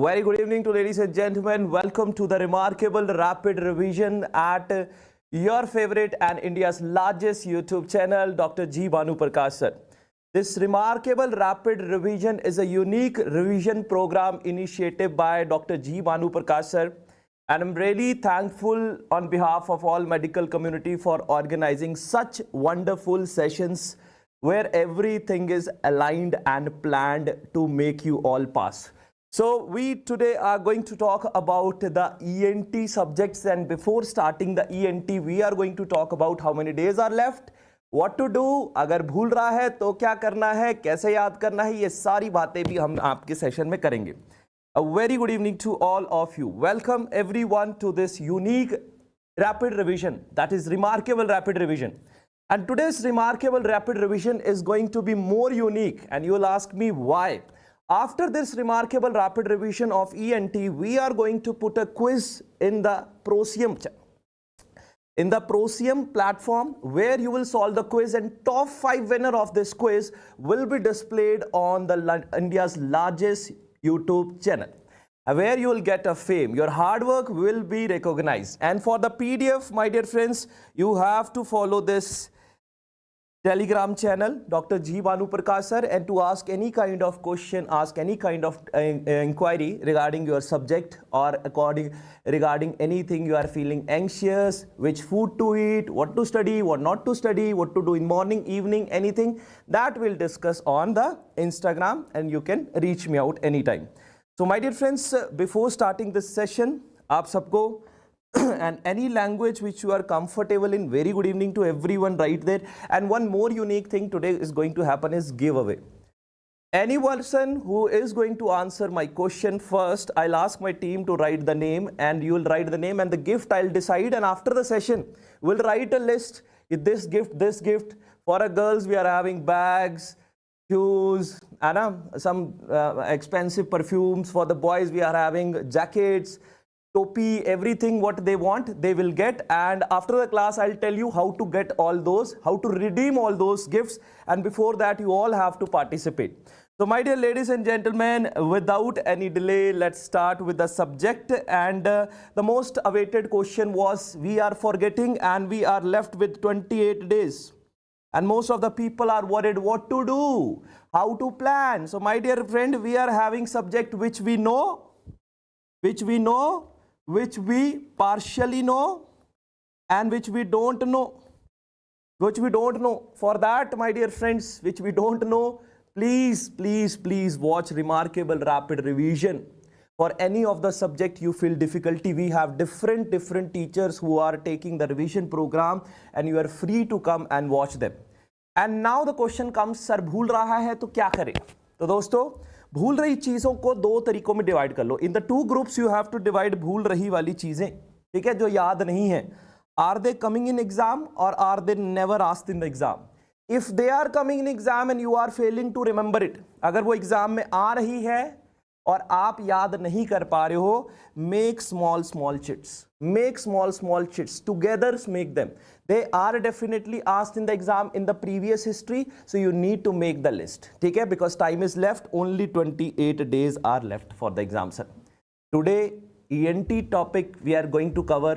Very good evening to ladies and gentlemen. Welcome to the remarkable rapid revision at your favorite and India's largest YouTube channel, Dr. G. Banu Prakash sir. This remarkable rapid revision is a unique revision program initiated by Dr. G. Banu Prakash sir. And I'm really thankful on behalf of all medical community for organizing such wonderful sessions where everything is aligned and planned to make you all pass. So we today are going to talk about the ENT subjects, and before starting the ENT we are going to talk about how many days are left, what to do, अगर भूल रहा है तो क्या करना है, कैसे याद करना है, ये सारी बातें भी हम आपके सेशन में करेंगे. A very good evening to all of you. Welcome everyone to this unique rapid revision, that is remarkable rapid revision. And today's remarkable rapid revision is going to be more unique, and you will ask me why. After this remarkable rapid revision of ENT, we are going to put a quiz in the Prosium platform, where you will solve the quiz, and top 5 winner of this quiz will be displayed on the India's largest YouTube channel, where you will get a fame. Your hard work will be recognized. And for the PDF, my dear friends, you have to follow this Telegram channel, Dr. G. Banu Prakash sir, and to ask any kind of question, ask any kind of inquiry regarding your subject or regarding anything you are feeling anxious, which food to eat, what to study, what not to study, what to do in morning, evening, anything, that we'll discuss on the Instagram, and you can reach me out anytime. So my dear friends, before starting this session, aap sabko and any language which you are comfortable in, very good evening to everyone right there. And one more unique thing today is going to happen is giveaway. Any person who is going to answer my question first, I'll ask my team to write the name, and you will write the name, and the gift I'll decide. And after the session, we'll write a list. This gift. For a girls, we are having bags, shoes, and some expensive perfumes. For the boys, we are having jackets, topi, everything what they want, they will get. And after the class, I'll tell you how to get all those, how to redeem all those gifts. And before that, you all have to participate. So my dear ladies and gentlemen, without any delay, let's start with the subject. And the most awaited question was, we are forgetting and we are left with 28 days. And most of the people are worried what to do, how to plan. So my dear friend, we are having subject which we know, which we partially know, and which we don't know. For that, my dear friends, which we don't know, please watch remarkable rapid revision. For any of the subject you feel difficulty, we have different teachers who are taking the revision program, and you are free to come and watch them. And now the question comes, sir, भूल रहा है तो क्या करें? तो दोस्तों, भूल रही चीजों को 2 तरीकों में डिवाइड कर लो. In the 2 groups you have to divide भूल रही वाली चीजें, ठीक है, जो याद नहीं है. Are they coming in exam और are they never asked in the exam? If they are coming in exam and you are failing to remember it, अगर वो एग्जाम में आ रही है और आप याद नहीं कर पा रहे हो, make small chits together, make them. They are definitely asked in the exam in the previous history, so you need to make the list, ठीक है, because time is left, only 28 days are left for the exam, sir. Today ENT topic, we are going to cover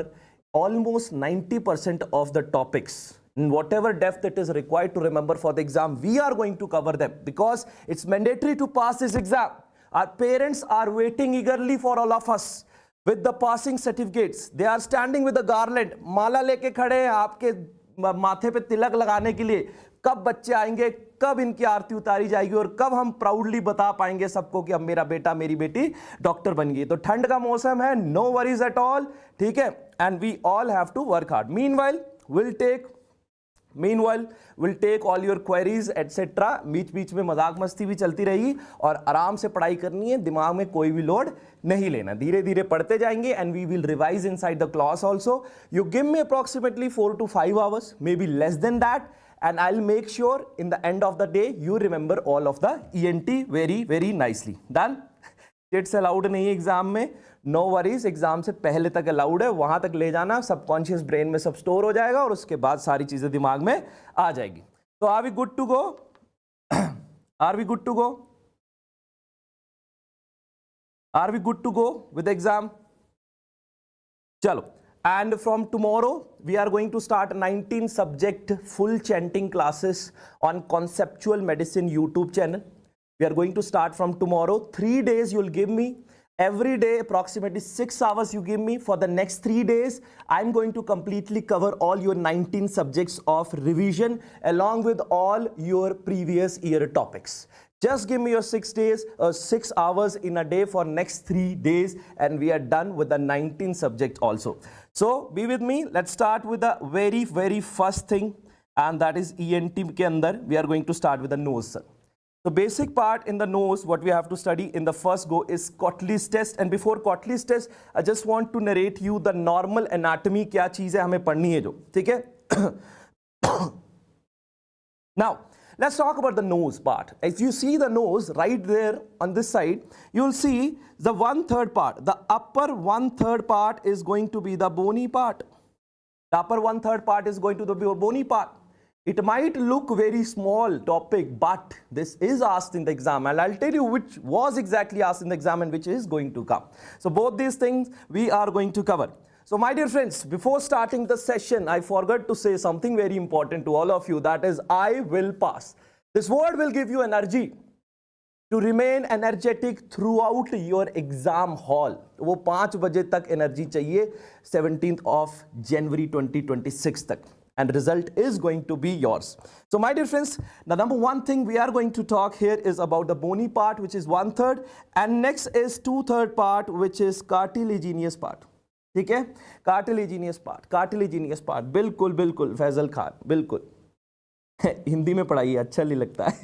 almost 90% of the topics. In whatever depth it is required to remember for the exam, we are going to cover them, because it's mandatory to pass this exam. Our parents are waiting eagerly for all of us with the passing certificates. They are standing with the garland, माला लेके खड़े हैं आपके माथे पे तिलक लगाने के लिए. कब बच्चे आएंगे, कब इनकी आरती उतारी जाएगी, और कब हम प्राउडली बता पाएंगे सबको कि अब मेरा बेटा मेरी बेटी डॉक्टर बन गई. तो ठंड का मौसम है, नो वरीज एट ऑल, ठीक है, and we all have to work hard. Meanwhile, we'll take all your queries, etc. बीच में मजाक मस्ती भी चलती रहेगी, और आराम से पढ़ाई करनी है, दिमाग में कोई भी लोड नहीं लेना. धीरे धीरे पढ़ते जाएंगे, and we will revise inside the class also. You give me approximately 4 to 5 hours, maybe less than that, and I'll make sure in the end of the day you remember all of the ENT very nicely. Done? Chits allowed नहीं है exam में, no worries, exam से पहले तक allowed है, वहां तक ले जाना, सबकॉन्शियस ब्रेन में सब स्टोर हो जाएगा और उसके बाद सारी चीजें दिमाग में आ जाएगी. तो are we good to go? Are we good to go? Are we good to go with the exam? Chalo. And from tomorrow, we are going to start 19 subject full chanting classes on Conceptual Medicine YouTube channel. We are going to start from tomorrow. 3 days you'll give me. Every day, approximately 6 hours you give me. For the next 3 days, I'm going to completely cover all your 19 subjects of revision along with all your previous year topics. Just give me your 6 days, 6 hours in a day for next 3 days, and we are done with the 19 subject also. So be with me. Let's start with the very first thing, and that is ENT के अंदर we are going to start with the nose, sir. The basic part in the nose, what we have to study in the first go is Cotley's test. And before Cotley's test, I just want to narrate you the normal anatomy क्या चीज़ है हमें पढ़नी है जो, ठीक है? Now, let's talk about the nose part. If you see the nose right there on this side, you'll see the 1/3 part. The upper 1/3 part is going to be the bony part. The upper 1/3 part is going to be the bony part. It might look very small topic, but this is asked in the exam, and I'll tell you which was exactly asked in the exam and which is going to come. So both these things we are going to cover. So my dear friends, before starting the session, I forgot to say something very important to all of you, that is I will pass. This word will give you energy to remain energetic throughout your exam hall. वो 5 बजे तक energy चाहिए 17th of January 2026 तक. And result is going to be yours. So my dear friends, the number one thing we are going to talk here is about the bony part, which is 1/3, and next is 2/3 part, which is cartilaginous part. ठीक है? Cartilaginous part, बिल्कुल फैजल खान, बिल्कुल हिंदी में पढ़ाइए, अच्छा नहीं लगता है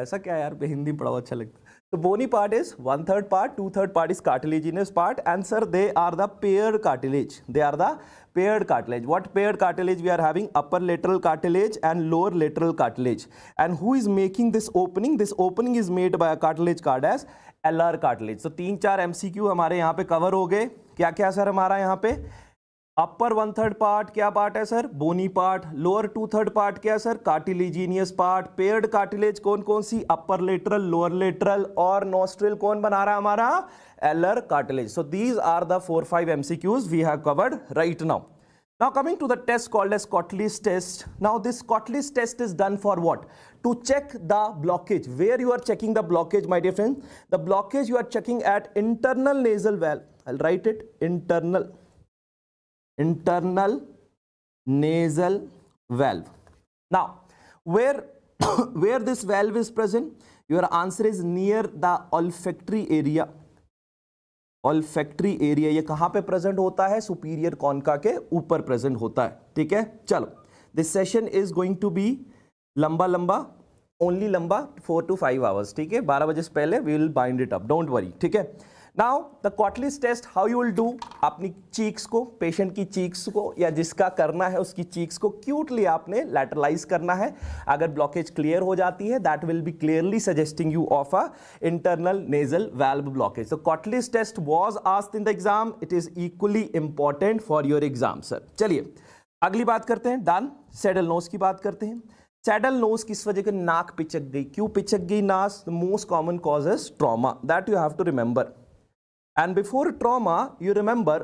ऐसा क्या यार, हिंदी पढ़ाओ अच्छा लगता है. So bony part is 1/3 part, 2/3 part is cartilaginous part, and sir, they are the paired cartilage. What paired cartilage we are having? Upper lateral cartilage and lower lateral cartilage. And who is making this opening? This opening is made by a cartilage called as LR cartilage. So 3-4 MCQ हमारे यहाँ पे cover हो गए. क्या sir हमारा यहाँ पे? Upper 1/3 part क्या पार्ट है sir? Bony part. Lower 2/3 part क्या sir? Cartilaginous part. Paired cartilage कौन कौन सी? अपर लेटरल, लोअर लेटरल, और नोस्ट्रिल कौन बना रहा है हमारा? Alar cartilage. So these are the 4-5 MCQs we have covered right now. Now coming to the test called as Cotley's test. Now this Cotley's test is done for what? To check the blockage. Where you are checking the blockage, my dear friend? The blockage you are checking at internal nasal valve. I'll write it, internal nasal valve. Now where this valve is present? Your answer is near the olfactory area. ये कहाँ पे present होता है? Superior concha के ऊपर present होता है. ठीक है, चलो. This session is going to be लंबा ओनली 4 to 5 hours. ठीक है, 12 बजे से पहले we will bind it up, don't worry. ठीक है. Now the Cotley's test, how you will do? अपनी चीक्स को, पेशेंट की चीक्स को, या जिसका करना है उसकी चीक्स को क्यूटली आपने लैटरलाइज करना है. अगर ब्लॉकेज क्लियर हो जाती है, that will be clearly suggesting you of a internal nasal valve blockage. So Cotley's test was asked in the exam. It is equally important for your exam sir. चलिए अगली बात करते हैं. डन. सैडल नोज की बात करते हैं. Saddle knows किस वजह के नाक पिचक गई? क्यों पिचक गई नाक? The most common cause is trauma. That you have to remember. And before trauma, you remember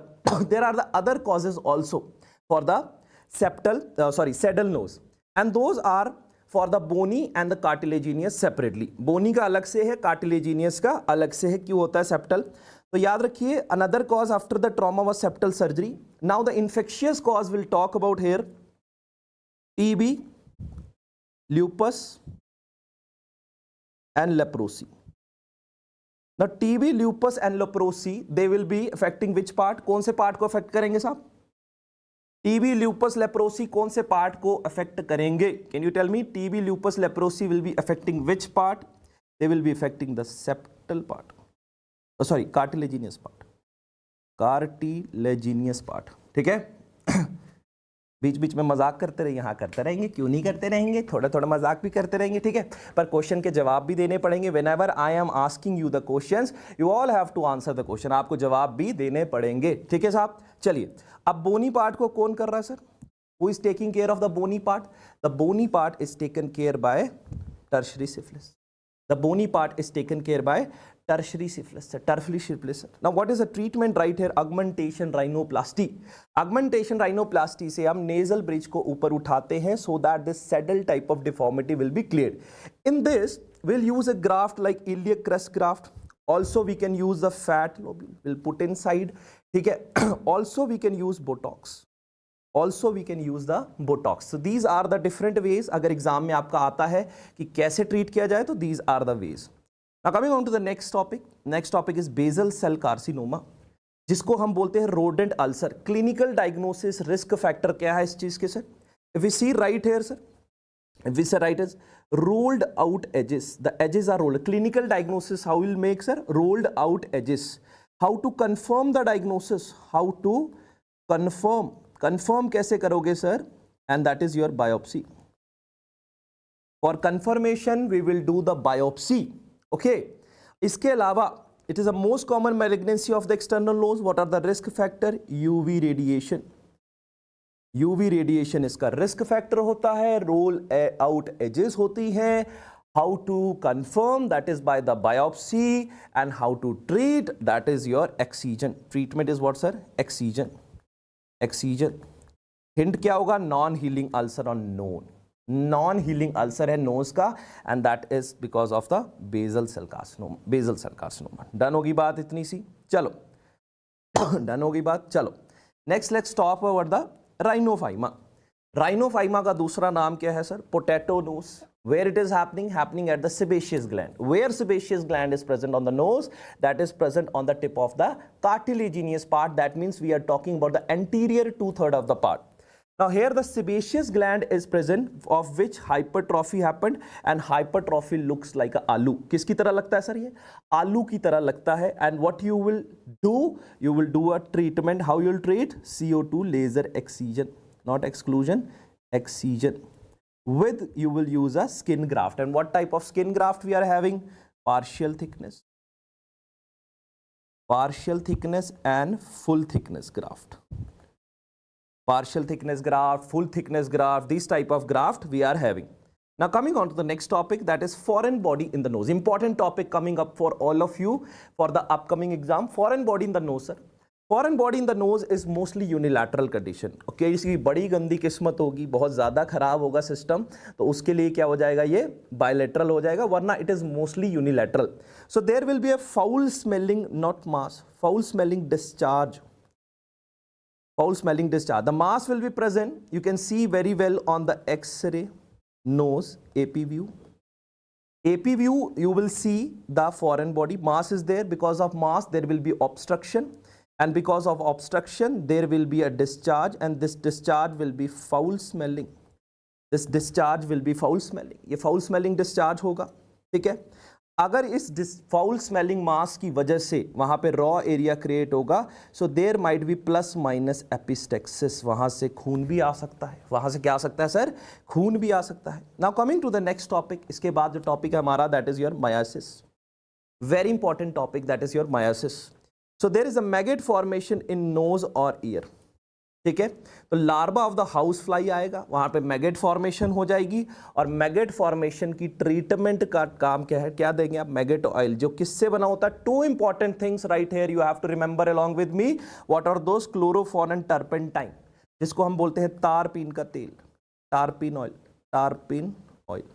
there are the other causes also for the saddle nose, and those are for the bony and the cartilaginous separately. Bony का अलग से है, cartilaginous का अलग से है. क्यों होता है septal? तो याद रखिए, another cause after the trauma was septal surgery. Now the infectious cause we'll talk about here: TB, lupus, and leprosy. Now TB, lupus and leprosy, they will be affecting which part? कौन से part को affect करेंगे साहब? TB, lupus, leprosy कौन से part को affect करेंगे? Can you tell me? TB, lupus, leprosy will be affecting which part? They will be affecting the septal part. Oh, sorry, cartilaginous part. ठीक है? बीच में मजाक करते रहिए. हाँ करते रहेंगे, क्यों नहीं करते रहेंगे, थोड़ा मजाक भी करते रहेंगे. ठीक है, पर क्वेश्चन के जवाब भी देने पड़ेंगे. Whenever I am asking you the questions, you all have to answer the question. आपको जवाब भी देने पड़ेंगे. ठीक है साहब. चलिए, अब बोनी पार्ट को कौन कर रहा है sir? Who is taking care of the bony part? The bony part is taken care by tertiary syphilis. The bony part is taken care by tertiary syphilis, tertiary syphilis. Now what is the treatment right here? Augmentation rhinoplasty. Augmentation rhinoplasty से हम nasal bridge को ऊपर उठाते हैं so that this saddle type of deformity will be cleared. In this we'll use a graft like iliac crest graft. Also we can use the fat lobule, we'll put inside, ठीक है. Also we can use Botox. Also we can use the Botox. So these are the different ways. अगर exam में आपका आता है कि कैसे treat किया जाए तो these are the ways. Now coming on to the next topic. Next topic is basal cell carcinoma, जिसको हम बोलते हैं rodent ulcer. Clinical diagnosis, risk factor क्या है इस चीज के sir? If we see right here sir, if we say right is rolled out edges, the edges are rolled. Clinical diagnosis how will make sir? Rolled out edges. How to confirm the diagnosis? How to confirm कैसे करोगे sir? And that is your biopsy. For confirmation we will do the biopsy. Okay. इसके अलावा it is the most common malignancy of the external nose. What are the risk factor? UV radiation. UV radiation इसका risk factor होता है. Roll out edges होती हैं. How to confirm? That is by the biopsy. And how to treat? That is your excision. Treatment is what sir? Excision. Excision. Hint क्या होगा? Non-healing ulcer on nose. Non-healing ulcer है nose का and that is because of the basal cell carcinoma. Basal cell carcinoma. Done होगी बात इतनी सी. चलो done होगी बात. चलो next let's talk about the rhinophyma. Rhinophyma का दूसरा नाम क्या है sir? Potato nose. Where it is happening? Happening at the sebaceous gland. Where sebaceous gland is present on the nose? That is present on the tip of the cartilaginous part. That means we are talking about the anterior 2/3 of the part. Now here the sebaceous gland is present, of which hypertrophy happened, and hypertrophy looks like a आलू. किसकी तरह लगता है sir? ये आलू की तरह लगता है. And what you will do? You will do a treatment. How you will treat? CO2 laser excision, not exclusion, excision. With you will use a skin graft. And what type of skin graft we are having? Partial thickness and full thickness graft. Partial thickness graft, full thickness graft, this type of graft we are having. Now coming on to the next topic, that is foreign body in the nose. Important topic coming up for all of you for the upcoming exam. Foreign body in the nose sir. Foreign body in the nose is mostly unilateral condition. Okay, इसकी बड़ी गंदी किस्मत होगी, बहुत ज़्यादा खराब होगा system, तो उसके लिए क्या हो जाएगा? ये bilateral हो जाएगा, वरना it is mostly unilateral. So there will be a foul smelling, not mass, foul smelling discharge. Foul smelling discharge. The mass will be present. You can see very well on the X-ray nose AP view. AP view you will see the foreign body. Mass is there. Because of mass there will be obstruction, and because of obstruction there will be a discharge, and this discharge will be foul smelling. This discharge will be foul smelling. ये foul smelling discharge होगा. ठीक है. अगर इस foul smelling मास की वजह से वहाँ पे रॉ एरिया क्रिएट होगा, so there might be plus minus epistaxis. वहाँ से खून भी आ सकता है. वहाँ से क्या आ सकता है सर? खून भी आ सकता है. Now coming to the next topic. इसके बाद जो टॉपिक है हमारा, that is your myiasis. Very important topic, that is your myiasis. So there is a maggot formation in nose और ईयर. ठीक है. तो larva of the house fly आएगा, वहां पे मैगेट फॉर्मेशन हो जाएगी, और मैगेट फॉर्मेशन की ट्रीटमेंट का काम क्या है? क्या देंगे आप? Maggot oil. जो किससे बना होता है? Two important things right here you have to remember along with me. What are those? Chloroform and turpentine, जिसको हम बोलते हैं तारपीन का तेल, टारपीन ऑयल, टारपीन oil.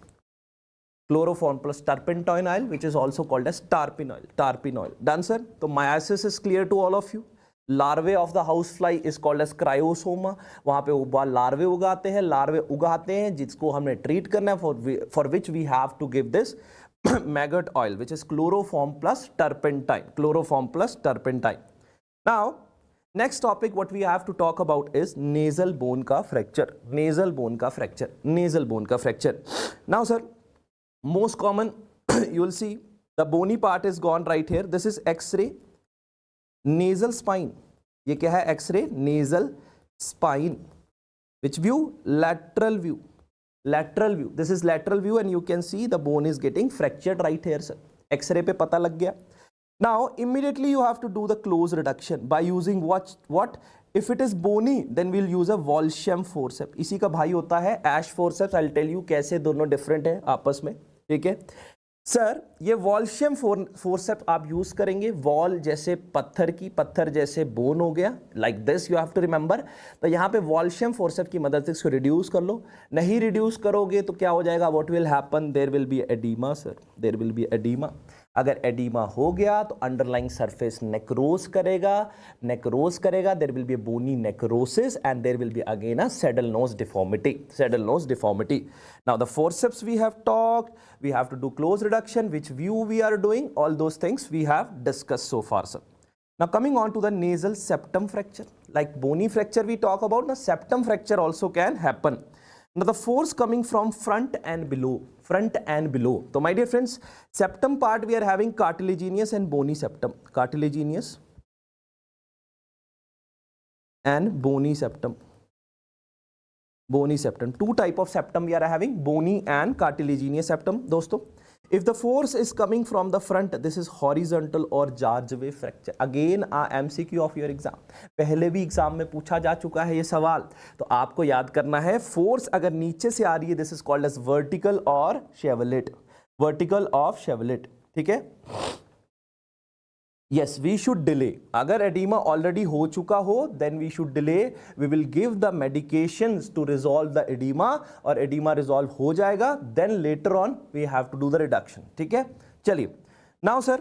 Chloroform plus turpentine oil which is also called as टारपीन ऑयल. टारपीन ऑयल. Done sir. तो myiasis is clear to all of you. Larvae of the house fly is called as क्रायोसोमा. वहाँ पे वो लार्वे उगाते हैं जिसको हमने ट्रीट करना है, for which we have to give this maggot oil which is chloroform plus turpentine. Chloroform plus turpentine. Now next topic what we have to talk about is nasal bone का फ्रैक्चर. नेजल बोन का fracture. Nasal bone का fracture. Now sir most common you will see the bony part is gone right here. This is X ray nasal spine. ये क्या है? X ray nasal spine. Which view? Lateral view. Lateral view. This is lateral view and you can see the bone is getting fractured right here sir. X ray पे पता लग गया. Now immediately you have to do the close reduction by using what? If it is bony then we'll use a Walsham forceps. इसी का भाई होता है Asch forceps. I will tell you कैसे दोनों डिफरेंट है आपस में. ठीक है. सर ये वॉल्शियम फोर्सेप्स आप यूज करेंगे, वॉल जैसे पत्थर की, पत्थर जैसे बोन हो गया, like this you have to remember. तो यहाँ पे वॉल्शियम फोर्सेप्स की मदद से इसको रिड्यूस कर लो। नहीं रिड्यूस करोगे तो क्या हो जाएगा, what will happen, there will be edema sir, there will be edema. अगर एडीमा हो गया तो अंडरलाइंग सरफेस नेक्रोज करेगा, नेक्रोज करेगा, there will be bony necrosis and there will be again a saddle nose deformity, saddle nose deformity. Now the forceps we have talked, we have to do close reduction, which view we are doing, all those things we have discussed so far, sir. Now coming on to the nasal septum fracture, like bony fracture we talk about, the septum fracture also can happen. Now the force coming from front and below, front and below. So my dear friends, septum part we are having cartilaginous and bony septum, cartilaginous and bony septum. Bony septum, two type of septum we are having, bony and cartilaginous septum दोस्तों. If the force is coming from the front, this is horizontal or Jarge fracture. Again a MCQ of your exam. पहले भी exam में पूछा जा चुका है ये सवाल, तो आपको याद करना है, फोर्स अगर नीचे से आ रही है, this is called as vertical or chevalet, vertical of chevalet, ठीक है. Yes, we should delay. अगर edema already हो चुका हो, then we should delay. We will give the medications to resolve the edema, और edema resolve हो जाएगा. Then later on we have to do the reduction. ठीक है, चलिए. Now sir,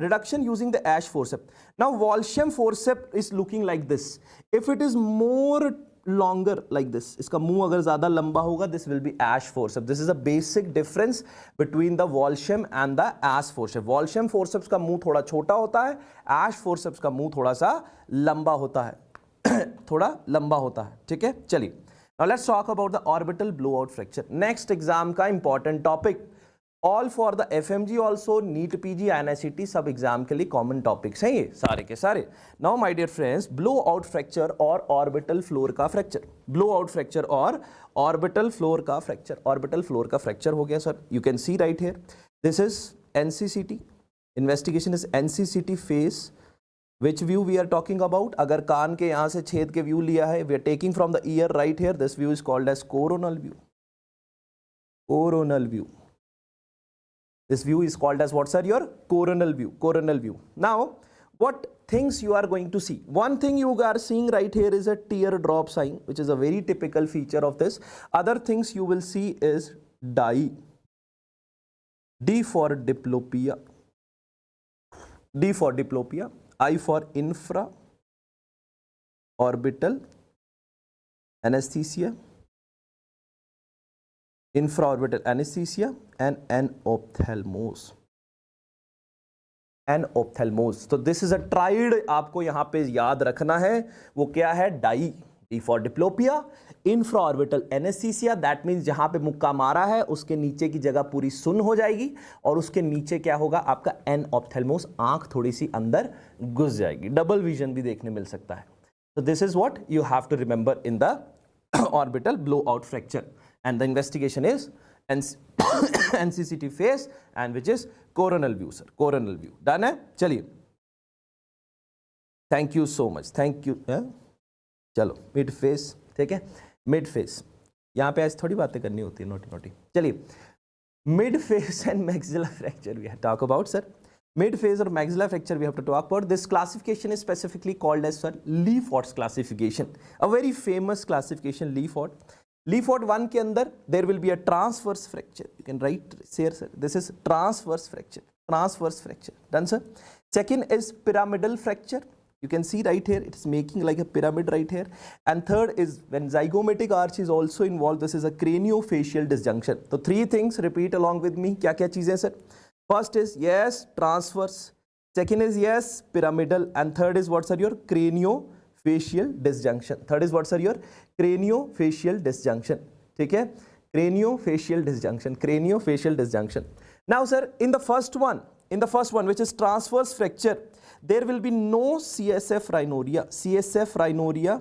reduction using the ash forceps. Now Walsham forceps is looking like this. If it is more longer like this, इसका मुंह अगर ज्यादा लंबा होगा, this will be ash forceps. This is a basic difference between the Walsham and the ash forceps. Walsham forceps का मुंह थोड़ा छोटा होता है, ash forceps का मुंह थोड़ा सा लंबा होता है, थोड़ा लंबा होता है, ठीक है. चलिए, now let's talk about the orbital blowout fracture. Next exam का important topic. All for the FMG also, NEET PG NICT सब एग्जाम के लिए कॉमन टॉपिक्स हैं ये सारे के सारे. Now my dear friends, blow out fracture और ऑर्बिटल फ्लोर का फ्रैक्चर, ब्लो आउट फ्रैक्चर और ऑर्बिटल फ्लोर का फ्रैक्चर, ऑर्बिटल फ्लोर का फ्रैक्चर हो गया sir. You can see right here, this is NCCT, investigation is NCCT face. Which view we are talking about, अगर कान के यहाँ से छेद के व्यू लिया है, we are taking from the ear right here, this view is called as coronal view, coronal view. This view is called as what, sir? Your coronal view, coronal view. Now, what things you are going to see? One thing you are seeing right here is a teardrop sign, which is a very typical feature of this. Other things you will see is DI. D for diplopia. D for diplopia. I for infra orbital anesthesia, infraorbital anesthesia and anophthalmos. Anophthalmos. तो this is a triad, आपको यहां पे याद रखना है. वो क्या है, die, D for diplopia, infraorbital anaesthesia, that means जहां पे मुक्का मारा है उसके नीचे की जगह पूरी सुन्न हो जाएगी, और उसके नीचे क्या होगा आपका एनऑप्थेल्मोस, आंख थोड़ी सी अंदर घुस जाएगी, डबल विजन भी देखने मिल सकता है. तो this is what you have to remember in the orbital blow out fracture. And the investigation is NCCT face, and which is coronal view, sir. Coronal view. Done है? चलिए. Thank you so much. Thank you. चलो mid face, ठीक है? Mid face. यहाँ पे आज थोड़ी बातें करनी होती है, नोटी. चलिए. Mid face and maxilla fracture we have to talk about, sir. Mid face or maxilla fracture we have to talk about. This classification is specifically called as, sir, Leafold's classification. A very famous classification, Leafold. Leafold 1 के अंदर there will be a transverse fracture. You can write here, sir. This is transverse fracture. Transverse fracture. Done, sir. Second is pyramidal fracture. You can see right here, it is making like a pyramid right here. And third is when zygomatic arch is also involved. This is a craniofacial disjunction. So three things, repeat along with me. क्या क्या चीजें, sir? First is yes, transverse. Second is yes, pyramidal. And third is what, sir? Your craniofacial disjunction. Third is what, sir? Your craniofacial disjunction. ठीक है, craniofacial disjunction, craniofacial disjunction. Now sir, in the first one which is transverse fracture, there will be no CSF rhinorrhea. CSF rhinorrhea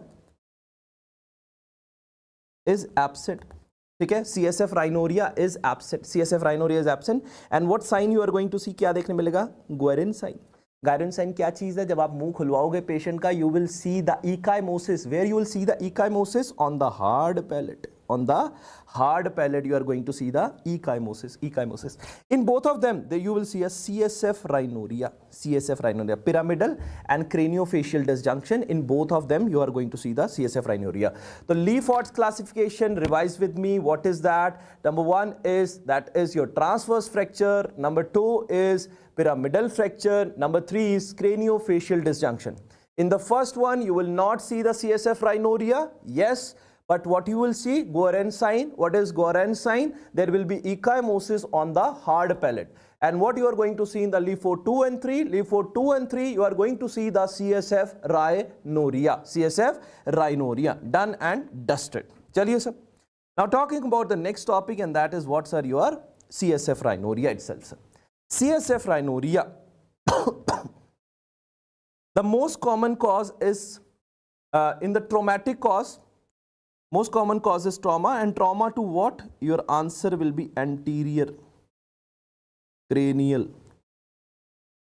is absent. ठीक है, CSF rhinorrhea is absent. CSF rhinorrhea is absent. And what sign you are going to see? क्या देखने मिलेगा? Guerin sign. Guerin sign क्या चीज है? जब आप मुंह खुलवाओगे पेशेंट का, you will see the ecchymosis. Where you will see the ecchymosis? On the hard palate. On the hard palate, you are going to see the ecchymosis. In both of them, you will see a CSF rhinorrhea, pyramidal and craniofacial disjunction. In both of them, you are going to see the CSF rhinorrhea. The Leafold's classification, revise with me. What is that? Number one is that is your transverse fracture. Number two is pyramidal fracture. Number three is craniofacial disjunction. In the first one, you will not see the CSF rhinorrhea. Yes. But what you will see, Guerin sign. What is Guerin sign? There will be ecchymosis on the hard palate. And what you are going to see in the Leaford 2 and 3, you are going to see the CSF rhinorrhea. Done and dusted. Chaliye sir. Now talking about the next topic, and that is what, sir? Your CSF rhinorrhea itself, sir. CSF rhinorrhea. The most common cause is in the traumatic cause. Most common cause is trauma, and trauma to what? Your answer will be anterior cranial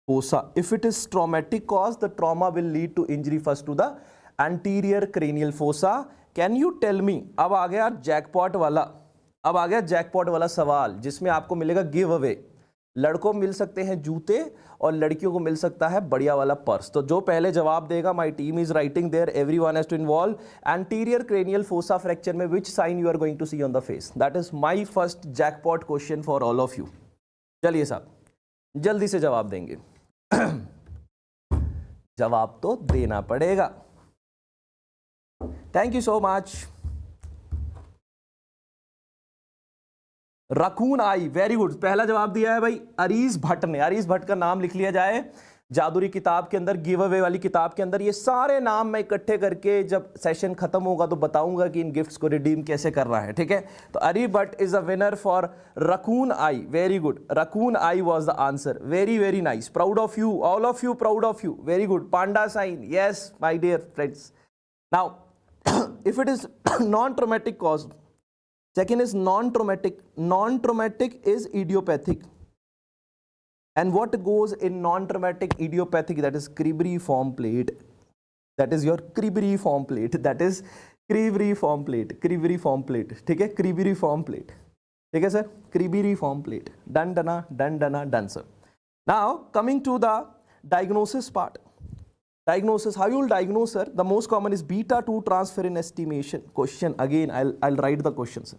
fossa. If it is traumatic cause, the trauma will lead to injury first to the anterior cranial fossa. Can you tell me? अब आ गया jackpot वाला सवाल जिसमें आपको मिलेगा give away. लड़कों मिल सकते हैं जूते और लड़कियों को मिल सकता है बढ़िया वाला पर्स. तो जो पहले जवाब देगा, my team is writing there, everyone has to involve. Anterior cranial fossa fracture में which sign you are going to see on the face? That is my first jackpot question for all of you. चलिए साहब जल्दी से जवाब देंगे. जवाब तो देना पड़ेगा. Thank you so much. Raccoon eye, very good. पहला जवाब दिया है भाई अरीज भट्ट ने. अरीज भट्ट का नाम लिख लिया जाए जादुरी किताब के अंदर, गिव अवे वाली किताब के अंदर. ये सारे नाम मैं इकट्ठे करके जब सेशन खत्म होगा तो बताऊंगा कि इन गिफ्ट्स को रिडीम कैसे करना है. ठीक है, तो Ari Bhatt is a winner for raccoon eye. Very good. Raccoon eye was the answer. Very very nice. Proud of you, all of you, proud of you. Very good. Panda sign. Yes my dear friends. Now if it is non traumatic cause, second is non-traumatic. Non-traumatic is idiopathic. And what goes in non-traumatic idiopathic? That is cribriform plate. That is your cribriform plate. That is cribriform plate. Cribriform plate. ठीक है, cribriform plate. ठीक है sir, cribriform plate. Done, done, sir. Now coming to the diagnosis part. Diagnosis, how you will diagnose, sir? The most common is beta 2 transferrin estimation. Question again, I'll write the question, sir.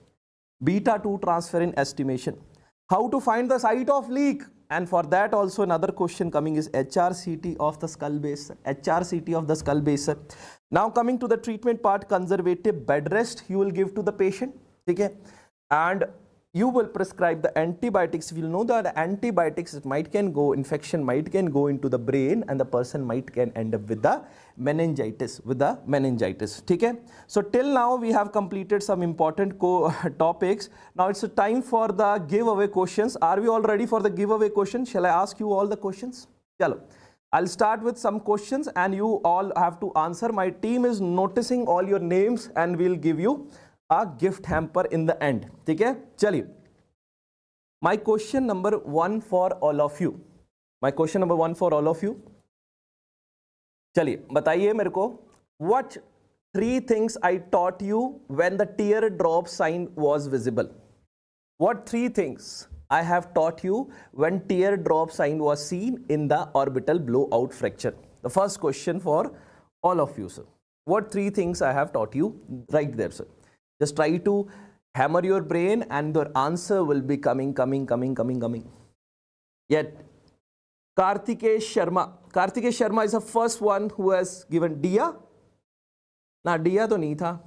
Beta 2 transferrin estimation. How to find the site of leak? And for that also another question coming is HRCT of the skull base, sir. HRCT of the skull base, sir. Now coming to the treatment part, conservative bed rest you will give to the patient. Okay? And you will prescribe the antibiotics. We will know that antibiotics infection might can go into the brain, and the person might can end up with the meningitis. ठीक है? So till now we have completed some important topics. Now it's a time for the giveaway questions. Are we all ready for the giveaway questions? Shall I ask you all the questions? Chalo. I'll start with some questions and you all have to answer. My team is noticing all your names and we'll give you a gift hamper in the end. ठीक है, चलिए. My question number 1 for all of you. चलिए बताइए मेरे को. What 3 things I taught you when the teardrop sign was visible? What 3 things I have taught you when teardrop sign was seen in the orbital blowout fracture? The first question for all of you, sir. What 3 things I have taught you? Right there, sir. Just try to hammer your brain and your answer will be coming. Yet, Kartikesh Sharma is the first one who has given Dia. Na, Dia to nahi tha.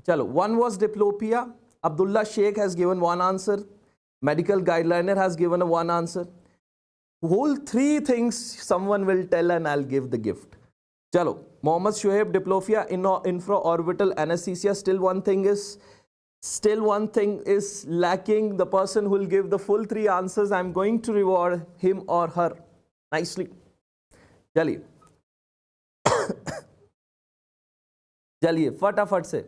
Chalo, one was diplopia. Abdullah Sheikh has given one answer. Medical guideliner has given one answer. Whole 3 things someone will tell and I'll give the gift. Chalo, Mohammad Shoaib, diplopia, infraorbital anesthesia. Still one thing is lacking. The person who will give the full 3 answers, I'm going to reward him or her nicely. Chaliye. Chaliye, फटाफट से.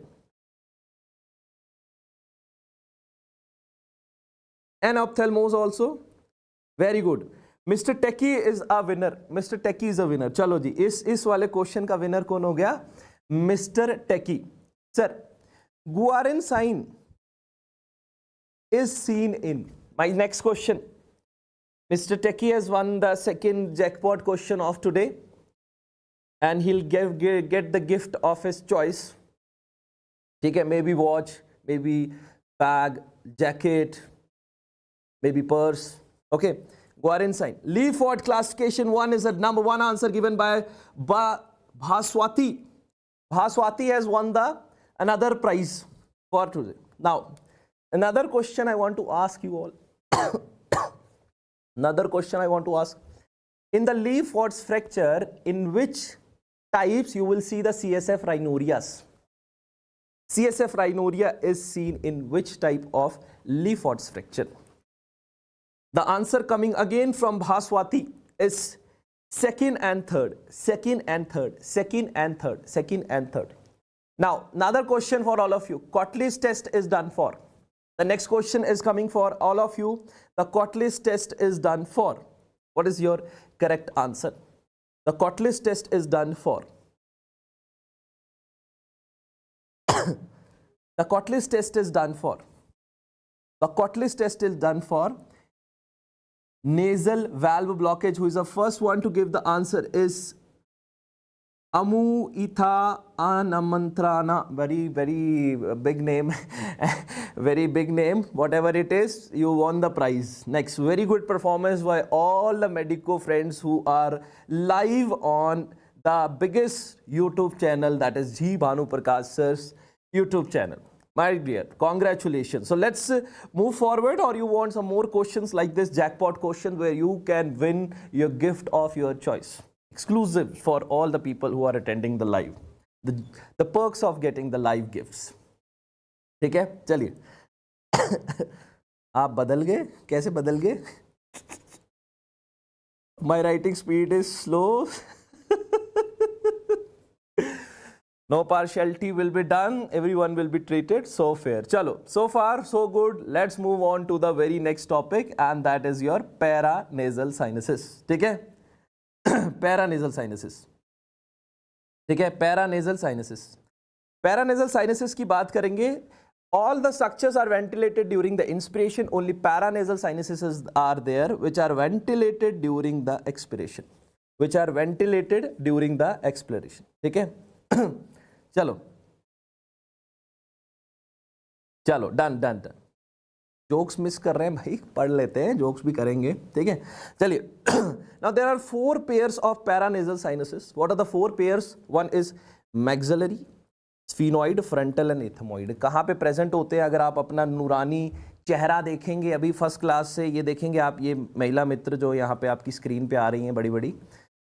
And ophthalmos also. Very good. Mr. Techie is a winner. Mr. Techie is a winner. चलो जी, इस वाले question का winner कौन हो गया? Mr. Techie. Sir Guarin sign is seen in. My next question. Mr. Techie has won the second jackpot question of today, and he'll get the gift of his choice. Okay, maybe watch, maybe bag, jacket, maybe purse. Okay, Guarin sign. Leaford classification 1 is the number 1 answer given by Bhaswati. Bhaswati has won the another prize for today. Now, another question I want to ask you all. Another question I want to ask. In the Leaford's fracture, in which types you will see the CSF rhinorias? CSF rhinoria is seen in which type of Leaford's fracture? The answer coming again from Bhaswati is second and third, second and third, second and third, second and third. Now, another question for all of you. Cotlis test is done for. The next question is coming for all of you. The Cotlis test is done for. What is your correct answer? The Cotlis test is done for. The Cotlis test is done for. The Cotlis test is done for nasal valve blockage. Who is the first one to give the answer is Itha Anamantrana. Very big name. Very big name. Whatever it is, you won the prize. Next, very good performance by all the medico friends who are live on the biggest YouTube channel, that is G Bhanu Prakash sir's YouTube channel. My dear, congratulations. So let's move forward, or you want some more questions like this jackpot question where you can win your gift of your choice. Exclusive for all the people who are attending the live. The perks of getting the live gifts. ठीक है, चलिए. आप बदल गए? कैसे बदल गए? My writing speed is slow. No partiality will be done. Everyone will be treated so fair. Chalo, so far so good. Let's move on to the very next topic, and that is your paranasal sinuses. ठीक है? Paranasal sinuses. ठीक है? Paranasal sinuses. Paranasal sinuses की बात करेंगे. All the structures are ventilated during the inspiration. Only paranasal sinuses are there, which are ventilated during the expiration. Which are ventilated during the expiration. ठीक है? चलो चलो done done done. Jokes miss कर रहे हैं भाई, पढ़ लेते हैं, जोक्स भी करेंगे. ठीक है, चलिए. Now there are 4 pairs of paranasal sinuses. What are the 4 pairs? One is maxillary, sphenoid, frontal and ethmoid. कहाँ पे प्रेजेंट होते हैं? अगर आप अपना नूरानी चेहरा देखेंगे अभी फर्स्ट क्लास से, ये देखेंगे आप, ये महिला मित्र जो यहाँ पे आपकी स्क्रीन पे आ रही हैं बड़ी बड़ी,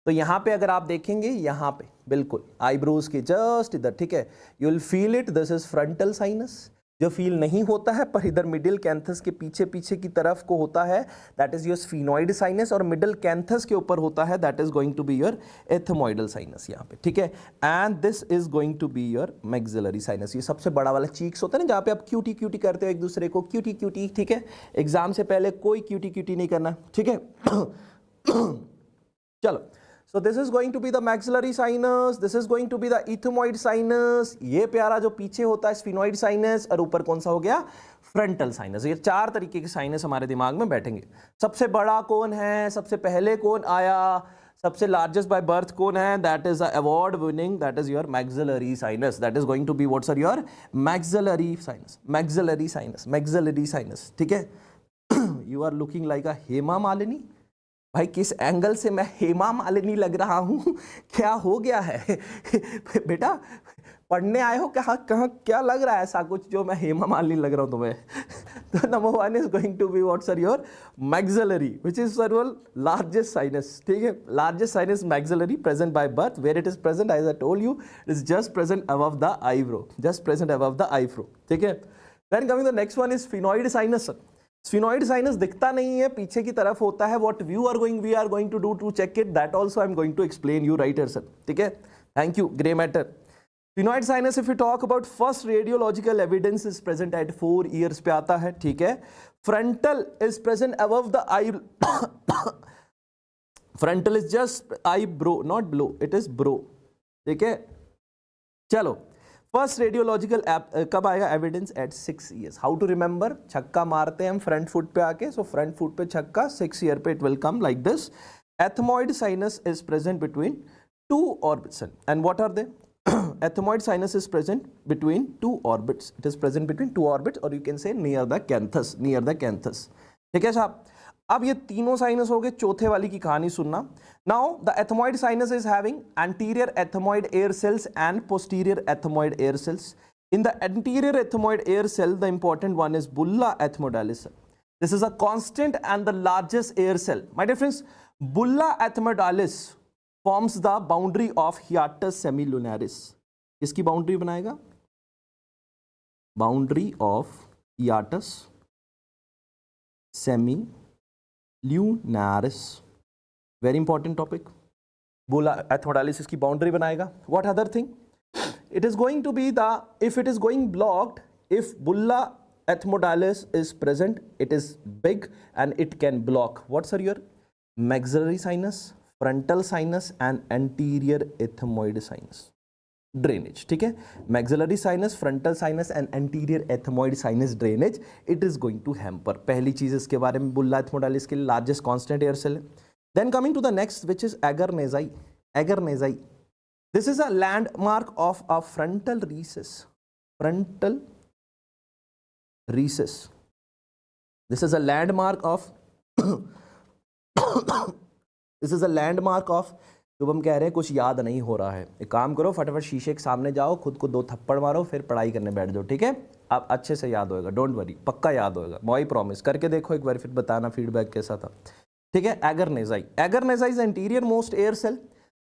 तो यहाँ पे अगर आप देखेंगे, यहाँ पे बिल्कुल आईब्रोज के जस्ट इधर. ठीक है, you will feel it. This is frontal sinus. जो फील नहीं होता है पर इधर मिडिल कैंथस के पीछे पीछे की तरफ को होता है, that is your sphenoid sinus. और मिडिल कैंथस के ऊपर होता है, that is going to be your ethmoidal sinus यहाँ पे. ठीक है, and this is going to be your maxillary sinus. ये सबसे बड़ा वाला चीक्स होता है ना, जहाँ पे आप क्यूटी क्यूटी करते हो एक दूसरे को, क्यूटी क्यूटी. ठीक है, एग्जाम से पहले कोई क्यूटी क्यूटी नहीं करना. ठीक है. चलो, so this is going to be the maxillary sinus, this is going to be the ethmoid sinus. ये प्यारा जो पीछे होता है sphenoid sinus, और ऊपर कौन सा हो गया? Frontal sinus. ये 4 तरीके के साइनस हमारे दिमाग में बैठेंगे. सबसे बड़ा कौन है? सबसे पहले कौन आया? सबसे लार्जेस्ट बाय बर्थ कौन है? That is award winning, that is your maxillary sinus. That is going to be what's are your maxillary sinus. Maxillary sinus, maxillary sinus. ठीक है, you are looking like a Hema Malini. भाई किस angle से मैं हेमा मालिनी लग रहा हूँ? क्या हो गया है? बेटा पढ़ने आए हो? कहाँ कहाँ क्या लग रहा है ऐसा कुछ जो मैं हेमा मालिनी लग रहा हूँ तुम्हें? तो number 1 is going to be what's are your maxillary, which is सर्वल लार्जेस्ट साइनस. ठीक है, largest sinus maxillary, present by birth. Where it is present, as I told you, it is just present above the eyebrow, just present above the eyebrow. ठीक है. Then coming the next one is sphenoid sinus. Sphenoid sinus दिखता नहीं है, पीछे की तरफ होता है. What we are going to do to check it, that also I am going to explain you right sir. ठीक है, thank you, grey matter. Sphenoid sinus if you talk about first radiological evidence is present at 4 years पे आता है. ठीक है, frontal is present above the eye. Frontal is just eye brow, not blow, it is brow. ठीक है, चलो. First radiological कब आएगा evidence? At 6 years. How to remember? छक्का मारते हैं हम फ्रंट फुट पे आके, सो फ्रंट फुट पे छक्का, 6 year पे it will come like this. Ethmoid sinus is present between two orbits, and what are they? Ethmoid sinus is present between two orbits. It is present between two orbits, or you can say near the canthus, near the canthus. ठीक है साहब? अब ये तीनों sinus हो गए, चौथे वाली की कहानी सुनना. Now the ethmoid sinus is having anterior ethmoid air cells and posterior ethmoid air cells. In the anterior ethmoid air cell, the important one is bulla ethmoidalis. This is a constant and the largest air cell. My dear friends, bulla ethmoidalis forms the boundary of hiatus semilunaris. किसकी boundary बनाएगा? Boundary of hiatus semilunaris. Very important topic. Bulla ethmoidalis इसकी boundary बनाएगा. What other thing? It is going to be the, if it is going blocked, if bulla ethmoidalis is present, it is big and it can block. What's are your maxillary sinus, frontal sinus and anterior ethmoid sinus drainage. ठीक है, maxillary sinus, frontal sinus and anterior ethmoid sinus drainage, it is going to hamper. पहली चीज इसके बारे में, bulla ethmoidalis के largest constant air cell. Then coming to the next, which is agar nasal. Agar nasal, this is a landmark of a frontal recess. Frontal recess. This is a landmark of this is a landmark of, जब हम कह रहे हैं कुछ याद नहीं हो रहा है, एक काम करो, फटाफट शीशे के सामने जाओ, खुद को 2 थप्पड़ मारो, फिर पढ़ाई करने बैठ जाओ. ठीक है, अब अच्छे से याद होएगा, डोंट वरी, पक्का याद होएगा, मैं प्रॉमिस. करके देखो एक बार, फिर बताना फीडबैक कैसा था. ठीक है, agger nasi. Agger nasi is anterior most air cell.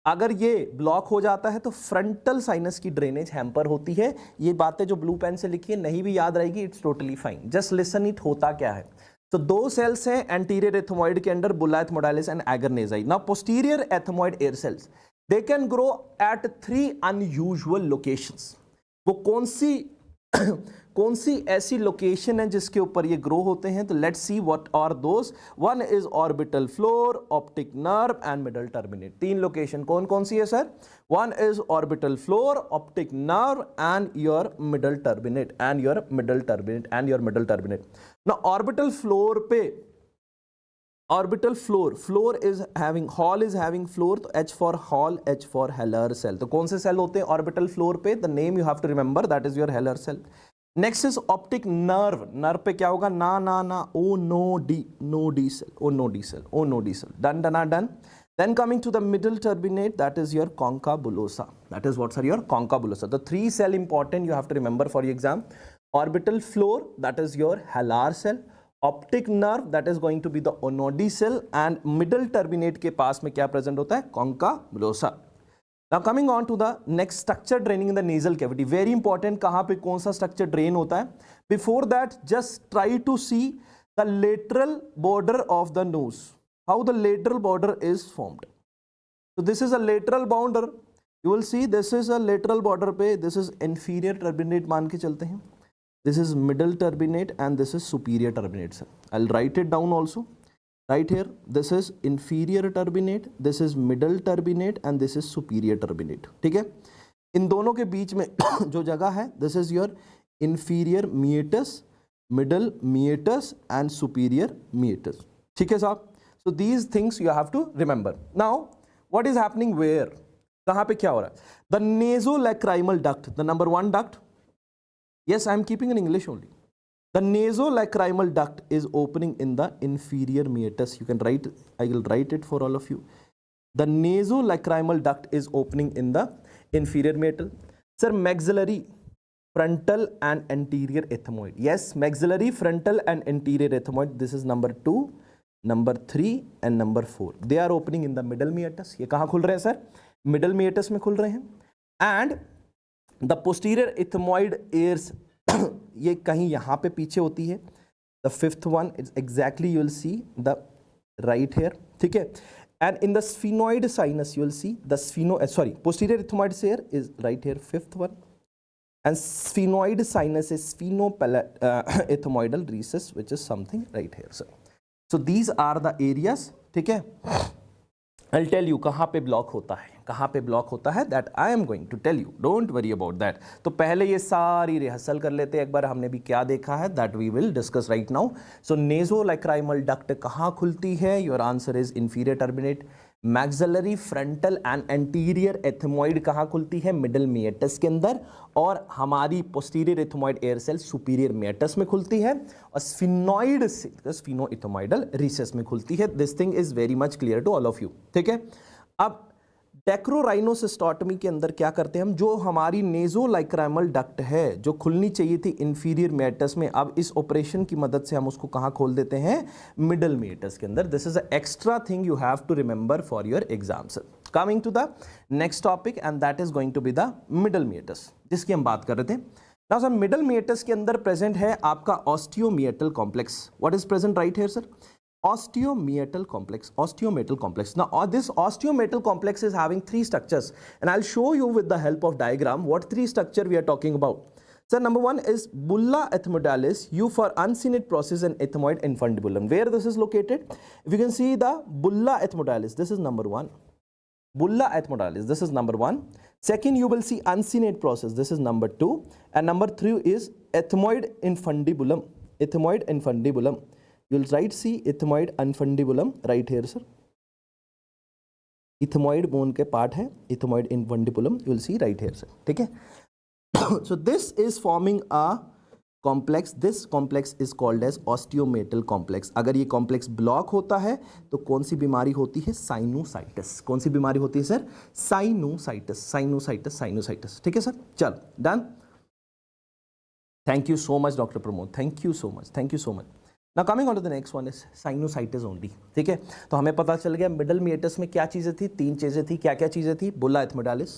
अगर ये ब्लॉक हो जाता है तो फ्रंटल साइनस की ड्रेनेज हैम्पर होती है. ये बातें जो ब्लू पेन से लिखी है नहीं भी याद रहेगी, it's totally fine, just listen it. होता क्या है? तो 2 सेल्स हैं एंटीरियर एथमोइड के under, bulla ethmoidalis and agger nasi. Now posterior ethmoid air cells, they can grow at 3 unusual locations. वो कौन सी ऐसी लोकेशन है जिसके ऊपर ये ग्रो होते हैं? तो let's see what are those. One is orbital floor, optic nerve and middle turbinate. 3 location कौन कौन सी है sir? One is orbital floor, optic nerve and your middle turbinate, and your middle turbinate, and your middle turbinate. ना orbital floor पे, orbital floor is having, hall is having floor, तो H for hall, H for Haller cell. तो कौन से cell होते हैं orbital floor पे? The name you have to remember, that is your Haller cell. Next is optic nerve. Nerve पे क्या होगा? ना Onodi, no D cell, oh no D cell, oh no D cell. Done done done. Then coming to the middle turbinate, that is your concha bullosa. That is what's your concha bullosa. The 3 cell important you have to remember for your exam. Orbital floor, that is your halar cell. Optic nerve, that is going to be the onodi cell. And middle turbinate के पास में क्या present होता है? Concha bullosa. Now coming on to the next structure draining in the nasal cavity. Very important, कहाँ पे कौन सा structure drain होता है? Before that, just try to see the lateral border of the nose. How the lateral border is formed. So this is a lateral border. You will see this is a lateral border पे, this is inferior turbinate मान के चलते हैं. This is middle turbinate and this is superior turbinate. Sir, I'll write it down also. Right here, this is inferior turbinate, this is middle turbinate and this is superior turbinate. ठीक है? इन दोनों के बीच में जो जगह है, this is your inferior meatus, middle meatus and superior meatus. ठीक है साहब? So these things you have to remember. Now, what is happening where? कहाँ पे क्या हो रहा है? The nasolacrimal duct, the number 1 duct. Yes, I am keeping in English only. The nasolacrimal duct is opening in the inferior meatus. You can write, I will write it for all of you. The nasolacrimal duct is opening in the inferior meatus. Sir, maxillary, frontal and anterior ethmoid. Yes, maxillary, frontal and anterior ethmoid. This is number 2. Number 3 and number 4, they are opening in the middle meatus. ये कहाँ खुल रहे हैं sir? Middle meatus में खुल रहे हैं. And the posterior ethmoid airs, ये कहीं यहाँ पे पीछे होती है. The 5th one is exactly, you will see the right here. ठीक है. And in the sphenoid sinus you will see the posterior ethmoid air is right here, 5th one. And sphenoid sinus is ethmoidal recess which is something right here sir. So these are the areas. ठीक है, I'll tell you कहाँ पे block होता है. कहाँ पे block होता है that I am going to tell you, don't worry about that. तो पहले ये सारी रिहर्सल कर लेते हैं एक बार, हमने भी क्या देखा है that we will discuss right now. So nasolacrimal duct कहाँ खुलती है? Your answer is inferior terminate. Maxillary frontal and anterior ethmoid कहाँ खुलती है? मिडल मिएटस के अंदर। और हमारी posterior ethmoid air cell superior meatus में खुलती है, और स्फिनॉइड स्फिनोइथमॉइडल रिसेस में खुलती है। This thing is very much clear to all of you, ठीक है। अब डेक्रोराइनोसिस्टोटमी के अंदर क्या करते हैं हम? जो हमारी नेज़ोलैक्राइमल डक्ट है जो खुलनी चाहिए थी इंफीरियर मिएटस में, अब इस ऑपरेशन की मदद से हम उसको कहाँ खोल देते हैं? मिडल मिएटस के अंदर। This is a extra thing you have to remember for your exams. Coming to the next topic and that is going to be the middle meatus, जिसकी हम बात कर रहे थे। नाउ सर, मिडल मिएटस के अंदर प्रेजेंट है आपका ostiomeatal complex. What is present right here sir? Osteometal complex. Osteometal complex. Now this osteometal complex is having three structures, and I'll show you with the help of diagram what three structure we are talking about. So number one is bulla ethmodalis, U for uncinate process and ethmoid infundibulum. Where this is located? If you can see the bulla ethmodalis, this is number one. Bulla ethmodalis, this is number one. Second, you will see uncinate process, this is number two. And number three is ethmoid infundibulum. Ethmoid infundibulum. You will write see ethmoid infundibulum right here sir. Ethmoid bone के part है, ethmoid infundibulum you will see right here sir, ठीक है। So this is forming a complex. This complex is called as osteometal complex. अगर ये complex block होता है तो कौन सी बीमारी होती है? साइनोसाइटिस। कौन सी बीमारी होती है सर? साइनोसाइटिस, साइनोसाइटिस, साइनोसाइटिस, ठीक है सर। चल done. Thank you so much doctor Pramod, thank you so much, thank you so much. Now coming on to the next one is sinusitis only, ठीक है। तो हमें पता चल गया मिडल मिएटस में क्या चीज़ें थी? तीन चीज़ें थी। क्या क्या चीज़ें थी? बुला एथमोडालिस,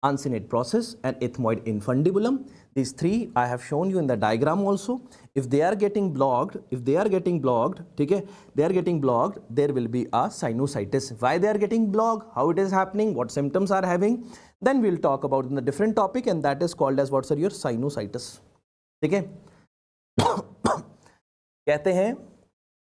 uncinate process and ethmoid infundibulum. These three I have shown you in the diagram also. If they are getting blocked, ठीक है, they are getting blocked, there will be a sinusitis. Why they are getting blocked? How it is happening? What symptoms are having? Then we'll talk about in the different topic, and that is called as what's your sinusitis, ठीक है। कहते हैं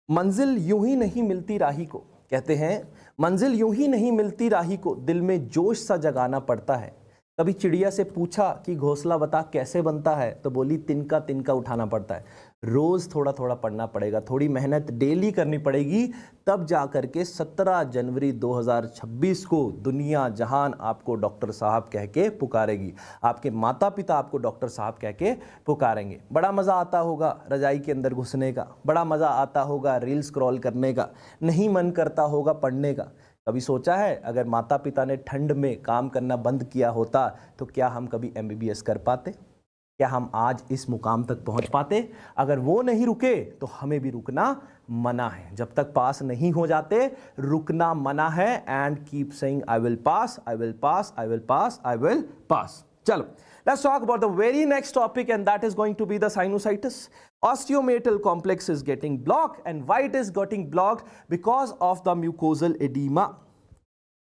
मंजिल यूं ही नहीं मिलती राही को, कहते हैं मंजिल यूं ही नहीं मिलती राही को, दिल में जोश सा जगाना पड़ता है। कभी चिड़िया से पूछा कि घोंसला बता कैसे बनता है, तो बोली तिनका तिनका उठाना पड़ता है। रोज़ थोड़ा थोड़ा पढ़ना पड़ेगा, थोड़ी मेहनत डेली करनी पड़ेगी, तब जा कर के 17 जनवरी 2026 को दुनिया जहान आपको डॉक्टर साहब कह के पुकारेगी। आपके माता पिता आपको डॉक्टर साहब कह के पुकारेंगे। बड़ा मज़ा आता होगा रजाई के अंदर घुसने का, बड़ा मज़ा आता होगा रील स्क्रॉल करने का, नहीं मन करता होगा पढ़ने का। कभी सोचा है अगर माता पिता ने ठंड में काम करना बंद किया होता तो क्या हम कभी MBBS कर पाते? क्या हम आज इस मुकाम तक पहुंच पाते? अगर वो नहीं रुके तो हमें भी रुकना मना है। जब तक पास नहीं हो जाते रुकना मना है। And keep saying I will pass, I will pass, I will pass, I will pass. चलो, let's talk about the very next topic, and that is going to be the sinusitis. Osteometal complex is getting blocked, and why it is getting blocked? Because of the mucosal edema.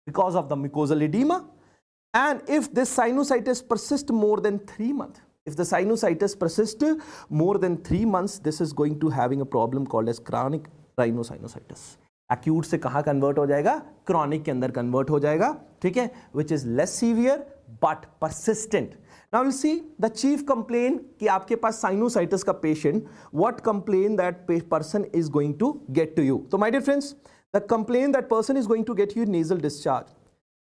Because of the mucosal edema. And if this sinusitis persists more than 3 months, if the sinusitis persists more than 3 months, this is going to having a problem called as chronic rhinosinusitis. Acute से कहाँ convert हो जाएगा? Chronic के अंदर convert हो जाएगा, ठीक है, which is less severe but persistent. Now will see the chief complain कि आपके पास साइनोसाइटिस का patient, what complain that person is going to get to you. तो my dear friends, the complain that person is going to get you nasal discharge.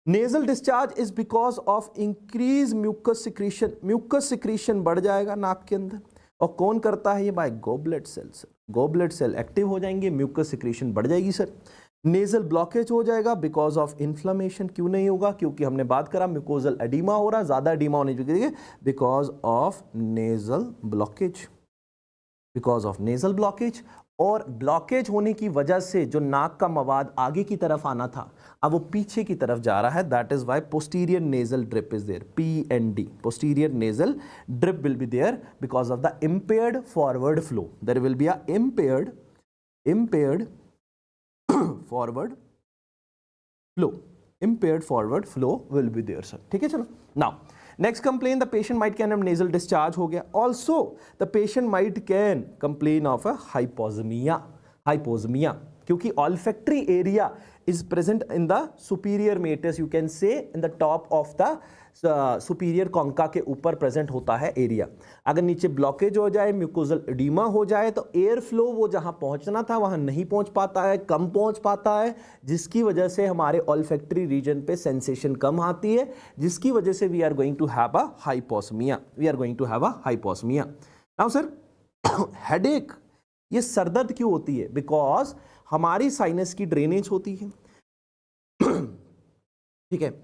Nasal discharge is because of increase mucus secretion. Mucus secretion बढ़ जाएगा नाक के अंदर, और कौन करता है ये? By goblet cells. Goblet cell active हो जाएंगे, म्यूकस सिक्रीशन बढ़ जाएगी सर। नेजल ब्लॉकेज हो जाएगा बिकॉज ऑफ इन्फ्लेमेशन। क्यों नहीं होगा? क्योंकि हमने बात करा म्यूकोजल एडिमा हो रहा, ज्यादा एडिमा होने चाहिए because of nasal blockage, because of nasal blockage. और ब्लॉकेज होने की वजह से जो नाक का मवाद आगे की तरफ आना था अब वो पीछे की तरफ जा रहा है। That is why posterior nasal drip is there, PND, posterior nasal drip will be there because of the impaired forward flow. There will be a impaired forward flow. Impaired forward flow will be there, sir. ठीक है, चलो। Now next complaint, the patient might can have nasal discharge हो गया। Also the patient might can complain of a hyposmia, hyposmia, क्योंकि olfactory area is present in the superior meatus, you can say in the top of the superior concha के ऊपर present होता है area. अगर नीचे blockage हो जाए, mucosal oedema हो जाए, तो एयर फ्लो वो जहां पहुंचना था वहां नहीं पहुंच पाता है, कम पहुंच पाता है, जिसकी वजह से हमारे ऑल्फैक्टरी रीजन पे सेंसेशन कम आती है, जिसकी वजह से we are going to have a hyposmia, we are going to have a hyposmia. Now sir, headache, ये सरदर्द क्यों होती है? बिकॉज हमारी साइनस की ड्रेनेज होती है। ठीक है,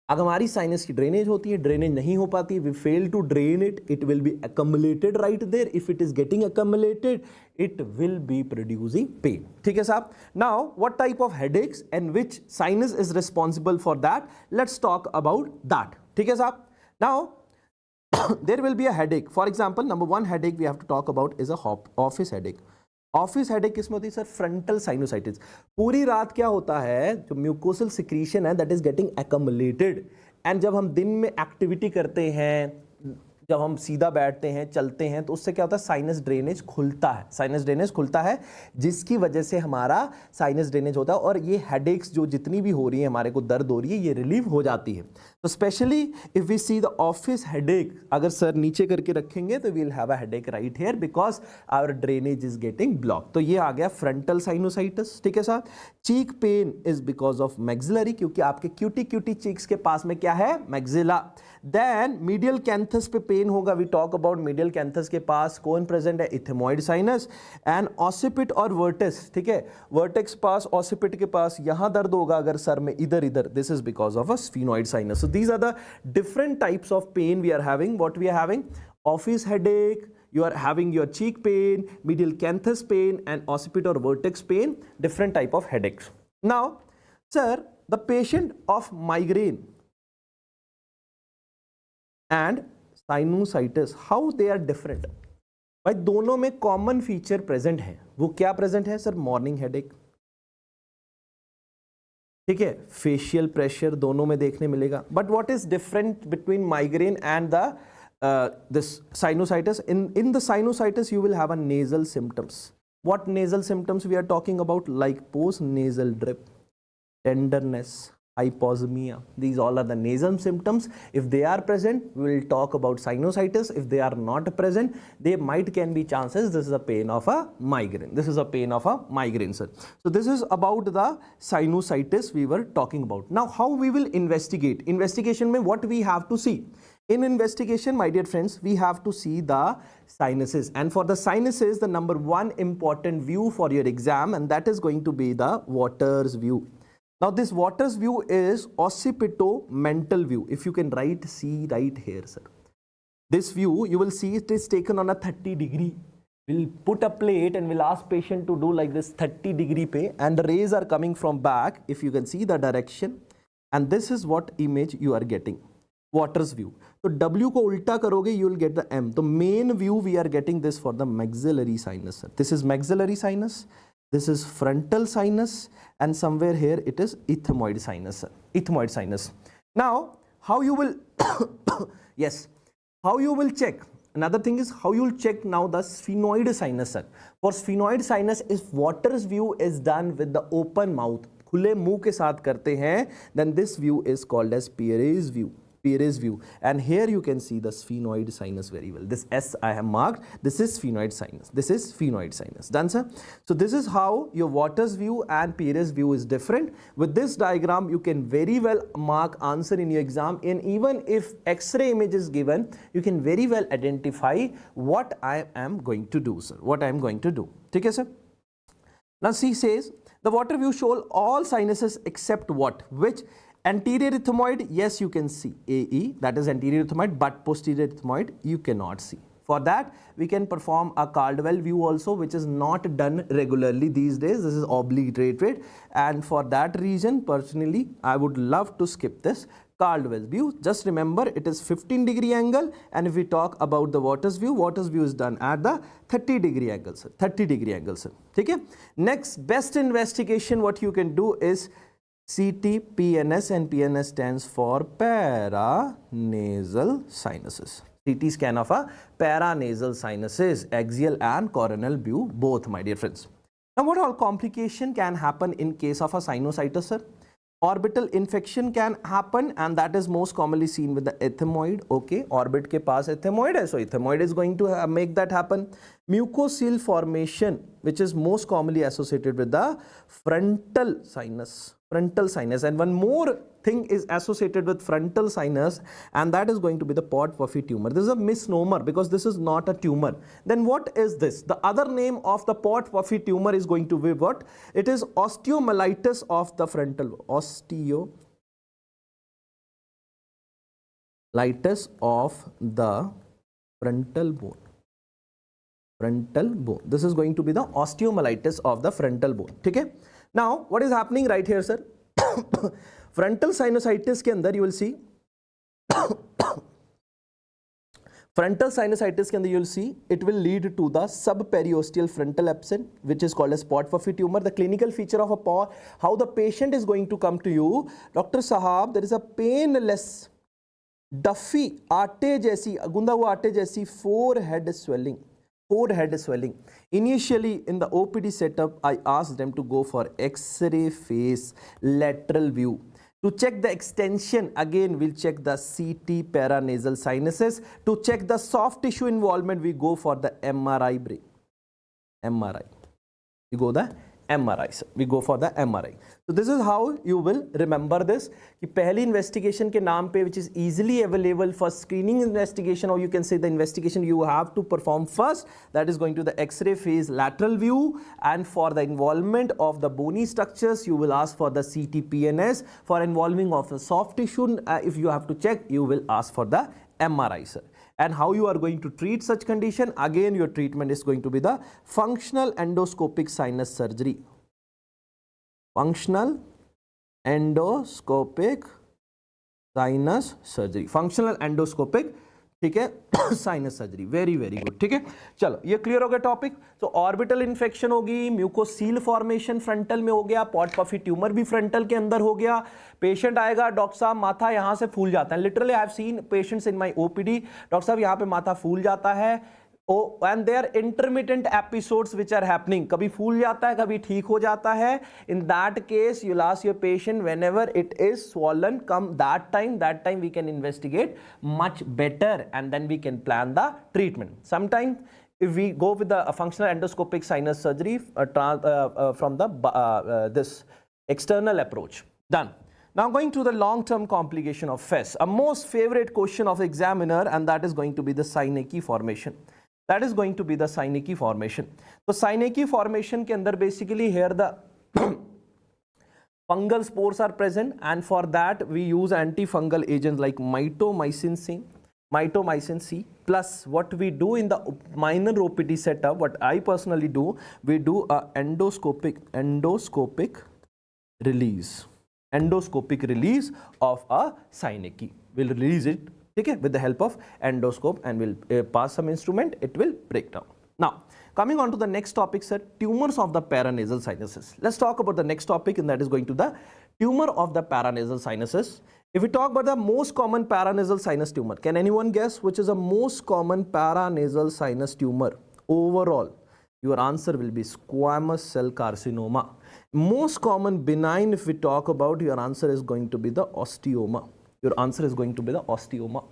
अगर हमारी साइनस की ड्रेनेज होती है, ड्रेनेज नहीं हो पाती, we fail to drain it, it will be accumulated right there. If it is getting accumulated, it will be producing pain. ठीक है साहब? Now, what type of headaches and which sinus is responsible for that? Let's talk about that. ठीक है साहब? Now, there will be a headache. For example, number one headache we have to talk about is a office headache. Office headache किसमें होती है sir? Frontal sinusitis. पूरी रात क्या होता है, जो म्यूकोसल सिक्रीशन है that is getting accumulated, and जब हम दिन में एक्टिविटी करते हैं, जब हम सीधा बैठते हैं, चलते हैं, तो उससे क्या होता है, साइनस ड्रेनेज खुलता है, साइनस ड्रेनेज खुलता है, जिसकी वजह से हमारा साइनस ड्रेनेज होता है, और ये हेडेक्स जो जितनी भी हो रही है, हमारे को दर्द हो रही है, ये रिलीव हो जाती है। तो specially if we see the office headache, अगर सर नीचे करके रखेंगे तो we will have a headache right here because our drainage is getting block. तो ये आ गया फ्रंटल साइनोसाइटिस। ठीक है sir. Cheek pain is because of maxillary, क्योंकि आपके क्यूटी चीक्स के पास में क्या है, मैक्सिला। देन मीडियल कैंथस पे पेन होगा, we talk about medial canthus के पास कौन प्रेजेंट है, इथेमॉइड साइनस एंड ऑसिपिट और वर्टेक्स। ठीक है, वर्टेक्स पास, ऑसिपिट के पास, यहां दर्द होगा अगर सर में इधर इधर, this is because of a sphenoid sinus. So these are the different types of pain we are having. What we are having, office headache, you are having your cheek pain, medial canthus pain and occipit or vertex pain, different type of headaches. Now sir, the patient of migraine and sinusitis, how they are different? भाई दोनों में common feature present है। वो क्या present है sir? Morning headache. ठीक है, facial pressure दोनों में देखने मिलेगा। But what is different between migraine and the this sinusitis? In the sinusitis you will have a nasal symptoms. What nasal symptoms we are talking about? Like post nasal drip, tenderness, hyposmia. These all are the nasal symptoms. If they are present, we will talk about sinusitis. If they are not present, they can be chances this is a pain of a migraine. This is a pain of a migraine, sir. So this is about the sinusitis we were talking about. Now how we will investigate? Investigation mein what we have to see? In investigation, my dear friends, we have to see the sinuses, and for the sinuses, the number one important view for your exam, and that is going to be the Waters view. Now this Waters view is occipitomental view. If you can see right here, sir. This view, you will see it is taken on a 30-degree. We'll put a plate and we'll ask patient to do like this 30-degree पे, and the rays are coming from back. If you can see the direction, and this is what image you are getting. Waters view. तो W को उल्टा करोगे you will get the M. तो main view we are getting this for the maxillary sinus. This is maxillary sinus. This is frontal sinus, and somewhere here it is ethmoid sinus. Ethmoid sinus. Now how you will yes, how you will check? Another thing is how you will check now the sphenoid sinus. For sphenoid sinus, if Waters view is done with the open mouth, खुले मुंह के साथ करते हैं, then this view is called as Pierre's view. Pierre's view, and here you can see the sphenoid sinus very well. This S I have marked, this is sphenoid sinus, this is sphenoid sinus. Done, sir? So this is how your Waters view and Pierre's view is different. With this diagram you can very well mark answer in your exam, and even if X-ray image is given, you can very well identify what I am going to do, sir, what I am going to do. Okay, sir? Now C says the Waters view show all sinuses except what? Which? Anterior ethmoid, yes, you can see AE, that is anterior ethmoid, but posterior ethmoid you cannot see. For that we can perform a Caldwell view also, which is not done regularly these days. This is obliterated, and for that reason personally I would love to skip this Caldwell view. Just remember it is 15-degree angle, and if we talk about the Waters view is done at the 30-degree angle, sir. 30-degree angle, sir. Okay? Next best investigation what you can do is CT, PNS, and PNS stands for paranasal sinuses. CT scan of a paranasal sinuses, axial and coronal view both, my dear friends. Now, what all complication can happen in case of a sinusitis, sir? Orbital infection can happen, and that is most commonly seen with the ethmoid. Okay, orbit ke paas ethmoid hai, so ethmoid is going to make that happen. Mucocele formation, which is most commonly associated with the frontal sinus. Frontal sinus, and one more thing is associated with frontal sinus, and that is going to be the Port Puffy tumor. This is a misnomer because this is not a tumor. Then what is this? The other name of the Port Puffy tumor is going to be what? It is osteomyelitis of the frontal. Osteomyelitis of the frontal bone. Frontal bone. This is going to be the osteomyelitis of the frontal bone. Okay? Now, what is happening right here, sir? Frontal sinusitis ke andar you will see frontal sinusitis ke andar you will see it will lead to the subperiosteal frontal abscess, which is called as Port Puffy tumor. The clinical feature of a POT, how the patient is going to come to you, Dr. Sahab, there is a painless duffy आटे जैसी गुंदा हुआ आटे जैसी forehead swelling. Initially in the OPD setup, I asked them to go for X-ray face lateral view. To check the extension, again we'll check the CT paranasal sinuses. To check the soft tissue involvement, we go for the MRI. We go for the MRI. So this is how you will remember this. कि पहली investigation के नाम पे, which is easily available for screening investigation, or you can say the investigation you have to perform first, that is going to the X-ray phase lateral view, and for the involvement of the bony structures, you will ask for the CT-PNS. For involving of the soft tissue, if you have to check, you will ask for the MRI, sir. And how you are going to treat such condition? Again, your treatment is going to be the functional endoscopic sinus surgery. Functional endoscopic sinus surgery. Functional endoscopic, ठीक है, sinus surgery. Very very good. ठीक है, चलो ये clear हो गया topic. तो orbital infection होगी, म्यूकोसील फॉर्मेशन फ्रंटल में हो गया, पॉट पफी ट्यूमर भी फ्रंटल के अंदर हो गया. पेशेंट आएगा, डॉक्टर साहब माथा यहां से फूल जाता है. Literally I have seen patients in my OPD, doctor साहब यहां पे माथा फूल जाता है. and there are intermittent episodes which are happening. कभी फूल जाता है, कभी ठीक हो जाता है. In that case, you'll ask your patient whenever it is swollen, come that time we can investigate much better, and then we can plan the treatment. Sometimes if we go with the functional endoscopic sinus surgery from the this external approach, done. Now going to the long-term complication of FESS, a most favorite question of the examiner, and that is going to be the synecdoche formation. That is going to be the synecdoche formation. So synecdoche formation के अंदर basically here the fungal spores are present, and for that we use antifungal agents like mitomycin C, plus what we do in the minor OPD setup, what I personally do, we do a endoscopic release of a synecdoche. We'll release it, okay, with the help of endoscope, and we'll pass some instrument, it will break down. Now coming on to the next topic, sir, tumors of the paranasal sinuses. Let's talk about the next topic, and that is going to the tumor of the paranasal sinuses. If we talk about the most common paranasal sinus tumor, can anyone guess which is the most common paranasal sinus tumor overall? Your answer will be squamous cell carcinoma. Most common benign, if we talk about, your answer is going to be the osteoma. Your answer is going to be the osteoma.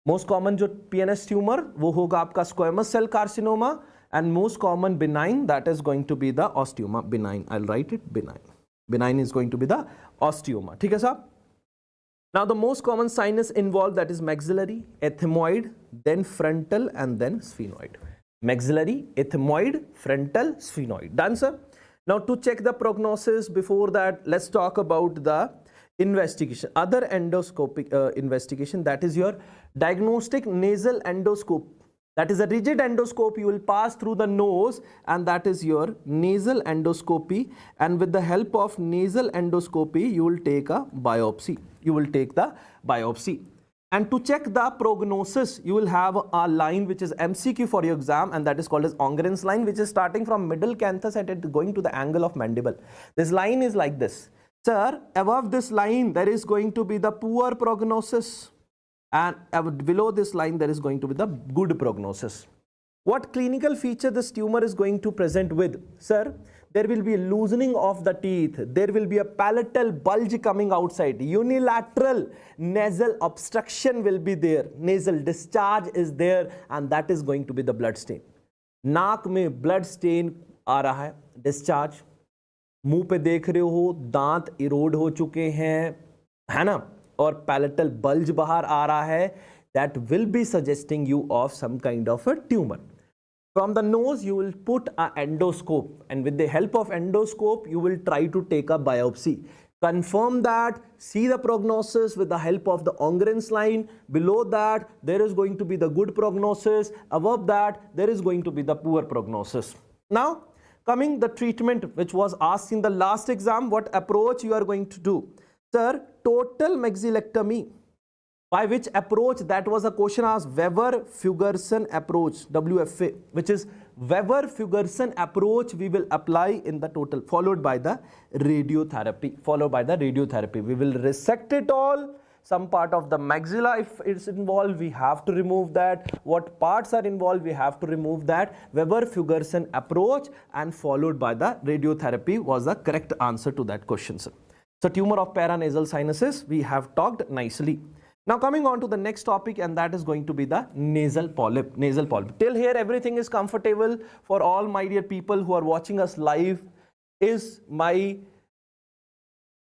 Most common जो PNS tumor वो होगा आपका squamous cell carcinoma, and most common benign, that is going to be the osteoma. Benign, I'll write it benign. Benign is going to be the osteoma. ठीक है साहब? Now the most common sinus involved, that is maxillary, ethmoid, then frontal, and then sphenoid. Maxillary, ethmoid, frontal, sphenoid. Done, sir? Now to check the prognosis, before that, let's talk about the investigation. Other endoscopic investigation, that is your diagnostic nasal endoscope. That is a rigid endoscope you will pass through the nose, and that is your nasal endoscopy. And with the help of nasal endoscopy, you will take a biopsy. And to check the prognosis, you will have a line which is MCQ for your exam, and that is called as Ongren's line, which is starting from middle canthus and it going to the angle of mandible. This line is like this. Sir, above this line, there is going to be the poor prognosis, and below this line, there is going to be the good prognosis. What clinical feature this tumor is going to present with? Sir, there will be loosening of the teeth, there will be a palatal bulge coming outside, unilateral nasal obstruction will be there, nasal discharge is there, and that is going to be the blood stain. नाक में blood stain आ रहा है, discharge, मुंह पे देख रहे हो दांत इरोड हो चुके हैं, है ना, और palatal bulge बाहर आ रहा है, that will be suggesting you of some kind of a tumor. From the nose, you will put an endoscope, and with the help of endoscope, you will try to take a biopsy. Confirm that, see the prognosis with the help of the Ongren's line. Below that, there is going to be the good prognosis. Above that, there is going to be the poor prognosis. Now, coming the treatment which was asked in the last exam, what approach you are going to do? Sir, total maxillectomy. By which approach? That was a question asked, Weber-Fuggerson approach, WFA, which is Weber-Fuggerson approach we will apply in the total, followed by the radiotherapy, We will resect it all. Some part of the maxilla, if it's involved, we have to remove that. What parts are involved, we have to remove that. Weber-Fuggerson approach and followed by the radiotherapy was the correct answer to that question, sir. So tumor of paranasal sinuses, we have talked nicely. Now coming on to the next topic, and that is going to be the nasal polyp. Nasal polyp. Till here everything is comfortable for all my dear people who are watching us live. Is my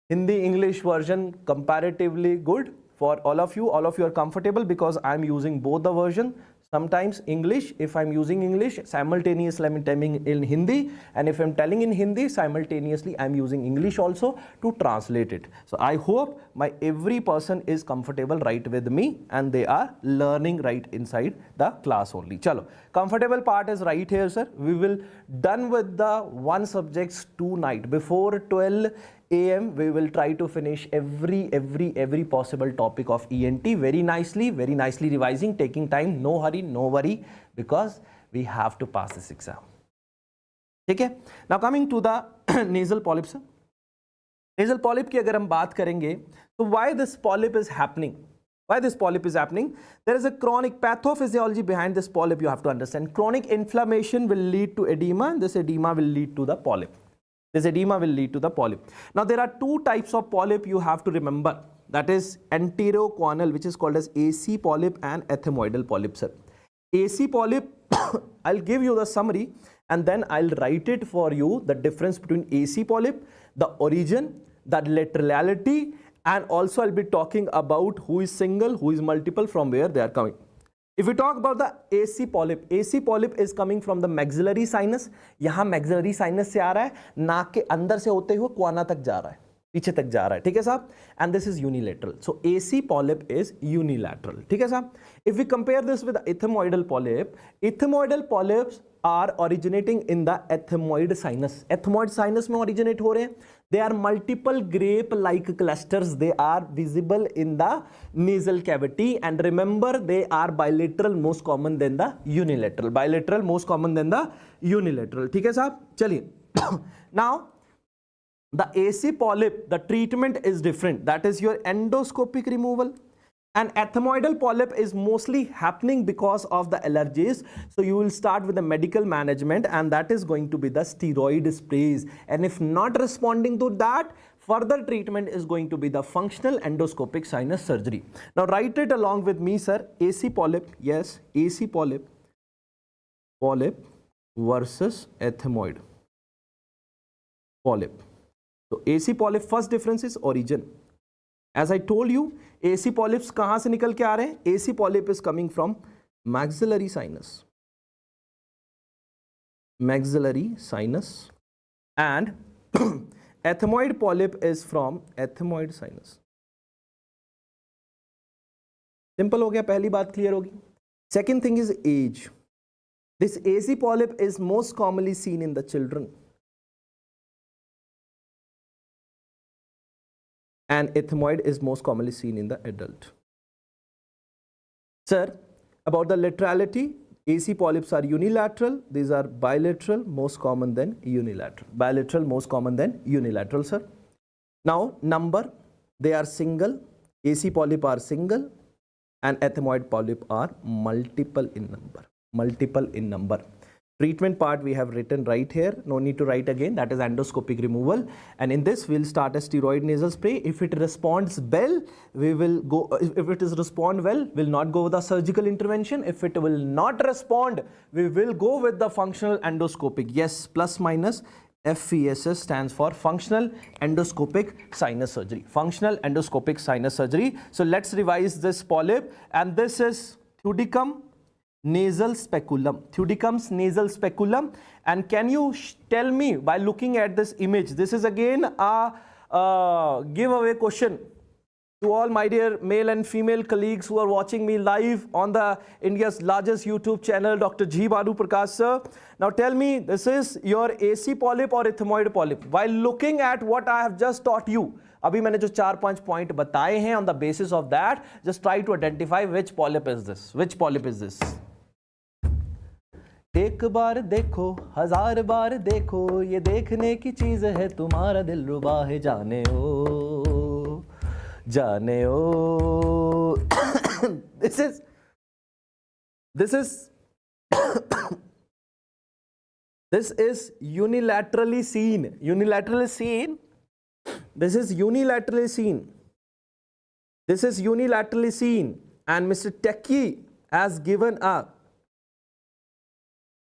Hindi English version comparatively good for all of you? All of you are comfortable because I am using both the version. Sometimes English, if I'm using English, simultaneously I'm telling in Hindi, and if I'm telling in Hindi, simultaneously I'm using English also to translate it. So I hope my every person is comfortable right with me and they are learning right inside the class only. Chalo, comfortable part is right here, sir. We will done with the one subjects tonight. Before 12 AM, we will try to finish every possible topic of ENT very nicely revising, taking time, no hurry, no worry, because we have to pass this exam. Okay? Now coming to the nasal polyps. Nasal polyp की अगर हम बात करेंगे, तो why this polyp is happening? Why this polyp is happening? There is a chronic pathophysiology behind this polyp, you have to understand. Chronic inflammation will lead to edema, and this edema will lead to the polyp. This edema will lead to the polyp. Now there are two types of polyp you have to remember. That is anteroquanal, which is called as AC polyp, and ethmoidal polyp, sir. AC polyp, I'll give you the summary and then I'll write it for you, the difference between AC polyp, the origin, the laterality, and also I'll be talking about who is single, who is multiple, from where they are coming. If we talk about the AC polyp is coming from the maxillary sinus. यहाँ maxillary sinus से आ रहा है, नाक के अंदर से होते हुए कोना तक जा रहा है, पीछे तक जा रहा है, ठीक है साहब? And this is unilateral. So AC polyp is unilateral, ठीक है साहब? If we compare this with the ethmoidal polyps are originating in the ethmoid sinus. Ethmoid sinus में originate हो रहे हैं. They are multiple grape-like clusters. They are visible in the nasal cavity, and remember they are bilateral, most common than the unilateral. Bilateral, most common than the unilateral. ठीक है साहब? चलिए. Now the AC polyp, the treatment is different. That is your endoscopic removal. And ethmoidal polyp is mostly happening because of the allergies. So you will start with the medical management, and that is going to be the steroid sprays. And if not responding to that, further treatment is going to be the functional endoscopic sinus surgery. Now write it along with me, sir. AC polyp, yes, AC polyp versus ethmoid polyp. So AC polyp, first difference is origin. As I told you, AC polyps कहाँ से निकल के आ रहे हैं? AC polyp is coming from maxillary sinus. And ethmoid polyp is from ethmoid sinus. Simple हो गया, पहली बात clear होगी. Second thing is age. This AC polyp is most commonly seen in the children. And ethmoid is most commonly seen in the adult. Sir, about the laterality, AC polyps are unilateral. These are bilateral, most common than unilateral. Bilateral, most common than unilateral, sir. Now, number, they are single. AC polyp are single, and ethmoid polyp are multiple in number. Treatment part we have written right here, no need to write again, that is endoscopic removal. And in this we'll start a steroid nasal spray. If it responds well, we will go, if it is respond well, we'll not go with the surgical intervention. If it will not respond, we will go with the functional endoscopic. Yes, plus minus FESS stands for functional endoscopic sinus surgery. Functional endoscopic sinus surgery. So let's revise this polyp, and this is thudicum nasal speculum. Thudicum's nasal speculum. And can you tell me, by looking at this image, this is again a giveaway question to all my dear male and female colleagues who are watching me live on the India's largest YouTube channel, Dr. G. Badu Prakash sir. Now tell me, this is your AC polyp or ethmoid polyp? While looking at what I have just taught you, अभी मैंने जो 4-5 point बताए हैं, on the basis of that, just try to identify which polyp is this. Which polyp is this? एक बार देखो, हजार बार देखो, ये देखने की चीज है, तुम्हारा दिल रुबा है, जाने ओ, जाने ओ. This is this is unilaterally seen. Unilaterally seen. This is unilaterally seen. This is unilaterally seen. And Mr. Techie has given a.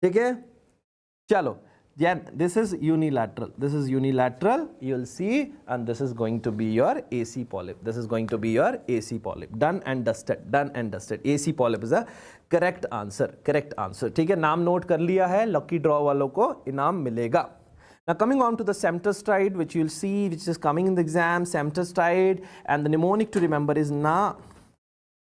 ठीक है, चलो. Then this is unilateral. This is unilateral. You'll see, and this is going to be your AC polyp. This is going to be your AC polyp. Done and dusted. Done and dusted. AC polyp is a correct answer. Correct answer. ठीक है, नाम note कर लिया है. Lucky draw वालों को इनाम मिलेगा. Now coming on to the Septal stride, which you'll see, which is coming in the exam. Septal stride, and the mnemonic to remember is na.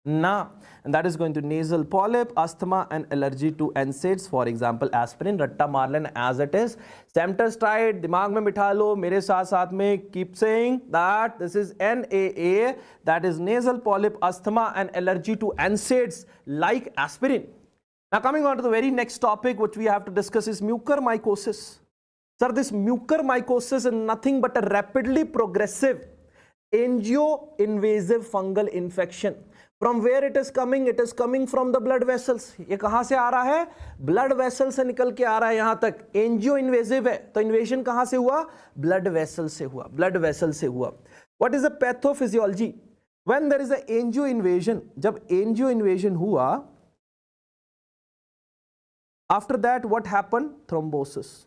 And that is going to nasal polyp, asthma and allergy to NSAIDs, for example aspirin, ratta marlen as it is. Septal stride, दिमाग में बिठा लो, मेरे साथ में keep saying that this is NAA, that is nasal polyp, asthma and allergy to NSAIDs like aspirin. Now coming on to the very next topic which we have to discuss is mucormycosis. Sir, this mucormycosis is nothing but a rapidly progressive angio-invasive fungal infection. From where it is coming? It is coming from the blood vessels. ये कहाँ से आ रहा है? Blood vessel से निकल के आ रहा है यहाँ तक. Angio-invasive है, तो invasion कहाँ से हुआ? Blood vessel से हुआ. Blood vessel से हुआ. What is the pathophysiology? When there is a angio-invasion, जब angio-invasion हुआ, after that what happened? Thrombosis.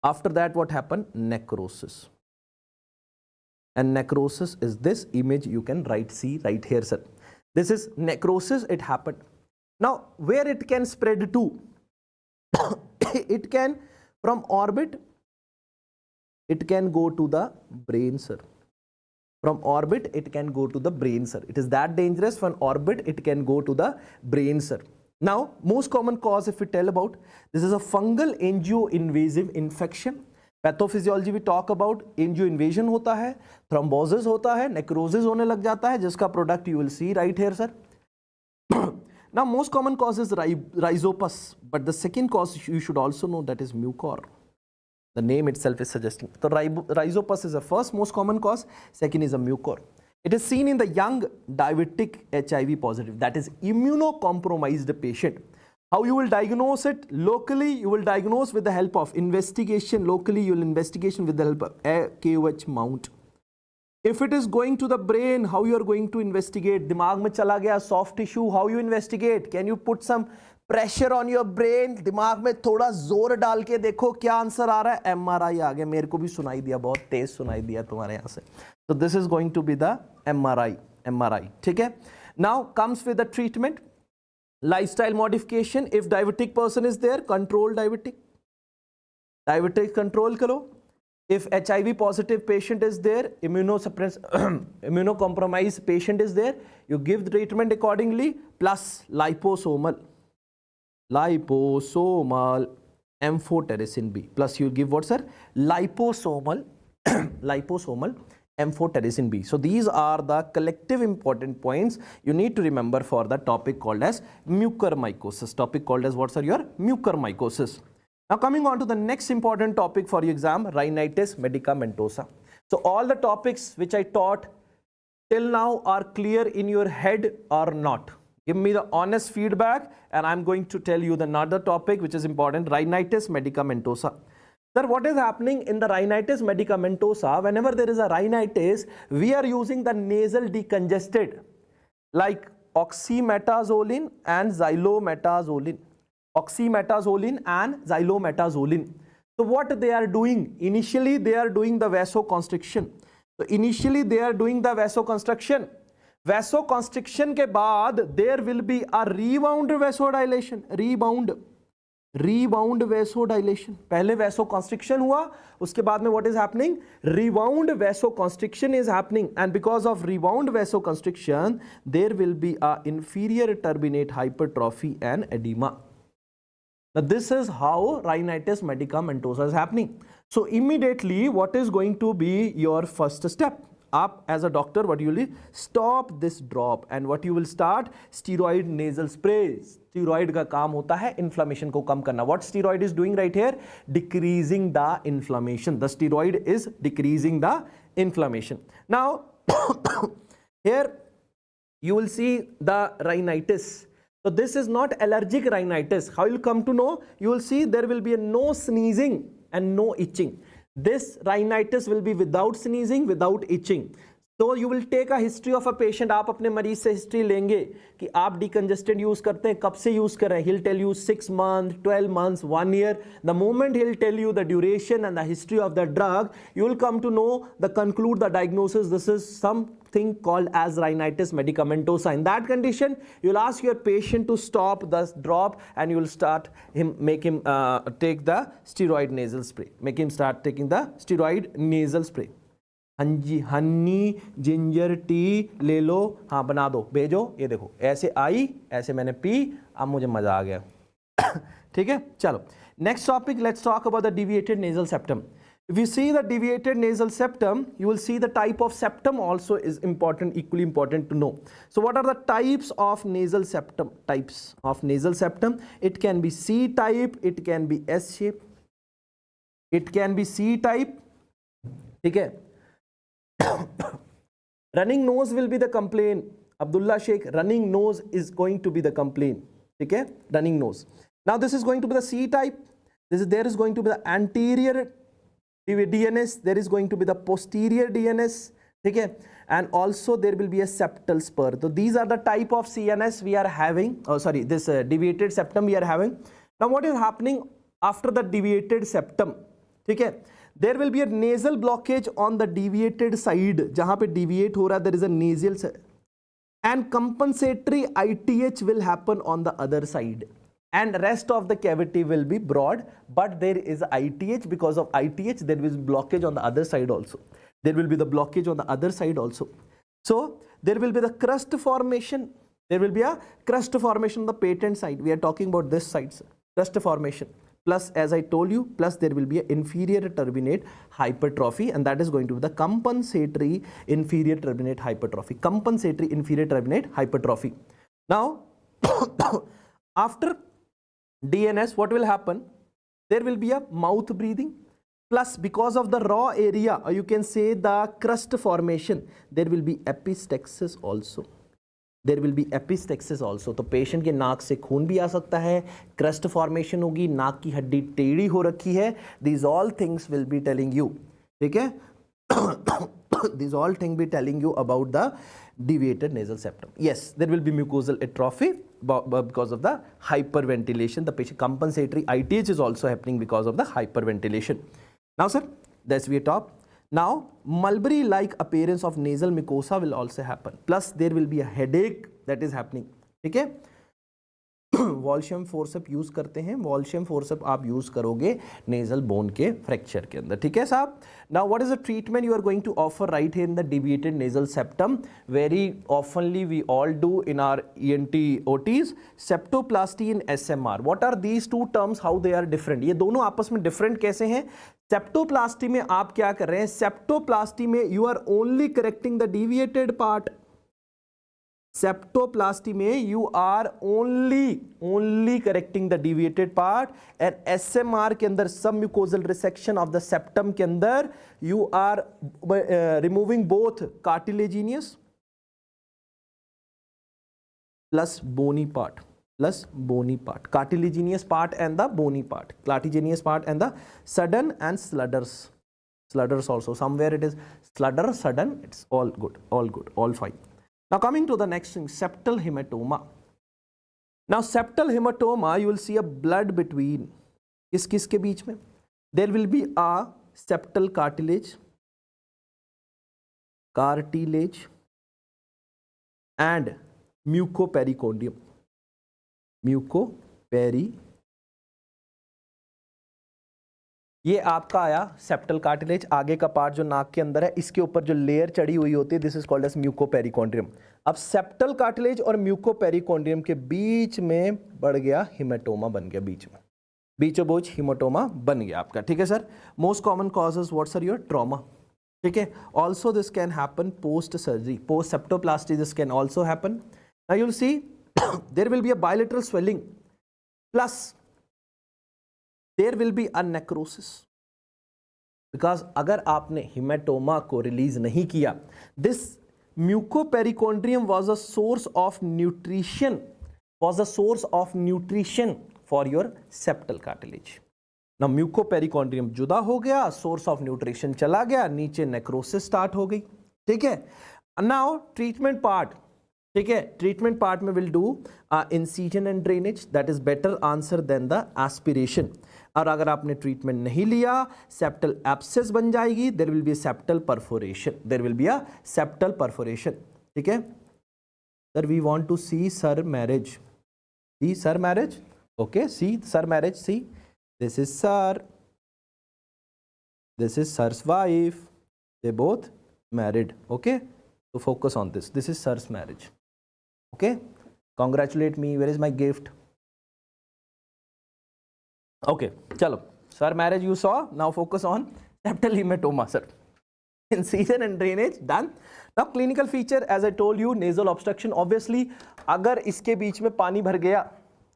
After that what happened? Necrosis. And necrosis is this image you can see right here, sir. This is necrosis, it happened. Now, where it can spread to? It can, from orbit, it can go to the brain, sir. From orbit, it can go to the brain, sir. It is that dangerous. From orbit, it can go to the brain, sir. Now, most common cause, if we tell about, this is a fungal angio-invasive infection. Pathophysiology भी talk about angio invasion होता है, thrombosis होता है, necrosis होने लग जाता है, जिसका product you will see right here sir. Now most common cause is rhizopus, but the second cause you should also know, that is mucor. The name itself is suggesting. तो rhizopus is the first most common cause, second is a mucor. It is seen in the young diabetic HIV positive, that is immunocompromised patient. How you will diagnose it? Locally, you will diagnose with the help of investigation. Locally, you will investigation with the help of a KOH mount. If it is going to the brain, how you are going to investigate? दिमाग में चला गया soft tissue, how you investigate? Can you put some pressure on your brain? दिमाग में थोड़ा जोर डाल के देखो क्या आंसर आ रहा है. MRI आ गया, मेरे को भी सुनाई दिया, बहुत तेज सुनाई दिया तुम्हारे यहाँ से. So this is going to be the MRI. ठीक है. Now comes with the treatment. Lifestyle modification. If diabetic person is there, control diabetic. Diabetic control करो. If HIV positive patient is there, immunocompromised patient is there, you give the treatment accordingly. Plus liposomal amphotericin B. Plus you give what, sir? Liposomal amphotericin B. So these are the collective important points you need to remember for the topic called as mucormycosis. Topic called as what, sir? Your mucormycosis. Now coming on to the next important topic for your exam, rhinitis medicamentosa. So all the topics which I taught till now are clear in your head or not? Give me the honest feedback and I'm going to tell you the another topic which is important, rhinitis medicamentosa. Sir, what is happening in the rhinitis medicamentosa? Whenever there is a rhinitis, we are using the nasal decongestant like oxymetazoline and xylometazoline. Oxymetazoline and xylometazoline. So what they are doing? Initially they are doing the vasoconstriction. So initially they are doing the vasoconstriction. Vasoconstriction के बाद there will be a rebound vasodilation. Rebound vasodilation. पहले vasoconstriction हुआ, उसके बाद में what is happening? Rebound vasoconstriction is happening, and because of rebound vasoconstriction, there will be a inferior turbinate hypertrophy and edema. Now this is how rhinitis medicamentosa is happening. So immediately what is going to be your first step? Up as a doctor, what you will stop this drop and what you will start? Steroid nasal spray. Steroid का काम होता है inflammation को कम करना. What steroid is doing right here? Decreasing the inflammation. The steroid is decreasing the inflammation. Now here you will see the rhinitis. So this is not allergic rhinitis. How you will come to know? You will see there will be no sneezing and no itching. This rhinitis will be without sneezing, without itching. So you will take a history of a patient. आप अपने मरीज से history लेंगे कि आप decongestant use करते हैं, कब से यूज कर रहे हैं. He'll tell you 6 months, 12 months, 1 year. The moment he'll tell you the duration and the history of the drug, you will come to know the conclude the diagnosis. This is something called as rhinitis medicamentosa. In that condition, you'll ask your patient to stop the drop and you will start make him take the steroid nasal spray. Make him start taking the steroid nasal spray. Honey ginger tea ले लो, हाँ बना दो, भेजो. ये देखो ऐसे आई, ऐसे मैंने पी, अब मुझे मजा आ गया. ठीक है, चलो next topic. Let's talk about the deviated nasal septum. If you see the deviated nasal septum, you will see the type of septum also is important, equally important to know. So what are the types of nasal septum? Types of nasal septum. It can be C type, it can be S shape, it can be C type. ठीक है. Running nose will be the complaint. Abdullah Sheikh, running nose is going to be the complaint. Okay, running nose. Now this is going to be the C type. There is going to be the anterior DNS. There is going to be the posterior DNS. Okay, and also there will be a septal spur. So these are the type of CNS we are having. Oh, sorry, this deviated septum we are having. Now what is happening after the deviated septum? Okay. There will be a nasal blockage on the deviated side. जहाँ पे deviate हो रहा है, there is a nasal side. And compensatory ITH will happen on the other side. And rest of the cavity will be broad, but there is ITH. Because of ITH, there will be blockage on the other side also. There will be the blockage on the other side also. So there will be the crust formation. There will be a crust formation on the patent side. We are talking about this side, sir. Crust formation. Plus, as I told you, plus there will be an inferior turbinate hypertrophy, and that is going to be the compensatory inferior turbinate hypertrophy. Compensatory inferior turbinate hypertrophy. Now, after DNS, what will happen? There will be a mouth breathing. Plus, because of the raw area, or you can say the crust formation, there will be epistaxis also. There will be epistaxis also. तो patient के नाक से खून भी आ सकता है, crust formation होगी, नाक की हड्डी टेढ़ी हो रखी है. These all things will be telling you. ठीक है. These all things be telling you about the deviated nasal septum. Yes, there will be mucosal atrophy because of the hyperventilation. The patient compensatory ITH is also happening because of the hyperventilation. Now, sir, that's we top. Now, mulberry-like appearance of nasal mucosa will also happen. Plus, there will be a headache that is happening. ठीक है. वॉल्शियम forceps use करते हैं. Walsham forceps आप use करोगे nasal bone के fracture के अंदर. ठीक है साहब. Now what is the treatment you are going to offer right here in the deviated nasal septum? Very oftenly we all do in our ENT OTs. Septoplasty in SMR. What are these two terms, how they are different? ये दोनों आपस में different कैसे हैं? Septoplasty में आप क्या कर रहे हैं? सेप्टोप्लास्टी में you are only correcting the deviated part. Septoplasty में you are only correcting the deviated part, and SMR के अंदर submucosal resection of the septum के अंदर you are removing both cartilaginous plus bony part, cartilaginous part and the bony part, cartilaginous part and the sudden and sludders also. Somewhere it is sludder, sudden, it's all good, all fine. Now coming to the next thing, septal hematoma. Now septal hematoma, you will see a blood between किस के बीच में? There will be a septal cartilage and mucopericondium. ये आपका आया septal cartilage, आगे का part जो नाक के अंदर है, इसके ऊपर जो लेयर चढ़ी हुई होती है, दिस इज कॉल्ड एज म्यूकोपेरिकॉन्ड्रियम. अब सेप्टल कार्टिलेज और म्यूकोपेरिकॉन्ड्रियम के बीच में बढ़ गया हिमेटोमा, बन गया बीचों बीच हिमेटोमा बन गया आपका. ठीक है sir. Most common causes what's are your? Trauma. ठीक है. Also this can happen post surgery, post septoplasty, this can also happen. Now you will see there will be a bilateral swelling plus there will be a necrosis, because अगर आपने hematoma को release नहीं किया, this mucoperichondrium was a source of nutrition, for your septal cartilage. Now mucoperichondrium जुदा हो गया, source of nutrition चला गया, नीचे necrosis start हो गई. ठीक है. Now treatment part, ठीक है, ट्रीटमेंट पार्ट में will do incision and drainage, that is better answer then the aspiration. और अगर आपने ट्रीटमेंट नहीं लिया, सेप्टल एब्सेस बन जाएगी, there will be septal perforation, ठीक है. Sir we want to see sir marriage, okay, see sir marriage, see this is sir, this is sir's wife, they both married, okay. So focus on this. This is sir's marriage. Okay, congratulate me. Where is my gift? Okay, chalo. Sir marriage you saw. Now focus on septal hematoma, sir. Incision and drainage done. Now clinical feature, as I told you, nasal obstruction. Obviously, अगर इसके बीच में पानी भर गया,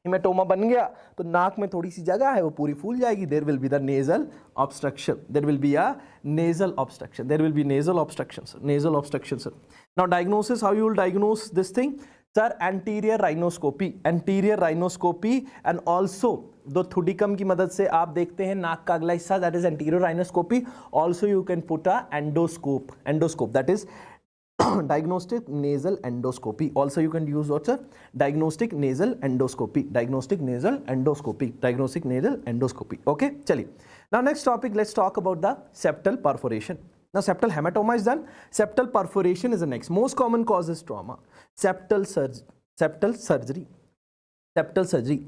hematoma बन गया, तो नाक में थोड़ी सी जगह है वो पूरी फूल जाएगी. There will be the nasal obstruction. There will be a nasal obstruction. There will be nasal obstruction, sir. Nasal obstruction, sir. Now diagnosis, how you will diagnose this thing? Sir, anterior rhinoscopy and also दो थुडिकम की मदद से आप देखते हैं नाक का अगला हिस्सा, that is anterior rhinoscopy. Also you can put a endoscope, that is diagnostic nasal endoscopy. Also you can use what, sir? Diagnostic nasal endoscopy. Okay, chaliye. Now next topic, let's talk about the septal perforation. Now septal hematoma is done. Septal perforation is the next. Most common cause is trauma. Septal surgery.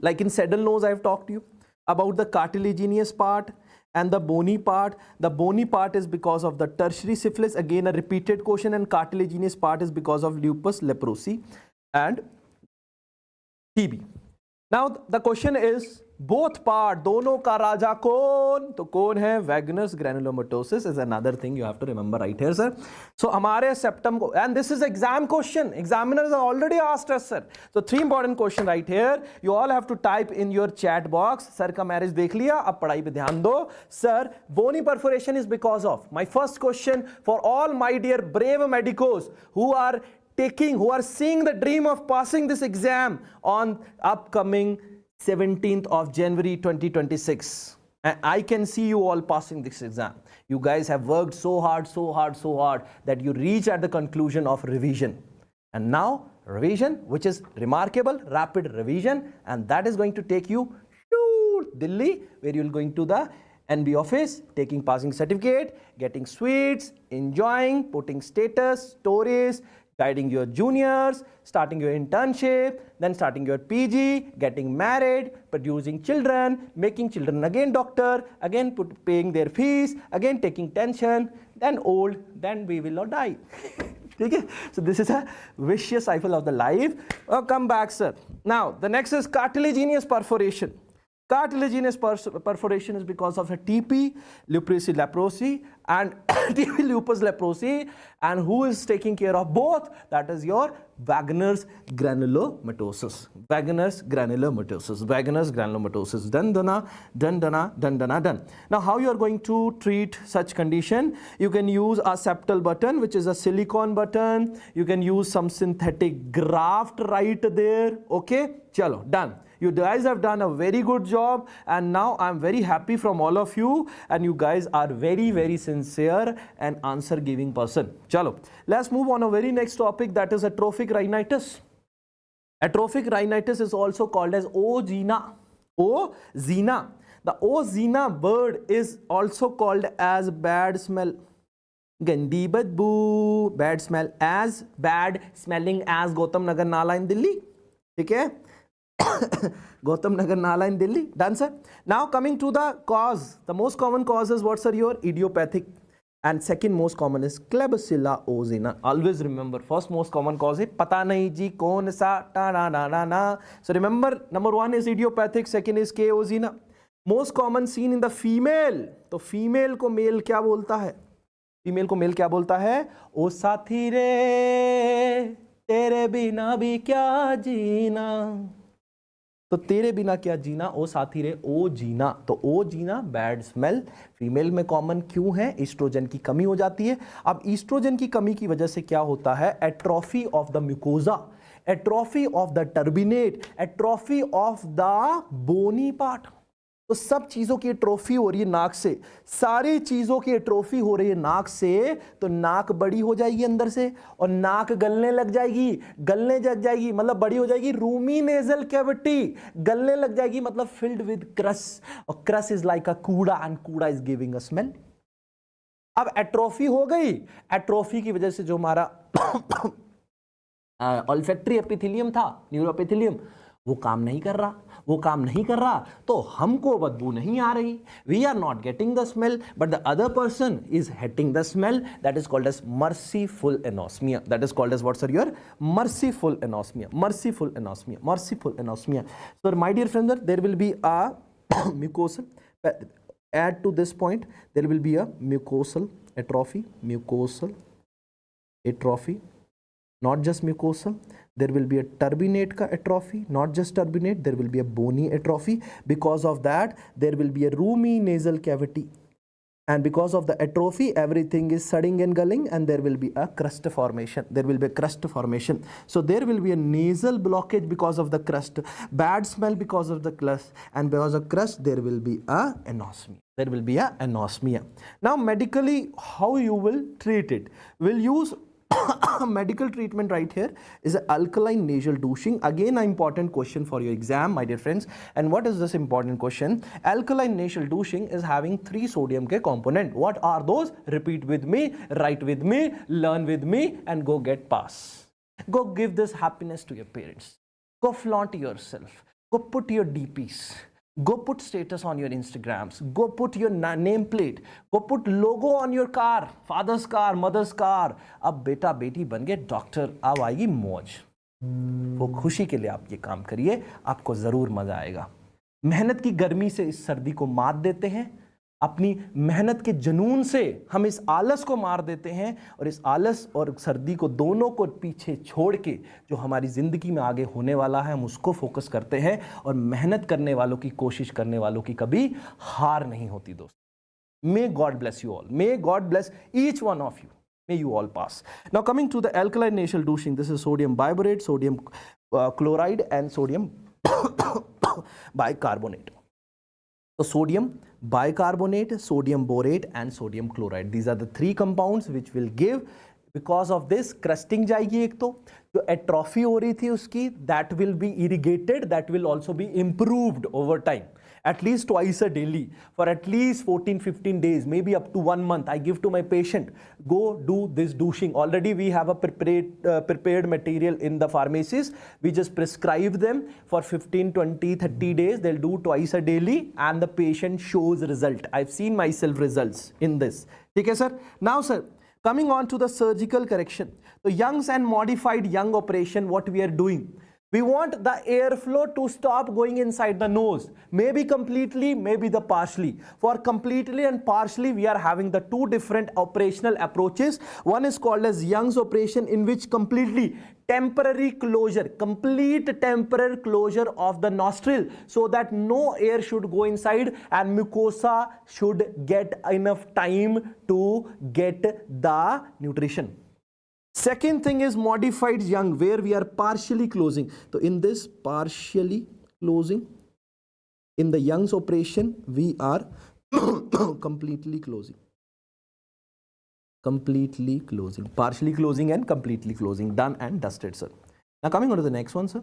Like in saddle nose, I have talked to you about the cartilaginous part and the bony part. The bony part is because of the tertiary syphilis, again a repeated question, and cartilaginous part is because of lupus, leprosy and TB. Now the question is, both part, दोनों का राजा कौन? तो कौन है? Vagus granulomatosis is another thing you have to remember right here, sir. So हमारे septum को, and this is exam question, examiners have already asked us, sir. So 3 important question right here. You all have to type in your chat box. Sir का marriage देख लिया, अब पढ़ाई पे ध्यान दो. Sir, bony perforation is because of, my first question for all my dear brave medicos who are seeing the dream of passing this exam on upcoming 17th of January 2026. And I can see you all passing this exam. You guys have worked so hard that you reach at the conclusion of revision. And now revision, which is remarkable, rapid revision, and that is going to take you to Delhi, where you will going to the NB office, taking passing certificate, getting sweets, enjoying, putting status, stories, guiding your juniors, starting your internship, then starting your PG, getting married, producing children, making children again doctor, again paying their fees, again taking tension, then old, then we will not die. Okay? So this is a vicious cycle of the life. Oh, come back, sir. Now the next is cartilaginous perforation. Cartilaginous perforation is because of a TP, lupus leprosi, and TP lupus leprosi, and who is taking care of both? That is your Wagner's granulomatosis. Wagner's granulomatosis. Wagner's granulomatosis. Done, done, done, done, done, done, done. Now, how you are going to treat such condition? You can use a septal button, which is a silicone button. You can use some synthetic graft right there. Okay, chalo, done. You guys have done a very good job, and now I'm very happy from all of you, and you guys are very, very sincere and answer giving person. Chalo, let's move on a very next topic, that is atrophic rhinitis. Atrophic rhinitis is also called as ozena. Ozena. The ozena bird is also called as bad smell. Gandi badboo, bad smell, as bad smelling as Gautam Nagar Nala in Delhi. Okay? Gautam Nagar Nala in Delhi. Done, sir. Now coming to the cause. The most common causes, what are your idiopathic? And second most common is Klebsiella ozena. Always remember, first most common cause is pata nahi ji kaun sa ta na na na na. So remember, number one is idiopathic, second is K ozena. Most common seen in the female. तो female को male क्या बोलता है? Female को male क्या बोलता है? ओ साथी रे तेरे बिना भी क्या जीना. तो तेरे बिना क्या जीना, ओ साथी रे, ओ जीना. तो ओ जीना बैड स्मेल फीमेल में कॉमन क्यों है? ईस्ट्रोजन की कमी हो जाती है. अब ईस्ट्रोजन की कमी की वजह से क्या होता है? Atrophy of the mucosa, atrophy of the turbinate, atrophy of the bony part. तो सब चीजों की एट्रोफी हो रही है नाक से, सारी चीजों की एट्रोफी हो रही है नाक से. तो नाक बड़ी हो जाएगी अंदर से, और नाक गलने लग जाएगी. गलने लग जाएगी मतलब बड़ी हो जाएगी. रूमी नेजल कैविटी गलने लग जाएगी मतलब फिल्ड विद क्रस, और क्रस इज लाइक अ कूड़ा, एंड कूड़ा इज गिविंग अ स्मेल. अब एट्रोफी हो गई. एट्रोफी की वजह से जो हमारा ऑल्फैक्टरी एपिथेलियम था, न्यूरोएपिथेलियम, वो काम नहीं कर रहा. वो काम नहीं कर रहा तो हमको बदबू नहीं आ रही. We are not getting the smell, but the other person is getting the smell. That is called as merciful anosmia. That is called as what's are your merciful anosmia. Merciful anosmia. Merciful anosmia. So my dear friends, there will be a mucosal. Add to this point, there will be a mucosal atrophy. Mucosal atrophy. Not just mucosal, there will be a turbinate ka atrophy. Not just turbinate, there will be a bony atrophy. Because of that, there will be a roomy nasal cavity. And because of the atrophy, everything is sudding and gulling, and there will be a crust formation. There will be a crust formation. So there will be a nasal blockage because of the crust, bad smell because of the crust, and because of crust, there will be a anosmia. There will be a anosmia. Now, medically, how you will treat it? We'll use medical treatment right here is an alkaline nasal douching. Again, an important question for your exam, my dear friends. And what is this important question? Alkaline nasal douching is having 3 sodium ke component. What are those? Repeat with me, write with me, learn with me, and go get pass. Go give this happiness to your parents. Go flaunt yourself. Go put your DPs. Go put status on your Instagrams. Go put your nameplate. Go put logo on your car. Father's car, mother's car. अब बेटा बेटी बन गए doctor, अब आएगी मौज. वो खुशी के लिए आप ये काम करिए, आपको जरूर मजा आएगा. मेहनत की गर्मी से इस सर्दी को मात देते हैं. अपनी मेहनत के जुनून से हम इस आलस को मार देते हैं, और इस आलस और सर्दी को दोनों को पीछे छोड़ के जो हमारी ज़िंदगी में आगे होने वाला है हम उसको फोकस करते हैं. और मेहनत करने वालों की, कोशिश करने वालों की कभी हार नहीं होती दोस्तों. May God bless you all. May God bless each one of you. May you all pass. Now coming to the alkaline nasal douching, this is sodium biborate, sodium chloride, and sodium bicarbonate. So sodium bicarbonate, sodium borate, and sodium chloride. These are the 3 compounds which will give, because of this crusting जाएगी. एक तो जो atrophy हो रही थी उसकी, that will be irrigated, that will also be improved over time. At least twice a daily for at least 14-15 days, maybe up to 1 month. I give to my patient, go do this douching. Already we have a prepared material in the pharmacies. We just prescribe them for 15, 20, 30 days. They'll do twice a daily, and the patient shows result. I've seen myself results in this. Okay, sir. Now, sir, coming on to the surgical correction. So young and modified young operation, what we are doing. We want the airflow to stop going inside the nose, maybe completely, maybe the partially. For completely and partially, we are having the two different operational approaches. One is called as Young's operation, in which completely temporary closure, complete temporary closure of the nostril, so that no air should go inside and mucosa should get enough time to get the nutrition. Second thing is modified Young, where we are partially closing. So in this partially closing, in the Young's operation, we are completely closing. Completely closing, partially closing and completely closing. Done and dusted, sir. Now coming on to the next one, sir.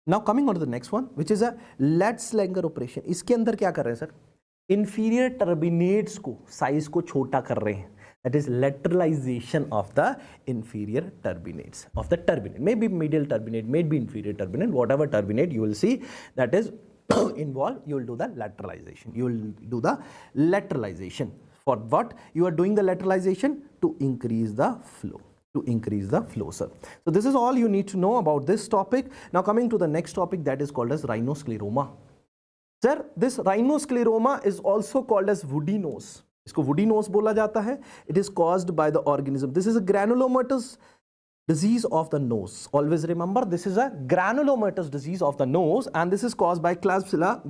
Now coming on to the next one, which is a Letzlanger operation. इसके अंदर क्या कर रहे हैं sir? Inferior turbinates को size को छोटा कर रहे हैं. That is lateralization of the inferior turbinates of the turbinate. Maybe medial turbinate, maybe inferior turbinate, whatever turbinate you will see that is involved, you will do the lateralization. You will do the lateralization. For what? You are doing the lateralization to increase the flow. To increase the flow, sir. So this is all you need to know about this topic. Now coming to the next topic, that is called as rhinoscleroma. Sir, this rhinoscleroma is also called as woody nose. इसको woody nose बोला जाता है. It is caused by the organism. This is a granulomatous disease of the nose. Always remember, this is a granulomatous disease of the nose, and this is caused by Klebsiella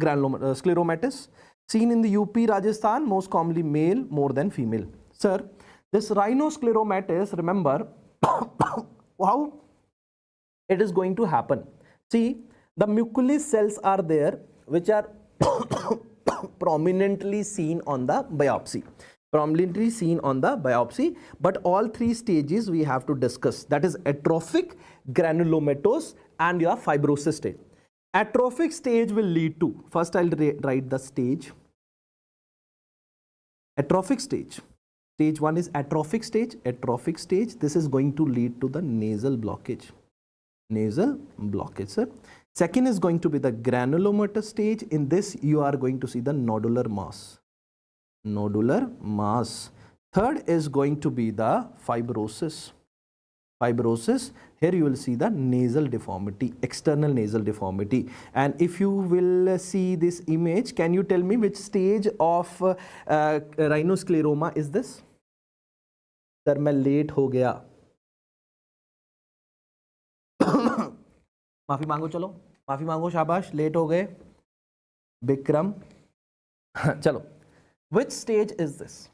scleromatis, seen in the UP, Rajasthan, most commonly male more than female. Sir, this rhinoscleromatis, remember how it is going to happen. See, the mucous cells are there, which are prominently seen on the biopsy. Prominently seen on the biopsy, but all three stages we have to discuss. That is atrophic, granulomatous, and your fibrosis stage. Atrophic stage will lead to, first I'll write the stage. Atrophic stage. Stage 1 is atrophic stage. Atrophic stage, this is going to lead to the nasal blockage. Nasal blockage, sir. Second is going to be the granulomatous stage. In this, you are going to see the nodular mass. Nodular mass. Third is going to be the fibrosis. Fibrosis. Here you will see the nasal deformity, external nasal deformity. And if you will see this image, can you tell me which stage of rhinoscleroma is this? Sir, मैं late हो गया. माफी मांगो, चलो माफी मांगो, शाबाश, late हो गए. विक्रम, चलो. Which stage is this?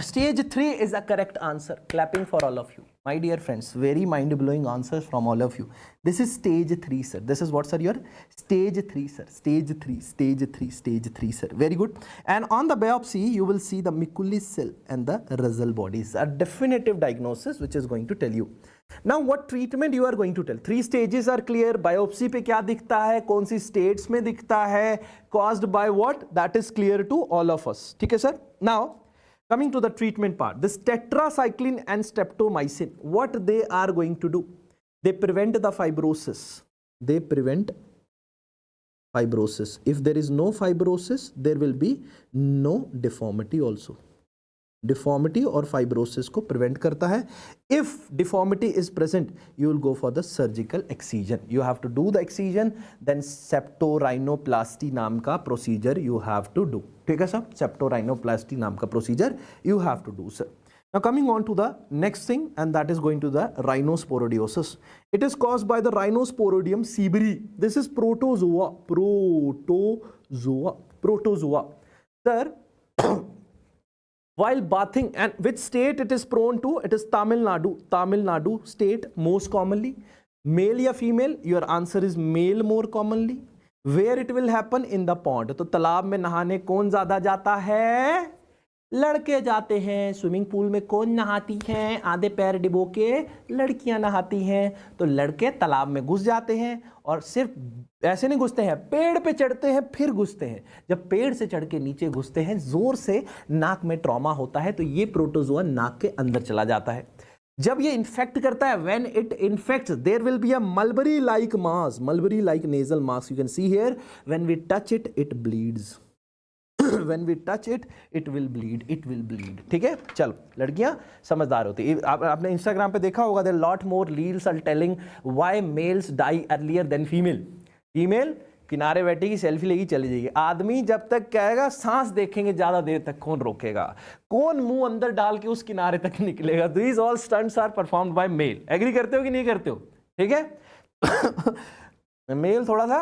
Stage 3 is a correct answer. Clapping for all of you. My dear friends, very mind-blowing answers from all of you. This is stage 3, sir. This is what, sir? Your stage 3, sir. Stage 3, stage 3, stage 3, sir. Very good. And on the biopsy, you will see the mucous cell and the resal bodies. A definitive diagnosis which is going to tell you. Now, what treatment you are going to tell? 3 stages are clear. Biopsy पे क्या दिखता है? कौन सी states में दिखता है? Caused by what? That is clear to all of us. ठीक है, sir? Now, coming to the treatment part, this tetracycline and streptomycin, what they are going to do? They prevent the fibrosis. They prevent fibrosis. If there is no fibrosis, there will be no deformity also. Deformity or fibrosis को prevent करता है. If deformity is present, you will go for the surgical excision. You have to do the excision, then septorhinoplasty नाम का procedure you have to do. ठीक है sir? Septorhinoplasty नाम का procedure you have to do, sir. Now coming on to the next thing, and that is going to the rhinosporidiosis. It is caused by the Rhinosporidium seabreeze. This is protozoa. Protozoa. Sir, while bathing, and which state it is prone to? It is Tamil Nadu. Tamil Nadu state most commonly. Male या female? Your answer is male more commonly. Where it will happen? In the pond. तो तालाब में नहाने कौन ज़्यादा जाता है? लड़के जाते हैं. स्विमिंग पूल में कौन नहाती हैं? आधे पैर डिबो के लड़कियां नहाती हैं. तो लड़के तालाब में घुस जाते हैं, और सिर्फ ऐसे नहीं घुसते हैं, पेड़ पे चढ़ते हैं फिर घुसते हैं. जब पेड़ से चढ़ के नीचे घुसते हैं, जोर से नाक में ट्रॉमा होता है, तो ये प्रोटोजोआ नाक के अंदर चला जाता है. जब ये इन्फेक्ट करता है, when it infects, there will be a mulberry like mass, mulberry like nasal mass. You can see here, when we touch it, it bleeds. when we touch it, it will bleed, it will bleed. ठीक है, चलो लड़कियां समझदार होती है. आपने Instagram पे देखा होगा, there are lot more reels are telling why males die earlier than female. Female किनारे बैठेगी, सेल्फी लेगी, चली जाएगी. आदमी जब तक कहेगा सांस देखेंगे ज्यादा देर तक, कौन रोकेगा? कौन मुंह अंदर डाल के उस किनारे तक निकलेगा? These all stunts are performed by male. Agree करते हो कि नहीं करते हो? ठीक है. मेल थोड़ा सा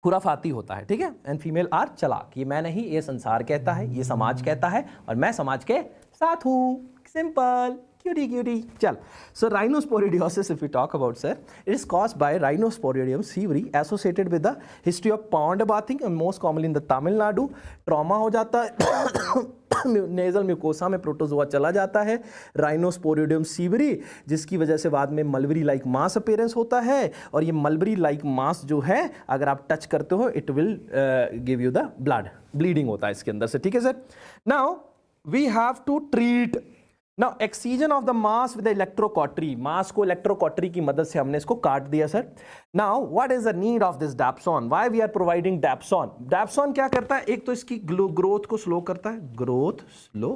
खुराफाती होता है, ठीक है, एंड फीमेल आर चालाक. ये मैं नहीं, ये संसार कहता है, ये समाज कहता है, और मैं समाज के साथ हूं. Simple, cutie cutie. चल, so rhinosporidiosis, if we talk about, sir, it is caused by Rhinosporidium seaveri associated with the history of pond bathing and most commonly in the Tamil Nadu. Trauma हो जाता है, nasal mucosa में protozoa चला जाता है, राइनोस्पोरिडियम सीवरी, जिसकी वजह से बाद में मलबरी लाइक मास अपीयरेंस होता है. और ये मलबरी लाइक मास जो है, अगर आप टच करते हो, it will give you the blood, bleeding होता है इसके अंदर से. ठीक है sir. Now we have to treat. Now excision of the mass with electrocautery, mass को इलेक्ट्रोकॉटरी की मदद से हमने इसको काट दिया sir. Now what is the need of this dapsone? Why we are providing dapsone? Dapsone क्या करता है? एक तो इसकी ग्रोथ को स्लो करता है, growth slow,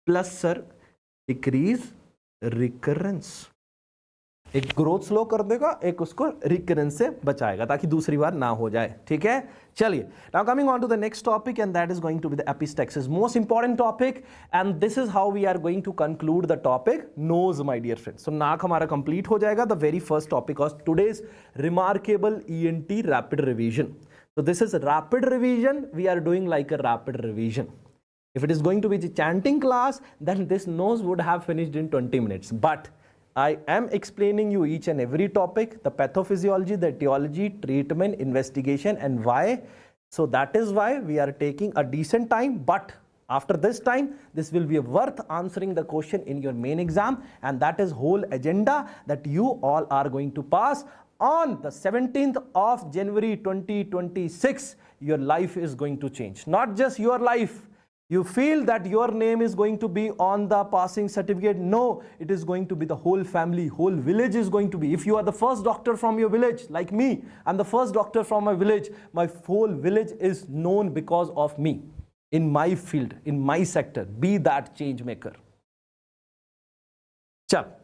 plus sir decrease recurrence. एक ग्रोथ स्लो कर देगा, एक उसको रिकरेंस से बचाएगा ताकि दूसरी बार ना हो जाए. ठीक है, चलिए. Now coming on to the next topic, and that is going to be the epistaxis, most important topic, and this is how we are going to conclude the topic. Nose, my dear friends. So नाक हमारा complete हो जाएगा. The very first topic of today's remarkable ENT rapid revision. So this is rapid revision. We are doing like a rapid revision. If it is going to be the chanting class, then this nose would have finished in 20 minutes. But I am explaining you each and every topic, the pathophysiology, the etiology, treatment, investigation, and why. So that is why we are taking a decent time. But after this time, this will be worth answering the question in your main exam, and that is whole agenda that you all are going to pass on the 17th of January 2026. Your life is going to change. Not just your life. You feel that your name is going to be on the passing certificate. No, it is going to be the whole family, whole village is going to be. If you are the first doctor from your village, like me, I'm the first doctor from my village. My whole village is known because of me, in my field, in my sector. Be that change maker. Chal.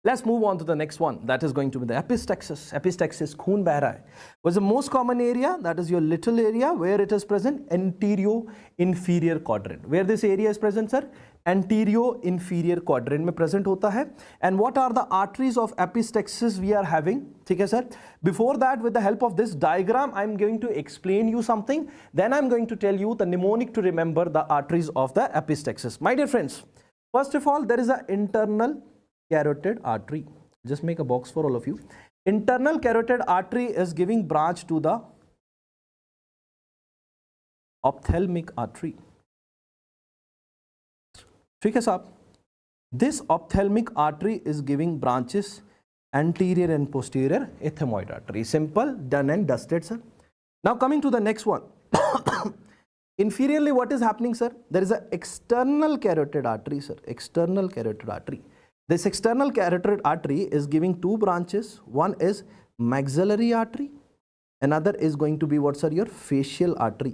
Let's move on to the next one. That is going to be the epistaxis. Epistaxis, खून बह रहा है. What's the most common area? That is your little area where it is present, anterior-inferior quadrant. Where this area is present, sir? Anterior-inferior quadrant में present होता है. And what are the arteries of epistaxis we are having? ठीक है, sir. Before that, with the help of this diagram, I'm going to explain you something. Then I'm going to tell you the mnemonic to remember the arteries of the epistaxis. My dear friends, first of all, there is an internal carotid artery. Just make a box for all of you. Internal carotid artery is giving branch to the ophthalmic artery. ठीक है साहब. This ophthalmic artery is giving branches anterior and posterior ethmoid artery. Simple, done and dusted, sir. Now coming to the next one. Inferiorly, what is happening, sir? There is an external carotid artery, sir. External carotid artery. This external carotid artery is giving two branches. One is maxillary artery. Another is going to be what's your facial artery.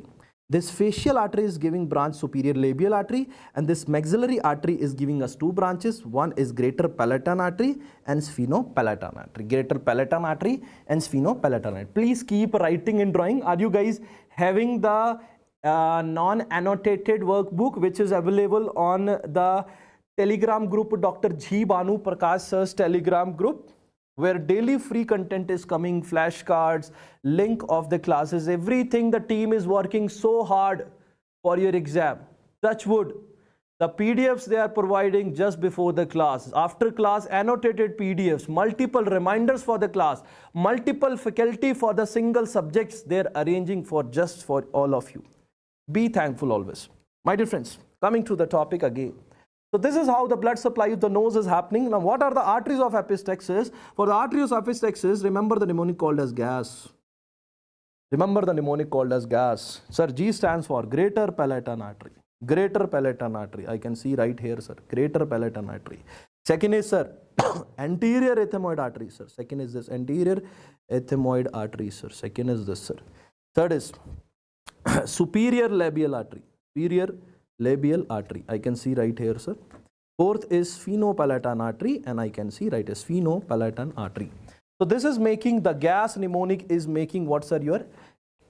This facial artery is giving branch superior labial artery, and this maxillary artery is giving us two branches. One is greater palatine artery and sphenopalatine artery. Greater palatine artery and sphenopalatine artery. Please keep writing and drawing. Are you guys having the non-annotated workbook which is available on the Telegram group, Dr. G. Banu Prakash sir's Telegram group, where daily free content is coming, flashcards, link of the classes, everything. The team is working so hard for your exam. Touch wood. The PDFs they are providing just before the class, after class annotated PDFs, multiple reminders for the class, multiple faculty for the single subjects they're arranging for just for all of you. Be thankful always. My dear friends, coming to the topic again. So this is how the blood supply of the nose is happening. Now what are the arteries of epistaxis? For the arteries of epistaxis, remember the mnemonic called as gas. Remember the mnemonic called as gas. Sir, G stands for greater palatine artery. Greater palatine artery. I can see right here, sir. Greater palatine artery. Second is, sir, anterior ethmoid artery, sir. Second is this anterior ethmoid artery, sir. Second is this, sir. Third is superior labial artery. Superior labial artery. I can see right here, sir. Fourth is phenopalatal artery, and I can see right is phenopalatal artery. So this is making the gas mnemonic is making what, sir? Your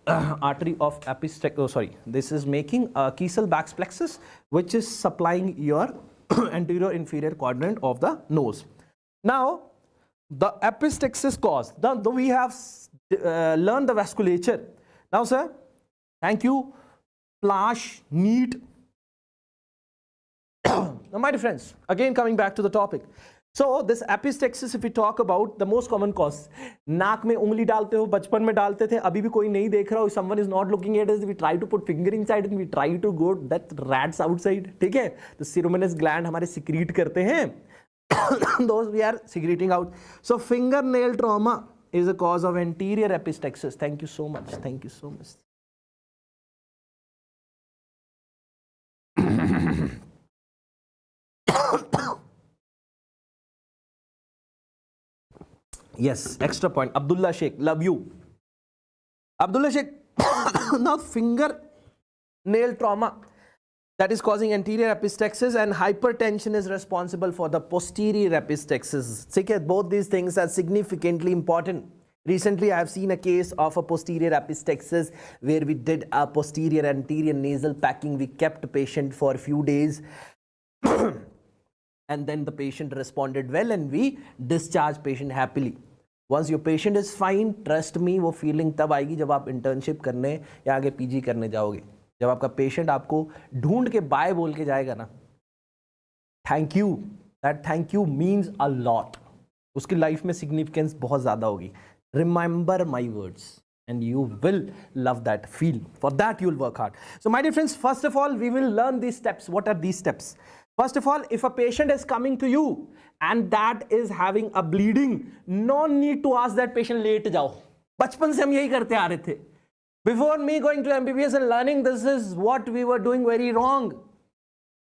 artery of epistaxis. Oh, sorry. This is making a Kiesel-Bax plexus, which is supplying your anterior inferior quadrant of the nose. Now, the epistaxis cause. We have learned the vasculature. Now, sir, thank you. Flash, neat. Now, my dear friends, again coming back to the topic. So this epistaxis, if we talk about the most common cause, नाक में उंगली डालते हो, बचपन में डालते थे, अभी भी कोई नहीं देख रहा हो, someone is not looking at us, we try to put finger inside and we try to go that rats outside, ठीक है? तो ceruminous gland हमारे secrete करते हैं, those we are secreting out. So fingernail trauma is a cause of anterior epistaxis. Thank you so much. Thank you so much. Yes, extra point. Abdullah Sheikh, love you. Abdullah Sheikh, now finger nail trauma that is causing anterior epistaxis, and hypertension is responsible for the posterior epistaxis. Both these things are significantly important. Recently, I have seen a case of a posterior epistaxis where we did a posterior anterior nasal packing. We kept the patient for a few days. And then the patient responded well and we discharged patient happily. Once your patient is fine, trust me, वो feeling तब आएगी जब आप internship करने या आगे PG करने जाओगे. जब आपका patient आपको ढूंढ के बाय बोल के जाएगा ना, thank you, that thank you means a lot. उसकी life में significance बहुत ज़्यादा होगी. Remember my words and you will love that feel. For that you will work hard. So my dear friends, first of all, we will learn these steps. What are these steps? First of all, if a patient is coming to you and that is having a bleeding, no need to ask that patient लेट जाओ. बचपन से हम यही करते आ रहे थे. Before me going to MBBS and learning, this is what we were doing very wrong.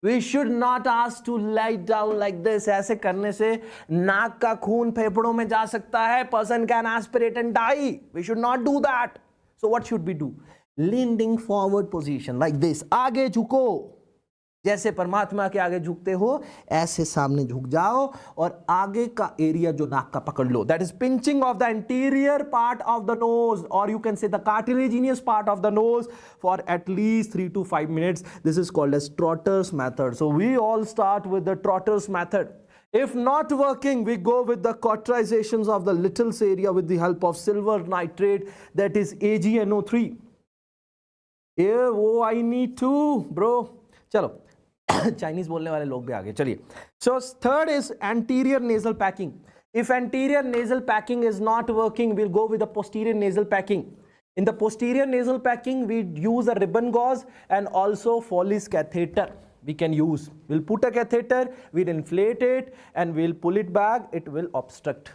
We should not ask to lie down like this. ऐसे करने से नाक का खून फेफड़ों में जा सकता है. Person can aspirate and die. We should not do that. So what should we do? Leaning forward position like this. आगे झुको. जैसे परमात्मा के आगे झुकते हो ऐसे सामने झुक जाओ और आगे का एरिया जो नाक का पकड़ लो. That is pinching of the anterior part of the nose, or you can say the cartilaginous part of the nose for at least 3 to 5 minutes. This is called as Trotter's method. So we all start with the Trotter's method. If not working, we go with the cauterizations of the little's area with the help of silver nitrate, that is AgNO3. Yeah, oh, I need to, bro. चलो Chinese बोलने वाले लोग भी आगे. चलिए. So third is anterior nasal packing. If anterior nasal packing is not working, we'll go with the posterior nasal packing. In the posterior nasal packing, we use a ribbon gauze and also Foley's catheter. We can use. We'll put a catheter, we'll inflate it, and we'll pull it back. It will obstruct.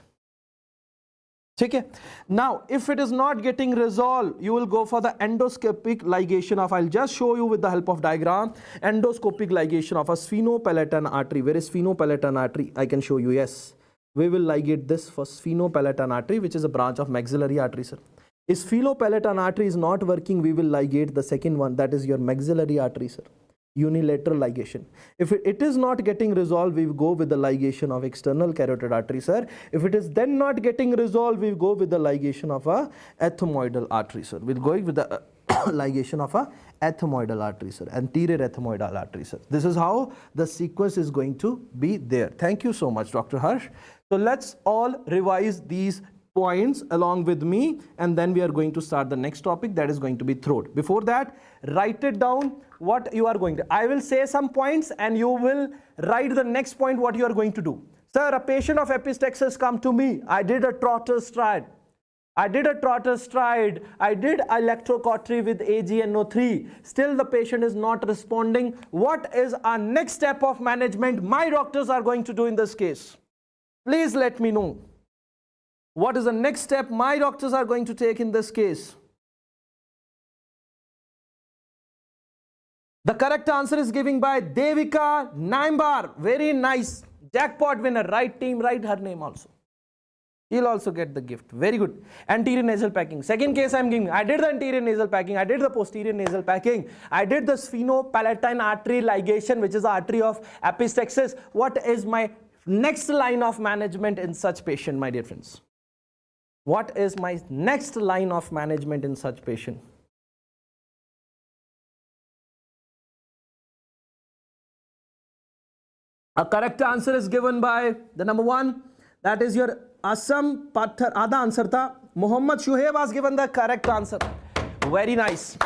Okay. Now, if it is not getting resolved, you will go for the endoscopic ligation of, I'll just show you with the help of diagram, endoscopic ligation of a sphenopalatine artery. Where is sphenopalatine artery? I can show you, yes. We will ligate this for sphenopalatine artery, which is a branch of maxillary artery, sir. If sphenopalatine artery is not working, we will ligate the second one, that is your maxillary artery, sir. Unilateral ligation. If it is not getting resolved, we go with the ligation of external carotid artery, sir. If it is then not getting resolved, we go with the ligation of a ethmoidal artery, sir. We'll go with the ligation of a ethmoidal artery, sir. Anterior ethmoidal artery, sir. This is how the sequence is going to be there. Thank you so much, Dr. Harsh. So let's all revise these points along with me, and then we are going to start the next topic, that is going to be throat. Before that, write it down what you are going to. I will say some points and you will write the next point what you are going to do. Sir, a patient of epistaxis come to me. I did a trotter stride. I did electrocautery with AgNO3. Still the patient is not responding. What is our next step of management my doctors are going to do in this case? Please let me know. What is the next step my doctors are going to take in this case? The correct answer is given by Devika Naimbar. Very nice. Jackpot winner. Right team, right her name also. You'll also get the gift. Very good. Anterior nasal packing. Second case I'm giving. I did the anterior nasal packing. I did the posterior nasal packing. I did the sphenopalatine artery ligation, which is the artery of epistaxis. What is my next line of management in such patient, my dear friends? What is my next line of management in such patient? A correct answer is given by the number one. That is your Assam Patthar. Adha answer tha. Muhammad Shuhaib was given the correct answer. Very nice.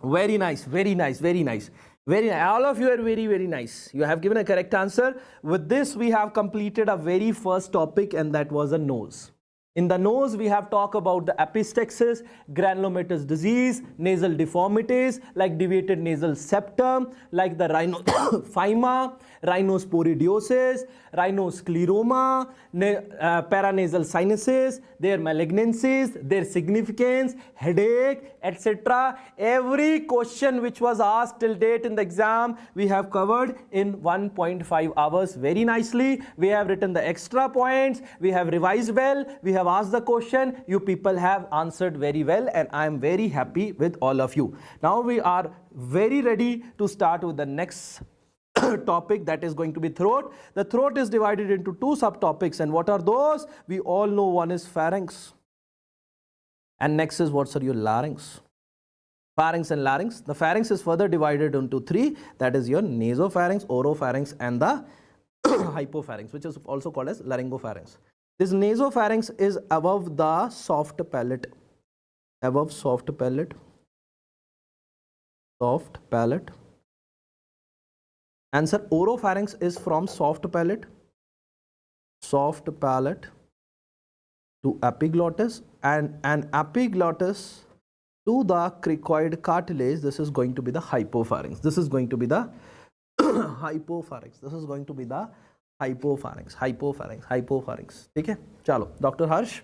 Very nice. Very nice. Very nice. Very nice. All of you are very, very nice. You have given a correct answer. With this, we have completed a very first topic, and that was a nose. In the nose, we have talked about the epistaxis, granulomatous disease, nasal deformities like deviated nasal septum, like the rhinophyma, rhinosporidiosis, rhinoscleroma, paranasal sinuses, their malignancies, their significance, headache, etc. Every question which was asked till date in the exam, we have covered in 1.5 hours very nicely. We have written the extra points, we have revised well, we have asked the question, you people have answered very well, and I am very happy with all of you. Now we are very ready to start with the next topic, that is going to be throat. The throat is divided into two subtopics, and what are those? We all know one is pharynx, and next is what's your larynx. Pharynx and larynx. The pharynx is further divided into three, that is your nasopharynx, oropharynx, and the hypopharynx, which is also called as laryngopharynx. This nasopharynx is above the soft palate, above soft palate, soft palate. Answer: oropharynx is from soft palate to epiglottis, and epiglottis to the cricoid cartilage. This is going to be the hypopharynx. This is going to be the hypopharynx. This is going to be the hypopharynx. ठीक है, चलो doctor हर्ष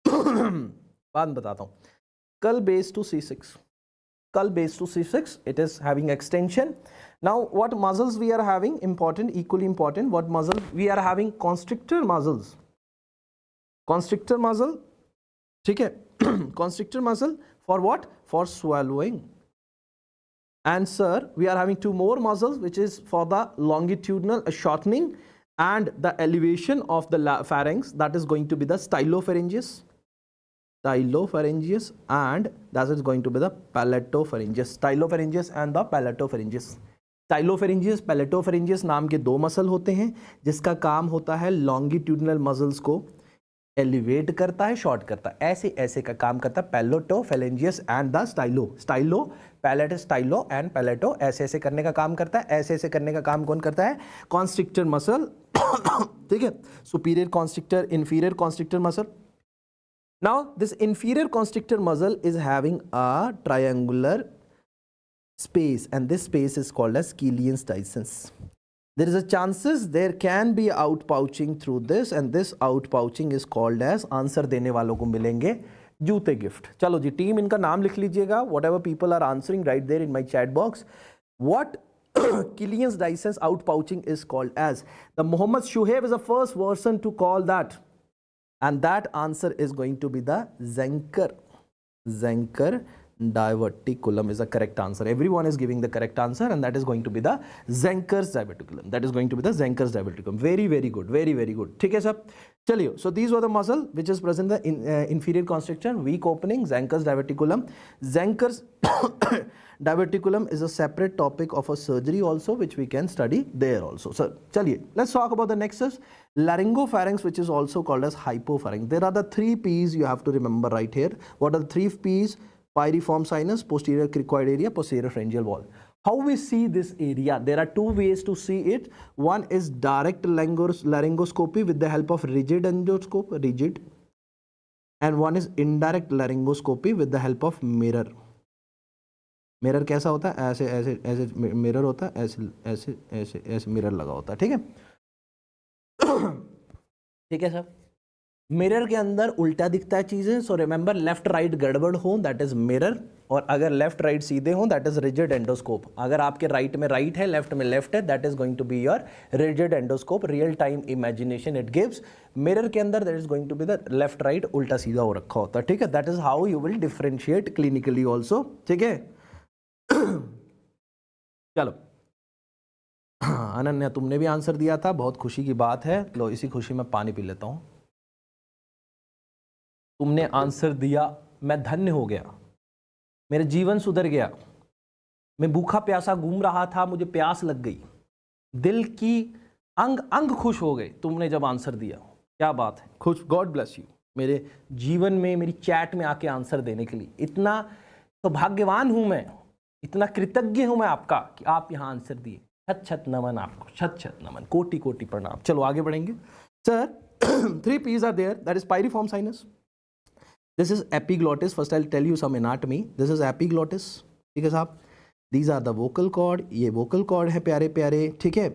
बात बताता हूँ. Skull base to C6. Skull base to C6. It is having extension. Now, what muscles we are having? Important, equally important. What muscle we are having? Constrictor muscles. Constrictor muscle. ठीक है. Constrictor muscle for what? For swallowing. And sir, we are having two more muscles, which is for the longitudinal shortening and the elevation of the pharynx. That is going to be the stylopharyngeus, and that is going to be the palatopharyngeus. Stylopharyngeus and the palatopharyngeus. Stylopharyngeus, palatopharyngeus नाम के दो muscle होते हैं, जिसका काम होता है longitudinal muscles को एलिवेट करता है, शॉर्ट करता है, ऐसे ऐसे का काम करता है. Palatopharyngeus and the stylo palate, stylo and palato, ऐसे ऐसे करने का काम करता है. ऐसे ऐसे करने का काम कौन करता है? Constrictor muscle. ठीक है, superior constrictor, inferior constrictor muscle. Now this inferior constrictor muscle is having a triangular space, and this space is called as Killian's distance. There is a chances there can be outpouching through this, and this outpouching is called as, answer देने वालों को मिलेंगे जूते gift. चलो जी, team इनका नाम लिख लीजिएगा. whatever people are answering right there in my chat box. What Killian's distance outpouching is called as? The Muhammad Shuhaib is the first person to call that, and that answer is going to be the Zenker diverticulum is the correct answer. Everyone is giving the correct answer, and that is going to be the Zenker's diverticulum. That is going to be the Zenker's diverticulum. Very, very good. Very, very good. ठीक है sir. चलिए. So these were the muscle which is present in the inferior constrictor, weak opening, Zenker's diverticulum. Zenker's diverticulum is a separate topic of a surgery also, which we can study there also. So चलिए, let's talk about the next is laryngopharynx, which is also called as hypopharynx. There are the three P's you have to remember right here. What are the three P's? Pyriform sinus, posterior cricoid area, posterior pharyngeal wall. How we see this area? There are two ways to see it. One is direct laryngoscopy with the help of rigid endoscope, rigid, and one is indirect laryngoscopy with the help of mirror. Mirror कैसा होता है? ऐसे ऐसे ऐसे mirror होता है, ऐसे ऐसे ऐसे ऐसे mirror लगा होता है. ठीक है, ठीक है सर. मिरर के अंदर उल्टा दिखता है चीजें, सो रिमेंबर लेफ्ट राइट गड़बड़ हो दैट इज मिरर, और अगर लेफ्ट राइट सीधे हो दैट इज रिजिड एंडोस्कोप। अगर आपके राइट में राइट है, लेफ्ट में लेफ्ट है, that is going to be your rigid endoscope, real time imagination it gives. Mirror के अंदर that is going to be the left right उल्टा सीधा हो रखा होता है, ठीक है। That is how you will differentiate clinically also, ठीक है। चलो अनन्या तुमने भी आंसर दिया था, बहुत खुशी की बात है। लो इसी खुशी में पानी पी लेता हूं। तुमने आंसर दिया, मैं धन्य हो गया, मेरा जीवन सुधर गया। मैं भूखा प्यासा घूम रहा था, मुझे प्यास लग गई, दिल की अंग अंग खुश हो गए तुमने जब आंसर दिया। क्या बात है, खुश, गॉड ब्लेस यू। मेरे जीवन में मेरी चैट में आके आंसर देने के लिए इतना सौभाग्यवान हूं मैं, इतना कृतज्ञ हूं मैं आपका कि आप यहाँ आंसर दिए। छत छत नमन आपको, छत छत नमन, कोटि कोटि प्रणाम। चलो आगे बढ़ेंगे sir. 3 P's are there, that is pyriform sinus. This is epiglottis. First I'll tell you some anatomy. This is epiglottis, ठीक है साहब। These are the vocal cord, ये vocal cord है प्यारे प्यारे, ठीक है।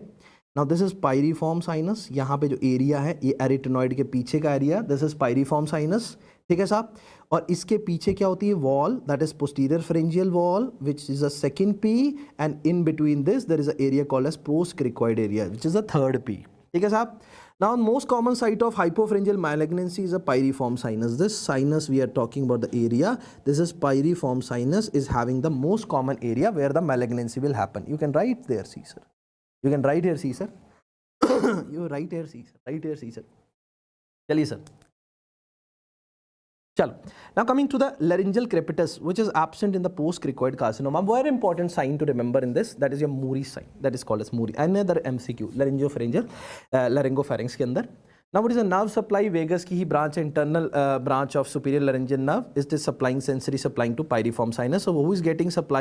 Now this is pyriform sinus, यहाँ पे जो एरिया है ये एरिटेनॉइड के पीछे का area, this is pyriform sinus, ठीक है साहब। और इसके पीछे क्या होती है, wall, that is posterior pharyngeal wall which is a second P, and in between this there is a area called as post cricoid area which is a third P, ठीक है साहब। Now most common site of hypopharyngeal malignancy is a pyriform sinus. This sinus we are talking about the area, this is pyriform sinus is having the most common area where the malignancy will happen. You can write there, see sir, you can write here, see sir. You write here, see sir, write here, see sir. चलिए sir, चलो। Now coming to the laryngeal crepitus which is absent in the post cricoid carcinoma, very important sign to remember in this, that is your Muri sign, that is called as Muri. Another MCQ laryngopharyngeal laryngopharynx के अंदर। Now what is a nerve supply, vagus की ही branch, internal branch of superior laryngeal nerve, is this supplying sensory supplying to pyriform sinus. So who is getting supply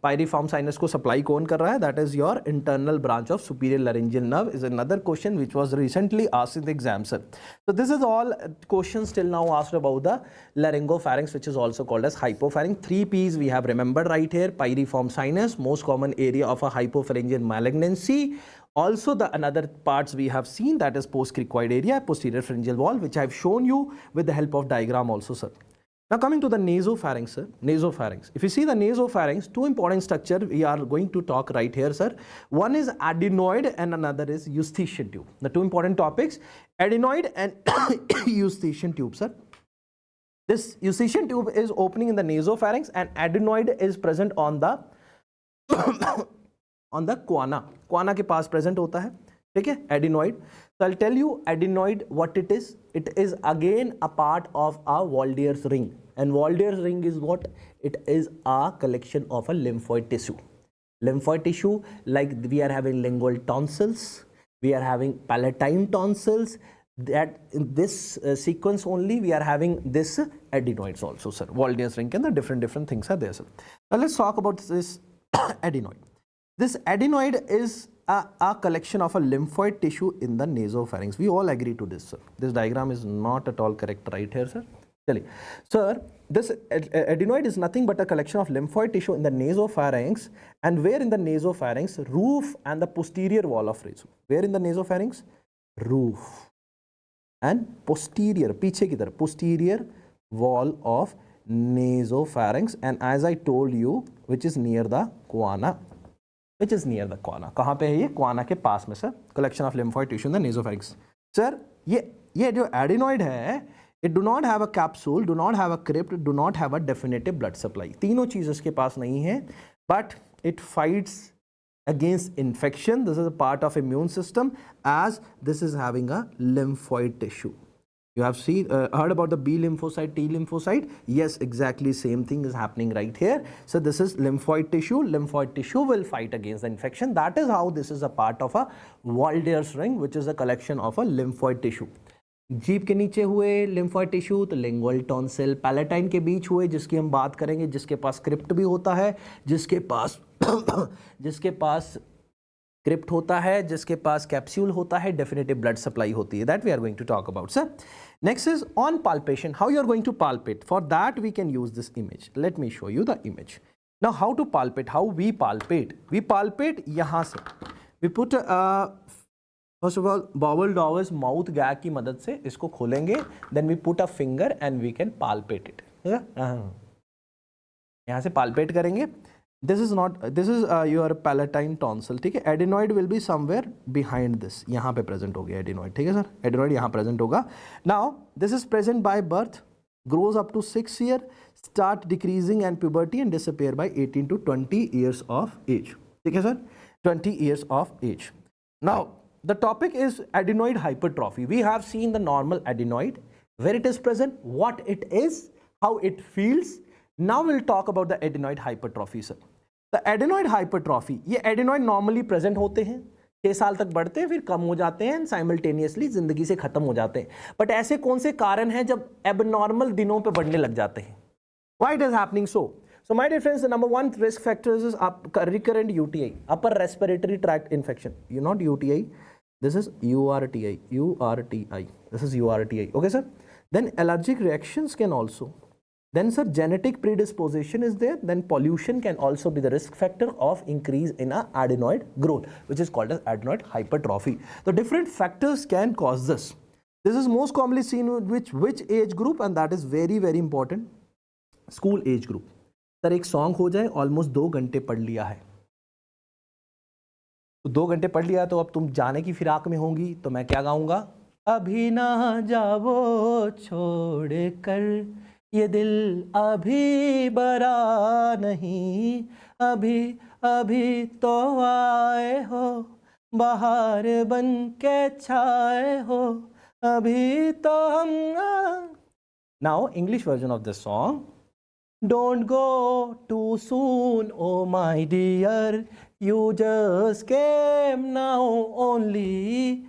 pyriform sinus को supply कौन कर रहा है, that is your internal branch of superior laryngeal nerve, is another question which was recently asked in the exam sir. So this is all questions till now asked about the laryngopharynx which is also called as hypopharynx. 3 P's we have remembered right here, pyriform sinus, most common area of a hypopharyngeal malignancy. Also the another parts we have seen, that is post cricoid area, posterior pharyngeal wall, which I have shown you with the help of diagram also sir. Now coming to the nasopharynx sir, nasopharynx. If you see the nasopharynx, two important structure we are going to talk right here sir. One is adenoid and another is eustachian tube. The two important topics, adenoid and eustachian tube sir. This eustachian tube is opening in the nasopharynx and adenoid is present on the on the quana के पास present होता है, ठीक है, adenoid. So I'll tell you adenoid what it is. It is again a part of a Waldear's ring, and Waldear's ring is what? It is a collection of a lymphoid tissue. Lymphoid tissue, like we are having lingual tonsils, we are having palatine tonsils, that in this sequence only we are having this adenoids also sir. Waldear's ring and the different things are there sir. Now let's talk about this adenoid. This adenoid is a collection of a lymphoid tissue in the nasopharynx. We all agree to this sir. This diagram is not at all correct right here sir. Chaliye sir, this adenoid is nothing but a collection of lymphoid tissue in the nasopharynx, and where in the nasopharynx, roof and the posterior wall of rhizome. Where in the nasopharynx, roof and posterior, पीछे की तरफ, posterior wall of nasopharynx, and as I told you which is near the quana, which is near the quana. कहाँ पे है ये, quana के पास में sir, collection of lymphoid tissue in the nasopharynx. Sir ये जो adenoid है, it do not have a capsule, do not have a crypt, do not have a definitive blood supply. तीनों चीज़ इसके पास नहीं है, but it fights against infection. This is a part of immune system, as this is having a lymphoid tissue. You have seen heard about the B lymphocyte, T lymphocyte. Yes, exactly same thing is happening right here. So this is lymphoid tissue. Lymphoid tissue will fight against the infection. That is how this is a part of a Waldear's ring, which is a collection of a lymphoid tissue. जीभ के नीचे हुए lymphoid tissue, तो lingual tonsil, palatine के बीच हुए, जिसकी हम बात करेंगे, जिसके पास crypt भी होता है, जिसके पास क्रिप्ट होता है, जिसके पास कैप्सूल होता है, डेफिनेटिव ब्लड सप्लाई होती है, that we are going to talk about sir. Next is on palpation, how you are going to palpate. For that we can use this image. Let me show you the image. Now how to palpate, how we palpate. We palpate यहाँ से, we put first of all Boyle Davis mouth gag की मदद से इसको खोलेंगे, then we put a finger and we can palpate it, यहाँ से palpate करेंगे. This is your palatine tonsil, ठीक है. Adenoid will be somewhere behind this, यहाँ पे प्रेजेंट हो गया एडिनॉइड, ठीक है सर. एडिनॉइड यहाँ प्रेजेंट होगा. Now this is present by birth, grows up to 6 years, start decreasing and puberty and disappear by 18 to 20 years of age. ठीक है sir, 20 years of age. Now the topic is adenoid hypertrophy. We have seen the normal adenoid, where it is present, what it is, how it feels. Now we'll talk about the adenoid hypertrophy sir. The adenoid hypertrophy, ये adenoid normally present होते हैं, 6 साल तक बढ़ते हैं, फिर कम हो जाते हैं, साइमल्टेनियसली जिंदगी से खत्म हो जाते हैं. बट ऐसे कौन से कारण हैं जब एबनॉर्मल दिनों पे बढ़ने लग जाते हैं? Why it is happening so? So my dear friends, the number one risk factors is recurrent UTI, upper respiratory tract infection. You not UTI, this is URTI, URTI. This is URTI. Okay, sir. Then allergic reactions can also. Then sir, genetic predisposition is there. Then pollution can also be the risk factor of increase in a adenoid growth, which is called as adenoid hypertrophy. The different factors can cause this. This is most commonly seen with which age group, and that is very very important. School age group. Sir एक song हो जाए, almost 2 घंटे पढ़ लिया है, तो 2 घंटे पढ़ लिया, तो अब तुम जाने की फिराक में होंगी, तो मैं क्या गाऊंगा? अभी ना जाओ छोड़ कर ये दिल अभी बरा नहीं, अभी अभी तो आए हो, बाहर बन के छाए हो, अभी तो हम. Now English version of this song. Don't go too soon, oh my dear, you just came now only,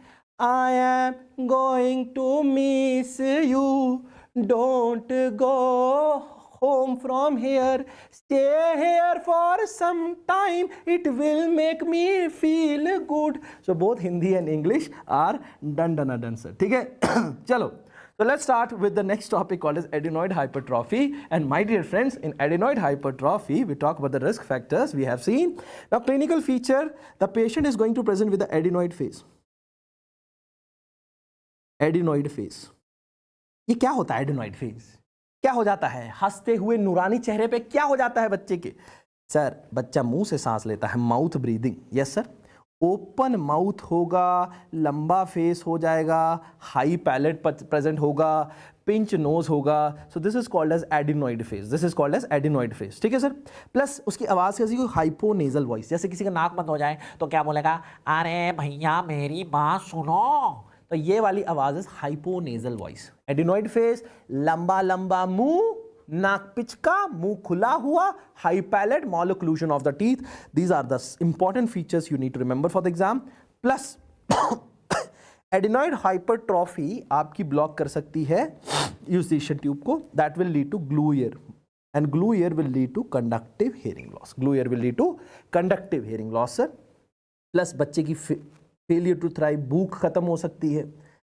I am going to miss you, don't go home from here, stay here for some time, it will make me feel good. So both Hindi and English are done sir. ठीक है. चलो. So let's start with the next topic called as adenoid hypertrophy. And my dear friends, in adenoid hypertrophy, we talk about the risk factors we have seen. Now clinical feature, the patient is going to present with the adenoid phase. Adenoid phase. ये क्या होता है adenoid phase? क्या हो जाता है? हंसते हुए नूरानी चेहरे पे क्या हो जाता है बच्चे के? सर, बच्चा मुंह से सांस लेता है, mouth breathing. Yes sir. Open mouth होगा, लंबा फेस हो जाएगा, हाई पैलेट प्रेजेंट होगा, पिंच नोज होगा. So this is called as adenoid face. This is called as adenoid face. ठीक है सर. प्लस उसकी आवाज़ कैसी हो? Hyponasal voice. जैसे किसी का नाक बंद हो जाए तो क्या बोलेगा? अरे भैया मेरी बात सुनो. तो ये वाली आवाज़ is hyponasal voice. Adenoid face, लंबा लंबा मुंह, नाक पिचका, मुंह खुला हुआ, high palate, mal occlusion of the teeth. These are the important features you need to remember for the exam. Plus adenoid hypertrophy आपकी ब्लॉक कर सकती है यूस्टेशियन ट्यूब को. That will lead to glue ear, and glue ear will lead to conductive hearing loss. Glue ear will lead to conductive hearing loss sir. Plus बच्चे की failure to thrive, भूख खत्म हो सकती है,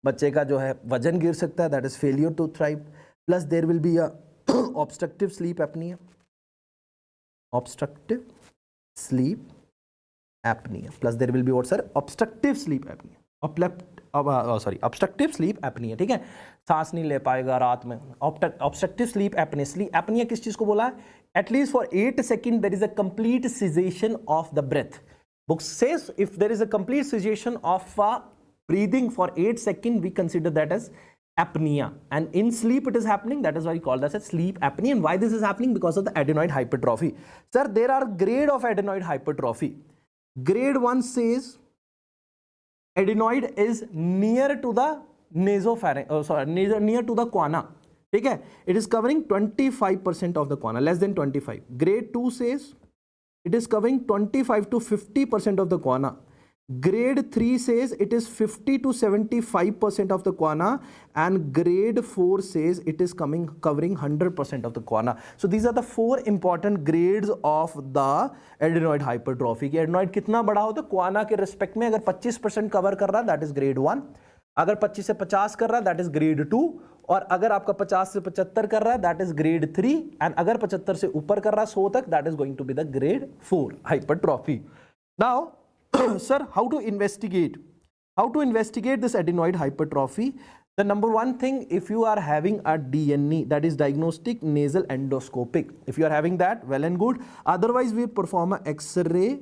बच्चे का जो है वजन गिर सकता है, that is failure to thrive. Plus there will be a obstructive sleep apnea. Obstructive sleep apnea. Plus there will be what sir? Obstructive sleep apnea. Obstructive sleep apnea. ठीक है. सांस नहीं ले पाएगा रात में. Obstructive sleep apnea. Sleep apnea किस चीज को बोला है? At least for 8 seconds there is a complete cessation of the breath. Book says if there is a complete cessation of breathing for 8 seconds, we consider that as apnea, and in sleep it is happening. That is why we call that as sleep apnea. And why this is happening? Because of the adenoid hypertrophy. Sir, there are grade of adenoid hypertrophy. Grade 1 says adenoid is near to the nasopharynx, near to the quana. ठीक है. It is covering 25% of the quana, less than 25. Grade 2 says it is covering 25 to 50% of the quana. Grade 3 says it is 50 to 75% of the quana, and grade 4 says it is covering 100% of the quana. So these are the 4 important grades of the adenoid hypertrophy. कि adenoid कितना बड़ा हो तो quana के respect में अगर 25% cover कर रहा है that is grade 1, अगर 25 से 50 कर रहा है that is grade 2, और अगर आपका 50 से 75 कर रहा है that is grade 3, and अगर 75 से ऊपर कर रहा है 100 तक that is going to be the grade 4 hypertrophy. Now sir, how to investigate? How to investigate this adenoid hypertrophy? The number one thing, if you are having a DNE, that is diagnostic nasal endoscopic, if you are having that, well and good. Otherwise, we perform a X-ray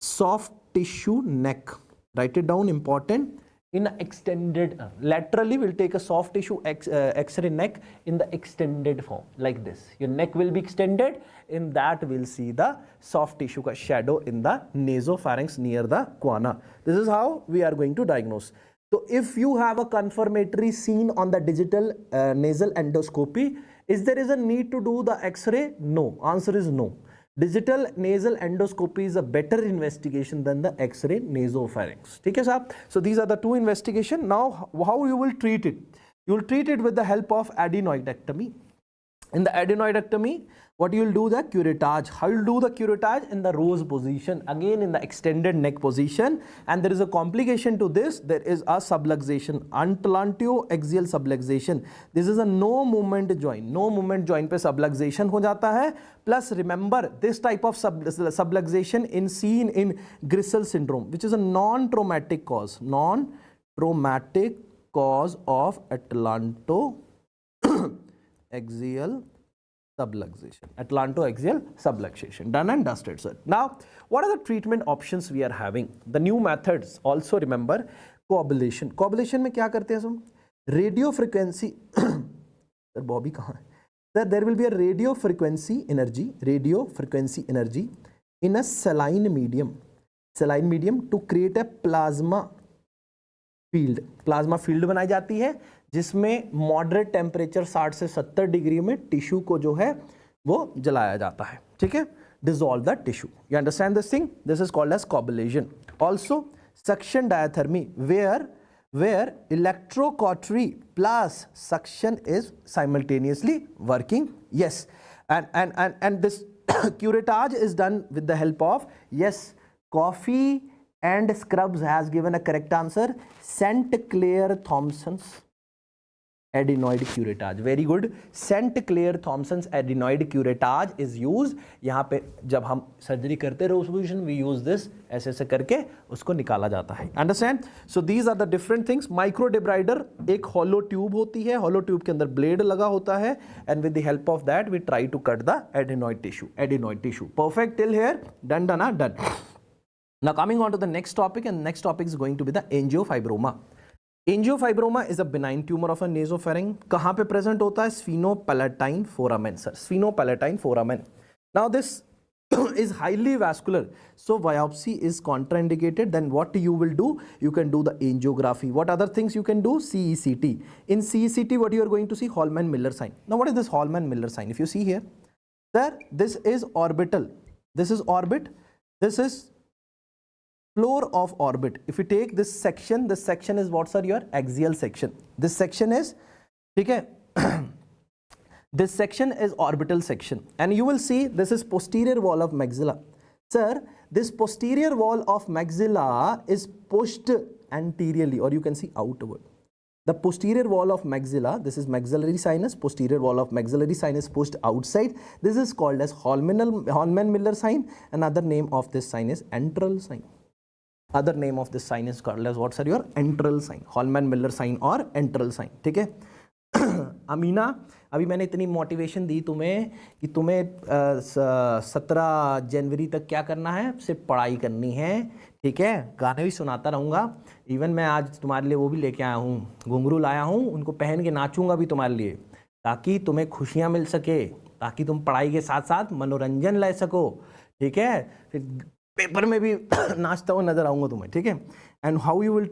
soft tissue neck. Write it down, important. In an extended, laterally we'll take a soft tissue X-ray neck in the extended form, like this. Your neck will be extended. In that we'll see the soft tissue ka shadow in the nasopharynx near the guana. This is how we are going to diagnose. So if you have a confirmatory scene on the digital nasal endoscopy, is there a need to do the X-ray? No. Answer is no. Digital nasal endoscopy is a better investigation than the X-ray nasopharynx. Okay, sir? So these are the two investigations. Now, how you will treat it? You will treat it with the help of adenoidectomy. In the adenoidectomy, what you will do the curettage. How you will do the curettage? In the rose position, again in the extended neck position, and there is a complication to this. There is a subluxation, antelanteoaxial subluxation. This is a no movement joint. No movement joint पे subluxation हो जाता है. Plus remember this type of subluxation is seen in Grissel syndrome, which is a non-traumatic cause. Non-traumatic cause of atlantoaxial subluxation. Atlantoaxial subluxation. Done and dusted, sir. Now, what are the treatment options we are having? The new methods. Also remember coagulation. Coagulation में क्या करते हैं हम? Radio frequency. Sir, Bobby कहाँ है? Sir, there will be a radio frequency energy in a saline medium to create a plasma field. Plasma field बनाई जाती है जिसमें मॉडरेट टेम्परेचर 60 से 70 डिग्री में टिश्यू को जो है वो जलाया जाता है. ठीक है, dissolve the tissue. You understand this thing? This is called as coagulation. Also suction diathermy, where electrocautery plus suction is simultaneously working. Yes, and this curettage is done with the help of, yes, coffee and scrubs has given a correct answer. St. Clair Thompson's adenoid curettage. Very good. St. Clair Thompson's adenoid curettage is used. यहाँ पे जब हम surgery करते रहे उस position we use this, ऐसे ऐसे करके उसको निकाला जाता है. Understand? So these are the different things. Micro debrider एक hollow tube होती है. Hollow tube के अंदर blade लगा होता है, and with the help of that we try to cut the adenoid tissue. Perfect till here? Done. Now coming on to the next topic, and next topic is going to be the angiofibroma. Angiofibroma is a benign tumor of a nasopharynx. कहाँ पे present होता है? Sphenopalatine foramen, sir. Sphenopalatine foramen. Now this is highly vascular, so biopsy is contraindicated. Then what you will do? You can do the angiography. What other things you can do? CECT. In CECT, what you are going to see? Hallman-Miller sign. Now what is this Hallman-Miller sign? If you see here, sir, this is orbital. This is orbit. This is floor of orbit. If you take this section is what, sir? Your axial section. This section is, okay, this section is orbital section, and you will see this is posterior wall of maxilla. Sir, this posterior wall of maxilla is pushed anteriorly, or you can see outward. The posterior wall of maxilla, this is maxillary sinus, posterior wall of maxillary sinus pushed outside. This is called as Hallman-Miller sign. Another name of this sign is antral sign. Other name of this sign is called as what, sir? Your antral sign. Hallman-Miller sign or antral sign. ठीक है? अमीना, अभी मैंने इतनी motivation दी तुम्हें कि तुम्हें 17 जनवरी तक क्या करना है? सिर्फ पढ़ाई करनी है. ठीक है, गाने भी सुनाता रहूँगा. इवन मैं आज तुम्हारे लिए वो भी लेके आया हूँ, घुंघरू लाया हूँ, उनको पहन के नाचूंगा भी तुम्हारे लिए, ताकि तुम्हें खुशियाँ मिल सके, ताकि तुम पढ़ाई के साथ साथ मनोरंजन ले सको. ठीक है, फिर पेपर में भी नाचता हुआ नजर आऊंगा तुम्हें. ठीक है. And how you will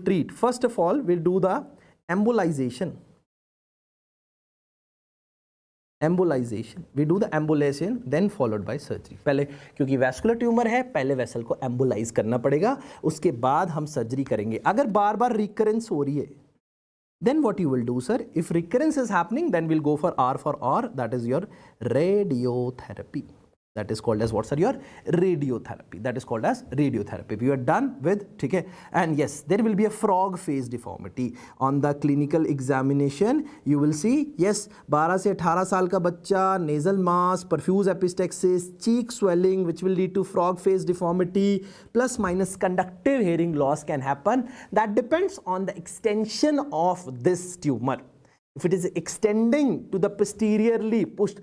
treat? First of all will do the embolization. We do the embolization then followed by surgery. पहले क्योंकि वैस्कुलर ट्यूमर है, पहले वेसल को एम्बोलाइज करना पड़ेगा, उसके बाद हम सर्जरी करेंगे. अगर बार बार रिकरेंस हो रही है, then what you will do, sir? If recurrence is happening, then we'll go for R, that is your radiotherapy. That is called as what, sir? Your radiotherapy. That is called as radiotherapy. We are done with, okay? And yes, there will be a frog face deformity. On the clinical examination, you will see, yes, 12 से 18 साल का बच्चा, nasal mass, perfuse epistaxis, cheek swelling, which will lead to frog face deformity, plus minus conductive hearing loss can happen. That depends on the extension of this tumor. If it is extending to the posteriorly pushed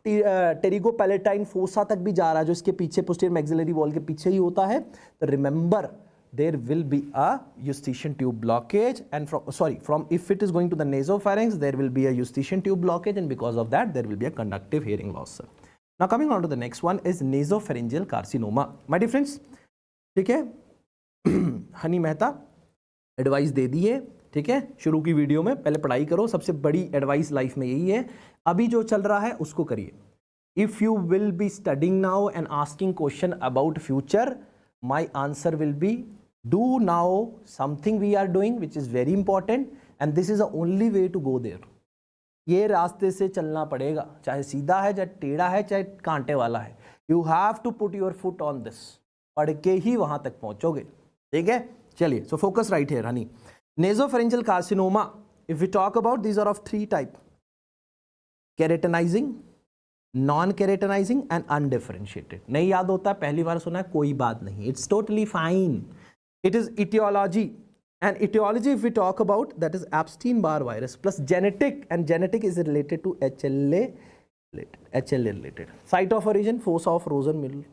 pterygopalatine fossa तक भी जा रहा है, जो इसके पीछे posterior maxillary wall के पीछे ही होता है, तो remember there will be a eustachian tube blockage, and from if it is going to the nasopharynx, there will be a eustachian tube blockage, and because of that there will be a conductive hearing loss, sir. Now coming on to the next one is nasopharyngeal carcinoma. My dear friends, ठीक है, Honey Mehta advice दे दिए, ठीक है, शुरू की video में पहले पढ़ाई करो, सबसे बड़ी एडवाइस लाइफ में यही है, अभी जो चल रहा है उसको करिए. If you will be studying now and asking question about future, my answer will be do now something we are doing which is very important, and this is the only way to go there. ये रास्ते से चलना पड़ेगा, चाहे सीधा है, चाहे टेढ़ा है, चाहे कांटे वाला है. You have to put your foot on this, पढ़ के ही वहां तक पहुंचोगे, ठीक है. चलिए, so focus right here honey. Nasopharyngeal carcinoma, if we talk about, these are of three type: keratinizing, non-keratinizing and undifferentiated. नहीं याद होता, पहली बार सुना है, कोई बात नहीं, it's totally fine. It is etiology, and etiology if we talk about, that is Epstein-Barr virus plus genetic, and genetic is related to HLA related. Site of origin, fossa of Rosenmüller.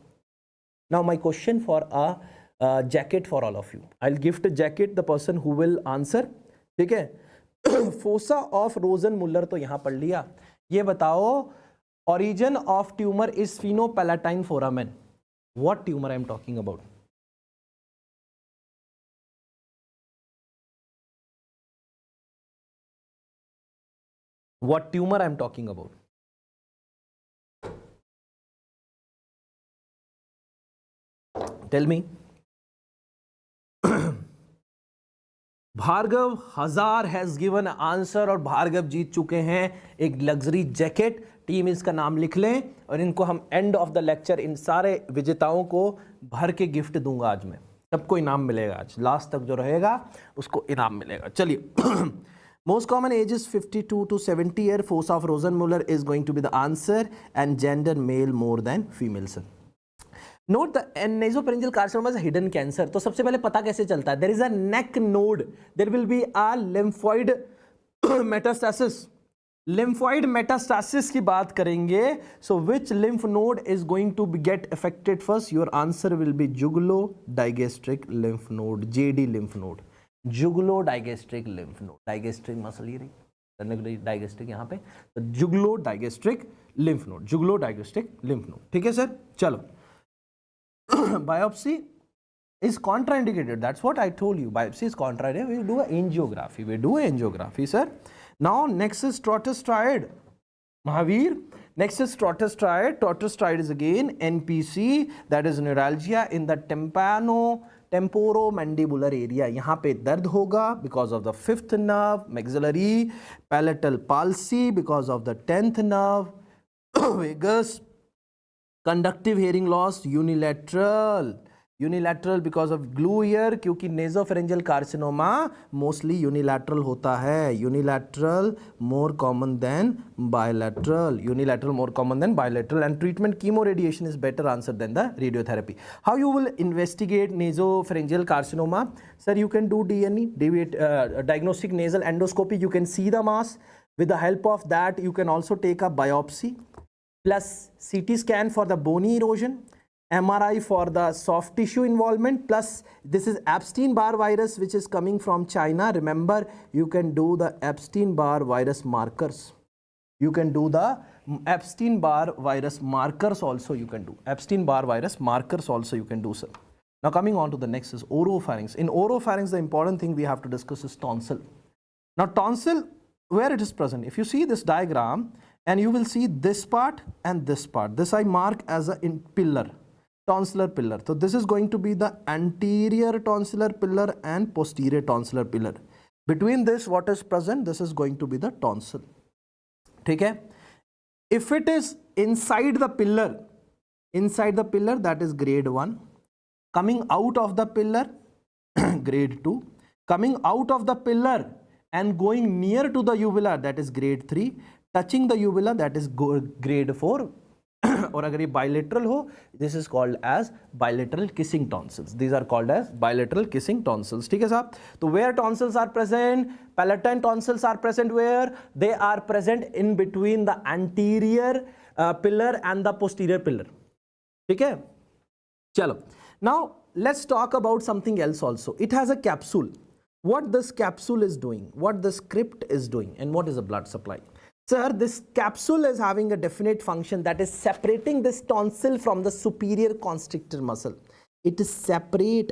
Now my question for a jacket for all of you. I'll gift a jacket the person who will answer, ठीक है. fossa of Rosenmüller तो यहाँ पढ़ लिया. ये बताओ, origin of tumor is phenopalatine foramen. What tumor I am talking about? What tumor I am talking about? Tell me. Bhargava हजार has given answer, और भार्गव जीत चुके हैं एक लग्जरी जैकेट. टीम इसका नाम लिख लें, और इनको हम end of the lecture in सारे विजेताओं को भर के गिफ्ट दूंगा. आज मैं सबको इनाम मिलेगा, आज लास्ट तक जो रहेगा उसको इनाम मिलेगा. चलिए, most common age is 52 to 70 year. Fossa of Rosenmuller is going to be the answer, and gender male more than female. Sir note the nasopharyngeal carcinoma is a hidden cancer. तो सबसे पहले पता कैसे चलता है? There is a neck node, there will be a lymphoid metastasis. Lymphoid metastasis की बात करेंगे. So which lymph node is going to get affected first? Your answer will be jugulo-digastric lymph node, JD lymph node. Jugulo-digastric lymph node. Digastric muscle ये रही, digastric यहाँ पे, तो jugulo-digastric lymph node, jugulo-digastric lymph node. ठीक है sir, चलो. Biopsy is contraindicated. That's what I told you. Biopsy is contraindicated. We do an angiography. Sir. Now next is trochanteric. Mahavir. Next is trochanteric. Trochanteric is again NPC. That is neuralgia in the temporomandibular area. यहाँ पे दर्द होगा because of the 5th nerve, maxillary, palatal palsy because of the 10th nerve, vagus. Conductive hearing loss, unilateral because of glue ear, क्योंकि nasopharyngeal carcinoma mostly unilateral होता है. Unilateral more common than bilateral. And treatment chemoradiation is better answer than the radiotherapy. How you will investigate nasopharyngeal carcinoma? Sir, you can do DNA, diagnostic nasal endoscopy. You can see the mass. With the help of that, you can also take a biopsy, plus CT scan for the bony erosion, MRI for the soft tissue involvement, plus this is Epstein-Barr virus which is coming from China. Remember, you can do the Epstein-Barr virus markers. You can do the Epstein-Barr virus markers also you can do. Epstein-Barr virus markers also you can do, sir. Now coming on to the next is oropharynx. In oropharynx, the important thing we have to discuss is tonsil. Now tonsil, where it is present, if you see this diagram, and you will see this part and this part. This I mark as a pillar, tonsillar pillar. So this is going to be the anterior tonsillar pillar and posterior tonsillar pillar. Between this, what is present? This is going to be the tonsil. ठीक है? If it is inside the pillar, that is grade 1. Coming out of the pillar, grade 2. Coming out of the pillar and going near to the uvula, that is grade 3. Touching the uvula, that is grade 4. और अगर ये bilateral हो, this is called as bilateral kissing tonsils. These are called as bilateral kissing tonsils. ठीक है साहब? तो where tonsils are present? Palatine tonsils are present where? They are present in between the anterior pillar and the posterior pillar. ठीक है? चलो. Now let's talk about something else also. It has a capsule. What this capsule is doing, what the script is doing, and what is the blood supply. Sir, this capsule is having a definite function, that is separating this tonsil from the superior constrictor muscle. It is separate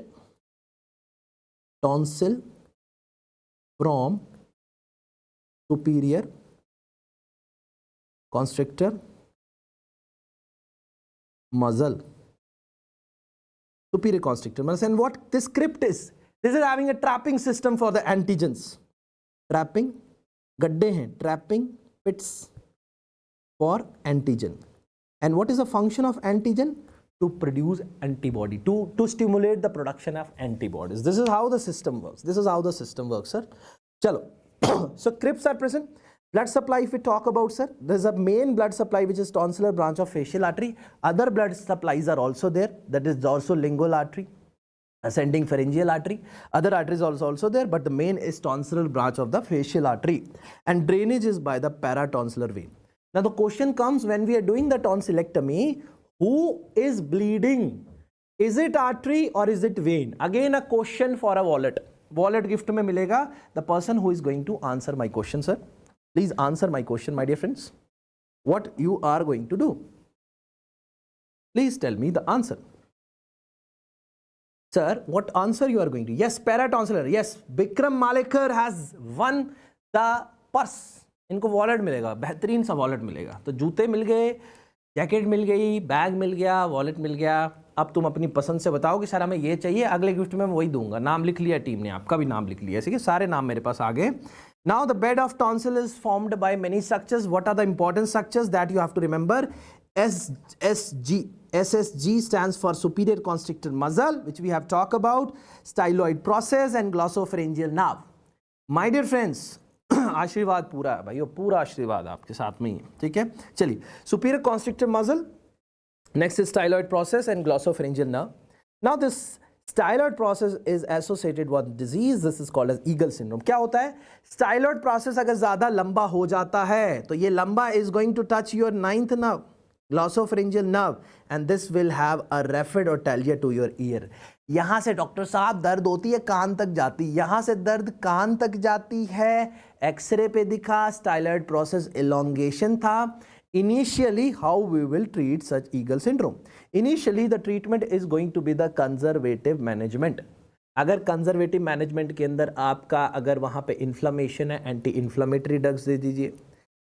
tonsil from superior constrictor muscle. Superior constrictor muscle. And what this script is, this is having a trapping system for the antigens. Trapping, gadde hain, trapping pits for antigen. And what is the function of antigen? To produce antibody, to stimulate the production of antibodies. This is how the system works. This is how the system works, sir. Chalo. So crypts are present. Blood supply, if we talk about, sir, there is a main blood supply which is tonsillar branch of facial artery. Other blood supplies are also there. That is dorsolingual artery, ascending pharyngeal artery. Other arteries are also there, but the main is tonsillar branch of the facial artery. And drainage is by the paratonsillar vein. Now the question comes, when we are doing the tonsillectomy, who is bleeding? Is it artery or is it vein? Again a question for a wallet. Wallet gift mein milega. The person who is going to answer my question, sir. Please answer my question, my dear friends. What you are going to do? Please tell me the answer. Sir, what answer you are going to? Yes, paratonsillar. Yes, Bikram Malekar has won the purse. इनको wallet मिलेगा, बेहतरीन सा wallet मिलेगा. तो जूते मिल गए, jacket मिल गई, bag मिल गया, वॉलेट मिल गया. अब तुम अपनी पसंद से बताओ कि सर हमें ये चाहिए, अगले गिफ्ट में मैं वही दूंगा. नाम लिख लिया टीम ने, आपका भी नाम लिख लिया. ठीक है, सारे नाम मेरे पास आ गए. Now the bed of tonsil is formed by many structures. What are the important structures that you have to remember? SSG stands for superior constrictor muscle, which we have talked about, styloid process and glossopharyngeal nerve. My dear friends, आशीर्वाद पूरा है भाई, पूरा आशीर्वाद आपके साथ में ही. ठीक है, चलिए. Superior constrictor muscle, next is styloid process and glossopharyngeal nerve. Now this styloid process is associated with disease. This is called as Eagle syndrome. क्या होता है? Styloid process अगर ज़्यादा लंबा हो जाता है तो ये लंबा is going to touch your 9th nerve, glossopharyngeal nerve, and this will have a rapid otalgia to your ear. यहाँ से डॉक्टर साहब दर्द होती है, कान तक जाती, यहाँ से दर्द कान तक जाती है. एक्सरे पे दिखा styloid process elongation था. Initially, how we will treat such Eagle syndrome? Initially, the treatment is going to be the conservative management. अगर conservative management के अंदर आपका अगर वहाँ पे inflammation है, anti-inflammatory drugs दे दीजिए,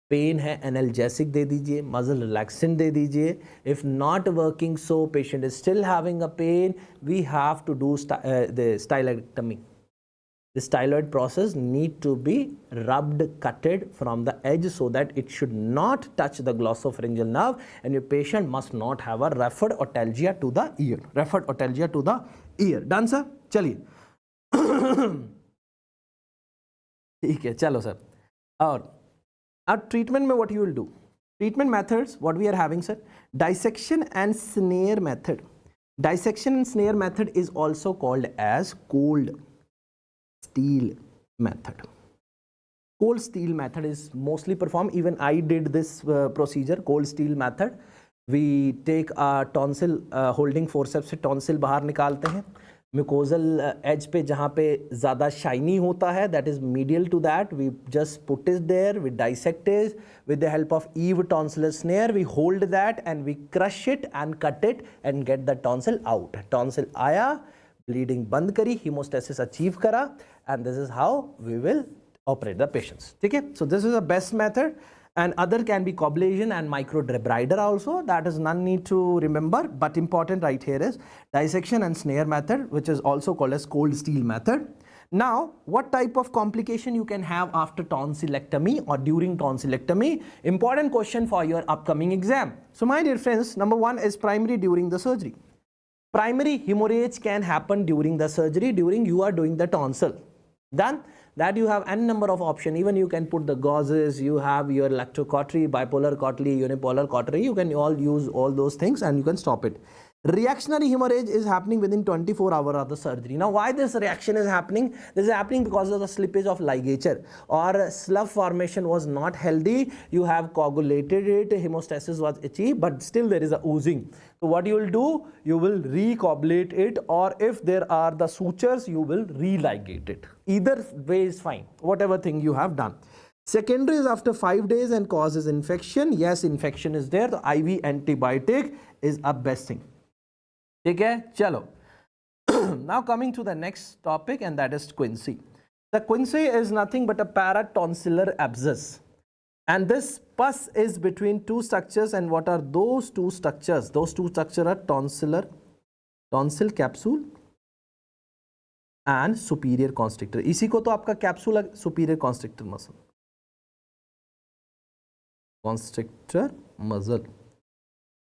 पेन है एनाल्जेसिक दे दीजिए, मसल रिलैक्सेंट दे दीजिए. If not working so patient is still having a pain, we have to do the stylectomy. The styloid process need to be rubbed, cutted from the edge so that it should not touch the glossopharyngeal nerve, and your patient must not have a referred otalgia to the ear. Referred otalgia to the ear. Done, sir? चलिए. ठीक है, चलो sir. और our treatment में what you will do? Treatment methods, what we are having, sir? Dissection and snare method. Dissection and snare method is also called as cold steel method. Cold steel method is mostly performed. Even I did this procedure, cold steel method. We take a tonsil holding forceps से tonsil बाहर निकालते हैं. Mucosal edge पे जहाँ पे ज़्यादा shiny होता है, that is medial to that, we just put it there, we dissect it with the help of Eve tonsillar snare. We hold that and we crush it and cut it and get the tonsil out. Tonsil आया, bleeding बंद करी, hemostasis achieve करा, and this is how we will operate the patients. ठीक है? So this is the best method. And other can be coblation and microdebridor also. That is none need to remember, but important right here is dissection and snare method, which is also called as cold steel method. Now, what type of complication you can have after tonsillectomy or during tonsillectomy? Important question for your upcoming exam. So my dear friends, number one is primary during the surgery. Primary hemorrhage can happen during the surgery, during you are doing the tonsil. Done? That you have n number of options. Even you can put the gauzes, you have your electrocautery, bipolar cautery, unipolar cautery. You can all use all those things and you can stop it. Reactionary hemorrhage is happening within 24 hours of the surgery. Now, why this reaction is happening? This is happening because of the slippage of ligature or slough formation was not healthy. You have coagulated it, hemostasis was achieved, but still there is a oozing. So what you will do? You will recoagulate it, or if there are the sutures, you will religate it. Either way is fine, whatever thing you have done. Secondary is after 5 days and causes infection. Yes, infection is there. The IV antibiotic is a best thing. Okay, chalo. Now coming to the next topic, and that is quinsy. The quinsy is nothing but a paratonsillar abscess. And this pus is between two structures, and what are those two structures? Those two structures are tonsil capsule and superior constrictor. इसी को तो आपका capsule superior constrictor muscle. Constrictor muscle.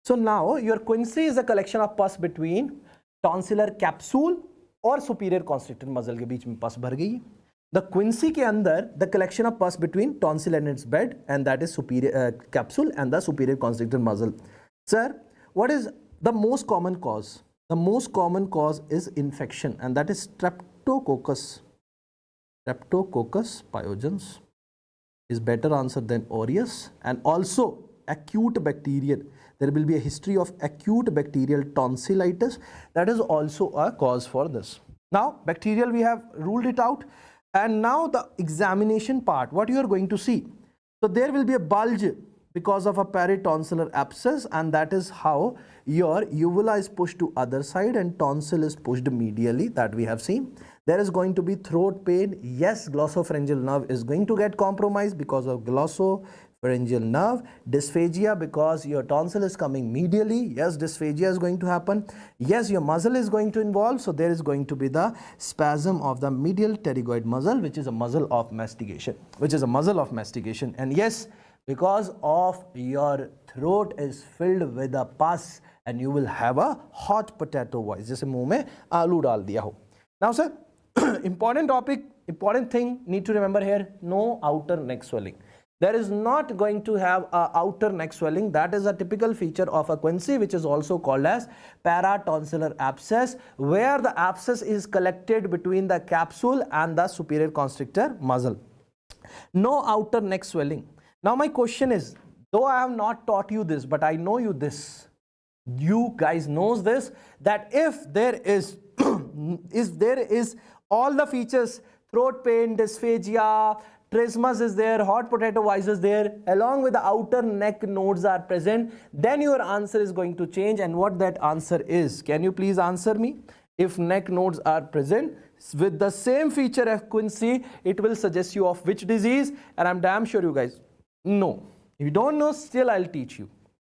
So now your quinsy is a collection of pus between tonsillar capsule और superior constrictor muscle के बीच में pus भर गई है. The quinsy के अंदर the collection of pus between tonsil and its bed, and that is superior capsule and the superior constrictor muscle. Sir, what is the most common cause? The most common cause is infection, and that is Streptococcus. Streptococcus pyogenes is better answer than aureus, and also acute bacterial. There will be a history of acute bacterial tonsillitis. That is also a cause for this. Now, bacterial we have ruled it out. And now the examination part, what you are going to see. So there will be a bulge because of a peritonsillar abscess, and that is how your uvula is pushed to other side and tonsil is pushed medially, that we have seen. There is going to be throat pain. Yes, glossopharyngeal nerve is going to get compromised because of glossopharyngeal nerve. Dysphagia because your tonsil is coming medially. Yes, dysphagia is going to happen. Yes, your muscle is going to involve. So there is going to be the spasm of the medial pterygoid muscle, which is a muscle of mastication. And yes, because of your throat is filled with a pus, and you will have a hot potato voice. जैसे मुंह में आलू डाल दिया हो. Now sir, important topic, important thing need to remember here, no outer neck swelling. There is not going to have a outer neck swelling. That is a typical feature of a quinsy, which is also called as paratonsillar abscess, where the abscess is collected between the capsule and the superior constrictor muscle. No outer neck swelling. Now my question is, though I have not taught you this, but I know you this. You guys knows this, that if there is all the features, throat pain, dysphagia, trismus is there, hot potato voice is there, along with the outer neck nodes are present, then your answer is going to change. And what that answer is, can you please answer me? If neck nodes are present with the same feature of quinsy, it will suggest you of which disease, and I'm damn sure you guys know. If you don't know, still I'll teach you.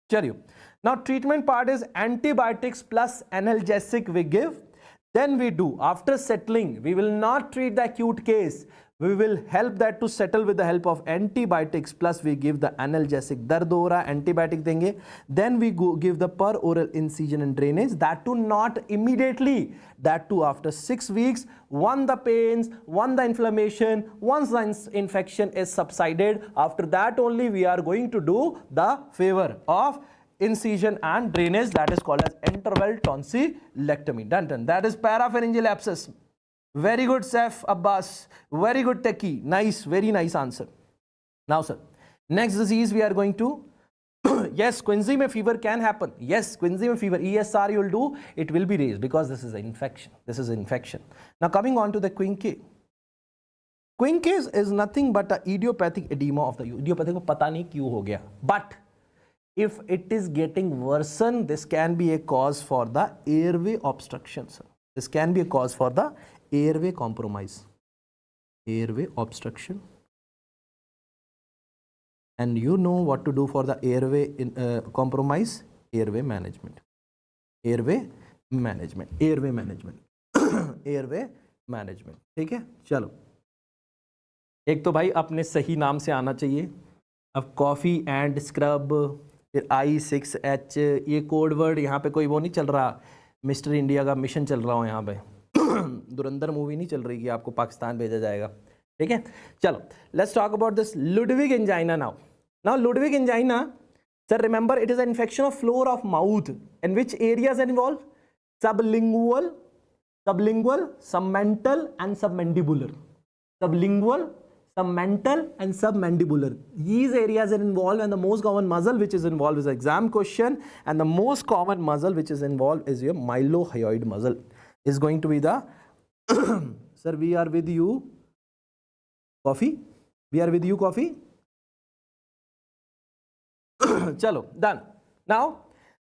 Chaliye. Now treatment part is antibiotics plus analgesic we give. Then we do, after settling, we will not treat the acute case. We will help that to settle with the help of antibiotics, plus we give the analgesic. Dard ho raha, antibiotic denge. Then we give the per oral incision and drainage. That too not immediately. That too after 6 weeks. One the pains, one the inflammation. Once the infection is subsided, after that only we are going to do the favor of incision and drainage. That is called as interval tonsillectomy. Done. That is parapharyngeal abscess. Very good, Saif Abbas. Very good, Techie. Nice, very nice answer. Now, sir, next disease we are going to. Yes, quinsy mein fever can happen. Yes, quinsy mein fever. ESR you will do, it will be raised because this is an infection. Now, coming on to the quincase. Quincase is nothing but an idiopathic edema of the idiopathic ko pata nahi kyun ho gaya. But if it is getting worsened, this can be a cause for the airway obstruction, sir. This can be a cause for the airway compromise, airway obstruction. And you know what to do for the airway compromise? Airway management. Airway management. Management. ठीक है, चलो एक तो भाई अपने सही नाम से आना चाहिए। अब कॉफ़ी एंड स्क्रब, फिर I6H, ये कोड वर्ड यहाँ पे कोई वो नहीं चल रहा, मिस्टर इंडिया का मिशन चल रहा हो यहाँ पे धुरंधर मूवी नहीं चल रही कि आपको पाकिस्तान भेजा जाएगा। ठीक है, चलो let's talk about this Ludwig angina now. Now Ludwig angina, sir, remember it is an infection of floor of mouth, and which areas are involved? Sublingual, submental and submandibular. Sublingual, submental and submandibular. These areas are involved, and the most common muscle which is involved is exam question, and the most common muscle which is involved is your mylohyoid muscle is going to be the sir, we are with you coffee, we are with you coffee. चलो done. Now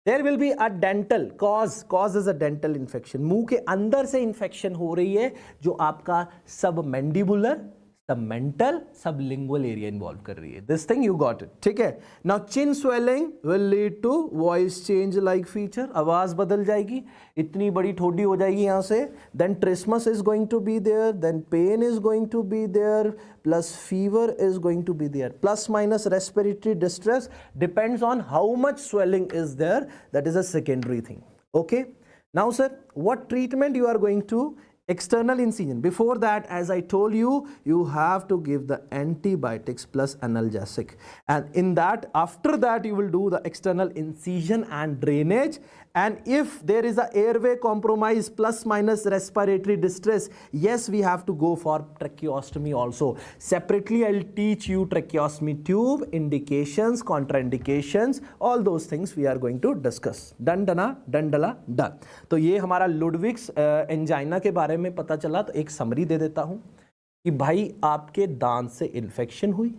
there will be a dental cause is a dental infection. मुंह के अंदर से infection हो रही है जो आपका सब मैंडिबुलर, सब मेंटल, सब लिंगुअल एरिया इन्वॉल्व कर रही है। This thing you got it. ठीक है, now chin swelling will lead to voice change like feature, आवाज बदल जाएगी, इतनी बड़ी ठोडी हो जाएगी यहाँ से। Then trismus is going to be there, then pain is going to be there, plus fever is going to be there, plus minus respiratory distress, depends on how much swelling is there, that is a secondary thing. Okay, now sir what treatment you are going to? External incision. Before that, as I told you, you have to give the antibiotics plus analgesic, and in that, after that, you will do the external incision and drainage. And if there is a airway compromise plus minus respiratory distress, yes, we have to go for tracheostomy also. Separately, I'll teach you tracheostomy tube, indications, contraindications, all those things we are going to discuss. Done, dana, done, dala, done. तो ये हमारा लुडविग्स angina के बारे में पता चला। तो एक समरी दे देता हूं कि भाई आपके दांत से इन्फेक्शन हुई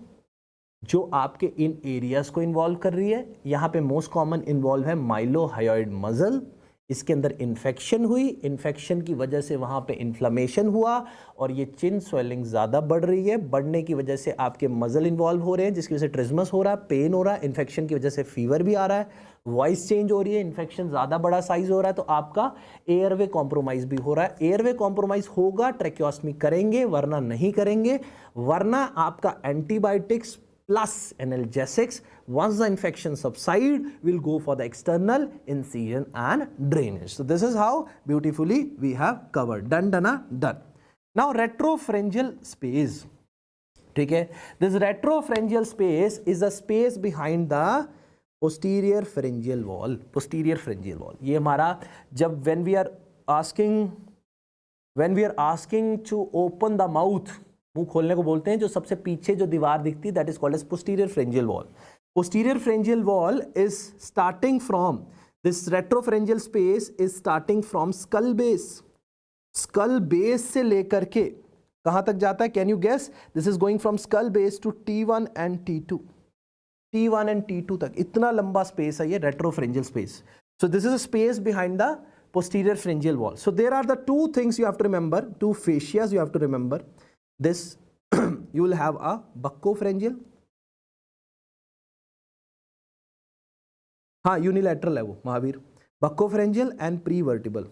जो आपके इन एरियाज को इन्वॉल्व कर रही है। यहाँ पे मोस्ट कॉमन इन्वॉल्व है माइलोहायोइड मसल, इसके अंदर इन्फेक्शन हुई, इन्फेक्शन की वजह से वहाँ पे इन्फ्लेमेशन हुआ और ये चिन स्वेलिंग ज़्यादा बढ़ रही है। बढ़ने की वजह से आपके मसल इन्वॉल्व हो रहे हैं जिसकी वजह से ट्रिज्मस हो रहा है, पेन हो रहा है, इन्फेक्शन की वजह से फीवर भी आ रहा है, वॉइस चेंज हो रही है, इन्फेक्शन ज़्यादा बड़ा साइज हो रहा है, तो आपका एयरवे कॉम्प्रोमाइज़ भी हो रहा है। एयरवे कॉम्प्रोमाइज़ होगा ट्रैकियोस्टमी करेंगे, वरना नहीं करेंगे, वरना आपका antibiotics plus analgesics. Once the infection subside, we'll go for the external incision and drainage. So this is how beautifully we have covered. Done, done, done. Now retropharyngeal space. ठीक है, this retropharyngeal space is the space behind the posterior pharyngeal wall. Posterior pharyngeal wall. ये हमारा जब when we are asking to open the mouth, मुंह खोलने को बोलते हैं, जो सबसे पीछे जो दीवार दिखती है that is called as posterior pharyngeal wall. Posterior pharyngeal wall is starting from this retropharyngeal space is starting from skull base. Skull base से लेकर के कहां तक जाता है? Can you guess? This is going from skull base to T1 and T2, T1 and T2 तक, इतना लंबा स्पेस है ये retropharyngeal space. So this is a space behind the posterior pharyngeal wall. So there are the two things you have to remember, two fascias you have to remember. This you will have a buccopharyngeal, हाँ unilateral है वो Mahavir, buccopharyngeal and prevertebral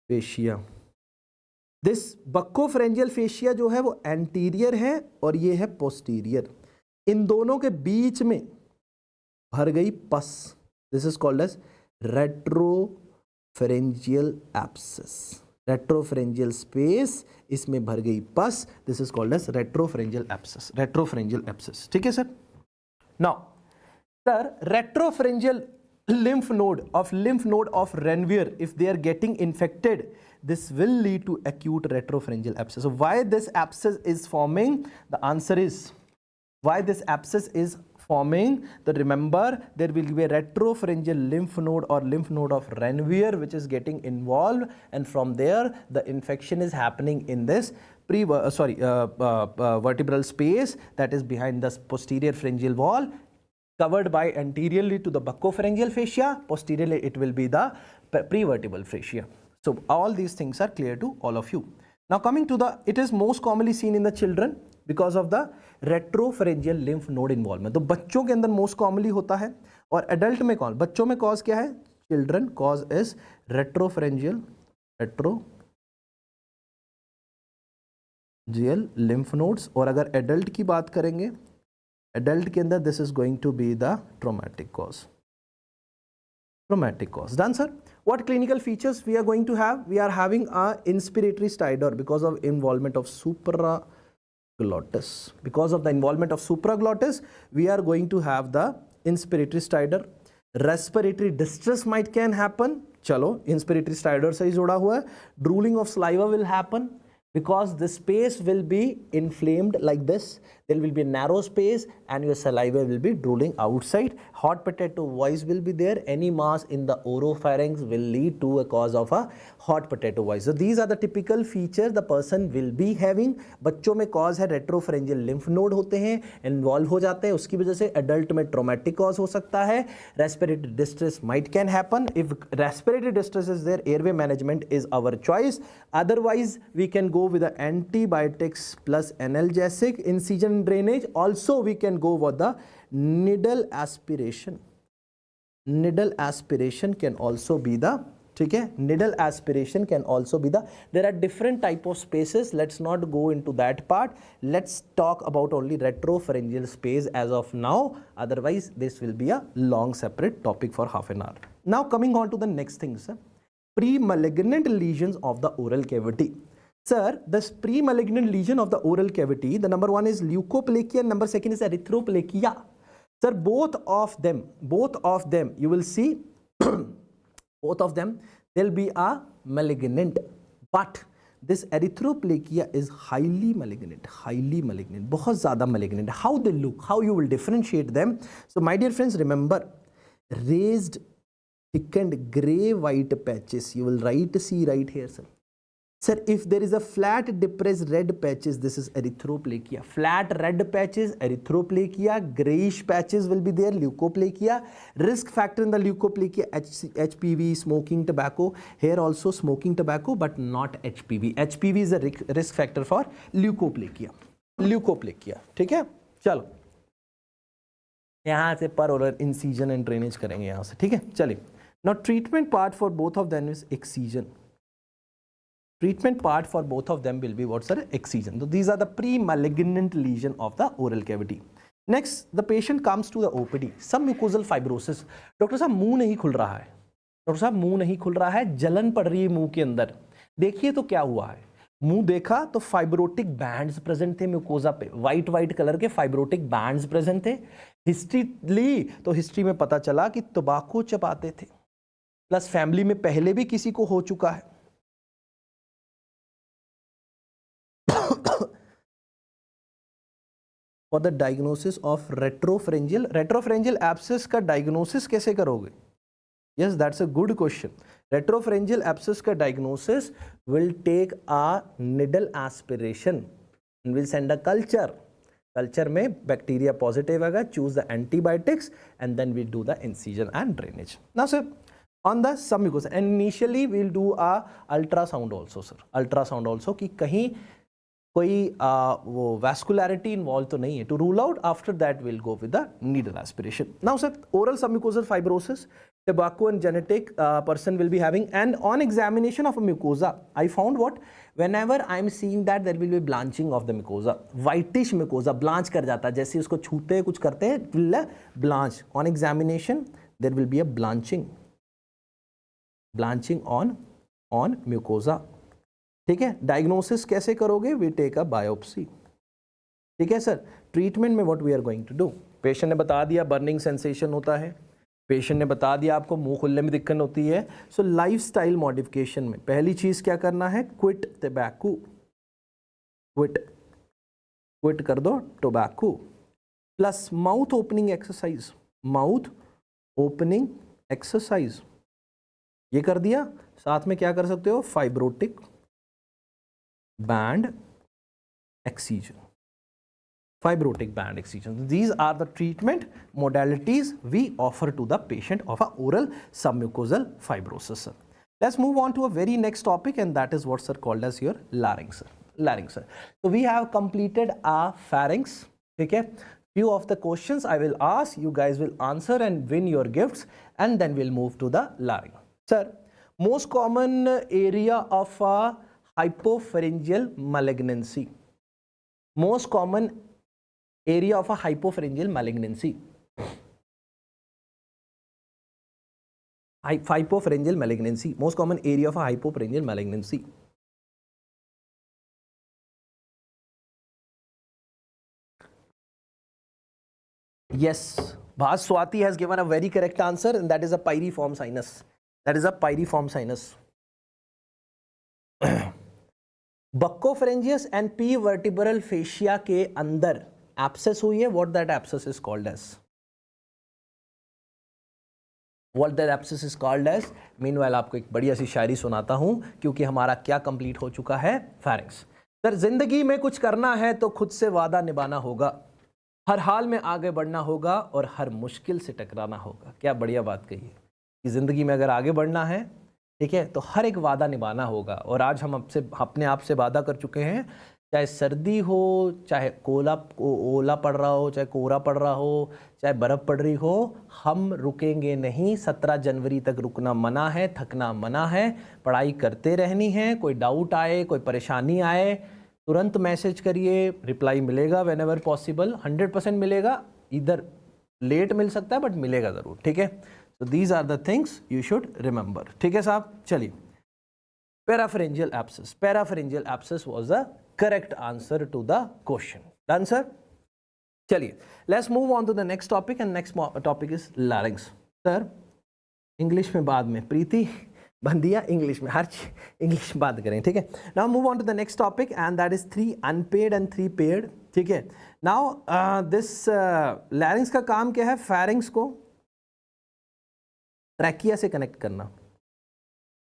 fascia. This buccopharyngeal fascia जो है वो anterior है और ये है posterior, इन दोनों के बीच में भर गई pus, this is called as retropharyngeal abscess. Retropharyngeal space, इसमें भर गई pus, this is called as retropharyngeal abscess, retropharyngeal abscess. ठीक है sir. Now sir retropharyngeal lymph node of Meniere, if they are getting infected, this will lead to acute retropharyngeal abscess. So why this abscess is forming? The answer is, why this abscess is forming, that remember there will be a retropharyngeal lymph node or lymph node of Meniere which is getting involved, and from there the infection is happening in this vertebral space that is behind the posterior pharyngeal wall, covered by anteriorly to the buccopharyngeal fascia, posteriorly it will be the prevertebral fascia. So all these things are clear to all of you. Now coming to the, it is most commonly seen in the children because of the retropharyngeal lymph node involvement. तो बच्चों के अंदर most commonly होता है, और adult में कौन, बच्चों में कॉज क्या है? children cause is retropharyngeal lymph nodes, और अगर adult की बात करेंगे, adult के अंदर this is going to be the traumatic cause. Done, sir. What clinical features we are going to have? We are having a inspiratory stridor because of involvement of supraglottis. Because of the involvement of supraglottis, we are going to have the inspiratory stridor. Respiratory distress might can happen. चलो inspiratory stridor से ही जुड़ा हुआ है. Drooling of saliva will happen because the space will be inflamed like this. There will be a narrow space and your saliva will be drooling outside. Hot potato voice will be there. Any mass in the oropharynx will lead to a cause of a hot potato voice. So these are the typical features the person will be having. बच्चों में cause है retropharyngeal lymph node होते हैं, involve हो जाते हैं, उसकी वजह से adult में traumatic cause हो सकता है. Respiratory distress might can happen. If respiratory distress is there, airway management is our choice. Otherwise, we can go with the antibiotics plus analgesic. Incision drainage, also we can go with the needle aspiration. Needle aspiration can also be the, ठीक है, needle aspiration can also be the, there are different type of spaces. Let's not go into that part. Let's talk about only retropharyngeal space as of now. Otherwise, this will be a long separate topic for half an hour. Now coming on to the next thing, sir. Pre-malignant lesions of the oral cavity. Sir, this pre-malignant lesion of the oral cavity, the number one is leukoplakia, number second is erythroplakia. Sir, both of them, you will see, both of them, they'll be a malignant. But this erythroplakia is highly malignant, बहुत ज़्यादा malignant. How they look, how you will differentiate them. So, my dear friends, remember, raised, thickened, grey-white patches. You will see right here, sir. Sir, if there is a flat depressed red patches, this is erythroplakia. Flat red patches, erythroplakia. Grayish patches will be there, leukoplakia. Risk factor in the leukoplakia, HPV, smoking tobacco. Here also smoking tobacco, but not HPV. HPV is a risk factor for leukoplakia. ठीक है? चलो यहाँ से पर oral incision and drainage करेंगे यहाँ से, ठीक है? चलिए. Now treatment part for both of them is excision. Treatment part for both of them will be what, sir? Excision. So these are the pre-malignant lesion of the oral cavity. Next, the patient comes to the OPD. Submucosal fibrosis. Doctor साहब मुंह नहीं खुल रहा है. Doctor साहब मुंह नहीं खुल रहा है, जलन पड़ रही है मुंह के अंदर. देखिए तो क्या हुआ है. मुंह देखा तो फाइब्रोटिक बैंड्स प्रेजेंट थे म्यूकोजा पे. वाइट कलर के फाइब्रोटिक बैंड्स प्रेजेंट थे. हिस्ट्री ली तो हिस्ट्री में पता चला कि तंबाकू चबाते थे. प्लस फैमिली में पहले भी किसी को हो चुका है. For the diagnosis of retropharyngeal abscess का diagnosis कैसे करोगे? Yes, that's a good question. Retropharyngeal abscess का diagnosis will take a needle aspiration and will send a culture. Culture में bacteria positive आएगा, choose the antibiotics and then we do the incision and drainage. Now sir, on the submucosal, and initially we'll do a ultrasound also, sir. Ultrasound also कि कहीं कोई वो vascularity involved तो नहीं है. To rule out, after that we'll go with the needle aspiration. Now sir, oral submucosal fibrosis, tobacco and genetic person will be having, and on examination of a mucosa, I found what? Whenever I'm seeing that there will be blanching of the mucosa, whitish mucosa, blanch कर जाता है, जैसे उसको छूते हैं कुछ करते हैं, will blanch. On examination, there will be a blanching on mucosa. ठीक है. डायग्नोसिस कैसे करोगे? We take a biopsy. ठीक है सर. ट्रीटमेंट में what we are going to do, patient ने बता दिया बर्निंग सेंसेशन होता है, पेशेंट ने बता दिया आपको मुंह खुलने में दिक्कत होती है. सो लाइफस्टाइल मॉडिफिकेशन में पहली चीज क्या करना है? Quit tobacco. क्विट कर दो tobacco. Plus mouth opening exercise. Mouth opening exercise ये कर दिया. साथ में क्या कर सकते हो? Fibrotic band excision. Fibrotic band excision. These are the treatment modalities we offer to the patient of a oral submucosal fibrosis. Let's move on to a very next topic, and that is what's called as your larynx. Larynx. So we have completed our pharynx. Okay. Few of the questions I will ask, you guys will answer and win your gifts. and then we'll move to the larynx. Sir, most common area of a hypopharyngeal malignancy. Most common area of a hypopharyngeal malignancy. Hypopharyngeal malignancy. Most common area of a hypopharyngeal malignancy. Yes, Bhas Swati has given a very correct answer, and that is a pyriform sinus. That is a pyriform sinus. Buccopharyngeus and P vertebral fascia के अंदर abscess हुई है. What that abscess is called as? What that abscess is called as? Meanwhile आपको एक बढ़िया सी शायरी सुनाता हूँ, क्योंकि हमारा क्या कंप्लीट हो चुका है, pharynx. सर, जिंदगी में कुछ करना है तो खुद से वादा निभाना होगा, हर हाल में आगे बढ़ना होगा और हर मुश्किल से टकराना होगा. क्या बढ़िया बात कही है कि ज़िंदगी में अगर आगे बढ़ना है, ठीक है, तो हर एक वादा निभाना होगा. और आज हम अपने आप से वादा कर चुके हैं, चाहे सर्दी हो, चाहे ओला पड़ रहा हो, चाहे कोहरा पड़ रहा हो, चाहे बर्फ़ पड़ रही हो, हम रुकेंगे नहीं. 17 जनवरी तक रुकना मना है, थकना मना है, पढ़ाई करते रहनी है. कोई डाउट आए, कोई परेशानी आए, तुरंत मैसेज करिए, रिप्लाई मिलेगा वेन एवर पॉसिबल. 100% मिलेगा. इधर लेट मिल सकता है बट मिलेगा ज़रूर. ठीक है, तो these are the things you should remember. ठीक है साहब, चलिए. Parapharyngeal abscess. Parapharyngeal abscess was the correct answer to the question. Done sir. चलिए, let's move on to the next topic, and next topic is larynx. Sir, English में बाद में, प्रीति बंदिया English में, हर English में बात करें. ठीक है, now move on to the next topic, and that is 3 unpaired and 3 paired. ठीक है, नाउ दिस लैरिंग्स का काम क्या है? फेरिंग्स को ट्रैकिया से कनेक्ट करना.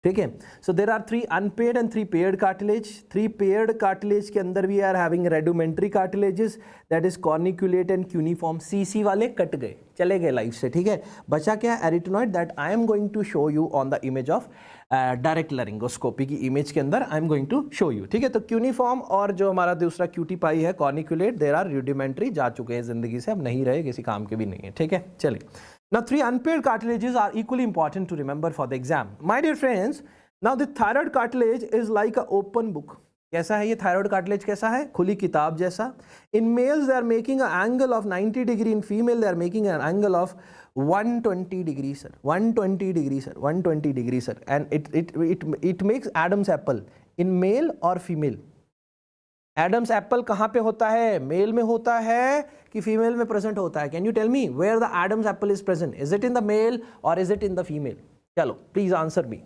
ठीक है, so there are 3 unpaired and 3 paired cartilage. 3 paired cartilage के अंदर we are having rudimentary cartilages, that is corniculate and cuneiform. CC वाले कट गए, चले गए लाइफ से. ठीक है, बचा क्या? Arytenoid, that I am going to show you on the image of direct laryngoscopy की इमेज के अंदर I am going to show you. ठीक है, तो क्यूनिफॉर्म और जो हमारा दूसरा क्यूटी पाई है कॉर्निक्यूलेट, देर आर रूडिमेंट्री, जा चुके हैं जिंदगी से, अब नहीं रहे, किसी काम के भी नहीं है. ठीक है, चलिए. Now 3 unpaired cartilages are equally important to remember for the exam. My dear friends, now the thyroid cartilage is like a open book. कैसा है ये thyroid cartilage? कैसा है? खुली किताब जैसा. In males they are making an angle of 90 degree. In female they are making an angle of 120 degrees, sir. 120 degrees, sir. 120 degrees, sir. And it makes Adam's apple in male or female. Adam's apple कहाँ पे होता है? Mail में होता है कि female में present होता है? Can you tell me where the Adam's apple is present? Is it in the male और is it in the female? चलो प्लीज आंसर मी.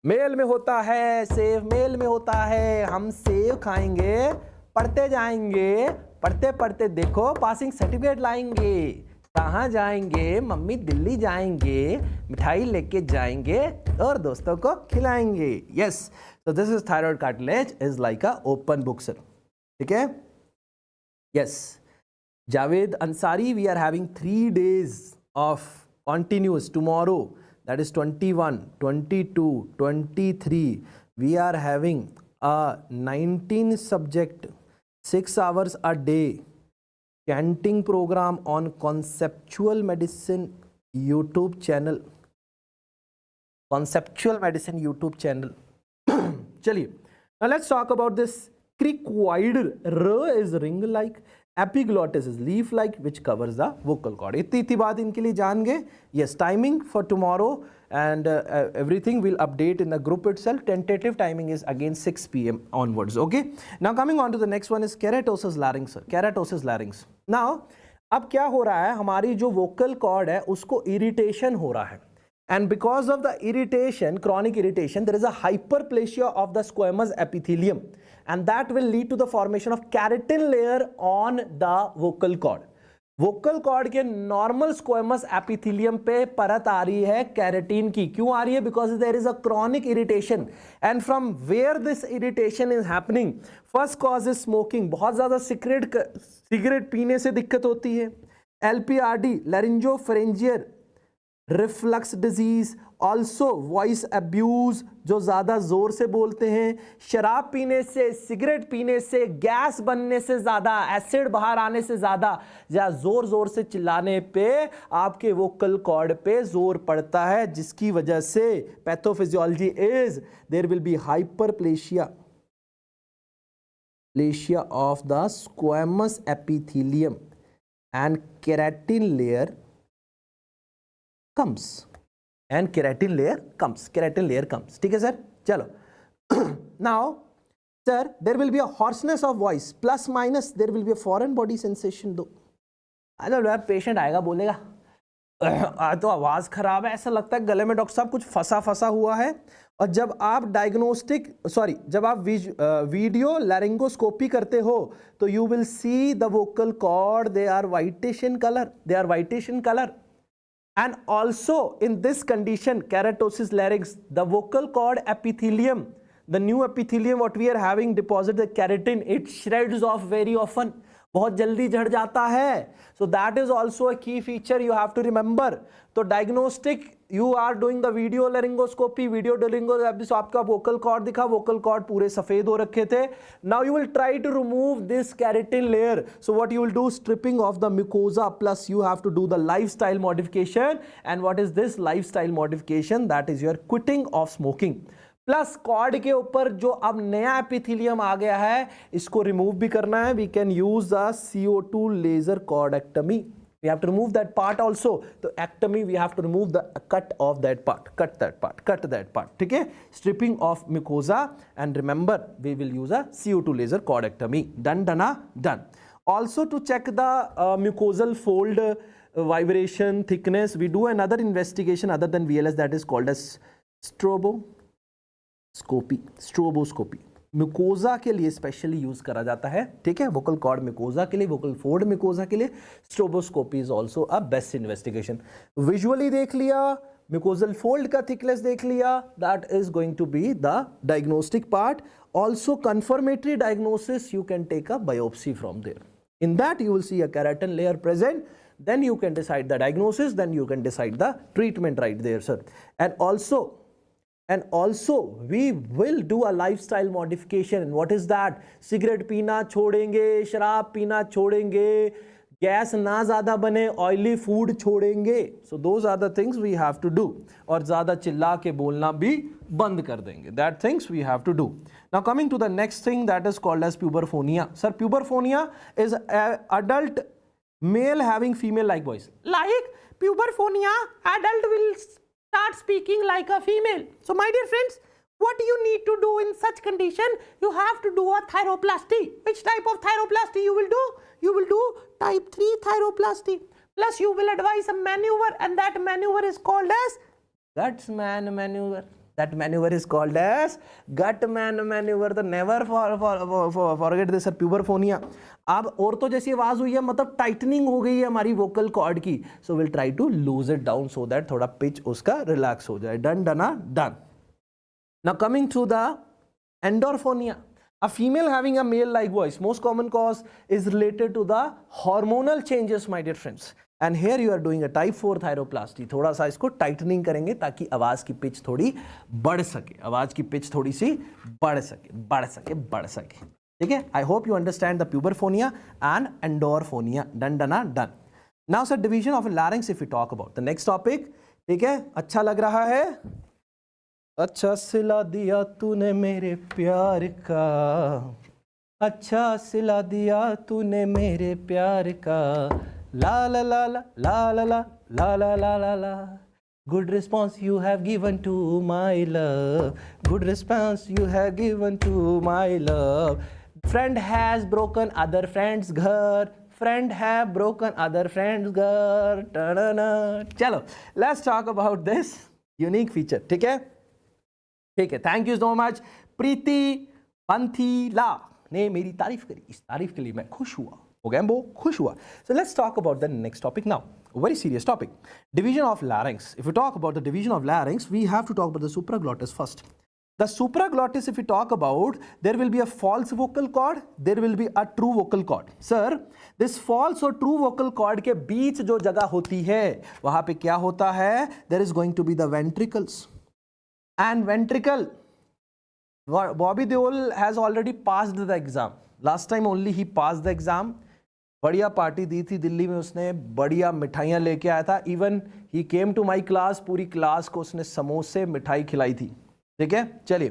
मेल में होता है, सेव मेल में होता है. हम सेव खाएंगे, पढ़ते जाएंगे, पढ़ते पढ़ते देखो पासिंग सर्टिफिकेट लाएंगे. कहाँ जाएंगे? मम्मी दिल्ली जाएंगे, मिठाई लेके जाएंगे और दोस्तों को खिलाएंगे. Yes, so this is thyroid cartilage is like a open book, sir. ठीक है? Yes. Javed Ansari, we are having 3 days of continuous tomorrow. That is 21, 22, 23. We are having a 19 subject, 6 hours a day chanting program on Conceptual Medicine YouTube channel. Conceptual Medicine YouTube channel. चलिए, now let's talk about this cricoid. R is ring like, epiglottis is leaf like, which covers the vocal cord. इतनी बात इनके लिए जान गए. Yes, timing for tomorrow and everything will update in the group itself. Tentative timing is again 6 p.m. onwards. Okay. Now coming on to the next one is keratosis larynx. Keratosis larynx. Now अब क्या हो रहा है? हमारी जो vocal cord है उसको irritation हो रहा है. And because of the irritation, chronic irritation, there is a hyperplasia of the squamous epithelium, and that will lead to the formation of keratin layer on the vocal cord. Vocal cord के normal squamous epithelium पे परत आ रही है keratin की. क्यों आ रही है? Because there is a chronic irritation, and from where this irritation is happening, first cause is smoking. बहुत ज़्यादा सिगरेट पीने से दिक्कत होती है. LPRD, laryngopharyngeal reflux disease, also voice abuse, जो ज़्यादा ज़ोर से बोलते हैं, शराब पीने से, सिगरेट पीने से, गैस बनने से ज़्यादा, एसिड बाहर आने से ज़्यादा, या ज़ोर ज़ोर से चिल्लाने पे आपके वोकल कॉर्ड पे ज़ोर पड़ता है, जिसकी वजह से pathophysiology is there will be hyperplasia of the squamous epithelium and keratin layer comes. ठीक है सर, चलो. Now sir, there will be a hoarseness of voice, plus minus there will be a foreign body sensation though. अगर patient आएगा बोलेगा तो आवाज खराब है, ऐसा लगता है गले में डॉक्टर साहब कुछ फंसा हुआ है. और जब आप जब आप वीडियो लैरिंगोस्कोपी करते हो तो you will see the vocal cord, they are whitish in color. And also in this condition, keratosis larynx, the vocal cord epithelium, the new epithelium what we are having deposit the keratin, it shreds off very often, बहुत जल्दी झड़ जाता है. So that is also a key feature you have to remember. तो diagnostic you are doing the video laryngoscopy, so आपका vocal cord दिखा, vocal cord पूरे सफेद हो रखे थे. Now you will try to remove this keratin layer. So what you will do, stripping of the mucosa, plus you have to do the lifestyle modification. And what is this lifestyle modification? That is your quitting of smoking. Plus cord के ऊपर जो अब नया epithelium आ गया है, इसको remove भी करना है. We can use the CO2 laser cordectomy. We have to remove that part also. तो ectomy we have to remove the cut off that part, cut that part. ठीक है, stripping of mucosa, and remember we will use a CO2 laser cordectomy. Done. Also to check the mucosal fold vibration thickness, we do another investigation other than VLS, that is called as stroboscopy. Mucosa के लिए specially use करा जाता है. ठीक है, vocal cord mucosa के लिए, vocal fold mucosa के लिए stroboscopy is also a best investigation. Visually देख लिया, म्यूकोजल फोल्ड का थिकनेस देख लिया, that is going to be the diagnostic part. Also confirmatory diagnosis, you can take a biopsy from there. In that you will see a keratin layer present, then you can decide the diagnosis, then you can decide the treatment right there, sir. And also we will do a lifestyle modification. And what is that? Cigarette पीना छोड़ेंगे, शराब पीना छोड़ेंगे, gas ना ज़्यादा बने, oily food छोड़ेंगे. So those are the things we have to do. और ज़्यादा चिल्ला के बोलना भी बंद कर देंगे. That things we have to do. Now coming to the next thing, that is called as puberphonia. Sir, puberphonia is an adult male having female-like voice. Like puberphonia, adult will start speaking like a female. So my dear friends, what you need to do in such condition? You have to do a thyroplasty. Which type of thyroplasty you will do? You will do type 3 thyroplasty. Plus you will advise a maneuver, and that maneuver is called as Guttman maneuver. That maneuver is called as Guttman maneuver. तो never forget this, puberphonia. अब औरतों जैसी आवाज हुई है, मतलब tightening हो गई है हमारी वोकल कॉर्ड की. So will try to loose it down so that थोड़ा पिच उसका रिलैक्स हो जाए. Done. Now coming to the endorphonia. A female having a male-like voice. Most common cause is related to the hormonal changes, my dear friends. And here you are doing a type 4 thyroplasty. थोड़ा सा इसको tightening करेंगे ताकि आवाज की pitch थोड़ी बढ़ सके, आवाज की पिच थोड़ी सी बढ़ सके. ठीक है, I hope you understand the puberphonia and endorphonia. Done. Now sir, division of larynx if we talk about the next topic. ठीक है, अच्छा लग रहा है? अच्छा सिला दिया तूने मेरे प्यार का, अच्छा सिला दिया तूने मेरे प्यार का, ला ला ला ला ला ला ला ला ला ला ला ला. Good response you have given to my love. Good response you have given to my love. Friend has broken other friend's घर. Friend have broken other friend's घर. चलो, let's talk about this unique feature. ठीक है, thank you so much. प्रीति पंथीला ने मेरी तारीफ करी, इस तारीफ के लिए मैं खुश हुआ. खुश हुआ. So let's talk about the next topic now. A very serious topic. Division of larynx. If we talk about the division of larynx, we have to talk about the supraglottis first. The supraglottis, if we talk about, there will be a false vocal cord, there will be a true vocal cord. Sir, this false और true vocal cord के बीच जो जगह होती है वहां पे क्या होता है? There is going to be the ventricles. And ventricle, Bobby Deol has already passed the exam. Last time only he passed the exam. बढ़िया पार्टी दी थी दिल्ली में उसने, बढ़िया मिठाइयाँ लेके आया था. Even he came to my class, पूरी क्लास को उसने समोसे मिठाई खिलाई थी. ठीक है, चलिए.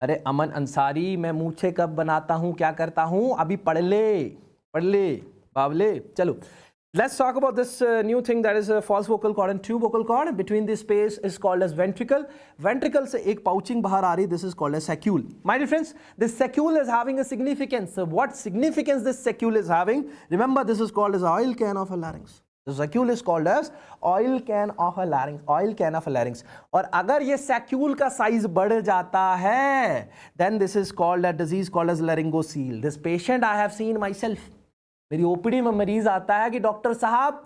अरे अमन अंसारी, मैं मूछे कब बनाता हूं, क्या करता हूं, अभी पढ़ ले बावले. चलो, let's talk about this new thing that is a false vocal cord and true vocal cord. Between this space is called as ventricle. Ventricle से एक pouching बाहर आ रही, this is called as saccule. My dear friends, this saccule is having a significance. So what significance this saccule is having? Remember, this is called as oil can of a larynx. The saccule is called as oil can of a larynx. Oil can of a larynx. और अगर ये saccule का size बढ़ जाता है, then this is called a disease called as laryngocele. This patient I have seen myself. मेरी OPD में मरीज आता है कि डॉक्टर साहब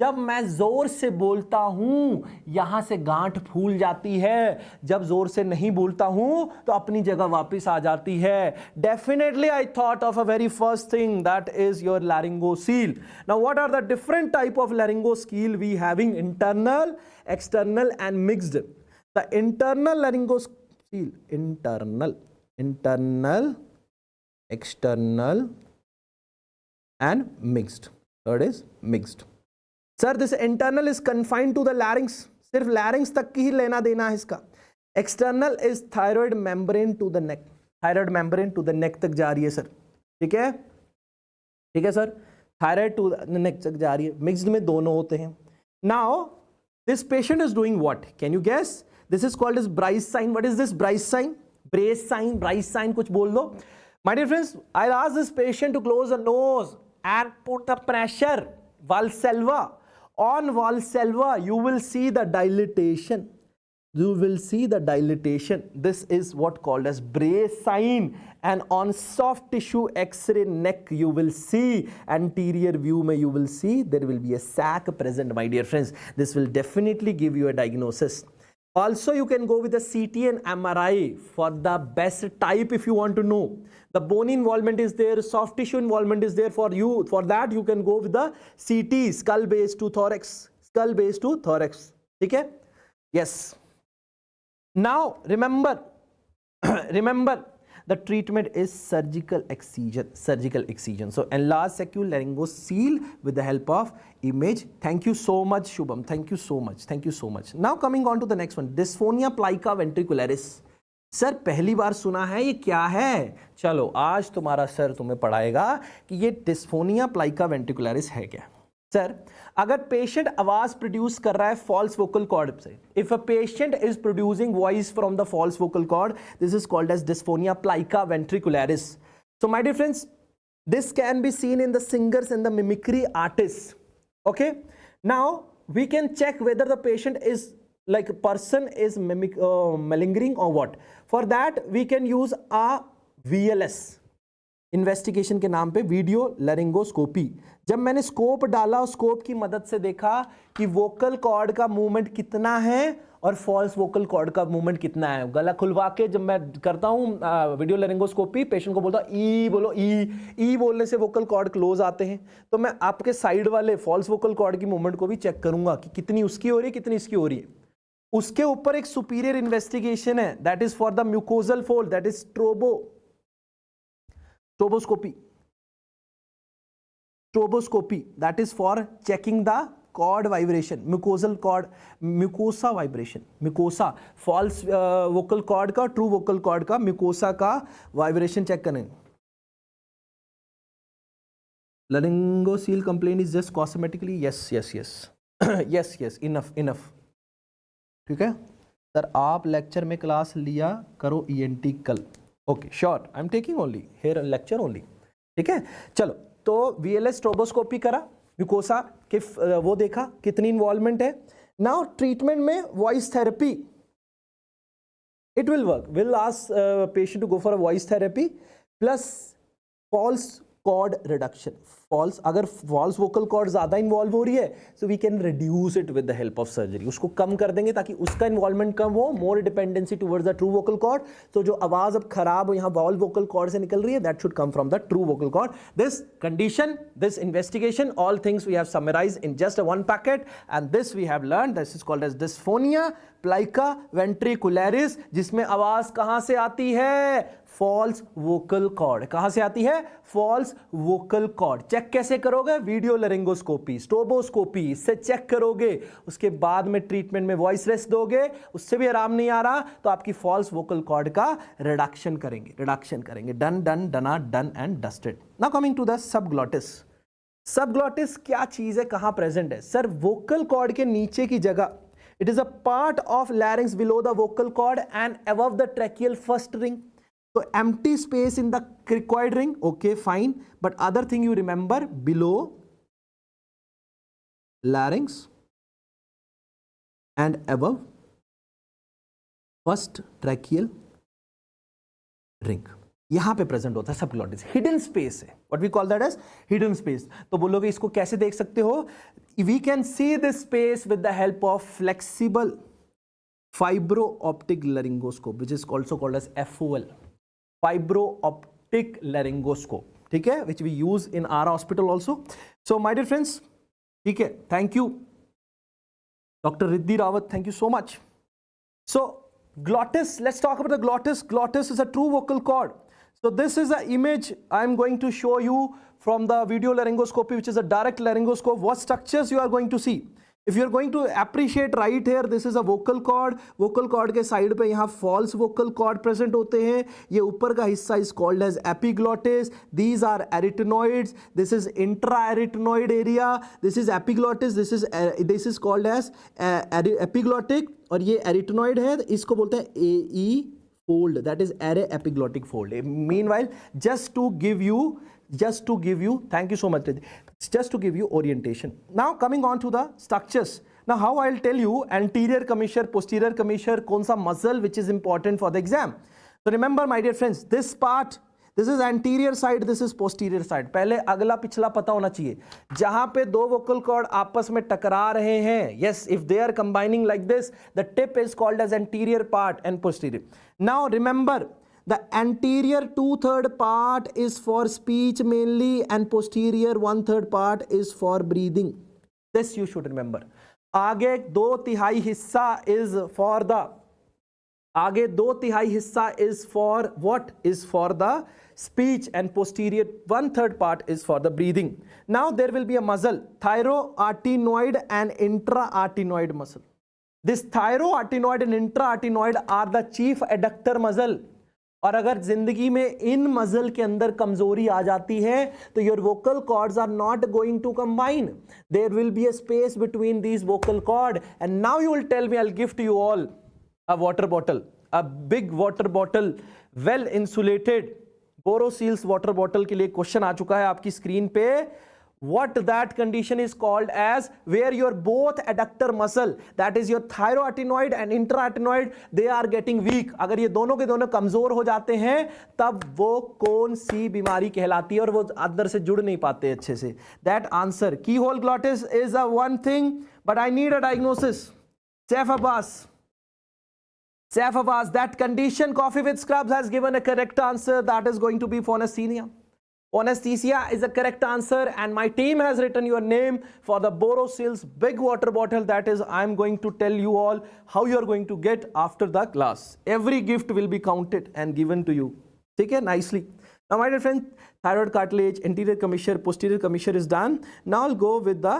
जब मैं जोर से बोलता हूं यहां से गांठ फूल जाती है, जब जोर से नहीं बोलता हूं तो अपनी जगह वापस आ जाती है. Definitely I thought of a very first thing that is your laryngocele. Now what are the different type of laryngocele we having? Internal, external and mixed. The internal laryngocele, internal, external and mixed. Third is mixed. Sir, this internal is confined to the larynx. सिर्फ larynx तक की ही लेना देना है इसका. External is thyroid membrane to the neck. Thyroid membrane to the neck तक जा रही है सर. ठीक है, ठीक है sir. Thyroid to the neck तक जा रही है. Mixed में दोनों होते हैं. Now this patient is doing what? Can you guess? This is called as Bryce sign. What is this Bryce sign? Brace sign, Bryce sign, कुछ बोल दो. My dear friends, I'll ask this patient to close the nose and put the pressure. Valsalva. On valsalva, you will see the dilatation. You will see the dilatation. This is what called as Brace sign. And on soft tissue X-ray neck, you will see anterior view. Mein you will see there will be a sac present, my dear friends. This will definitely give you a diagnosis. Also, you can go with the CT and MRI for the best type if you want to know. The bone involvement is there, soft tissue involvement is there for you. For that, you can go with the CT, skull base to thorax. Skull base to thorax. Okay? Yes. Now, remember, remember, the treatment is surgical excision. Surgical excision. So, enlarge saccule laryngocele with the help of image. Thank you so much, Shubham. Thank you so much. Thank you so much. Now, coming on to the next one. Dysphonia plica ventricularis. Sir पहली बार सुना है, ये क्या है? चलो आज तुम्हारा sir तुम्हें पढ़ाएगा कि ये डिस्फोनिया प्लाइका वेंट्रिकुलरिस है क्या. सर अगर पेशेंट आवाज प्रोड्यूस कर रहा है फॉल्स वोकल कॉर्ड से, if a patient is producing voice from the false vocal cord, this is called as dysphonia plica ventricularis. So my dear friends, this can be seen in the singers and the mimicry artist. Okay, now we can check whether the patient is like a person is malingering or what. For that we can use a VLS, investigation के नाम पे video laryngoscopy. जब मैंने scope डाला, scope की मदद से देखा कि वोकल कॉर्ड का मूवमेंट कितना है और फॉल्स वोकल कॉर्ड का मूवमेंट कितना है. गला खुलवा के जब मैं करता हूँ वीडियो लैरिंगोस्कोपी, पेशेंट को बोलता हूँ ई बोलो, ई बोलने से वोकल कॉर्ड क्लोज आते हैं. तो मैं आपके साइड वाले फॉल्स वोकल कॉर्ड की मूवमेंट को भी चेक करूंगा कि कितनी उसकी हो रही है, कितनी इसकी हो रही है. उसके ऊपर एक सुपीरियर इन्वेस्टिगेशन है, that is for the mucosal fold, that is stroboscopy. That is for checking the cord vibration, mucosal cord, mucosa vibration, mucosa, false vocal cord का, ट्रू वोकल कॉर्ड का, म्यूकोसा का वाइब्रेशन चेक करें. Laryngocele complaint is just cosmetically, yes, enough. ठीक है sir, आप lecture में class लिया करो ENT कल. Okay sure, I am taking only here lecture only. ठीक है, चलो. तो VLS स्ट्रोबोस्कोपी करा, म्यूकोसा के वो देखा कितनी इन्वॉल्वमेंट है. नाउ ट्रीटमेंट में voice therapy, it will work. Will ask patient to go for a voice therapy plus false cord reduction. False, अगर फॉल्स वोकल कॉर्ड ज्यादा इन्वॉल्व हो रही है so we can reduce it with the help of surgery, उसको कम कर देंगे ताकि उसका इन्वॉल्वमेंट कम हो, more dependency towards the true vocal cord. तो जो आवाज अब खराब हो यहाँ वॉल वोकल कॉर्ड से निकल रही है, that should come from the true vocal cord. This condition, this investigation, all things we have summarized in just one packet and this we have learned, this is called as dysphonia plica ventricularis, जिसमें आवाज कहां से आती है? False vocal cord. कहां से आती है? False vocal cord. चेक कैसे करोगे? वीडियो लैरिंगोस्कोपी, स्टोबोस्कोपी, इससे चेक करोगे। उसके बाद में ट्रीटमेंट में वॉइस रेस्ट दोगे, उससे भी आराम नहीं आ रहा तो आपकी फॉल्स वोकल कॉर्ड का रिडक्शन करेंगे। डन डन डना done and dusted. Now coming to the subglottis. Subglottis क्या चीज है, कहां प्रेजेंट है? सर वोकल कॉर्ड के नीचे की जगह, it is a part of larynx below the vocal cord and above the tracheal first ring. So empty space in the cricoid ring, okay fine, but other thing you remember, below larynx and above first tracheal ring, यहां पे present होता है subglottis. Hidden space है, what we call that as hidden space. तो बोलोगे इसको कैसे देख सकते हो? We can see this space with the help of flexible fibro optic laryngoscope, which is also called as FOL, fibro optic laryngoscope, ठीक है, which we use in our hospital also. So my dear friends, ठीक है, thank you doctor Riddhi Rawat, thank you so much. So glottis, let's talk about the glottis. Glottis is a true vocal cord. So this is an image I'm going to show you from the video laryngoscopy, which is a direct laryngoscope. What structures you are going to see? If you are going to appreciate right here, this is a vocal cord. Vocal cord के side पे यहाँ false vocal cord present होते हैं। ये ऊपर का हिस्सा is called as epiglottis. These are arytenoids. This is intra-arytenoid area. This is epiglottis. This is called as epiglottic. और ये arytenoid है, इसको बोलते हैं AE fold. That is array epiglottic fold. Meanwhile, just to give you, thank you so much, just to give you orientation. Now coming on to the structures. Now how I'll tell you anterior commissure, posterior commissure, कौन सा muscle which is important for the exam. So remember my dear friends, this part, this is anterior side, this is posterior side. पहले अगला पिछला पता होना चाहिए। जहां पे दो vocal cord आपस में टकरा रहे हैं, yes, if they are combining like this, the tip is called as anterior part and posterior. Now remember, the anterior 2/3 part is for speech mainly and posterior 1/3 part is for breathing. This you should remember. आगे 2/3 हिस्सा is for the, आगे 2/3 हिस्सा is for what? Is for the speech, and posterior 1/3 part is for the breathing. Now there will be a muscle, thyroarytenoid and intra-arytenoid muscle. This thyroarytenoid and intra-arytenoid are the chief adductor muscle. और अगर जिंदगी में इन muscle के अंदर कमजोरी आ जाती है तो your vocal cords are not going to combine, there will be a space between these vocal cord. And now you will tell me, I will gift you all a water bottle, a big water bottle, well insulated Borosil's water bottle के लिए question आ चुका है आपकी screen पे। What that condition is called as, where your both adductor muscle, that is your thyroarytenoid and intra-arytenoid, they are getting weak. अगर ये दोनों के दोनों कमजोर हो जाते हैं तब वो कौन सी बीमारी कहलाती है और वो अंदर से जुड़ नहीं पाते अच्छे से? That answer, keyhole glottis is a one thing, but I need a diagnosis. Cephobas, that condition, coffee with scrubs, has given a correct answer. That is going to be phonesthesia. Phonesthesia is the correct answer, and my team has written your name for the Borosil's big water bottle. That is, I'm going to tell you all how you are going to get after the class. Every gift will be counted and given to you. Okay, nicely. Now my dear friend, thyroid cartilage, anterior commissure, posterior commissure is done. Now I'll go with the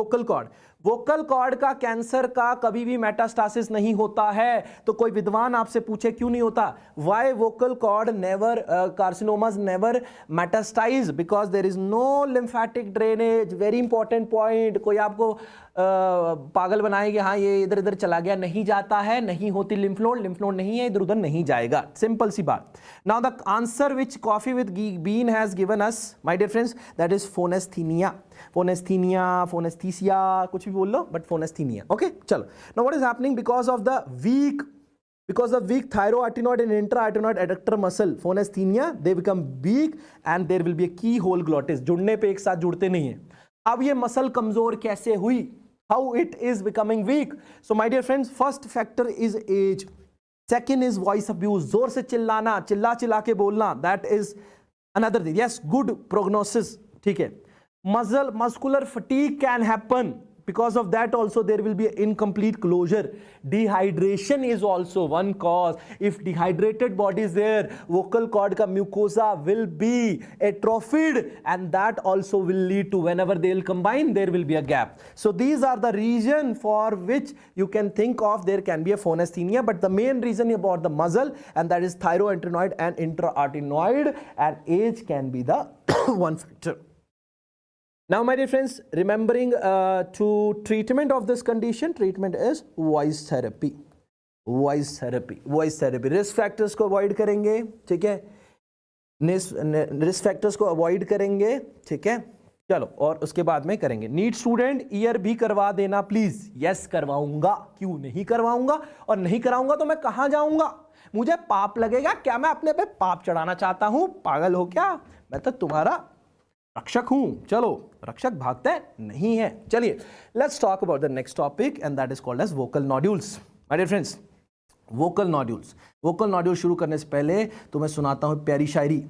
vocal cord. Vocal cord का cancer का कभी भी metastasis नहीं होता है। तो कोई विद्वान आपसे पूछे क्यों नहीं होता, why vocal cord never, carcinomas never metastasize, because there is no lymphatic drainage. Very important point. कोई आपको पागल बनाएंगे, हाँ ये इधर इधर चला गया, नहीं जाता है, नहीं होती लिम्फ नोड नहीं है, इधर उधर नहीं जाएगा, सिंपल सी बात। Now the answer which coffee with bean has given us my dear friends, that is phonasthenia, phonesthesia, कुछ भी बोल लो, बट फोनेस्थीनिया। ओके, चलो। Now what is happening, because of the weak Because of weak thyroadenoid and intra-adenoid adductor muscle, phonesthesia, they become weak and there will be a keyhole glottis. जुड़ने पे एक साथ जुड़ते नहीं है. अब ये मसल कमजोर कैसे हुई? How it is becoming weak? So my dear friends, first factor is age. Second is voice abuse. जोर से चिल्लाना, चिल्ला चिल्ला के बोलना. That is another thing. Yes, good prognosis. ठीक है. Muscular fatigue can happen. Because of that also there will be an incomplete closure. Dehydration is also one cause. If dehydrated body is there, vocal cord ka mucosa will be atrophied and that also will lead to, whenever they will combine, there will be a gap. So these are the reason for which you can think of there can be a phonesthesia, but the main reason about the muscle, and that is thyroadenoid and intra-adenoid, and age can be the one factor. Now my dear friends, remembering to treatment of this condition, treatment is voice therapy. Voice therapy. Voice therapy. Risk factors को avoid करेंगे, ठीक है? Risk factors को avoid करेंगे, ठीक है? चलो, और उसके बाद में करेंगे. नीट स्टूडेंट ईयर भी करवा देना प्लीज. यस करवाऊंगा. क्यों नहीं करवाऊंगा? और नहीं कराऊंगा तो मैं कहाँ जाऊंगा? मुझे पाप लगेगा क्या? मैं अपने पे पाप चढ़ाना चाहता हूं? पागल हो क्या? मैं तो तुम्हारा रक्षक हूं. चलो, रक्षक भागते नहीं है. चलिए, let's talk about the next topic and that is called as vocal nodules. My dear friends, vocal nodules. Vocal nodule शुरू करने से पहले तो मैं सुनाता हूं प्यारी शायरी.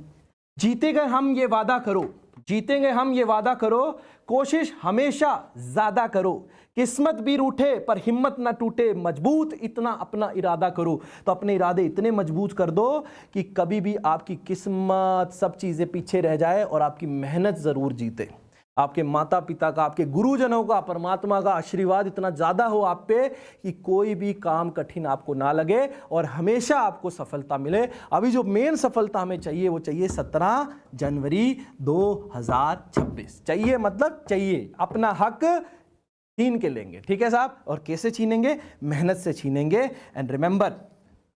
जीतेंगे हम ये वादा करो, जीतेंगे हम ये वादा करो, कोशिश हमेशा ज्यादा करो, किस्मत भी रूठे पर हिम्मत ना टूटे, मजबूत इतना अपना इरादा करो. तो अपने इरादे इतने मजबूत कर दो कि कभी भी आपकी किस्मत सब चीजें पीछे रह जाए और आपकी मेहनत जरूर जीते. आपके माता पिता का, आपके गुरुजनों का, परमात्मा का आशीर्वाद इतना ज्यादा हो आप पे कि कोई भी काम कठिन आपको ना लगे और हमेशा आपको सफलता मिले. अभी जो मेन सफलता हमें चाहिए वो चाहिए 17 जनवरी 2026. चाहिए मतलब चाहिए. अपना हक छीन के लेंगे, ठीक है साहब? और कैसे छीनेंगे? मेहनत से छीनेंगे. And remember,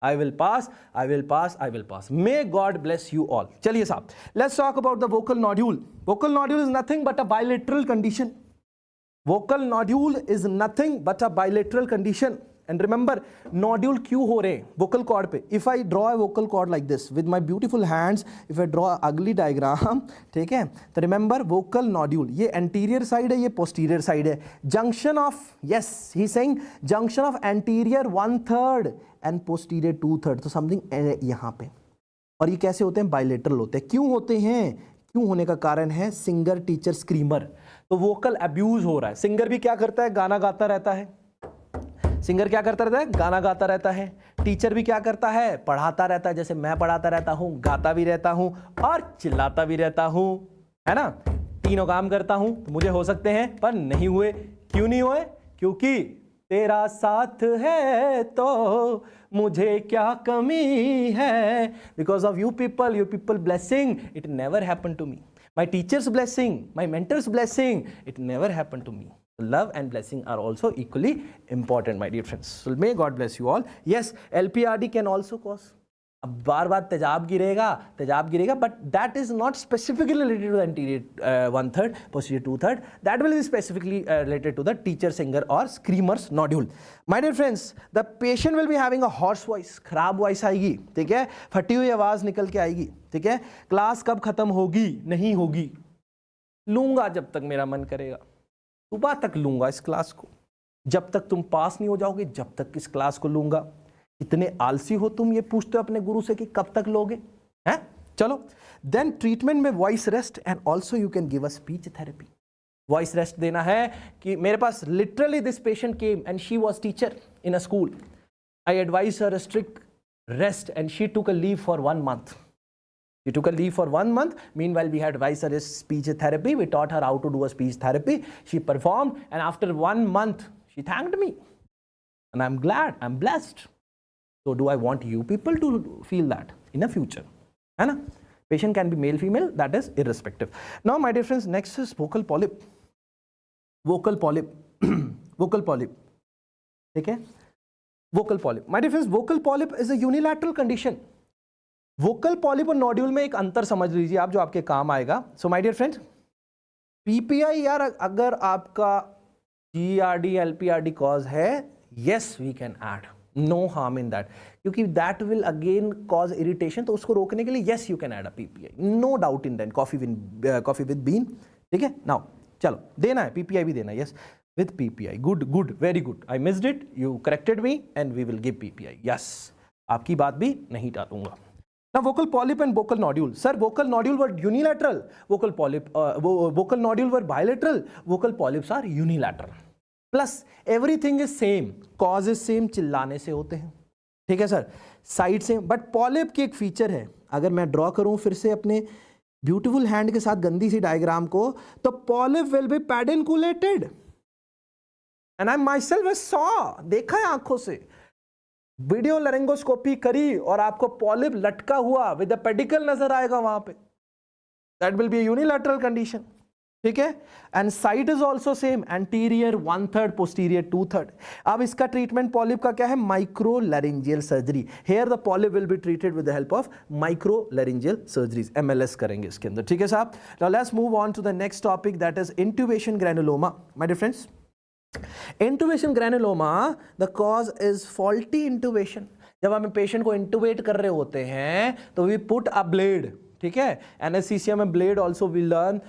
I will pass, I will pass, I will pass. May God bless you all. चलिए साहब, let's talk about the vocal nodule. Vocal nodule is nothing but a bilateral condition. Vocal nodule is nothing but a bilateral condition. And remember, nodule क्यों हो रहे हैं vocal cord पे? If I draw a vocal cord like this with my beautiful hands, if I draw a ugly diagram, ठीक है? तो remember vocal nodule, ये anterior side है, ये posterior side है. Junction of, yes, he's saying junction of anterior 1/3 and posterior 2/3. तो something यहाँ पे. और ये कैसे होते हैं? Bilateral होते हैं. क्यों होते हैं? क्यों होने का कारण है सिंगर टीचर स्क्रीमर. तो वोकल अब्यूज हो रहा है. सिंगर भी क्या करता है? गाना गाता रहता है. सिंगर क्या करता रहता है? गाना गाता रहता है. टीचर भी क्या करता है? पढ़ाता रहता है. जैसे मैं पढ़ाता रहता हूं, गाता भी रहता हूं और चिल्लाता भी रहता हूं, है ना? तीनों काम करता हूं. तो मुझे हो सकते हैं पर नहीं हुए. क्यों नहीं हुए? क्योंकि तेरा साथ है तो मुझे क्या कमी है. Because of you people blessing, it never happen to me. My teachers blessing, my mentors blessing, it never happen to me. Love and blessing are also equally important, my dear friends. So may God bless you all. Yes, LPRD can also cause. अब बार बार तेजाब गिरेगा, but that is not specifically related to the anterior 1/3, posterior 2/3. That will be specifically related to the teacher, singer or screamer's nodule. My dear friends, the patient will be having a hoarse voice. खराब voice आएगी, ठीक है? फटी हुई आवाज निकल के आएगी, ठीक है? क्लास कब खत्म होगी? नहीं होगी. लूंगा जब तक मेरा मन करेगा. सुबह तक लूंगा इस क्लास को. जब तक तुम पास नहीं हो जाओगे, जब तक इस क्लास को लूंगा. इतने आलसी हो तुम, ये पूछते हो अपने गुरु से कि कब तक लोगे, हैं? चलो, देन ट्रीटमेंट में voice rest and also you can give a speech therapy. Voice rest देना है कि मेरे पास literally this patient came and she was teacher in a school. I advise her strict rest and she took a leave for 1 month. She took a leave for 1 month. Meanwhile, we had advised her speech therapy. We taught her how to do a speech therapy. She performed, and after 1 month, she thanked me. And I'm glad, I'm blessed. So do I want you people to feel that in the future? है ना? Patient can be male, female, that is irrespective. Now, my dear friends, next is vocal polyp. Vocal polyp. Vocal polyp. ठीक है? Vocal polyp. My dear friends, vocal polyp is a unilateral condition. Vocal polyp और nodule में एक अंतर समझ लीजिए आप, जो आपके काम आएगा. So my dear friends, PPI यार अगर आपका जीआरडी एलपीआरडी कॉज है, yes we can add. No harm in that, क्योंकि that will again cause irritation, तो उसको रोकने के लिए yes you can add a PPI, no doubt in that, coffee with bean, ठीक है। नाउ चलो देना है पीपीआई भी देना है, yes with PPI, good good very good, I missed it, you corrected me and we will give PPI, yes आपकी बात भी नहीं टालूंगा। Now vocal polyp and vocal nodule. Sir, vocal nodule were unilateral. Vocal nodule were bilateral. Vocal polyps are unilateral. Plus everything is same. Cause is same. चिल्लाने से होते हैं, ठीक है सर, साइड से। बट पॉलिप की एक फीचर है, अगर मैं ड्रॉ करूं फिर से अपने ब्यूटीफुल हैंड के साथ गंदी सी डायग्राम को, तो polyp will be pedunculated and I myself saw, देखा है आंखों से, वीडियो लैरिंगोस्कोपी करी और आपको पॉलिप लटका हुआ विद अ पेडिकल नजर आएगा वहां पे, that will be unilateral condition, ठीक है। And side is also same, anterior 1/3, posterior 2/3। अब इसका ट्रीटमेंट पॉलिप का क्या है, micro laryngeal surgery. Here the polyp will be treated with the help of micro laryngeal surgeries, MLS करेंगे इसके अंदर, ठीक है साहब। Now let's move on to the next topic, that is intubation granuloma. My dear friends, intubation granuloma, the cause is faulty intubation. जब हम patient को intubate कर रहे होते हैं तो वी पुट अ ब्लेड, ठीक है, एनेस्थीसिया में blade also we learn,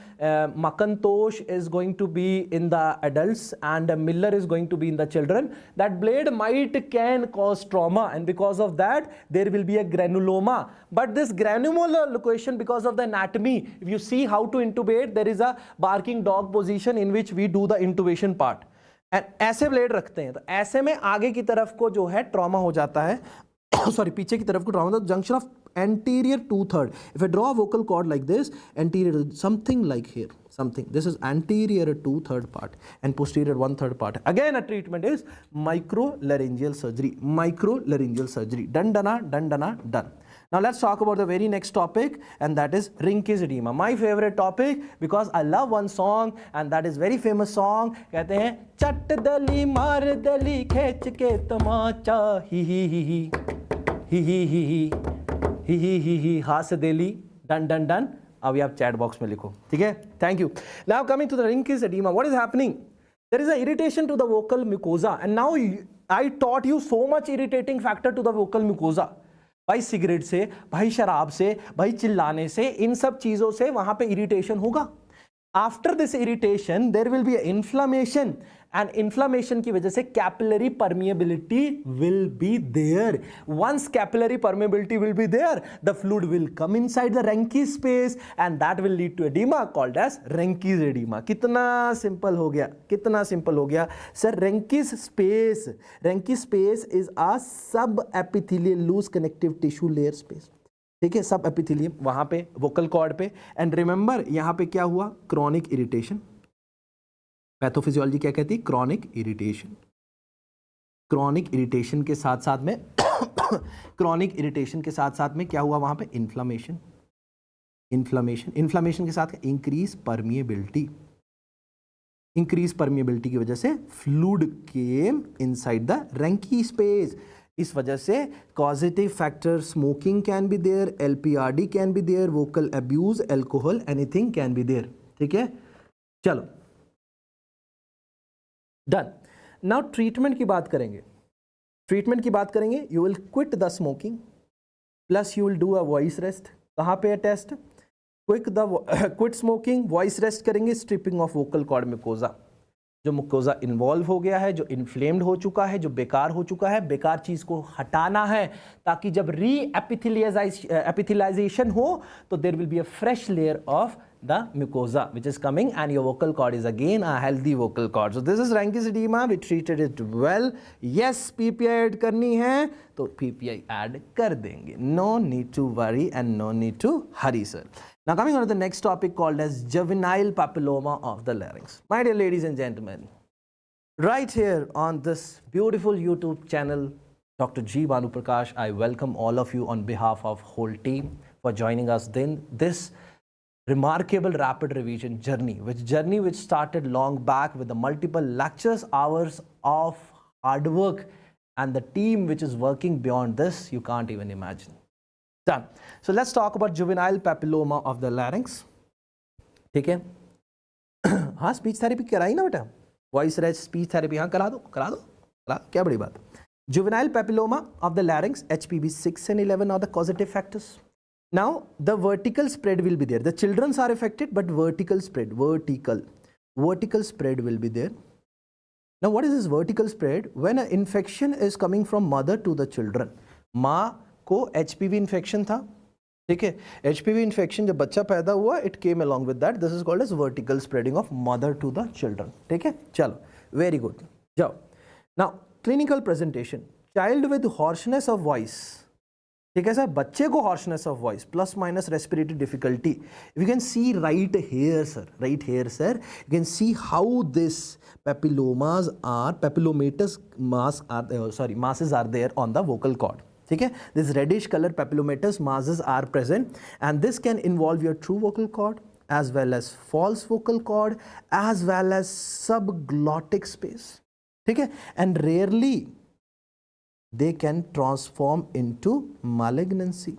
Macintosh is going to be in the adults and Miller is going to be in the children, that blade might can cause trauma and because of that there will be a granuloma, but this granular location, because of the anatomy, if you see how to intubate, there is a barking dog position in which we do the intubation part, ऐसे blade रखते हैं, तो ऐसे में आगे की तरफ को जो है ट्रॉमा हो जाता है, सॉरी पीछे की तरफ को trauma, junction of anterior 2/3. If I draw a vocal cord like this, anterior something like here, something, this is anterior 2/3 part and posterior 1/3 part. Again a treatment is microlaryngeal surgery, microlaryngeal surgery, done. Now let's talk about the very next topic, and that is Rinke's edema, my favorite topic, because I love one song and that is very famous song, कहते हैं चट दली मार दली खींच के तमाचा ही ही हास देली, done. अब आप चैट बॉक्स में लिखो, ठीक है, thank you. Now coming to the Rinke's edema, what is happening? There is a irritation to the vocal mucosa, and now I taught you so much irritating factor to the vocal mucosa. भाई cigarette से, भाई शराब से, भाई चिल्लाने से, इन सब चीजों से वहां पे इरिटेशन होगा। After this irritation there will be inflammation, and inflammation की वजह से capillary permeability will be there. Once capillary permeability will be there, the fluid will come inside the Rinke's space and that will lead to edema called as Rinke's edema। कितना simple हो गया, कितना simple हो गया sir. Rinke's space is a sub epithelial loose connective tissue layer space, ठीक है, sub epithelium वहां पे वोकल कॉर्ड पे। एंड रिमेंबर यहां पे क्या हुआ, क्रॉनिक इरिटेशन। पैथोफिजियोलॉजी क्या कहती है, क्रॉनिक इरिटेशन। क्रॉनिक इरिटेशन के साथ साथ में क्रॉनिक इरिटेशन के साथ साथ में क्या हुआ वहां पे, इन्फ्लेमेशन के साथ इंक्रीज परमिएबिलिटी की वजह से fluid came inside the Rinke's space. इस वजह से causative factor smoking can be there, LPRD can be there, vocal abuse, alcohol, anything can be there, ठीक है। चलो डन। नाउ ट्रीटमेंट की बात करेंगे, you will quit the smoking, plus you will do a voice rest. कहाँ पे है test, quit smoking, voice rest करेंगे, stripping of vocal cord mucosa, जो मुकोजा इन्वॉल्व हो गया है, जो इन्फ्लेम्ड हो चुका है, जो बेकार हो चुका है, बेकार चीज को हटाना है, ताकि जब री एपिथेलाइजेशन हो तो there will be a fresh layer of the mucosa which is coming and your vocal cord is again a healthy vocal cord. So this is Rinke's edema, we treated it well. Yes, PPI add करनी है तो PPI add कर देंगे, no need to worry and no need to hurry sir. Now coming on to the next topic called as juvenile papilloma of the larynx. My dear ladies and gentlemen, right here on this beautiful YouTube channel, Dr. G. Banu Prakash, I welcome all of you on behalf of whole team for joining us in this remarkable rapid revision journey which started long back with the multiple lectures, hours of hard work, and the team which is working beyond this you can't even imagine. Done. So let's talk about juvenile papilloma of the larynx. ठीक है, हाँ speech therapy कराई ना बेटा, voice rest, speech therapy हाँ करा दो, क्या बड़ी बात। Juvenile papilloma of the larynx, HPV 6 and 11 are the causative factors. Now, the vertical spread will be there. The children are affected, but vertical spread, vertical spread will be there. Now, what is this vertical spread? When an infection is coming from mother to the children, माँ को HPV infection था, ठीक है? HPV infection जब बच्चा पैदा हुआ, it came along with that. This is called as vertical spreading of mother to the children. ठीक है? चलो, very good. जाओ. Now, clinical presentation. Child with hoarseness of voice. ठीक है सर, बच्चे को hoarseness of voice plus minus respiratory difficulty. You can see right here, sir. Right here, sir. You can see how this papillomas are, papillomatous masses are there on the vocal cord. ठीक है, this reddish color papillomatous masses are present, and this can involve your true vocal cord as well as false vocal cord as well as subglottic space. ठीक है, and rarely they can transform into malignancy.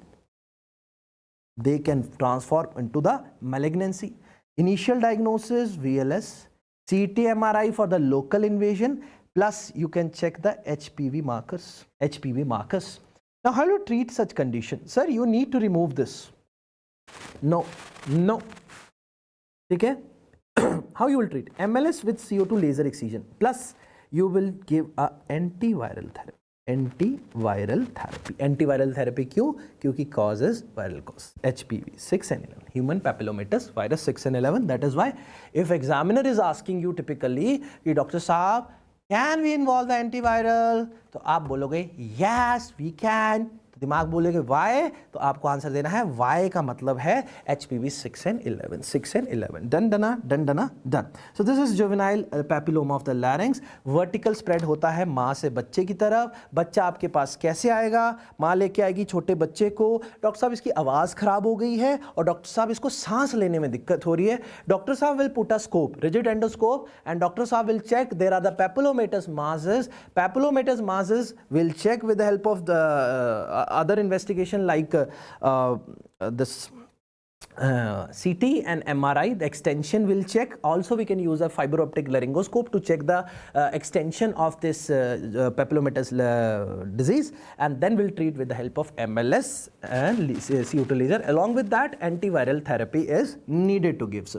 They can transform into the malignancy. Initial diagnosis VLS, CT MRI for the local invasion, plus you can check the HPV markers. HPV markers. Now, how do you treat such condition? Sir, you need to remove this. No. Okay? How you will treat? MLS with CO2 laser excision. Plus, you will give a antiviral therapy. Antiviral therapy क्यों? क्योंकि causes viral cause. HPV 6 and 11. Human papillomatous virus 6 and 11. That is why if examiner is asking you typically कि doctor साहब can we involve the antiviral? तो आप बोलोगे yes we can. तो दिमाग बोलेगे why? तो आपको आंसर देना है why का मतलब है HPV 6 and 11. 6 and 11. Done. So this is juvenile papilloma of the larynx. Vertical spread होता है माँ से बच्चे की तरफ. बच्चा आपके पास कैसे आएगा? माँ लेके आएगी छोटे बच्चे को. डॉक्टर साहब इसकी आवाज़ खराब हो गई है और डॉक्टर साहब इसको सांस लेने में दिक्कत हो रही है. डॉक्टर साहब will put a scope, rigid endoscope, and doctor साहब will check there are the papillomatous masses. Papillomatous masses will check with the help of the other investigation like this CT and MRI. The extension will check. Also, we can use a fiber optic laryngoscope to check the extension of this papillomatous disease, and then we'll treat with the help of MLS and CO2 laser. Along with that, antiviral therapy is needed to give.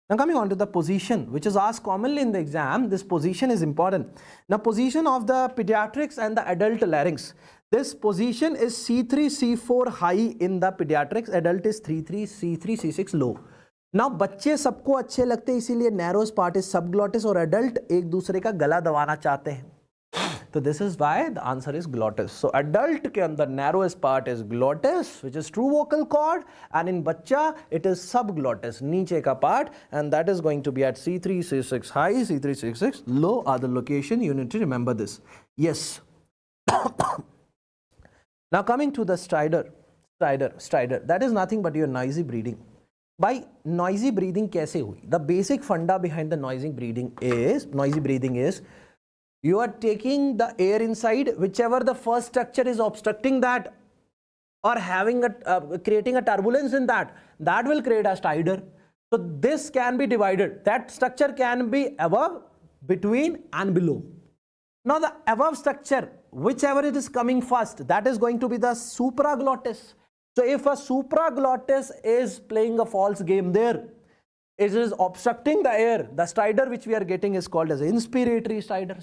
Now coming on to the position, which is asked commonly in the exam, this position is important. Now position of the pediatrics and the adult larynx. This position is C3, C4 high in the pediatrics, adult is 3, C3, C6 low. Now बच्चे सबको अच्छे लगते हैं इसीलिए narrowest part is subglottis और adult एक दूसरे का गला दबाना चाहते हैं. So this is why the answer is glottis. So adult के अंदर narrowest part is glottis, which is true vocal cord, and in बच्चा it is subglottis, नीचे का part, and that is going to be at C3, C6 high, C3, C6 low are the location. You need to remember this. Yes. Now coming to the stridor, that is nothing but your noisy breathing. By noisy breathing कैसे हुई? The basic funda behind the noisy breathing is you are taking the air inside, whichever the first structure is obstructing that or having creating a turbulence in that will create a stridor. So this can be divided. That structure can be above, between and below. Now the above structure, whichever it is coming first, that is going to be the supraglottis. So if a supraglottis is playing a false game there, it is obstructing the air, the stridor which we are getting is called as inspiratory stridor.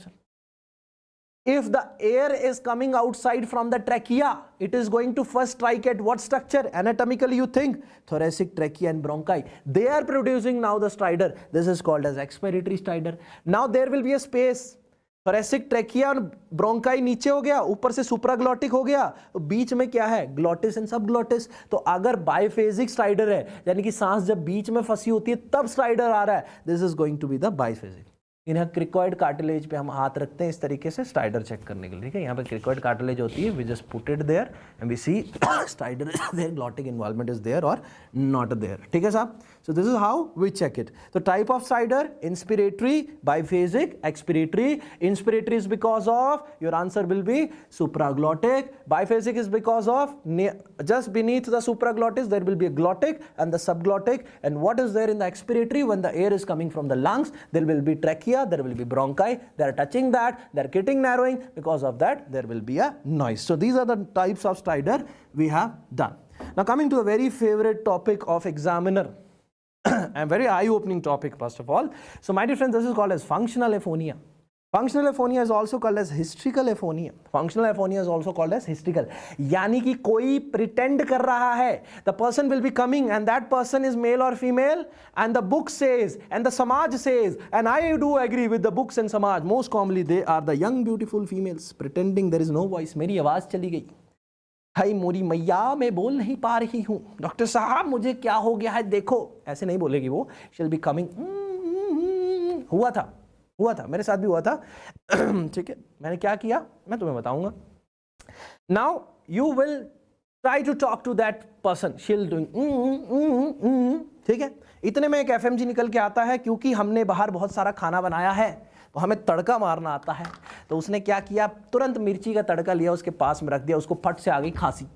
If the air is coming outside from the trachea, it is going to first strike at what structure? Anatomically you think thoracic, trachea and bronchi. They are producing now the stridor. This is called as expiratory stridor. Now there will be a space. Thoracic, trachea और bronchi नीचे हो गया, ऊपर से supraglottic हो गया, तो बीच में क्या है? Glottis and subglottis. तो अगर biphasic stridor है, यानी कि सांस जब बीच में फंसी होती है तब stridor आ रहा है, this is going to be the biphasic. इन्हें क्रिकॉइड कार्टिलेज पे हम हाथ रखते हैं इस तरीके से स्टाइडर चेक करने के लिए. ठीक है, यहाँ पर क्रिकॉइड कार्टिलेज होती है, we just put it there and we see stridor is there, glottic involvement is there और नॉट देयर. ठीक है साहब. So this is how we check it. तो type of stridor, inspiratory, biphasic, expiratory. Inspiratory is because of, your answer will be supraglottic. Biphasic is because of just beneath the supraglottis there will be a glottic and the subglottic. And what is there in the expiratory? When the air is coming from the lungs, there will be trachea trachea, there will be bronchi, they are touching that, they are getting narrowing, because of that there will be a noise. So these are the types of stridor we have done. Now coming to a very favorite topic of examiner, and very eye-opening topic first of all. So my dear friends, this is called as functional aphonia. Functional aphonia is also called as hysterical aphonia. Functional aphonia is also called as hysterical. यानी कि कोई pretend कर रहा है. The person will be coming and that person is male or female, and the book says and the samaj says, and I do agree with the books and samaj, most commonly they are the young beautiful females pretending there is no voice. मेरी आवाज चली गई, हाय मोरी मैया मैं बोल नहीं पा रही हूँ, डॉक्टर साहब मुझे क्या हो गया है देखो, ऐसे नहीं बोलेगी वो. She'll be coming. हुआ था मेरे साथ भी हुआ था. ठीक है, मैंने क्या किया मैं तुम्हें बताऊंगा. Now you will try to talk to that person, she'll doing. ठीक है, इतने में एक एफएमजी निकल के आता है, क्योंकि हमने बाहर बहुत सारा खाना बनाया है तो हमें तड़का मारना आता है. तो उसने क्या किया, तुरंत मिर्ची का तड़का लिया, उसके पास में रख दिया, उसको फट से आ गई खांसी.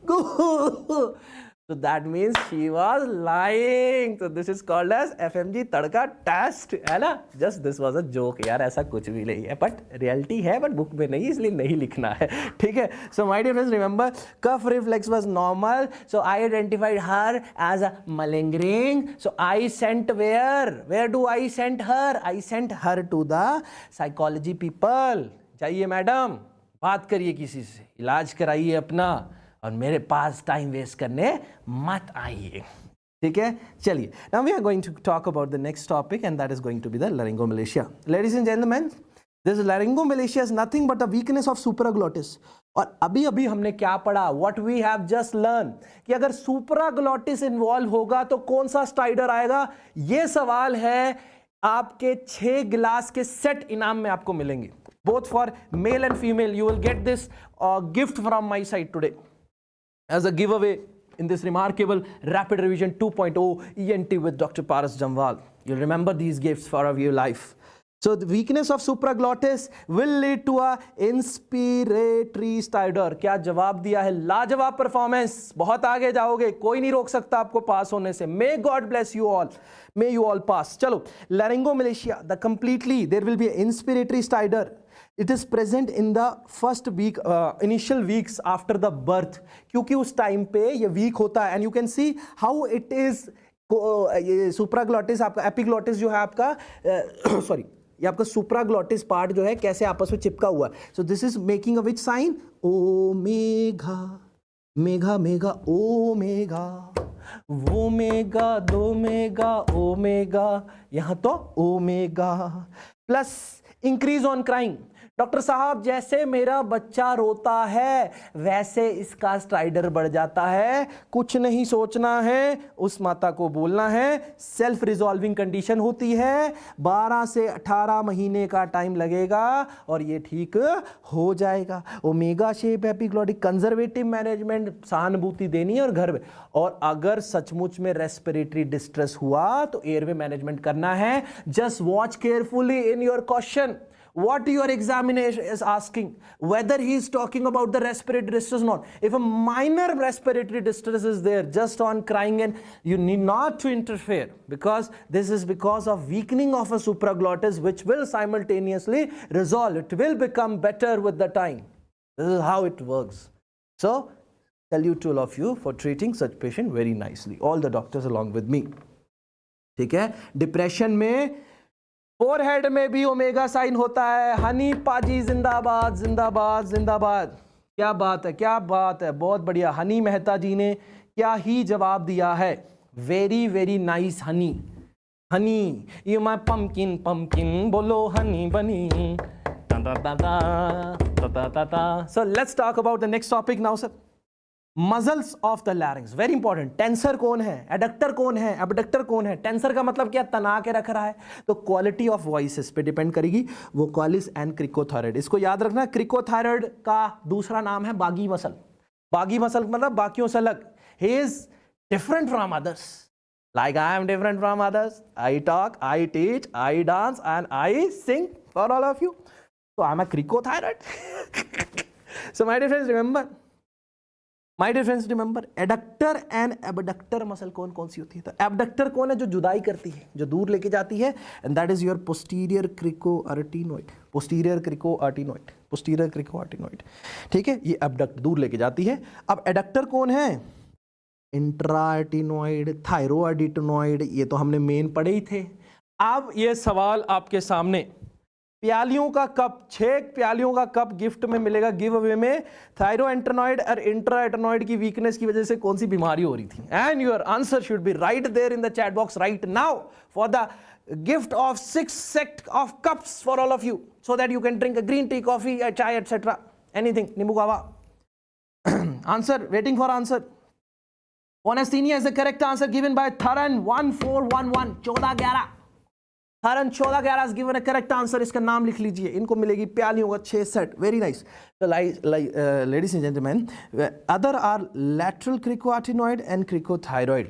So that means she was lying. So this is called as FMG tadka test, है ना. Just this was a joke यार, ऐसा कुछ भी नहीं है, but reality है, but book में नहीं, इसलिए नहीं लिखना है. ठीक है. So my dear friends, remember cuff reflex was normal. So I identified her as a malingering. So I sent where do I sent her? I sent her to the psychology people. जाइए madam, बात करिए किसी से, इलाज कराइए अपना, और मेरे पास टाइम वेस्ट करने मत आइए. ठीक है, चलिए. Now we are going to talk about the next topic, and that is going to be the laryngomalacia. Ladies and gentlemen, this laryngomalacia is nothing but a weakness of supraglottis. और अभी अभी हमने क्या पढ़ा, what we have just learned, कि अगर supraglottis involve होगा तो कौन सा स्टाइडर आएगा. ये सवाल है, आपके 6 गिलास के सेट इनाम में आपको मिलेंगे, both for male and female. You will get this gift from my side today as a giveaway in this remarkable rapid revision 2.0 ENT with Dr. Paras Jamwal. You'll remember these gifts for your life. So the weakness of supraglottis will lead to a inspiratory stridor. क्या जवाब दिया है, लाजवाब performance, बहुत आगे जाओगे, कोई नहीं रोक सकता आपको पास होने से. May God bless you all. May you all pass. चलो, laryngomalacia, the completely there will be an inspiratory stridor. It is present in the first week, initial weeks after the birth, क्योंकि उस टाइम पे ये week होता है. And you can see how it is, ये supraglottis आपका, epiglottis जो है आपका, sorry, ये आपका supraglottis पार्ट जो है कैसे आपस में चिपका हुआ है. So this is making a which sign? Omega, mega mega omega, वो मेगा दो मेगा ओमेगा, यहाँ तो omega. Plus increase on crying. Doctor साहब जैसे मेरा बच्चा रोता है वैसे इसका स्ट्राइडर बढ़ जाता है. कुछ नहीं सोचना है, उस माता को बोलना है, सेल्फ रिजॉल्विंग कंडीशन होती है, 12 से 18 महीने का टाइम लगेगा और ये ठीक हो जाएगा. Omega shape epiglottic, conservative management, सहानुभूति देनी है और घर में. और अगर सचमुच में रेस्पिरेटरी डिस्ट्रेस हुआ तो एयरवे मैनेजमेंट करना है. Just watch carefully in your question what your examination is asking, whether he is talking about the respiratory distress or not. If a minor respiratory distress is there just on crying, and you need not to interfere, because this is because of weakening of a supraglottis, which will simultaneously resolve. It will become better with the time. This is how it works. So salute to all of you for treating such patient very nicely, all the doctors along with me. ठीक है. Depression में forehead में भी omega sine होता है. हनी पाजी जिंदाबाद जिंदाबाद जिंदाबाद. क्या बात है, क्या बात है, बहुत बढ़िया. हनी मेहता जी ने क्या ही जवाब दिया है. Very very nice. Honey honey you my pumpkin pumpkin, बोलो हनी बनी. So let's talk about the next topic now, sir. Mussels of the लैरिंग्स, very important. Tensor कौन है, एडक्टर कौन है, एबडक्टर कौन है. टेंसर का मतलब क्या, तना के रख रहा है. तो क्वालिटी ऑफ वॉइसेस पे डिपेंड करेगी, वोकालिस एंड क्रिकोथायरॉइड. इसको याद रखना, क्रिकोथायरॉइड का दूसरा नाम है बागी मसल. बागी मसल मतलब बाकियों से अलग. He is different from others. Like I am different from others. I talk, I teach, I dance and I sing for all of you. So I'm a cricothyroid. So my dear friends, remember, my dear friends remember adductor and abductor muscle कौन कौन सी होती है? तो abductor कौन है? जो जुदाई करती है, जो दूर लेके जाती है, and that is your posterior cricoarytenoid, posterior cricoarytenoid, posterior cricoarytenoid, ठीक है, ये एबडक्ट दूर लेके जाती है। अब एडक्टर कौन है? इंट्राएटिनोइड, थायरोएडिटोनोइड, ये तो हमने मेन पढ़े ही थे। अब ये सवाल आपके सामने, प्यालियों का कप, 6 प्यालियों का कप गिफ्ट में मिलेगा, गिव अवे में। थायरोएंटेनॉइड और इंट्राएटेनॉइड की वीकनेस की वजह से कौन सी बीमारी हो रही थी? And your answer should be right there in the chat box right now for the gift of 6 set of cups for all of you, so that you can drink a green tea, coffee, chai etcetera, anything, nimbu kahwa. Answer, waiting for answer. Onesthenia is the correct answer given by Tharan 1411, 1411। Tharan 1411 is given a correct answer। इसका नाम लिख लीजिए, इनको मिलेगी प्यालियों का 6 set. Very nice. So ladies and gentlemen, other are lateral cricoartinoid and cricothyroid।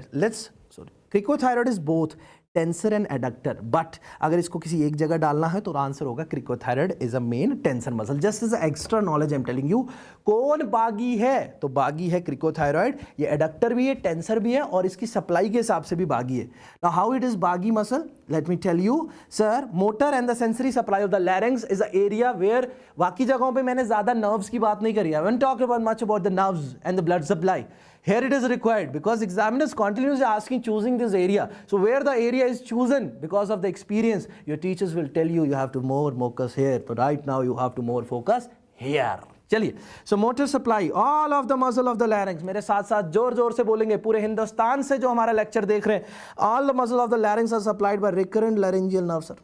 Cricothyroid is both tensor and adductor, but अगर इसको किसी एक जगह डालना है तो आंसर होगा cricothyroid is a main tensor muscle. Just is extra knowledge I am telling you. कौन बागी है? तो बागी है क्रिकोथायरॉइड, ये एडक्टर भी है, टेंसर भी है, और इसकी सप्लाई के हिसाब से भी बागी है। नाउ हाउ इट इज बागी muscle? Let me tell you sir. Motor and the sensory supply of the larynx is a area where, बाकी जगहों पे मैंने ज्यादा नर्व्स की बात नहीं करी, I won't talk about much about the nerves and the blood supply. Here it is required because examiners continuously asking choosing this area. So where the area is chosen because of the experience, your teachers will tell you you have to more focus here. But right now you have to more focus here. चलिए, so motor supply, all of the muscle of the larynx, मेरे साथ साथ जोर जोर से बोलेंगे, पूरे हिंदुस्तान से जो हमारा लेक्चर देख रहे हैं, all the muscle of the larynx are supplied by recurrent laryngeal nerve, sir.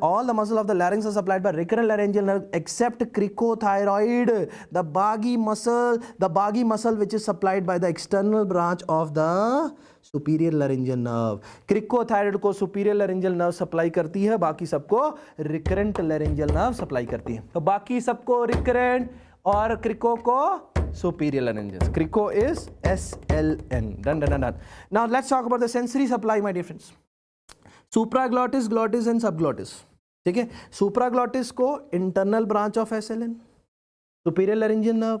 All the muscle of the larynx are supplied by recurrent laryngeal nerve except cricothyroid, the baggy muscle which is supplied by the external branch of the superior laryngeal nerve. Cricothyroid को superior laryngeal nerve supply करती है, बाकी सबको recurrent laryngeal nerve supply करती है। तो बाकी सबको recurrent और crico को superior laryngeal। Crico is SLN। Done। Now let's talk about the sensory supply, my dear friends। Supraglottis, glottis and subglottis, ठीक है। सुप्राग्लॉटिस को internal branch of SLN, superior laryngeal nerve,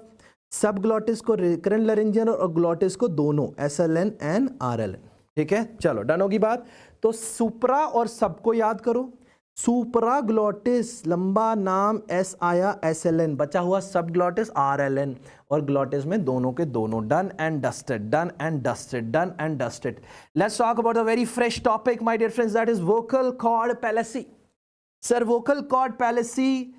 subglottis को recurrent laryngeal, और glottis को दोनों SLN and आरएलएन, ठीक है। चलो डन होगी बात। तो सुप्रा और सब को याद करो। सुप्राग्लॉटिस लंबा नाम एस आया, एसएलएन, बचा हुआ सबग्लॉटिस आरएलएन, और ग्लॉटिस में दोनों के दोनों। Done and dusted, done and dusted, done and dusted. Let's talk about a very fresh topic my dear friends, that is vocal cord palsy. Sir vocal cord palsy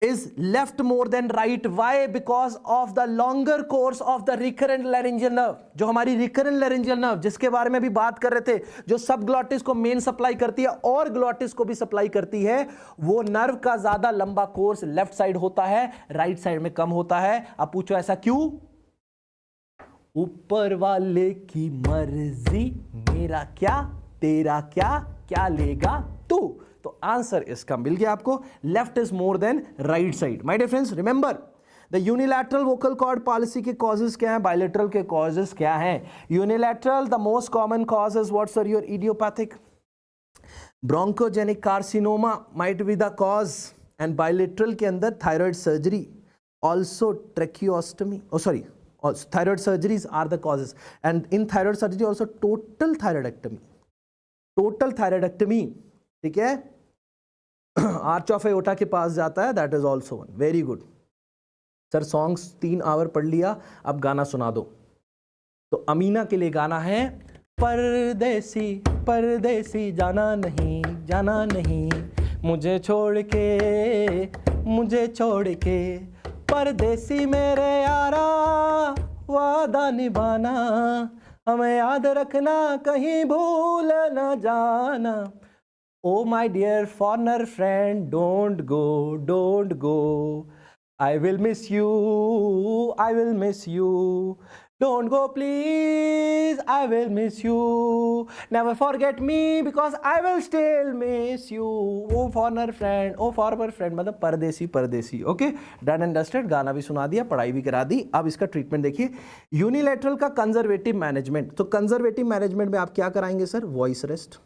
is left more than right. Why? Because of the longer course of the recurrent laryngeal nerve। जो हमारी recurrent laryngeal nerve जिसके बारे में भी बात कर रहे थे, जो सब ग्लॉटिस को मेन सप्लाई करती है और ग्लॉटिस को भी सप्लाई करती है, वो नर्व का ज्यादा लंबा कोर्स लेफ्ट साइड होता है, राइट साइड में कम होता है। अब पूछो ऐसा क्यों? ऊपर वाले की मर्जी, मेरा क्या तेरा क्या, क्या लेगा तू। तो आंसर इसका मिल गया आपको, left is more than right side. My dear friends remember, the unilateral vocal cord palsy के कॉजेस क्या हैं, बायलैटरल के कॉजेस क्या हैं। Unilateral the most common cause is what's are your idiopathic, bronchogenic carcinoma might be the cause, and bilateral के अंदर thyroid surgery, also tracheostomy, thyroid surgeries are the causes, and in thyroid surgery also total thyroidectomy, ठीक है। Arch of aorta के पास जाता है, that is also one. Very good sir, songs 3 hour पढ़ लिया, अब गाना सुना दो। तो अमीना के लिए गाना है, परदेसी परदेसी जाना नहीं, मुझे छोड़ के परदेसी मेरे यारा, वादा निभाना, हमें याद रखना, कहीं भूल न जाना। Oh my dear foreigner friend, don't go, I will miss you, don't go please, I will miss you, never forget me because I will still miss you, oh foreigner friend, oh former friend, मतलब परदेसी, okay. Done and dusted, गाना भी सुना दिया, पढ़ाई भी करा दी। अब इसका ट्रीटमेंट देखिए, यूनिलैटरल का कंजर्वेटिव मैनेजमेंट। तो कंजर्वेटिव मैनेजमेंट में आप क्या कराएंगे सर? वॉइस रेस्ट,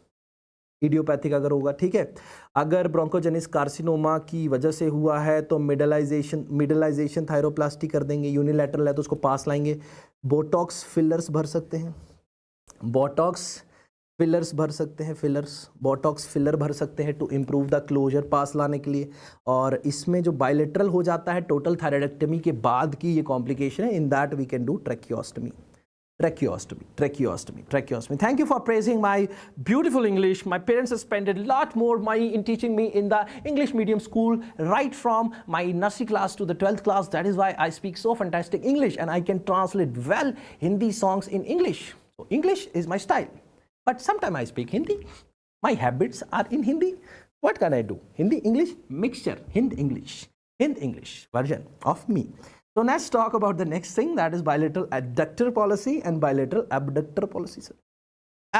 इडियोपैथिक अगर होगा, ठीक है। अगर ब्रोंकोजेनिस कार्सिनोमा की वजह से हुआ है तो मिडलाइजेशन थायरोप्लास्टी कर देंगे, यूनिलैटरल है तो उसको पास लाएंगे। बोटॉक्स फिलर्स भर सकते हैं, बोटॉक्स फिलर्स भर सकते हैं, बोटॉक्स फिलर भर सकते हैं टू इम्प्रूव द क्लोजर, पास लाने के लिए। और इसमें जो बायलेटरल हो जाता है टोटल थायराइडेक्टमी के बाद की ये कॉम्प्लिकेशन है, in that we can do tracheostomy. Tracheostomy. Thank you for praising my beautiful English. My parents have spent a lot more money in teaching me in the English medium school, right from my nursery class to the 12th class. That is why I speak so fantastic English and I can translate well Hindi songs in English. So English is my style. But sometimes I speak Hindi. My habits are in Hindi. What can I do? Hindi, English, mixture, Hind-English version of me. So let's talk about the next thing, that is bilateral adductor policy and bilateral abductor policy. Sir,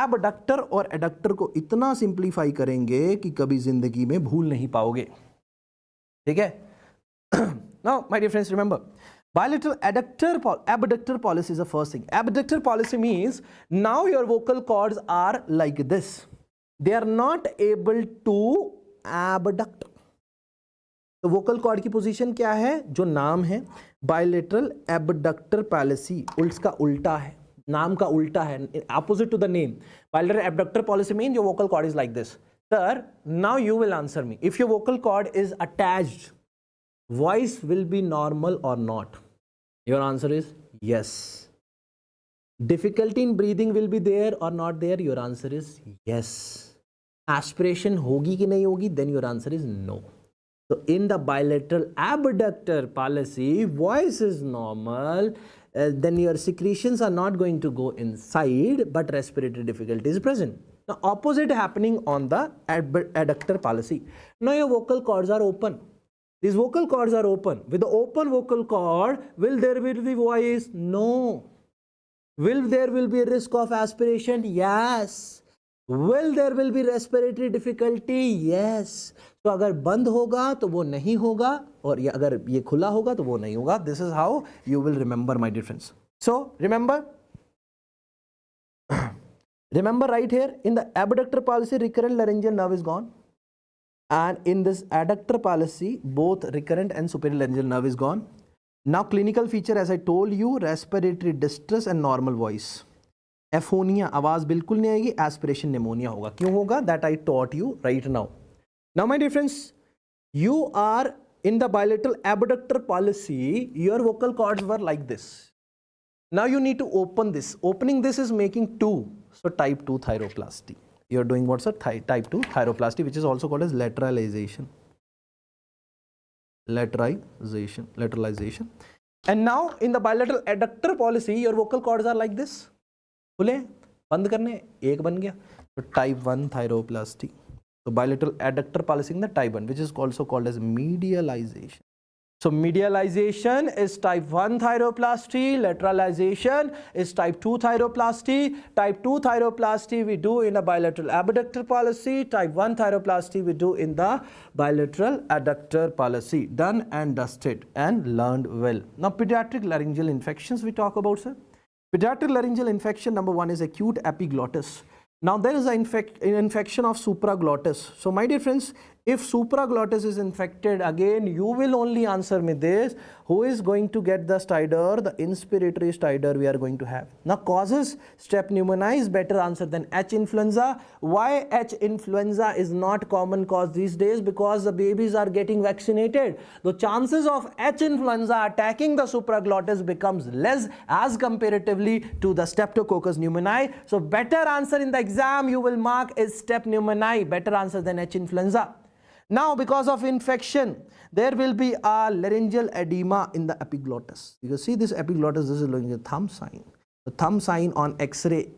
abductor और adductor को इतना simplify करेंगे कि कभी जिंदगी में भूल नहीं पाओगे, ठीक है। Now my dear friends, remember bilateral abductor policy is the first thing. Abductor policy means now your vocal cords are like this, they are not able to abduct. तो वोकल कॉर्ड की पोजीशन क्या है, जो नाम है bilateral abductor policy, उसका उल्टा है, नाम का उल्टा है, opposite to the name. Bilateral abductor palsy mean your vocal cord is like this. Sir, now you will answer me, if your vocal cord is attached, voice will be normal और not? Your answer is yes. Difficulty in breathing will be there और not there? Your answer is yes. Aspiration होगी कि नहीं होगी? Then your answer is no. So in the bilateral abductor policy, voice is normal, then your secretions are not going to go inside, but respiratory difficulty is present. Now opposite happening on the adductor policy. Now your vocal cords are open. These vocal cords are open. With the open vocal cord, will there be voice? No. Will there be a risk of aspiration? Yes. Will there be respiratory difficulty? Yes. तो अगर बंद होगा तो वो नहीं होगा, और ये अगर ये खुला होगा तो वो नहीं होगा. This is how you will remember, my dear friends. So remember right here in the abductor policy, recurrent laryngeal nerve is gone, and in this adductor policy, both recurrent and superior laryngeal nerve is gone. Now clinical feature, as I told you, respiratory distress and normal voice. एफोनिया, आवाज बिल्कुल नहीं आएगी, aspiration pneumonia होगा. क्यों होगा? That I taught you right now. Now my dear friends, you are in the bilateral abductor policy, your vocal cords were like this. Now you need to open this. Opening this is making 2. So type 2 thyroplasty. You are doing what's a type 2 thyroplasty, which is also called as lateralization. Lateralization. And now in the bilateral adductor policy, your vocal cords are like this. खुले, बंद करने, एक बन गया. तो type 1 thyroplasty. So bilateral adductor policy in the type 1, which is also called as medialization. So medialization is type 1 thyroplasty, lateralization is type 2 thyroplasty. Type 2 thyroplasty we do in a bilateral abductor policy. Type 1 thyroplasty we do in the bilateral adductor policy. Done and dusted and learned well. Now pediatric laryngeal infections we talk about, sir. Pediatric laryngeal infection, number 1 is acute epiglottis. Now there is an infection of supraglottis. So my dear friends, if supraglottis is infected, again you will only answer me this: who is going to get the stridor? The inspiratory stridor we are going to have. Now causes strep pneumoniae is better answer than H influenza. Why H influenza is not common cause these days? Because the babies are getting vaccinated. The chances of H influenza attacking the supraglottis becomes less as comparatively to the streptococcus pneumoniae. So better answer in the exam you will mark is strep pneumoniae, better answer than H influenza. Now because of infection, there will be a laryngeal edema in the epiglottis. You can see this epiglottis, this is looking at thumb sign. The thumb sign on X-ray,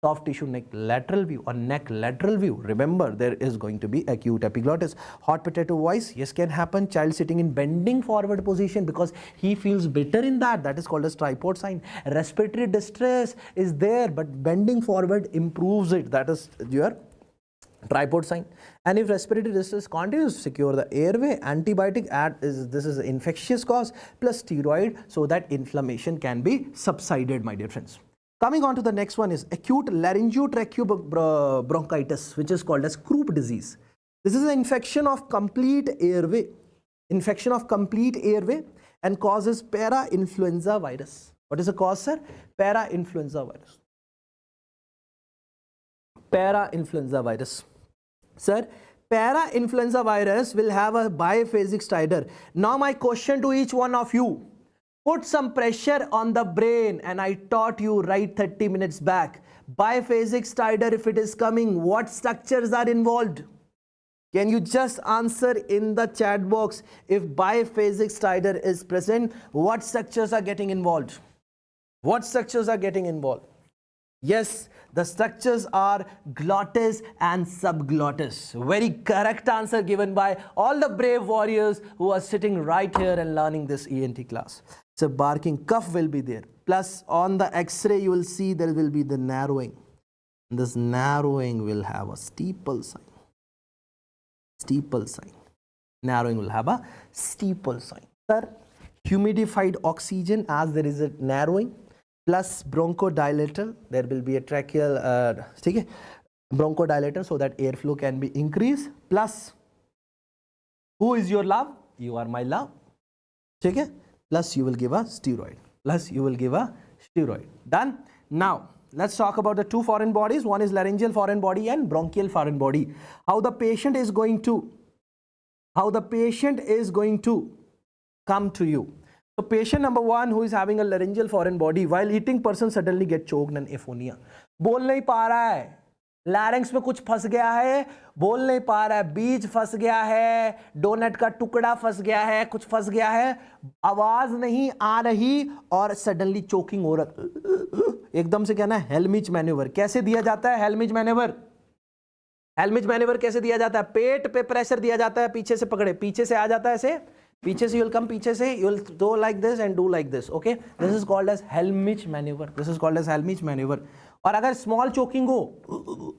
soft tissue neck lateral view or neck lateral view. Remember, there is going to be acute epiglottis. Hot potato voice, yes, can happen. Child sitting in bending forward position because he feels better in that. That is called as tripod sign. Respiratory distress is there, but bending forward improves it. That is your tripod sign. And if respiratory distress continues, secure the airway. Antibiotic this is an infectious cause plus steroid so that inflammation can be subsided, my dear friends. Coming on to the next one is acute laryngotracheobronchitis, which is called as croup disease. This is an infection of complete airway, and causes para-influenza virus. What is the cause, sir? Para-influenza virus. Para-influenza virus. Sir, para-influenza virus will have a biphasic stridor. Now my question to each one of you. Put some pressure on the brain, and I taught you right 30 minutes back. Biphasic stridor, if it is coming, what structures are involved? Can you just answer in the chat box? If biphasic stridor is present, what structures are getting involved? What structures are getting involved? Yes, the structures are glottis and subglottis. Very correct answer given by all the brave warriors who are sitting right here and learning this ENT class. So barking cough will be there. Plus on the X-ray you will see there will be the narrowing. This narrowing will have a steeple sign. Steeple sign. Narrowing will have a steeple sign. Sir, humidified oxygen as there is a narrowing. Plus bronchodilator, there will be a tracheal bronchodilator so that airflow can be increased. Plus, who is your love? You are my love. Okay? Plus you will give a steroid. Done? Now, let's talk about the two foreign bodies. One is laryngeal foreign body and bronchial foreign body. How the patient is going to come to you. So patient number one who is having a laryngeal foreign body, while eating person suddenly get choked and aphonia. बोल नहीं पा रहा है, larynx में कुछ फंस गया है, बोल नहीं पा रहा है, बीज फंस गया है, डोनट का टुकड़ा फंस गया है, कुछ फंस गया है, आवाज नहीं आ रही और सडनली चोकिंग हो रहा, एकदम से क्या ना हेलमिच मैन्यूवर. कैसे दिया जाता है हेलमिच मैन्यूवर? हेलमिच मैन्यूवर कैसे दिया जाता है? पेट पे प्रेशर दिया जाता है, पीछे से पकड़े, पीछे से आ जाता है ऐसे, पीछे से you will come, पीछे से you will go like this and do like this. Okay, this is called as Hellmich maneuver. और अगर स्मॉल चोकिंग हो,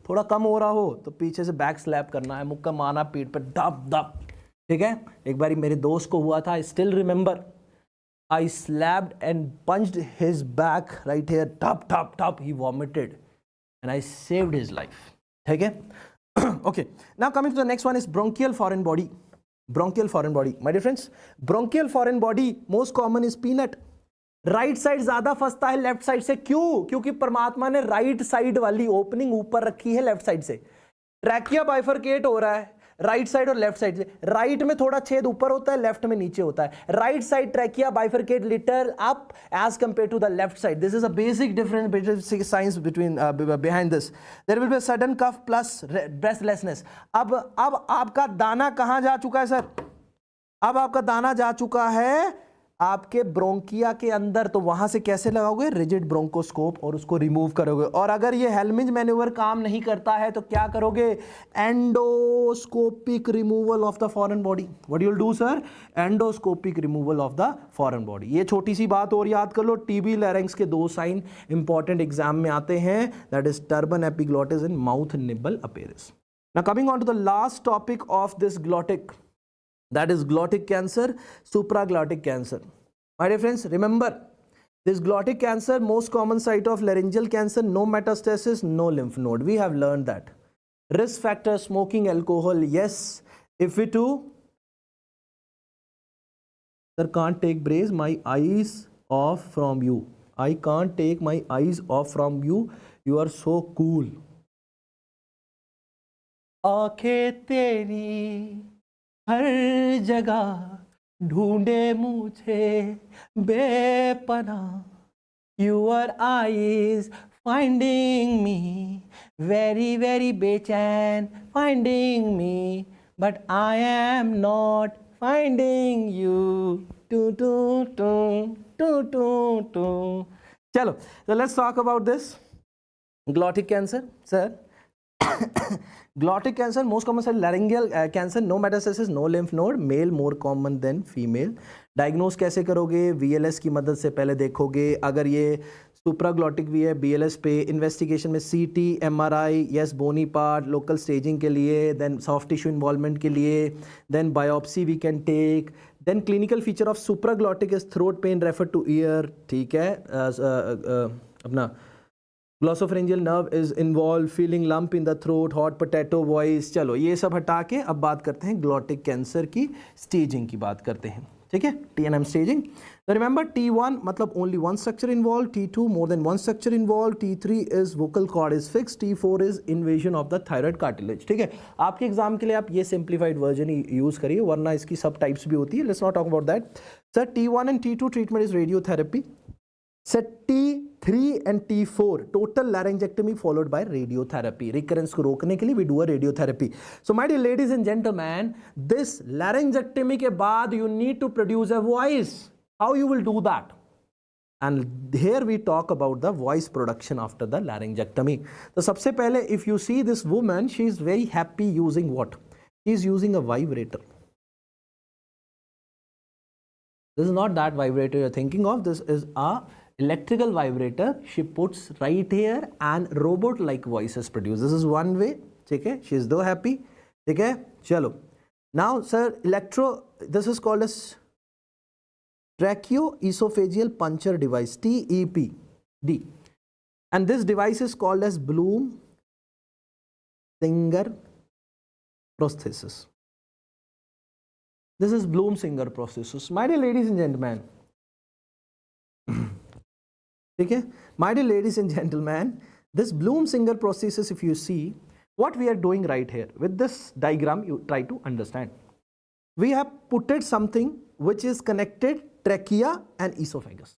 थोड़ा कम हो रहा हो, तो पीछे से बैक स्लैप करना है, मुक्का मारना पीठ पर दब दब. ठीक है, एक बारी मेरे दोस्त को हुआ था, I still remember, I slapped and punched his back right here, टप टप टप, he vomited and I saved his life. ठीक है, okay. Now coming to the next one is bronchial foreign body. Bronchial foreign body, my dear friends, bronchial foreign body most common is peanut. Right side ज्यादा फंसता है left side से. क्यों? क्योंकि परमात्मा ने right side वाली ओपनिंग ऊपर रखी है लेफ्ट साइड से. ट्रैकिया बाइफरकेट हो रहा है राइट साइड और लेफ्ट साइड से. राइट में थोड़ा छेद ऊपर होता है, लेफ्ट में नीचे होता है. Right side trachea bifurcate little up as compare to the left side. This is a basic difference, basic science between behind this. There will be a sudden cough plus breathlessness. अब आपका दाना कहां जा चुका है सर? अब आपका दाना जा चुका है आपके ब्रोंकिया के अंदर. तो वहां से कैसे लगाओगे? रिजिड ब्रोंकोस्कोप और उसको रिमूव करोगे. और अगर ये हेलमिंज मैन्यूवर काम नहीं करता है तो क्या करोगे? Endoscopic removal of the foreign body. What you will do sir? Endoscopic removal of the foreign body. ये छोटी सी बात और याद कर लो. टीबी लैरिंक्स के दो साइन इंपॉर्टेंट एग्जाम में आते हैं, that is turban epiglottis and mouth निबल अपेरिस. Now coming on to the last topic of this glottic, that is glottic cancer, supraglottic cancer. My dear friends, remember this glottic cancer, most common site of laryngeal cancer, no metastasis, no lymph node. We have learned that. Risk factor, smoking, alcohol, yes. If we do, sir, can't take brace, my eyes off from you. I can't take my eyes off from you. You are so cool. आंखें तेरी हर जगह ढूंढे मुझे बेपनाह. Your eyes finding me, very very बेचैन finding me, but I am not finding you. टू टू टू टू टू टू. चलो, so let's talk about this glottic cancer, sir. Glottic cancer, most common side laryngeal cancer, no metastasis, no lymph node, male more common than female. Diagnose कैसे करोगे? VLS की मदद से पहले देखोगे. अगर ये सुप्राग्लॉटिक भी है, BLS पे इन्वेस्टिगेशन में CT, MRI, yes bony part, local staging के लिए, देन सॉफ्ट टिश्यू इन्वॉल्वमेंट के लिए, then biopsy we can take. Then clinical feature of supraglottic is throat pain refer to ear. ठीक है, अपना Glossopharyngeal nerve is involved, feeling lump in the throat, hot potato voice. चलो ये सब हटा के अब बात करते हैं ग्लोटिक कैंसर की स्टेजिंग की बात करते हैं, ठीक है, TNM staging. So remember T1 मतलब only one structure involved, T2 more than one structure involved, T3 is vocal cord is fixed, T4 is invasion of the thyroid cartilage. ठीक है, आपके एग्जाम के लिए आप ये simplified version ही use करिए, वरना इसकी सब टाइप्स भी होती है. Let's not talk about that. Sir, T1 and T2 treatment is radiotherapy. Set T3 and T4 total laryngectomy followed by radiotherapy. Recurrence को रोकने के लिए we do a radiotherapy. So my dear ladies and gentlemen, this laryngectomy के बाद you need to produce a voice. How you will do that? And here we talk about the voice production after the laryngectomy. So सबसे पहले if you see this woman, she is very happy using what? She is using a vibrator. This is not that vibrator you're thinking of. This is a electrical vibrator. She puts right here and robot like voices produce. This is one way. Okay, she is so happy. Okay, chalo. Now sir, this is called as tracheoesophageal puncture device, TEPD, and this device is called as Bloom Singer prosthesis. This is Bloom Singer prosthesis. My dear ladies and gentlemen, okay, my dear ladies and gentlemen, this Bloom Singer prosthesis, if you see what we are doing right here with this diagram, you try to understand. We have put something which is connected trachea and esophagus.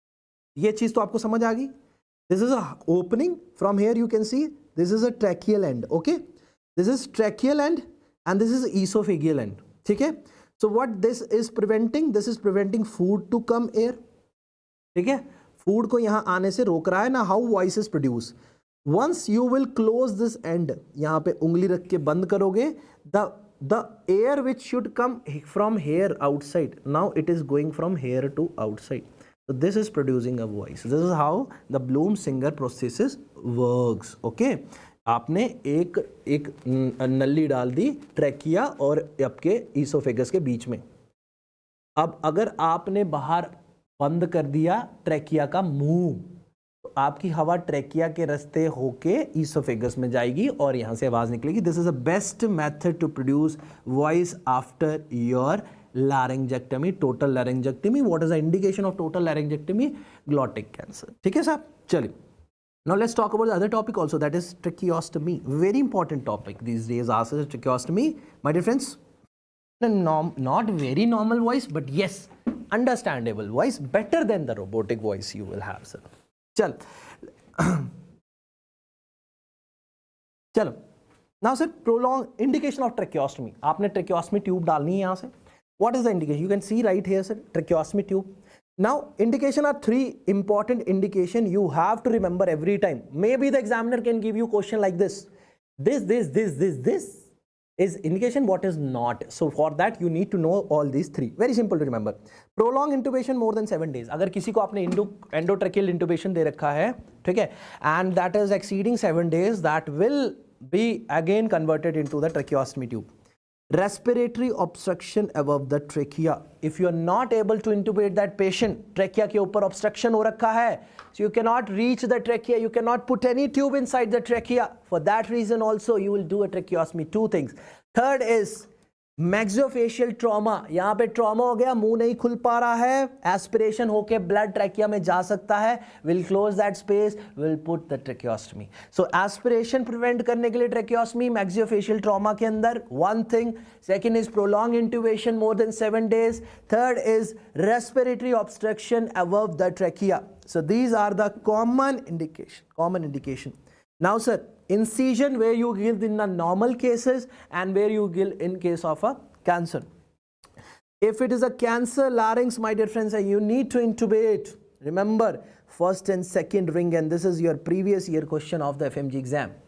ये चीज तो आपको समझ आ गई. This is a opening. From here you can see this is a tracheal end. Okay, this is tracheal end and this is esophageal end. ठीक है. So what this is preventing? This is preventing food to come here. ठीक है. Food को यहाँ आने से रोक रहा है ना. How voices produce? Once you will close this end, यहाँ पे उंगली रख के बंद करोगे, the air which should come from here outside, now it is going from here to outside. So this is producing a voice. This is how the Bloom Singer prosthesis works. Okay. आपने एक नली डाल दी trachea और आपके oesophagus के बीच में. अब अगर आपने बाहर बंद कर दिया ट्रैकिया का मुंह, तो आपकी हवा ट्रैकिया के रास्ते होके ईसोफेगस में जाएगी और यहां से आवाज निकलेगी. This is a best method to produce voice after your laryngectomy, total laryngectomy. What is the indication of total laryngectomy? Glottic cancer. ठीक है साहब, चलिए. Now let's talk about the other topic also, that is tracheostomy. Very important topic these days. Asked as tracheostomy, my dear friends. Not very normal voice, but yes, understandable voice, better than the robotic voice you will have, sir. चलो. Now sir, prolonged indication of tracheostomy. आपने tracheostomy tube डालनी है यहाँ से. What is the indication? You can see right here, sir, tracheostomy tube. Now, indication are three important indication you have to remember every time. Maybe the examiner can give you question like this. This is indication, what is not. So for that you need to know all these three. Very simple to remember. Prolonged intubation more than 7 days. अगर किसी को आपने endotracheal intubation दे रखा है, ठीक है, and that is exceeding 7 days, that will be again converted into the tracheostomy tube. Respiratory obstruction above the trachea. If you are not able to intubate that patient, trachea के ऊपर obstruction हो रखा है, so you cannot reach the trachea, you cannot put any tube inside the trachea. For that reason also you will do a tracheostomy. 2 things. Third is maxillofacial trauma. यहाँ पे trauma हो गया, मुंह नहीं खुल पा रहा है, एस्पिरेशन होके ब्लड ट्रैकिया में जा सकता है, will close that space, will put the tracheostomy. So aspiration prevent करने के लिए ट्रैकियोस्टमी मैक्सियोफेशियल ट्रॉमा के अंदर. One thing. Second is prolonged intubation more than 7 days. Third is respiratory obstruction above the trachea. So these are the common indication. Now sir, incision where you give in the normal cases and where you give in case of a cancer. If it is a cancer larynx, my dear friends, you need to intubate. Remember, first and second ring, and this is your previous year question of the FMG exam.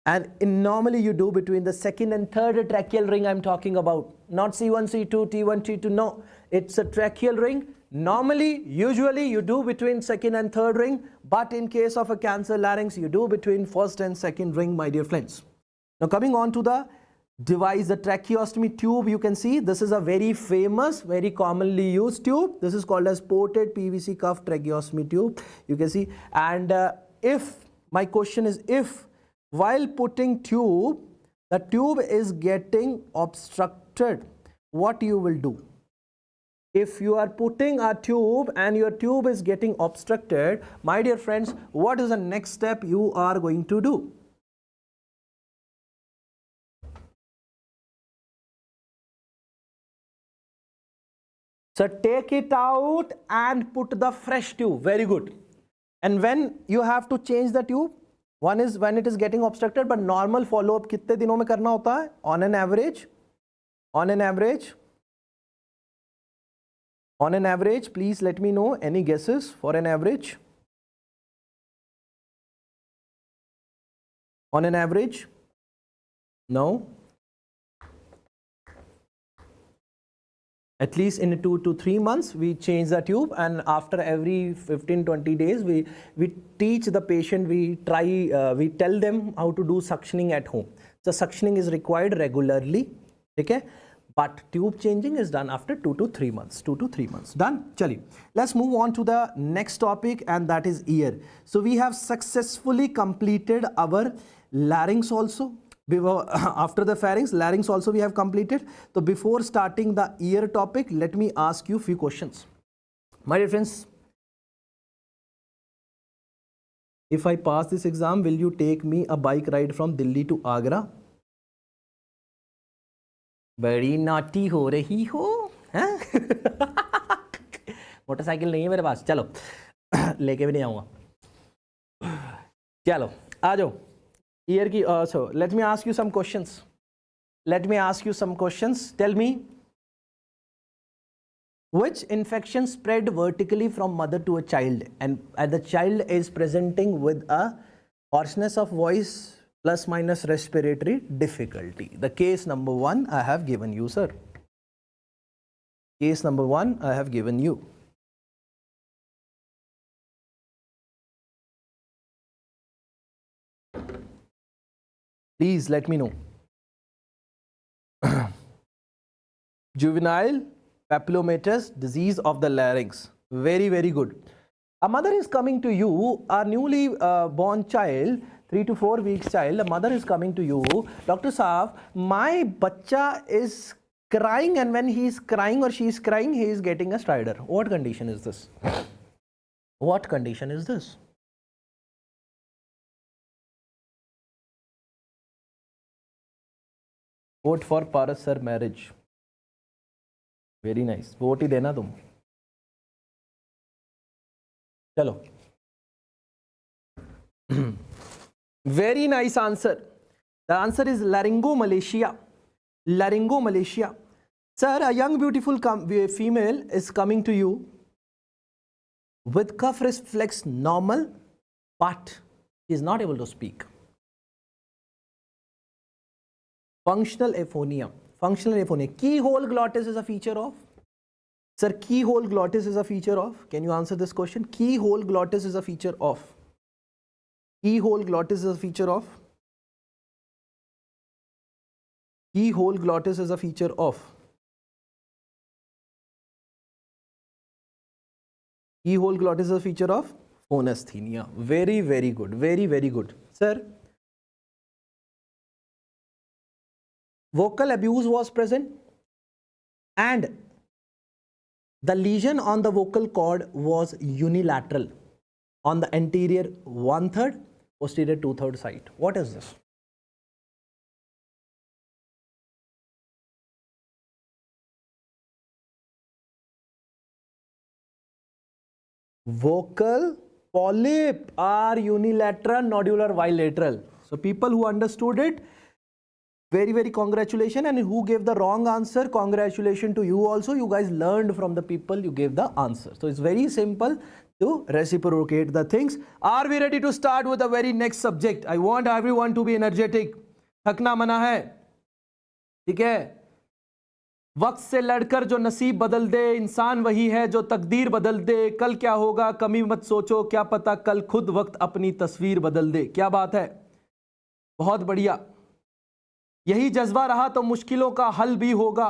And normally you do between the second and third tracheal ring I'm talking about. Not C1, C2, T1, T2, no. It's a tracheal ring. Normally, usually you do between second and third ring, but in case of a cancer larynx, you do between first and second ring, my dear friends. Now coming on to the device, the tracheostomy tube, you can see this is a very famous, very commonly used tube. This is called as ported PVC cuff tracheostomy tube. You can see, and if My question is, if while putting tube, the tube is getting obstructed, what you will do? If you are putting a tube and your tube is getting obstructed, my dear friends, what is the next step you are going to do? So take it out and put the fresh tube. Very good. And when you have to change the tube, one is when it is getting obstructed, but normal follow up कितने दिनों में करना होता है? On an average, please let me know any guesses for an average. On an average? No. At least in 2 to 3 months, we change the tube, and after every 15-20 days, we teach the patient, we tell them how to do suctioning at home. So suctioning is required regularly, okay? But tube changing is done after 2 to 3 months. 2 to 3 months. Done? Chali. Let's move on to the next topic, and that is ear. So we have successfully completed our larynx also. After the pharynx, larynx also we have completed. So before starting the ear topic, let me ask you a few questions. My dear friends, if I pass this exam, will you take me a bike ride from Delhi to Agra? बड़ी naughty हो रही हो, हैं? Motorcycle नहीं है मेरे पास, चलो लेके भी नहीं आऊँगा. चलो आ जाओ. Ear ki, so let me ask you some questions. Tell me, which infection spread vertically from mother to a child, and the child is presenting with a hoarseness of voice plus minus respiratory difficulty? The case number 1 I have given you, sir. Case number 1 I have given you. Please let me know. Juvenile papillomatous disease of the larynx. Very, very good. A mother is coming to you, a newly born child, 3 to 4 weeks child. A mother is coming to you, Dr. Saab, my bacha is crying, and when he is crying or she is crying, he is getting a stridor. What condition is this? What condition is this? Vote for Paras sir marriage. Very nice. Vote ही देना तुम. चलो. Very nice answer. The answer is laryngomalacia. Laryngomalacia. Sir, a young beautiful female is coming to you with cough reflex normal, but she is not able to speak. Functional aphonia. Keyhole glottis is a feature of? Sir, keyhole glottis is a feature of? Can you answer this question? Keyhole glottis is a feature of? Keyhole glottis is a feature of? Keyhole glottis is a feature of? Keyhole glottis is a feature of? Phonesthenia. Very, very good. Very, very good. Sir, vocal abuse was present, and the lesion on the vocal cord was unilateral on the anterior 1/3, posterior 2/3 side. What is this? Vocal polyp are unilateral, nodular, bilateral. So people who understood it, very, very congratulations, and who gave the wrong answer, congratulations to you also. You guys learned from the people, you gave the answer. So it's very simple to reciprocate the things. Are we ready to start with the very next subject? I want everyone to be energetic. थकना मना है, ठीक है? वक्त से लड़कर जो नसीब बदल दे, इंसान वही है जो तकदीर बदल दे. कल क्या होगा कमी मत सोचो, क्या पता कल खुद वक्त अपनी तस्वीर बदल दे. क्या बात है, बहुत बढ़िया. यही जज्बा रहा तो मुश्किलों का हल भी होगा.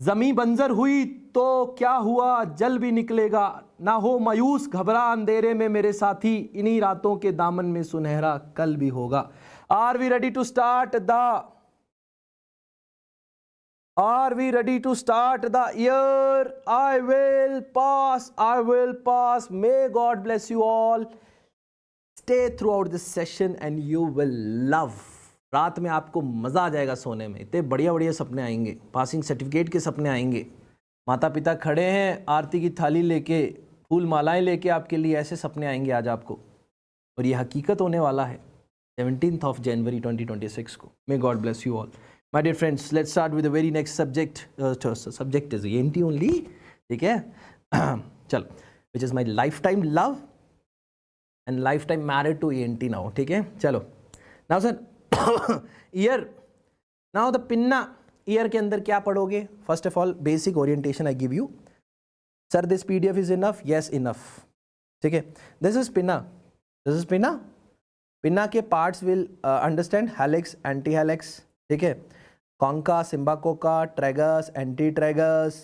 जमी बंजर हुई तो क्या हुआ, जल भी निकलेगा, ना हो मायूस घबरा अंधेरे में मेरे साथी, इन्हीं रातों के दामन में सुनहरा कल भी होगा। Are we ready to start the Are we ready to start the year? I will pass. I will pass. May God bless you all. Stay throughout this session and you will love. रात में आपको मजा आ जाएगा सोने में, इतने बढ़िया बढ़िया सपने आएंगे, पासिंग सर्टिफिकेट के सपने आएंगे, माता पिता खड़े हैं आरती की थाली लेके, फूल मालाएं लेके आपके लिए, ऐसे सपने आएंगे आज आपको, और ये हकीकत होने वाला है 17th of January 2026 को। May God bless you all. My dear friends, let's start with the very next subject. Subject is ENT only, ठीक है? चलो, which is my lifetime love and lifetime married to ENT now, ठीक है? चलो, now sir, ear, now the pinna, ear के अंदर क्या पढ़ोगे? First of all, basic orientation I give you. Sir, this PDF is enough? Yes, enough. ठीक है? This is pinna. This is pinna. Pinna के parts will understand hallux, anti-hallux, ठीक है? Concha, sympacoca, tragus, antitragus,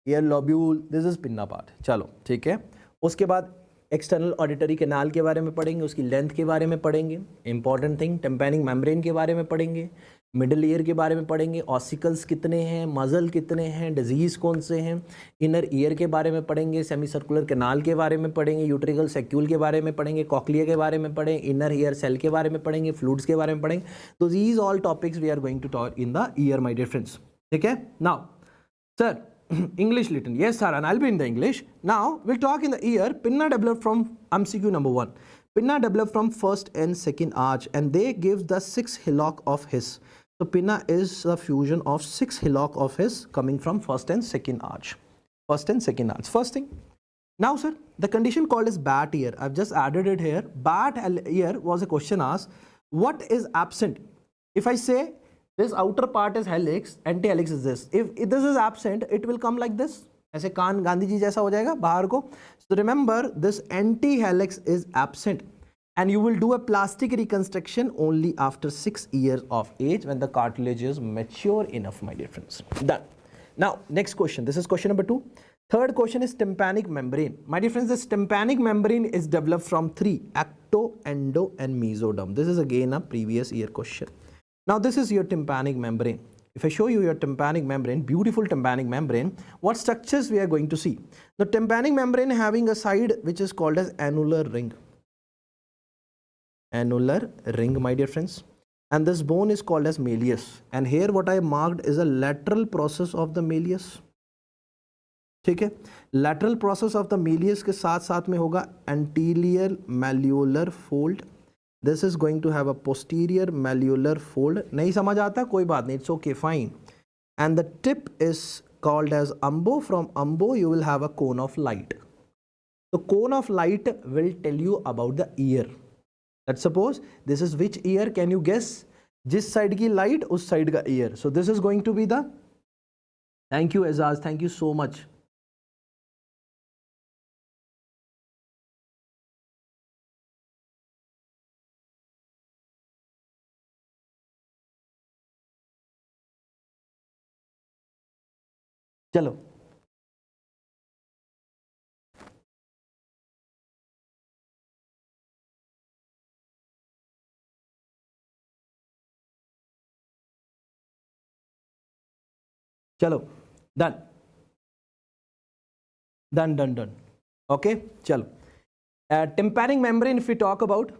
ear lobule, this is pinna part. चलो ठीक है। उसके बाद एक्सटर्नल ऑडिटरी कैनाल के बारे में पढ़ेंगे, उसकी लेंथ के बारे में पढ़ेंगे, इंपॉर्टेंट थिंग टिम्पैनिक मेम्ब्रेन के बारे में पढ़ेंगे, मिडिल ईयर के बारे में पढ़ेंगे, ऑसिकल्स कितने हैं, मजल कितने हैं, डिजीज़ कौन से हैं, इनर ईयर के बारे में पढ़ेंगे, सेमी सर्कुलर कैनाल के बारे में पढ़ेंगे, यूट्रिकल सेक्यूल के बारे में पढ़ेंगे, कॉक्लिया के बारे में पढ़ेंगे, इनर ईयर सेल के बारे में पढ़ेंगे, फ्लूइड्स के बारे में पढ़ेंगे। तो these all topics we are going to talk in the year my dear friends, ठीक है। Now sir English written, yes sir, and I'll be in the English. Now we'll talk in the ear. Pinna developed from MCQ number 1. Pinna developed from first and second arch, and they give the 6 hillock of his. So pinna is the fusion of 6 hillock of his coming from first and second arch. First and second arch. First thing. Now sir, the condition called as bat ear. I've just added it here. Bat ear was a question asked. What is absent? If I say this outer part is helix, anti-helix is this. If this is absent, it will come like this. ऐसे कान गांधी जी जैसा हो जाएगा बाहर को. So remember, this anti-helix is absent, and you will do a plastic reconstruction only after 6 years of age when the cartilage is mature enough, my dear friends. Done. Now, next question. This is question number 2. Third question is tympanic membrane. My dear friends, this tympanic membrane is developed from 3: ecto, endo, and mesoderm. This is again a previous year question. Now this is your tympanic membrane. If I show you your tympanic membrane, beautiful tympanic membrane, what structures we are going to see? The tympanic membrane having a side which is called as annular ring. Annular ring, my dear friends. And this bone is called as malleus. And here what I marked is a lateral process of the malleus. ठीक है, lateral process of the malleus के साथ साथ में होगा anterior malleolar fold. This is going to have a posterior malleolar fold. नहीं समझ आता कोई बात नहीं, it's okay, fine. And the tip is called as umbo. From umbo you will have a cone of light. So cone of light will tell you about the ear. Let's suppose this is which ear, can you guess? जिस side की light उस side का ear. So this is going to be the, thank you Azaz, thank you so much. चलो चलो done done done done okay चलो tympanic membrane if we talk about,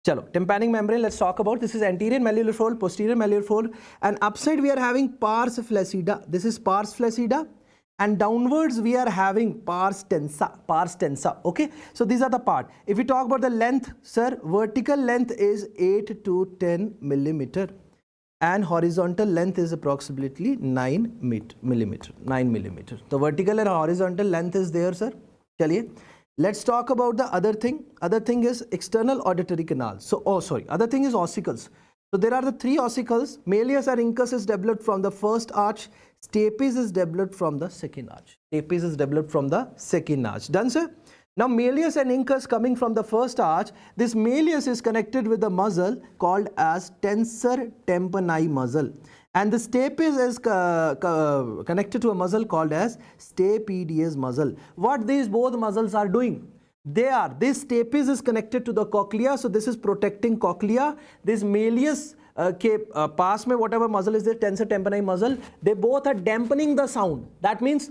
चलो tympanic membrane let's talk about. This is anterior malleolar fold, posterior malleolar fold, and upside we are having pars flaccida. This is pars flaccida, and downwards we are having pars tensa. Pars tensa. Okay, so these are the part. If we talk about the length, sir, vertical length is 8 to 10 millimeter, and horizontal length is approximately 9 millimeter. 9 millimeter. The vertical and horizontal length is there, sir. चलिए. Let's talk about the other thing. Other thing is external auditory canal. So, other thing is ossicles. So there are the 3 ossicles. Malleus aurincus is developed from the first arch. Stapes is developed from the second arch. Stapes is developed from the second arch. Done, sir? Now malleus and incus coming from the first arch, this malleus is connected with the muscle called as tensor tympani muscle, and the stapes is connected to a muscle called as stapedius muscle. What these both muscles are doing? This stapes is connected to the cochlea, so this is protecting cochlea. This malleus pass mein whatever muscle is there, tensor tympani muscle, they both are dampening the sound. That means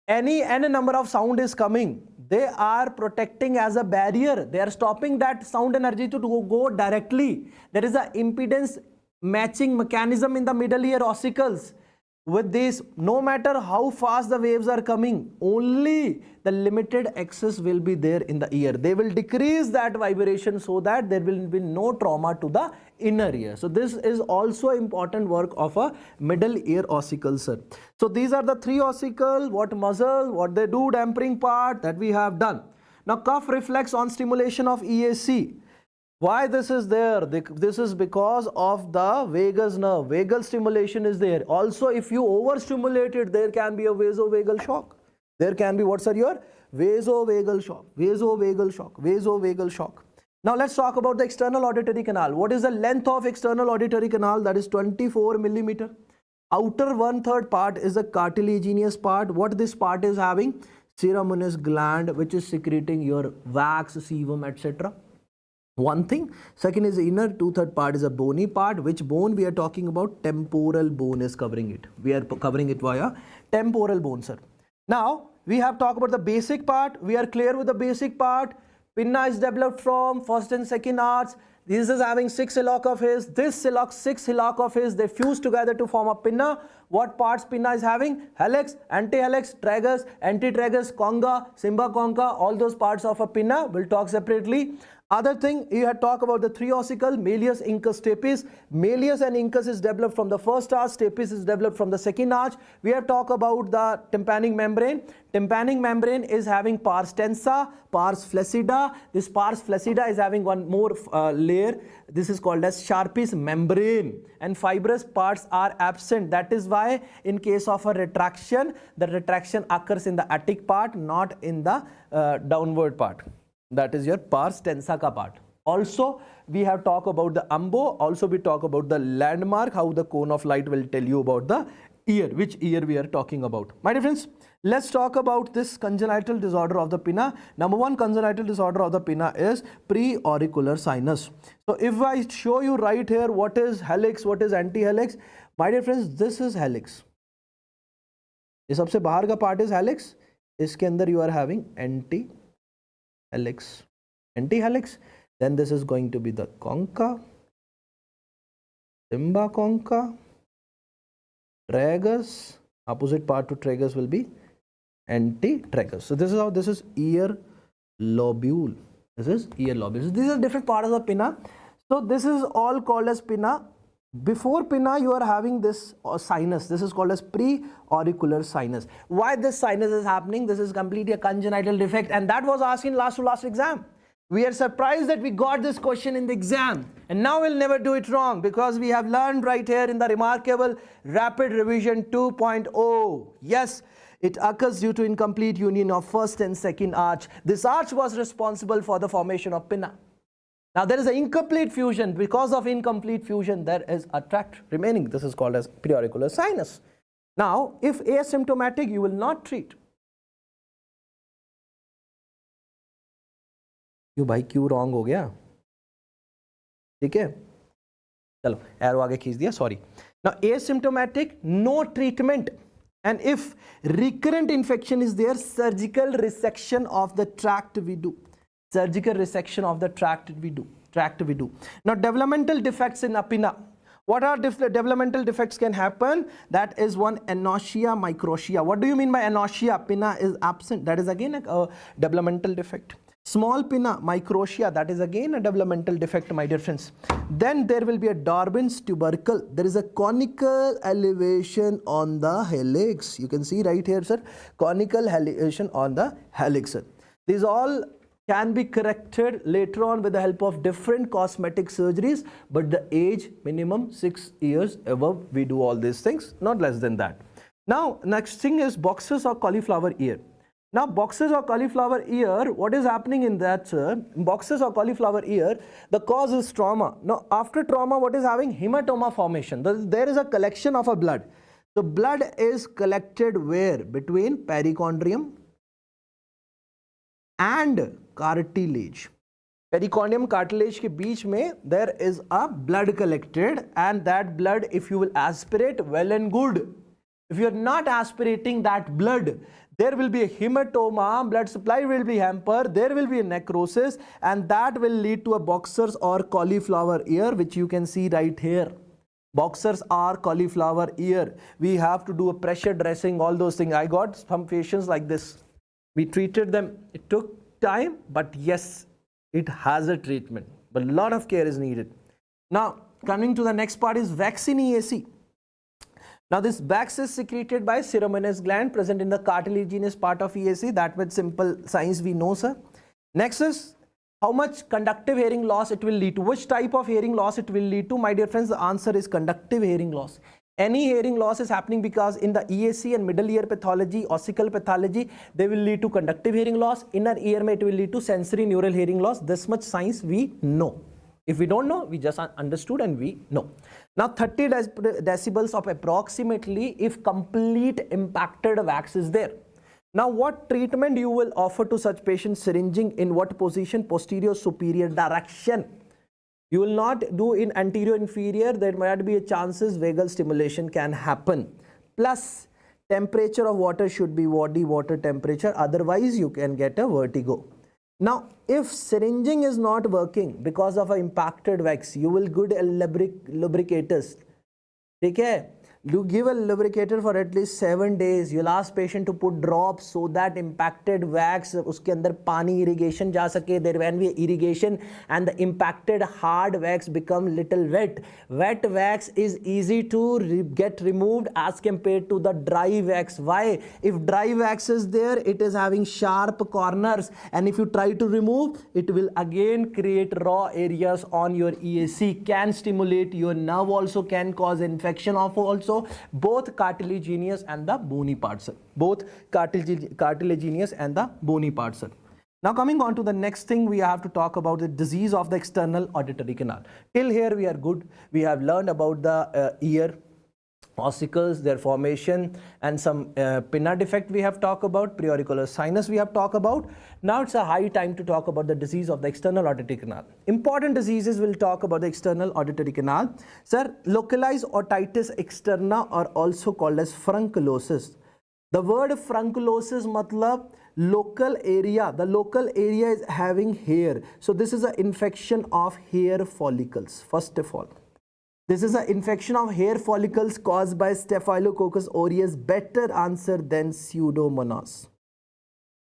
any number of sound is coming, they are protecting as a barrier. They are stopping that sound energy to go directly. There is a impedance matching mechanism in the middle ear ossicles. With this, no matter how fast the waves are coming, only the limited access will be there in the ear. They will decrease that vibration so that there will be no trauma to the inner ear. So this is also important work of a middle ear ossicle, sir. So these are the three ossicle, what muscle, what they do, dampening part, that we have done. Now cuff reflex on stimulation of EAC. Why this is there? This is because of the vagus nerve. Vagal stimulation is there. Also, if you overstimulate it, there can be a vasovagal shock. There can be, what's your vasovagal shock, vasovagal shock, vasovagal shock. Now let's talk about the external auditory canal. What is the length of external auditory canal? That is 24 millimeter. Outer 1/3 part is a cartilaginous part. What this part is having? Ceremonous gland, which is secreting your wax, sebum, etc. One thing. Second is the inner 2/3 part is a bony part. Which bone we are talking about? Temporal bone is covering it. We are covering it via temporal bone, sir. Now we have talked about the basic part. We are clear with the basic part. Pinna is developed from first and second arch. This is having 6 hillock of his. This 6 hillock of his, they fuse together to form a pinna. What parts pinna is having? Helix, antihelix, tragus, antitragus, conga, symba concha, all those parts of a pinna. We'll talk separately. Other thing, you had talked about the three ossicle, malleus, incus, stapes. Malleus and incus is developed from the first arch, stapes is developed from the second arch. We have talked about the tympanic membrane. Tympanic membrane is having pars tensa, pars flaccida. This pars flaccida is having one more layer. This is called as Sharp's membrane, and fibrous parts are absent. That is why in case of a retraction, the retraction occurs in the attic part, not in the downward part. That is your pars tensa ka part. Also, we have talked about the umbo. Also, we talk about the landmark, how the cone of light will tell you about the ear, which ear we are talking about. My dear friends, let's talk about this congenital disorder of the pinna. Number one congenital disorder of the pinna is preauricular sinus. So, if I show you right here what is helix, what is antihelix, my dear friends, this is helix. ये सबसे बाहर का part is helix. इसके अंदर you are having antihelix, then this is going to be the concha, symba concha, tragus, opposite part to tragus will be antitragus. So this is how this is ear lobule. This is ear lobule. So these are different parts of the pinna. So this is all called as pinna. Before pinna, you are having this sinus. This is called as preauricular sinus. Why this sinus is happening? This is completely a congenital defect, and that was asked in last to last exam. We are surprised that we got this question in the exam, and now we'll never do it wrong because we have learned right here in the remarkable rapid revision 2.0. Yes, it occurs due to incomplete union of first and second arch. This arch was responsible for the formation of pinna. Now there is an incomplete fusion. Because of incomplete fusion, there is a tract remaining. This is called as preauricular sinus. Now, if asymptomatic, you will not treat. क्यों भाई क्यों wrong हो गया? ठीक है? चलो arrow आगे खींच दिया. Sorry. Now asymptomatic, no treatment. And if recurrent infection is there, surgical resection of the tract we do. Surgical resection of the tract we do. Now developmental defects in a pinna. What are developmental defects can happen? That is one anoxia microtia. What do you mean by anoxia? Pinna is absent. That is again a developmental defect. Small pinna microtia, that is again a developmental defect, my dear friends. Then there will be a Darwin's tubercle. There is a conical elevation on the helix. You can see right here, sir. Conical elevation on the helix, sir. These all can be corrected later on with the help of different cosmetic surgeries, but the age minimum 6 years above we do all these things, not less than that. Now next thing is boxes or cauliflower ear. Now, boxes or cauliflower ear, what is happening in that, sir? Boxes or cauliflower ear, the cause is trauma. Now, after trauma, what is having? Hematoma formation. There is a collection of a blood. So, blood is collected where? Between perichondrium and cartilage. Pericardium cartilage के बीच में there is a blood collected, and that blood, if you will aspirate, well and good. If you are not aspirating that blood, there will be a hematoma, blood supply will be hampered, there will be a necrosis, and that will lead to a boxer's or cauliflower ear, which you can see right here. Boxers or cauliflower ear. We have to do a pressure dressing, all those things. I got some patients like this. We treated them. It took time, but yes, it has a treatment. But a lot of care is needed. Now, coming to the next part is vaccine EAC. Now, this wax is secreted by ceremonous gland present in the cartilaginous part of EAC. That with simple science we know, sir. Next is how much conductive hearing loss it will lead to. Which type of hearing loss it will lead to? My dear friends, the answer is conductive hearing loss. Any hearing loss is happening because in the EAC and middle ear pathology, ossicle pathology, they will lead to conductive hearing loss. Inner ear it will lead to sensory neural hearing loss. This much science we know. If we don't know, we just understood and we know. Now 30 decibels of approximately if complete impacted wax is there. Now what treatment you will offer to such patients? Syringing in what position? Posterior superior direction. You will not do in anterior inferior. There might be a chances vagal stimulation can happen. Plus temperature of water should be body water temperature. Otherwise you can get a vertigo. Now, if syringing is not working because of an impacted wax, you will give lubricators. Okay? You give a lubricator for at least 7 days. You'll ask patient to put drops so that impacted wax, uske andar pani irrigation ja sake. There will be irrigation and the impacted hard wax become little wet. Wet wax is easy to get removed as compared to the dry wax. Why? If dry wax is there, it is having sharp corners, and if you try to remove, it will again create raw areas on your EAC. Can stimulate your nerve, also can cause infection of also both cartilaginous and the bony parts. Both cartilaginous and the bony parts. Now coming on to the next thing, we have to talk about the disease of the external auditory canal. Till here we are good. We have learned about the ear, ossicles, their formation, and some pinna defect we have talked about, preauricular sinus we have talked about. Now it's a high time to talk about the disease of the external auditory canal. Important diseases we'll talk about the external auditory canal. Sir, localized otitis externa are also called as frunculosis. The word frunculosis matlab local area. The local area is having hair. So this is an infection of hair follicles, first of all. This is an infection of hair follicles caused by Staphylococcus aureus. Better answer than Pseudomonas.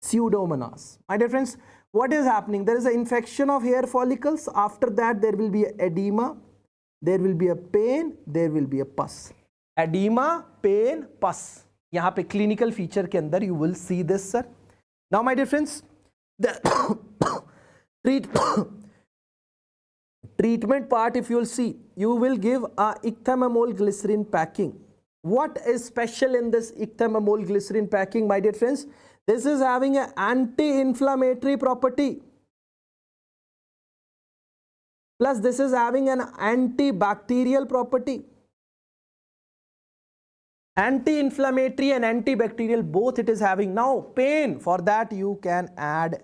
Pseudomonas. My dear friends, what is happening? There is an infection of hair follicles. After that, there will be edema, there will be a pain, there will be a pus. Edema, pain, pus. यहाँ पे clinical feature के अंदर you will see this, sir. Now, my dear friends, the treatment part, if you will see, you will give a ecthamamol glycerin packing. What is special in this ecthamamol glycerin packing, my dear friends? This is having an anti-inflammatory property. Plus this is having an antibacterial property. Anti-inflammatory and antibacterial, both it is having. Now pain, for that you can add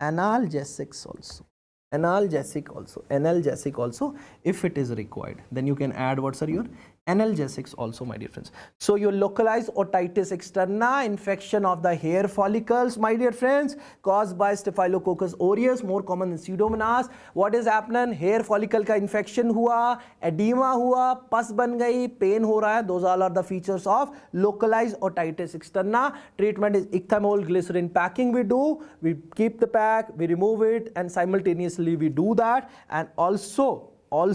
analgesics also. Analgesic also if it is required. Then you can add what, sir? Your analgesics also, my dear friends. So your localized otitis externa, infection of the hair follicles, my dear friends, caused by Staphylococcus aureus, more common than Pseudomonas. What is happening? Hair follicle का infection हुआ, edema हुआ, pus बन गई, pain हो रहा है. Those all are the features of localized otitis externa. Treatment is ecthamamol glycerin packing. We do, we keep the pack, we remove it, and simultaneously we do that, and also will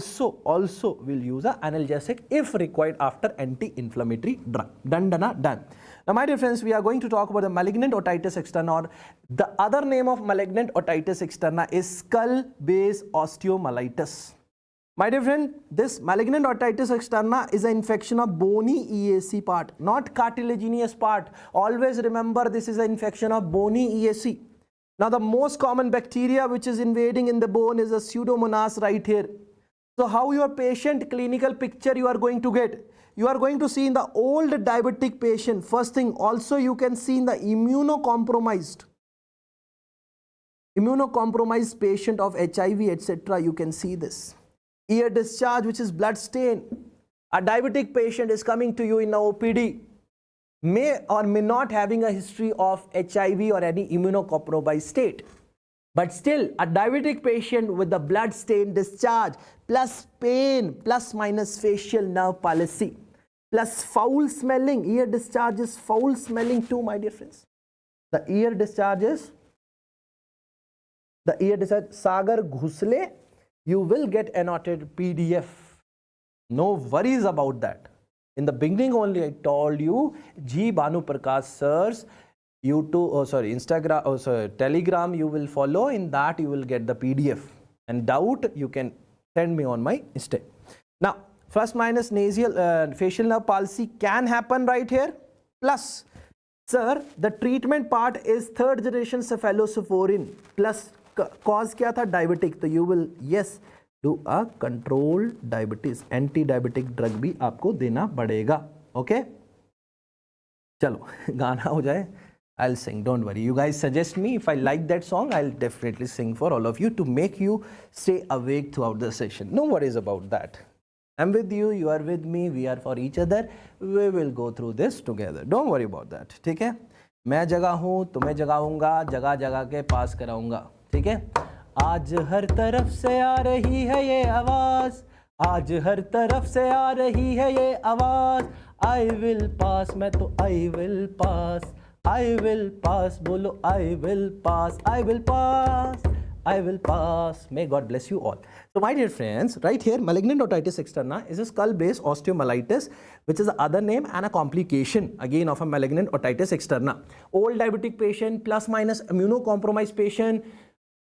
use an analgesic if required after anti-inflammatory drug. Done. Now, my dear friends, we are going to talk about the malignant otitis externa, or the other name of malignant otitis externa is skull base osteomyelitis. My dear friend, this malignant otitis externa is an infection of bony EAC part, not cartilaginous part. Always remember this is an infection of bony EAC. Now the most common bacteria which is invading in the bone is a Pseudomonas right here. So how your patient clinical picture you are going to get? You are going to see in the old diabetic patient. First thing, also you can see in the immunocompromised patient of HIV, etc. You can see this. Ear discharge which is blood stain. A diabetic patient is coming to you in the OPD, may or may not having a history of HIV or any immunocompromised state. But still, a diabetic patient with the blood stain discharge, plus pain, plus minus facial nerve palsy, plus foul smelling. Ear discharge is foul smelling too, my dear friends. The ear discharge, Sagar Ghusle, you will get annotated PDF. No worries about that. In the beginning only I told you, G. Banu Prakash sirs, Instagram, Telegram you will follow. In that you will get the PDF. And doubt you can send me on my Insta. Now, plus minus nasal facial nerve palsy can happen right here. Plus, sir, the treatment part is third generation cephalosporin plus cause क्या था diabetic. तो you will yes do a controlled diabetes. Anti-diabetic drug भी आपको देना पड़ेगा. Okay? चलो गाना हो जाए. I'll sing. Don't worry. You guys suggest me. If I like that song, I'll definitely sing for all of you to make you stay awake throughout the session. No worries about that. I'm with you. You are with me. We are for each other. We will go through this together. Don't worry about that. ठीक है? मैं जगा हूँ, तुम्हें जगाऊंगा, जगह जगह के पास कराऊंगा. ठीक है? आज हर तरफ से आ रही है ये आवाज, आज हर तरफ से आ रही है ये आवाज. I will pass, मैं तो I will pass, I will pass, बोलो I will pass, I will pass, I will pass. May God bless you all. So my dear friends, right here, malignant otitis externa is a skull-based osteomyelitis, which is the other name and a complication again of a malignant otitis externa. Old diabetic patient, plus minus immunocompromised patient,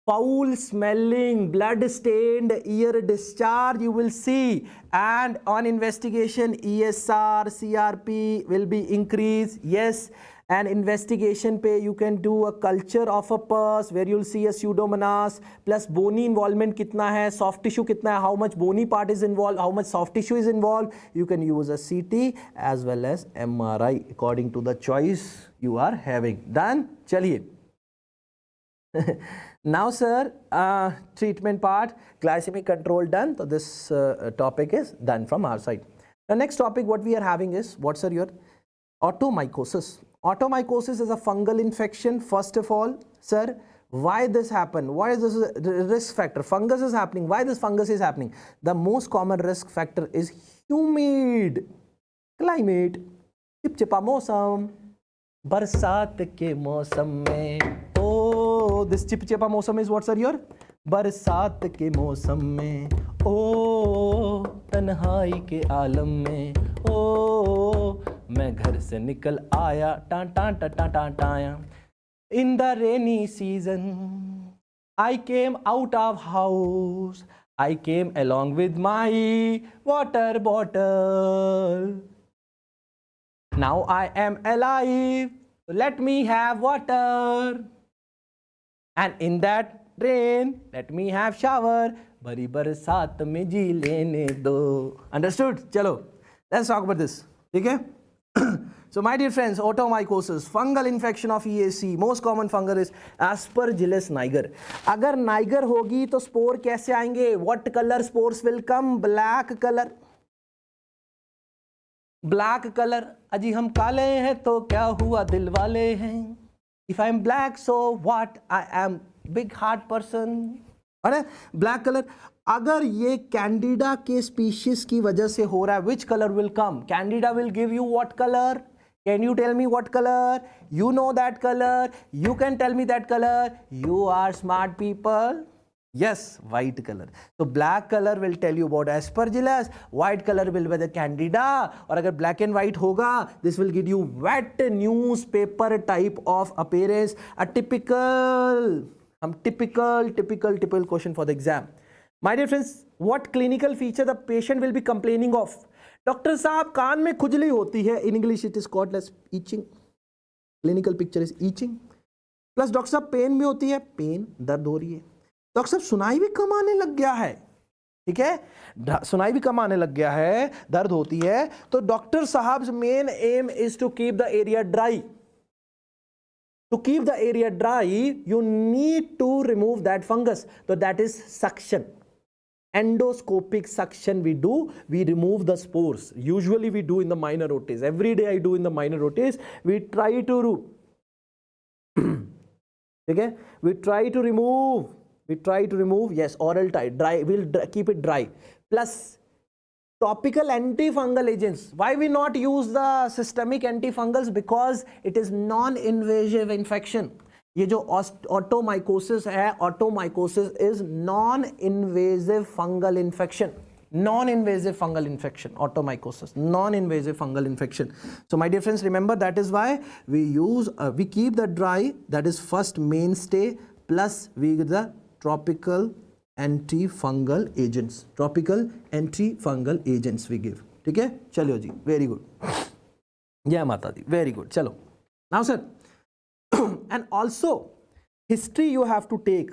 foul smelling, blood stained ear discharge you will see, and on investigation ESR, CRP will be increased. Yes, and investigation pe you can do a culture of a pus where you'll see a pseudomonas, plus bony involvement kitna hai, soft tissue kitna hai, how much bony part is involved, how much soft tissue is involved. You can use a CT as well as MRI according to the choice you are having. Done? Chaliye. Now sir, treatment part, glycemic control done. So this topic is done from our side. The next topic what we are having is, what's your otomycosis. Otomycosis is a fungal infection. First of all, sir, why this happen? Why is this a risk factor? Fungus is happening. Why this fungus is happening? The most common risk factor is humid climate. चिपचिपा मौसम, बरसात के मौसम में. Oh, this चिपचिपा मौसम is what sir your? बरसात के मौसम में, ओ तन्हाई के आलम में, ओ मैं घर से निकल आया, टां टां टां टां टां टां. In the rainy season, I came out of house. I came along with my water bottle. Now I am alive. Let me have water. And in that rain, let me have shower. Bari barsat mein ji lene do. Understood? Chalo. Let's talk about this. Okay? So my dear friends, otomycosis, fungal infection of EAC. Most common fungal is Aspergillus niger. अगर niger होगी तो spore कैसे आएंगे? What color spores will come? Black color. Black color. अजी हम काले हैं तो क्या हुआ दिल वाले हैं? If I am black, so what? I am big heart person. अरे black color. अगर ये कैंडिडा के स्पीशीज की वजह से हो रहा है, which color will come? Candida will give you what color? Can you tell me what color? You know that color. You can tell me that color. You are smart people. Yes, white color. So black color will tell you about Aspergillus. White color will be the Candida. और अगर black and white होगा, this will give you wet newspaper type of appearance. A typical question for the exam. My dear friends, what clinical feature the patient will be complaining of? Doctor साहब कान में खुजली होती है, in English it is called as itching. Clinical picture is itching. Plus doctor साहब pen में होती है, pen दर्द हो रही है. डॉक्टर साहब सुनाई भी कम आने लग गया है, ठीक है, सुनाई भी कम आने लग गया है, दर्द होती है. तो डॉक्टर साहब main aim is to keep the area dry. To keep the area dry, you need to remove that fungus. So that is suction. Endoscopic suction we do. We remove the spores. Usually we do in the minor otis. Every day I do in the minor otis. We try to okay? We try to remove. Yes, oral tight, dry. We'll keep it dry. Plus topical antifungal agents. Why we not use the systemic antifungals? Because it is non-invasive infection. ये जो otomycosis है, otomycosis is non-invasive fungal infection. Non-invasive fungal infection, otomycosis, non-invasive fungal infection. So my dear friends, remember that is why we use, we keep the dry, that is first mainstay, plus we get the tropical antifungal agents. Tropical antifungal agents we give. ठीक है, चलो जी, very good. जय माता दी, very good. चलो. Now sir, and also history you have to take.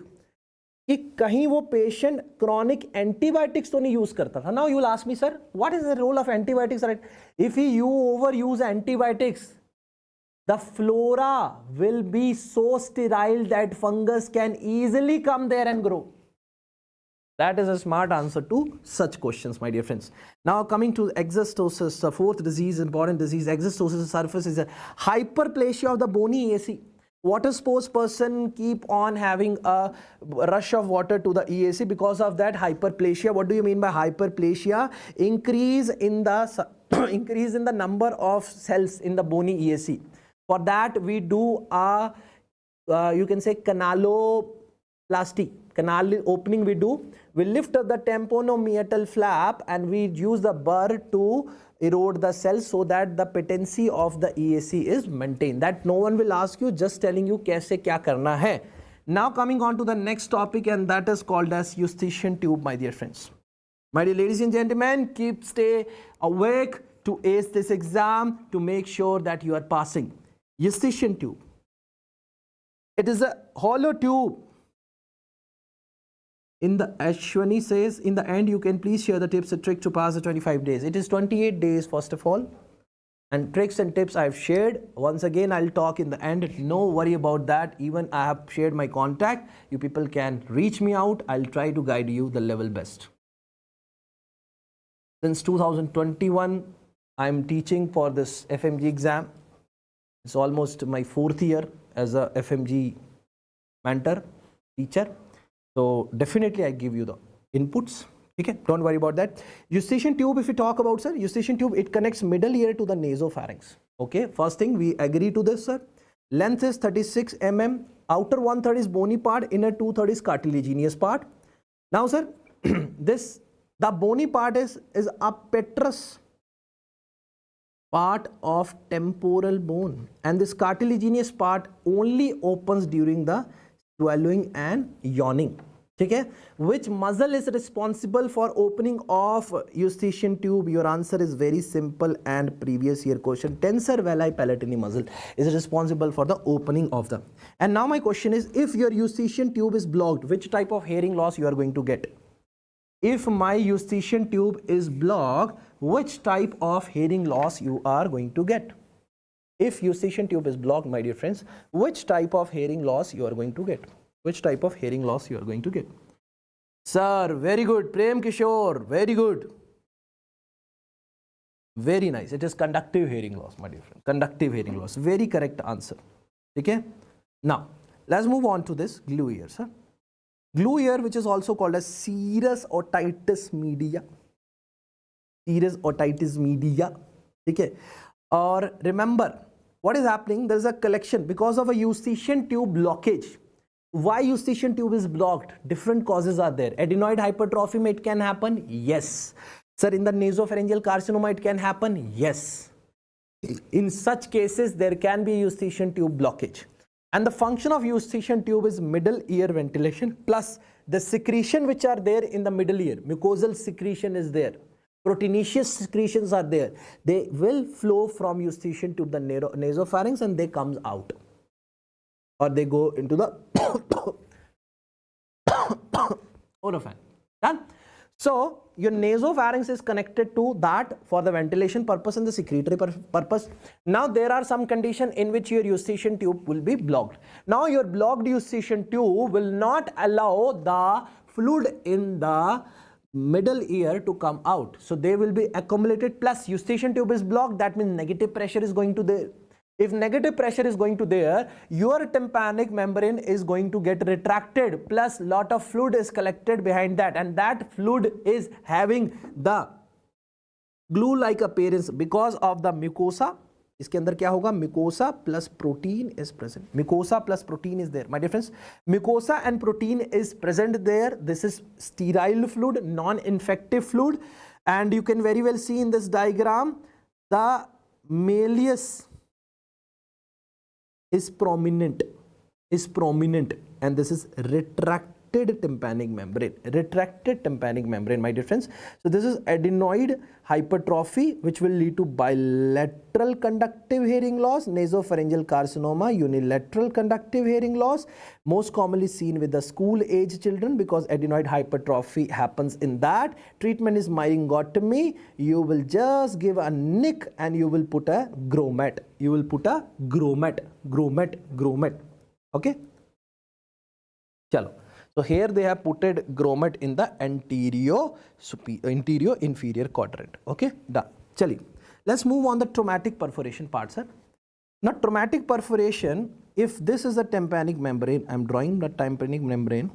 कि कहीं वो patient chronic antibiotics तो नहीं यूज करता था. Now you will ask me sir what is the role of antibiotics, right? If you over use antibiotics, the flora will be so sterile that fungus can easily come there and grow. That is a smart answer to such questions, my dear friends. Now coming to exostosis, the fourth disease, important disease. Exostosis surface is a hyperplasia of the bony EAC. Water sports person keep on having a rush of water to the EAC. Because of that hyperplasia, what do you mean by hyperplasia? Increase in the number of cells in the bony EAC. For that we do a you can say canaloplasty, canal opening we do. We lift up the tympanometal flap and we use the burr to erode the cells so that the patency of the EAC is maintained. That no one will ask you, just telling you कैसे क्या करना है. Now coming on to the next topic, and that is called as eustachian tube, my dear friends. My dear ladies and gentlemen, stay awake to ace this exam, to make sure that you are passing. Eustachian tube. It is a hollow tube. In the Ashwani says, in the end, you can please share the tips and trick to pass the 25 days. It is 28 days first of all. And tricks and tips I have shared. Once again, I'll talk in the end. No worry about that. Even I have shared my contact. You people can reach me out. I'll try to guide you the level best. Since 2021, I'm teaching for this FMG exam. It's almost my 4th year as a FMG mentor, teacher. So definitely I give you the inputs. Okay, don't worry about that. Eustachian tube, if we talk about, sir, eustachian tube, it connects middle ear to the nasopharynx. Okay, first thing we agree to this, sir. Length is 36 mm. Outer 1/3 is bony part, inner 2/3 is cartilaginous part. Now, sir, the bony part is a petrous part of temporal bone, and this cartilaginous part only opens during the swallowing and yawning. Okay, which muscle is responsible for opening of eustachian tube? Your answer is very simple and previous year question. Tensor veli palatini muscle is responsible for the opening of the. And now my question is, if your eustachian tube is blocked, which type of hearing loss you are going to get? If my eustachian tube is blocked, which type of hearing loss you are going to get? If eustachian tube is blocked, my dear friends, which type of hearing loss you are going to get? Which type of hearing loss you are going to get? Sir, very good. Prem Kishore, very good. Very nice. It is conductive hearing loss, my dear friend. Conductive hearing loss. Very correct answer. Okay. Now, let's move on to this glue ear, sir. Glue ear, which is also called as serous otitis media. Serous otitis media. Okay. Or remember, what is happening? There is a collection because of a eustachian tube blockage. Why eustachian tube is blocked? Different causes are there. Adenoid hypertrophy, it can happen. Yes. Sir, in the nasopharyngeal carcinoma, it can happen. Yes. In such cases, there can be eustachian tube blockage. And the function of eustachian tube is middle ear ventilation plus the secretion which are there in the middle ear. Mucosal secretion is there. Proteinaceous secretions are there. They will flow from eustachian tube, the nasopharynx, and they comes out. Or they go into the oropharynx. Done? So your nasopharynx is connected to that for the ventilation purpose and the secretory purpose. Now there are some condition in which your eustachian tube will be blocked. Now your blocked eustachian tube will not allow the fluid in the middle ear to come out. So they will be accumulated, plus eustachian tube is blocked, that means negative pressure is going to there. If negative pressure is going to there, your tympanic membrane is going to get retracted, plus lot of fluid is collected behind that, and that fluid is having the glue-like appearance because of the mucosa. इसके अंदर क्या होगा? Mucosa plus protein is present. Mucosa plus protein is there. My difference? Mucosa and protein is present there. This is sterile fluid, non-infective fluid, and you can very well see in this diagram the malleus is prominent, and this is retracted tympanic membrane, my dear friends. So this is adenoid hypertrophy, which will lead to bilateral conductive hearing loss, nasopharyngeal carcinoma, unilateral conductive hearing loss, most commonly seen with the school age children because adenoid hypertrophy happens in that. Treatment is myringotomy. You will just give a nick and you will put a grommet. Grommet. Okay. Chalo. So here they have put grommet in the anterior inferior quadrant. Okay, done. Chali. Let's move on the traumatic perforation part, sir. Now traumatic perforation, if this is the tympanic membrane, I am drawing the tympanic membrane.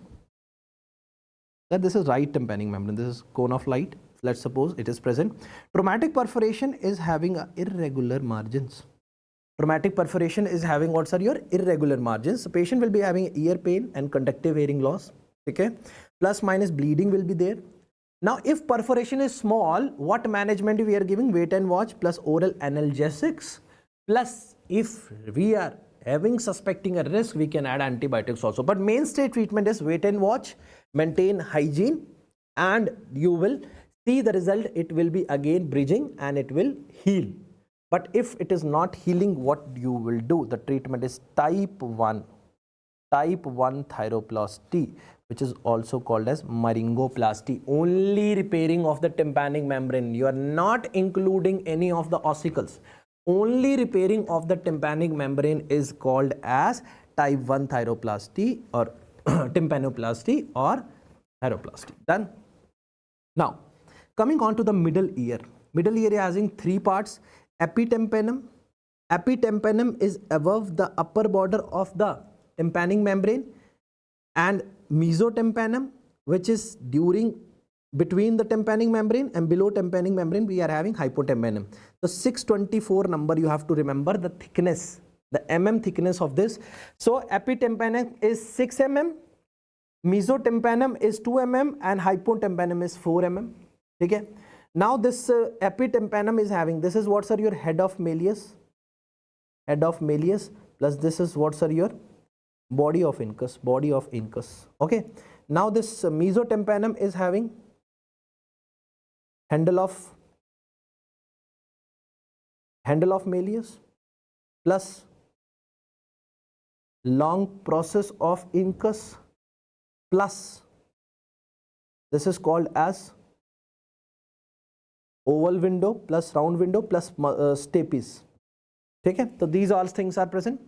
That this is right tympanic membrane. This is cone of light. Let's suppose it is present. Traumatic perforation is having irregular margins. Traumatic perforation is having what are your irregular margins. The patient will be having ear pain and conductive hearing loss. Okay, plus minus bleeding will be there. Now if perforation is small, what management we are giving? Wait and watch plus oral analgesics, plus if we are having suspecting a risk, we can add antibiotics also. But mainstay treatment is wait and watch, maintain hygiene, and you will see the result. It will be again bridging and it will heal. But if it is not healing, what you will do? The treatment is type 1 thyroplasty, which is also called as myringoplasty. Only repairing of the tympanic membrane. You are not including any of the ossicles. Only repairing of the tympanic membrane is called as type 1 thyroplasty or tympanoplasty or thyroplasty. Done. Now, coming on to the middle ear. Middle ear is having three parts. Epitympanum. Epitympanum is above the upper border of the tympanic membrane, and mesotympanum, which is between the tympanic membrane, and below tympanic membrane we are having hypotympanum. So 624 number you have to remember the thickness, the mm thickness of this. So epitympanum is 6 mm, mesotympanum is 2 mm, and hypotympanum is 4 mm. Okay. Now this epitympanum is having, this is what are your head of malleus, plus this is what are your body of incus. Okay. Now this mesotympanum is having handle of malleus plus long process of incus plus this is called as oval window plus round window plus stapes. Okay, so these all things are present.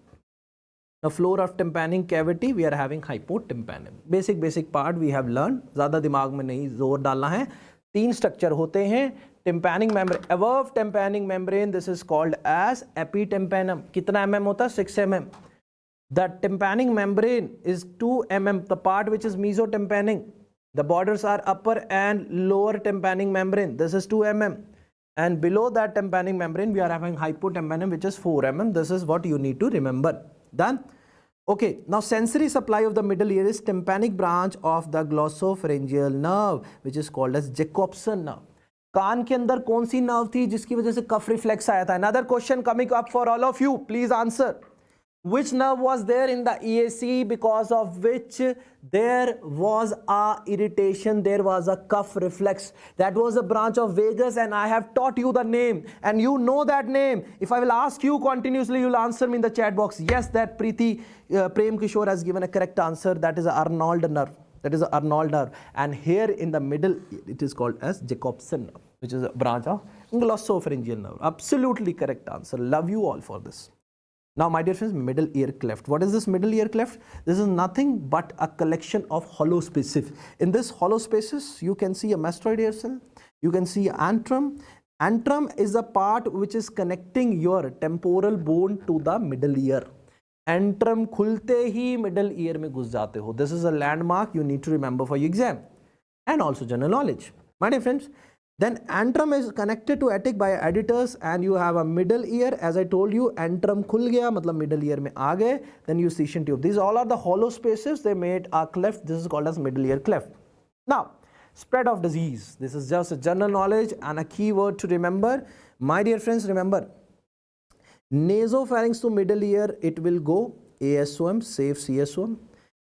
The floor of tympanic cavity we are having hypotympanum. Basic part we have learned. ज़्यादा दिमाग में नहीं जोर डालना है. तीन structure होते हैं. Tympanic membrane, above tympanic membrane, this is called as epitympanum. कितना mm होता है? 6 mm. The tympanic membrane is 2 mm. The part which is mesotympanic, the borders are upper and lower tympanic membrane. This is 2 mm. And below that tympanic membrane, we are having hypotympanum, which is 4 mm. This is what you need to remember. Done? Okay. Now, sensory supply of the middle ear is tympanic branch of the glossopharyngeal nerve, which is called as Jacobson nerve. कान के अंदर कौन सी nerve थी जिसकी वजह से cough reflex आया था? Another question coming up for all of you. Please answer. Which nerve was there in the EAC because of which there was a irritation, there was a cuff reflex? That was a branch of vagus, and I have taught you the name and you know that name. If I will ask you continuously, you will answer me in the chat box. Yes, that Preeti Prem Kishore has given a correct answer. That is a Arnold nerve. That is a Arnold nerve. And here in the middle, it is called as Jacobson nerve, which is a branch of glossopharyngeal nerve. Absolutely correct answer. Love you all for this. Now, my dear friends, middle ear cleft. What is this middle ear cleft? This is nothing but a collection of hollow spaces. In this hollow spaces, you can see a mastoid ear cell. You can see antrum. Antrum is the part which is connecting your temporal bone to the middle ear. Antrum खुलते ही middle ear में घुस जाते हो. This is a landmark you need to remember for your exam and also general knowledge. My dear friends, then antrum is connected to attic by additors, and you have a middle ear. As I told you, antrum खुल गया मतलब middle ear में आ गए. Then you scission tube. These all are the hollow spaces. They made a cleft. This is called as middle ear cleft. Now, spread of disease. This is just a general knowledge and a key word to remember. My dear friends, remember, nasopharynx to middle ear, it will go ASOM, safe CSOM.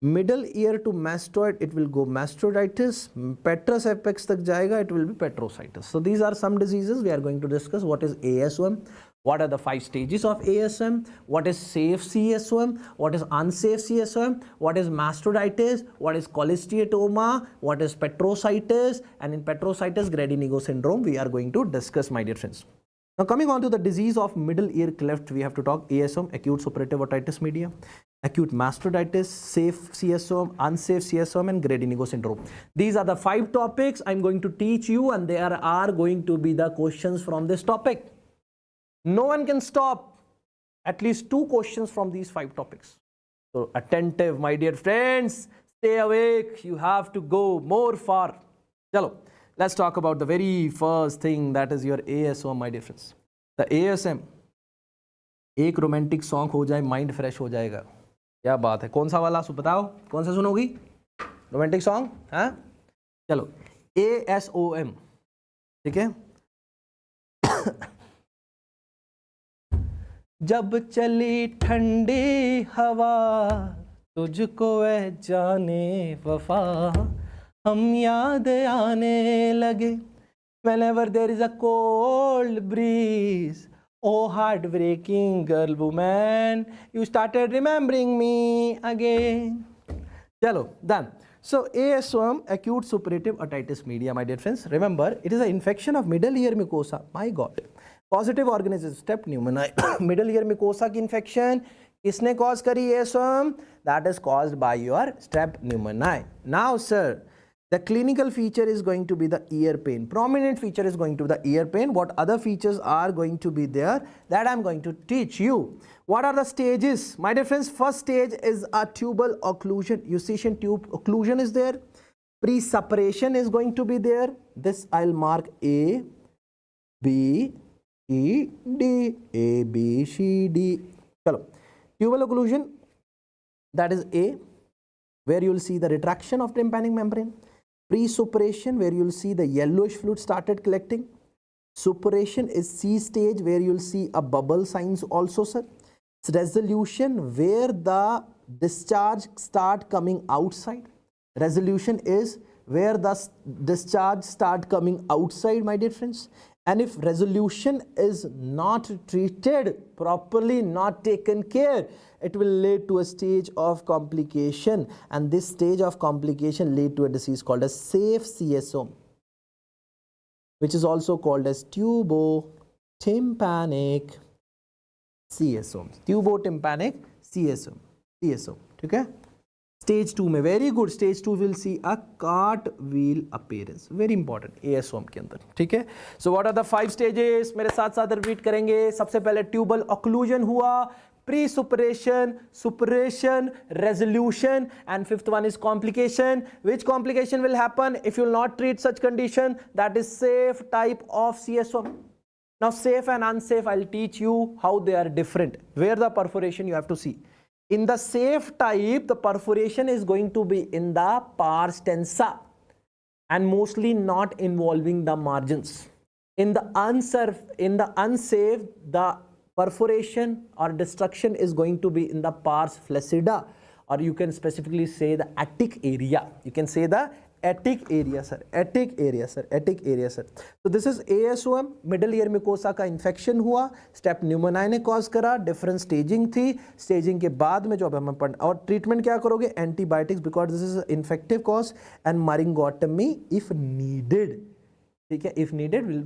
Middle ear to mastoid, it will go mastoiditis. Petrous apex tak jayega, it will be petrositis. So these are some diseases we are going to discuss. What is ASOM? What are the 5 stages of ASM? What is safe CSOM? What is unsafe CSOM? What is mastoiditis? What is cholesteatoma? What is petrositis? And in petrositis, Grady-Negro syndrome, we are going to discuss, my dear friends. Now, coming on to the disease of middle ear cleft, we have to talk ASOM, acute suppurative otitis media, acute mastoiditis, safe CSOM, unsafe CSOM, and Grady-Negro syndrome. These are the 5 topics I'm going to teach you, and there are going to be the questions from this topic. No one can stop at least 2 questions from these 5 topics. So attentive, my dear friends, stay awake. You have to go more far. Chalo. Let's talk about the very first thing, that is your ASOM, my dear friends. The ASM, एक romantic song हो जाए mind fresh हो जाएगा. क्या बात है, कौन सा वाला बताओ, कौन सा सुनोगी? रोमांटिक सॉन्ग, हाँ चलो. ASOM, ठीक है. जब चली ठंडी हवा तुझको वह जाने वफा हम याद आने लगे. Whenever there is a cold breeze, oh heartbreaking girl woman, you started remembering me again. Chalo, done. So ASOM, acute suppurative otitis media, my dear friends. Remember, it is an infection of middle ear mucosa. My God. Positive organism, step pneumoni. Middle ear mucosa की infection किसने cause करी ASOM? That is caused by your strep pneumoni. Now, sir, the clinical feature is going to be the ear pain. Prominent feature is going to be the ear pain. What other features are going to be there? That I am going to teach you. What are the stages? My dear friends, first stage is a tubal occlusion. Eustachian tube occlusion is there. Pre-suppuration is going to be there. This I'll mark A, B, E, D. A, B, C, D. Chalo. Tubal occlusion, that is A, where you will see the retraction of tympanic membrane. Pre-suppuration, where you will see the yellowish fluid started collecting. Suppuration is C stage, where you will see a bubble signs also, sir. Resolution, where the discharge start coming outside. Resolution is where the discharge start coming outside, my dear friends. And if resolution is not treated properly, not taken care, it will lead to a stage of complication, and this stage of complication lead to a disease called as safe CSOM, which is also called as tubotympanic CSOM. Tubotympanic CSOM. Okay? Stage 2 में, very good, stage 2 will see a cartwheel appearance. Very important ASOM के अंदर, ठीक है. So what are the 5 stages? मेरे साथ साथ repeat करेंगे. सबसे पहले tubal occlusion हुआ, pre-suppuration, suppuration, resolution, and 5th one is complication. Which complication will happen if you will not treat such condition? That is safe type of CSOM. Now safe and unsafe, I'll teach you how they are different. Where the perforation you have to see. In the safe type, the perforation is going to be in the pars tensa and mostly not involving the margins. In the unsafe, the perforation or destruction is going to be in the pars flaccida, or you can specifically say the attic area. You can say the attic area, sir. Attic area, sir. Attic area, sir. So this is ASOM, middle ear mucosa का infection हुआ, step pneumoni ने cause करा, different staging थी, staging के बाद में जो अब हमें पढ़ और treatment क्या करोगे? Antibiotics, because this is infective cause, and laryngotomy if needed. ठीक है, if needed we'll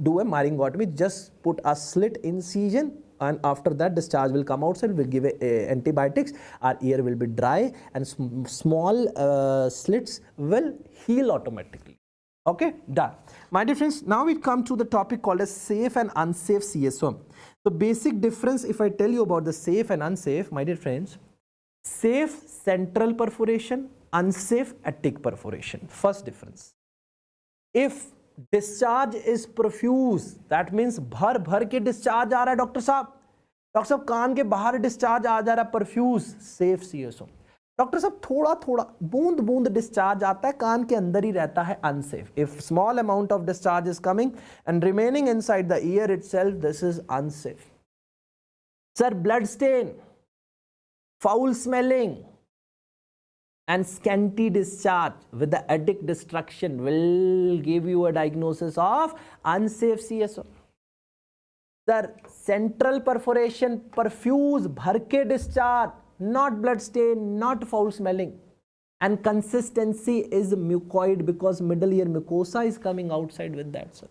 do a laryngotomy, just put a slit incision, and after that discharge will come outside, we'll give antibiotics, our ear will be dry, and small slits will heal automatically. Okay, done. My dear friends, now we come to the topic called as safe and unsafe CSOM. The basic difference, if I tell you about the safe and unsafe, my dear friends, safe central perforation, unsafe attic perforation. First difference. If discharge is profuse, that means भर भर के discharge आ रहा है doctor साहब कान के बाहर discharge आ जा रहा है profuse, safe CSOM. डॉक्टर साहब थोड़ा थोड़ा बूंद बूंद discharge आता है कान के अंदर ही रहता है, unsafe. If small amount of discharge is coming and remaining inside the ear itself, this is unsafe. Sir, blood stain, foul smelling and scanty discharge with the attic destruction will give you a diagnosis of unsafe CSOM. Sir, central perforation, perfuse, bhar ke discharge, not blood stain, not foul smelling, and consistency is mucoid because middle ear mucosa is coming outside with that, sir.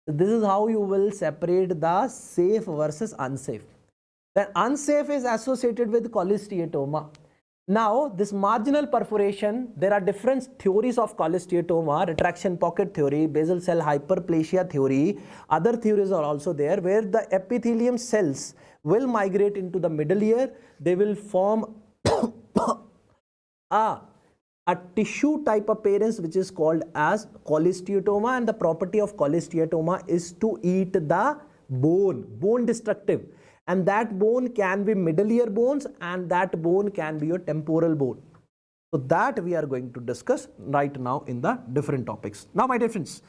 So this is how you will separate the safe versus unsafe. Then unsafe is associated with cholesteatoma. Now, this marginal perforation, there are different theories of cholesteatoma, retraction pocket theory, basal cell hyperplasia theory. Other theories are also there where the epithelium cells will migrate into the middle ear. They will form a tissue type appearance which is called as cholesteatoma, and the property of cholesteatoma is to eat the bone destructive. And that bone can be middle ear bones, and that bone can be your temporal bone. So that we are going to discuss right now in the different topics. Now, my dear friends,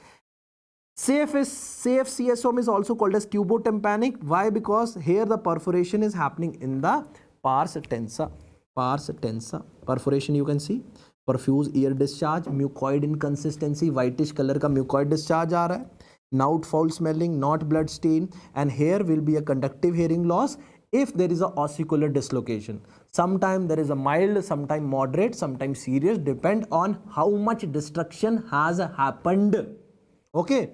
safe CSOM is also called as tubotympanic. Why? Because here the perforation is happening in the pars tensa. Pars tensa. Perforation you can see. Perfuse ear discharge, mucoid inconsistency, whitish color का mucoid discharge आ रहा है. Not foul smelling, not blood stain, and here will be a conductive hearing loss if there is a ossicular dislocation. Sometimes there is a mild, sometimes moderate, sometimes serious, depend on how much destruction has happened. Okay.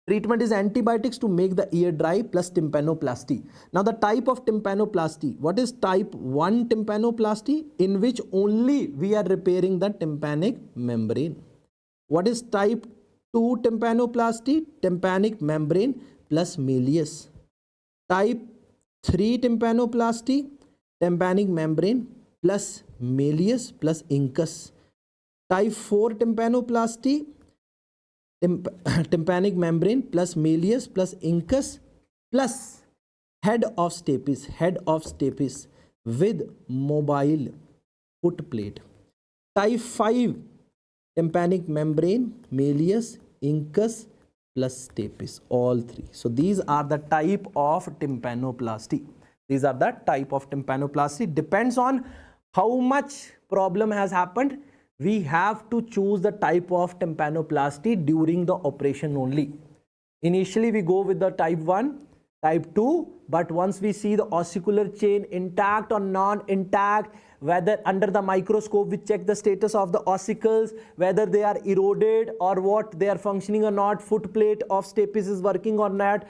Treatment is antibiotics to make the ear dry plus tympanoplasty. Now the type of tympanoplasty, what is type 1 tympanoplasty? In which only we are repairing the tympanic membrane. What is type 2 tympanoplasty? Tympanic membrane plus malleus. Type 3 tympanoplasty, tympanic membrane plus malleus plus incus. Type 4 tympanoplasty, tympanic membrane plus malleus plus incus plus head of stapes with mobile foot plate. Type 5 tympanic membrane, malleus, incus plus stapes, all three. So these are the type of tympanoplasty. These are the type of tympanoplasty. Depends on how much problem has happened. We have to choose the type of tympanoplasty during the operation only. Initially we go with the type 1, type 2, but once we see the ossicular chain intact or non-intact, whether under the microscope we check the status of the ossicles, whether they are eroded or what, they are functioning or not, foot plate of stapes is working or not,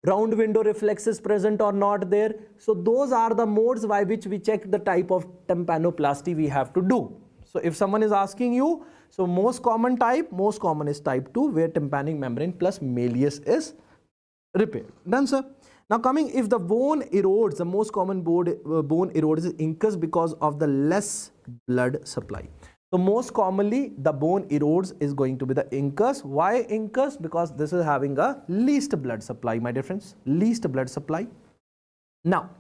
round window reflexes present or not there. So those are the modes by which we check the type of tympanoplasty we have to do. So if someone is asking you, so most common is type 2, where tympanic membrane plus malleus is repaired. Done, sir. Now coming, if the bone erodes, the most common bone erodes is incus because of the less blood supply. So most commonly the bone erodes is going to be the incus. Why incus? Because this is having a least blood supply, my dear friends, least blood supply. Now,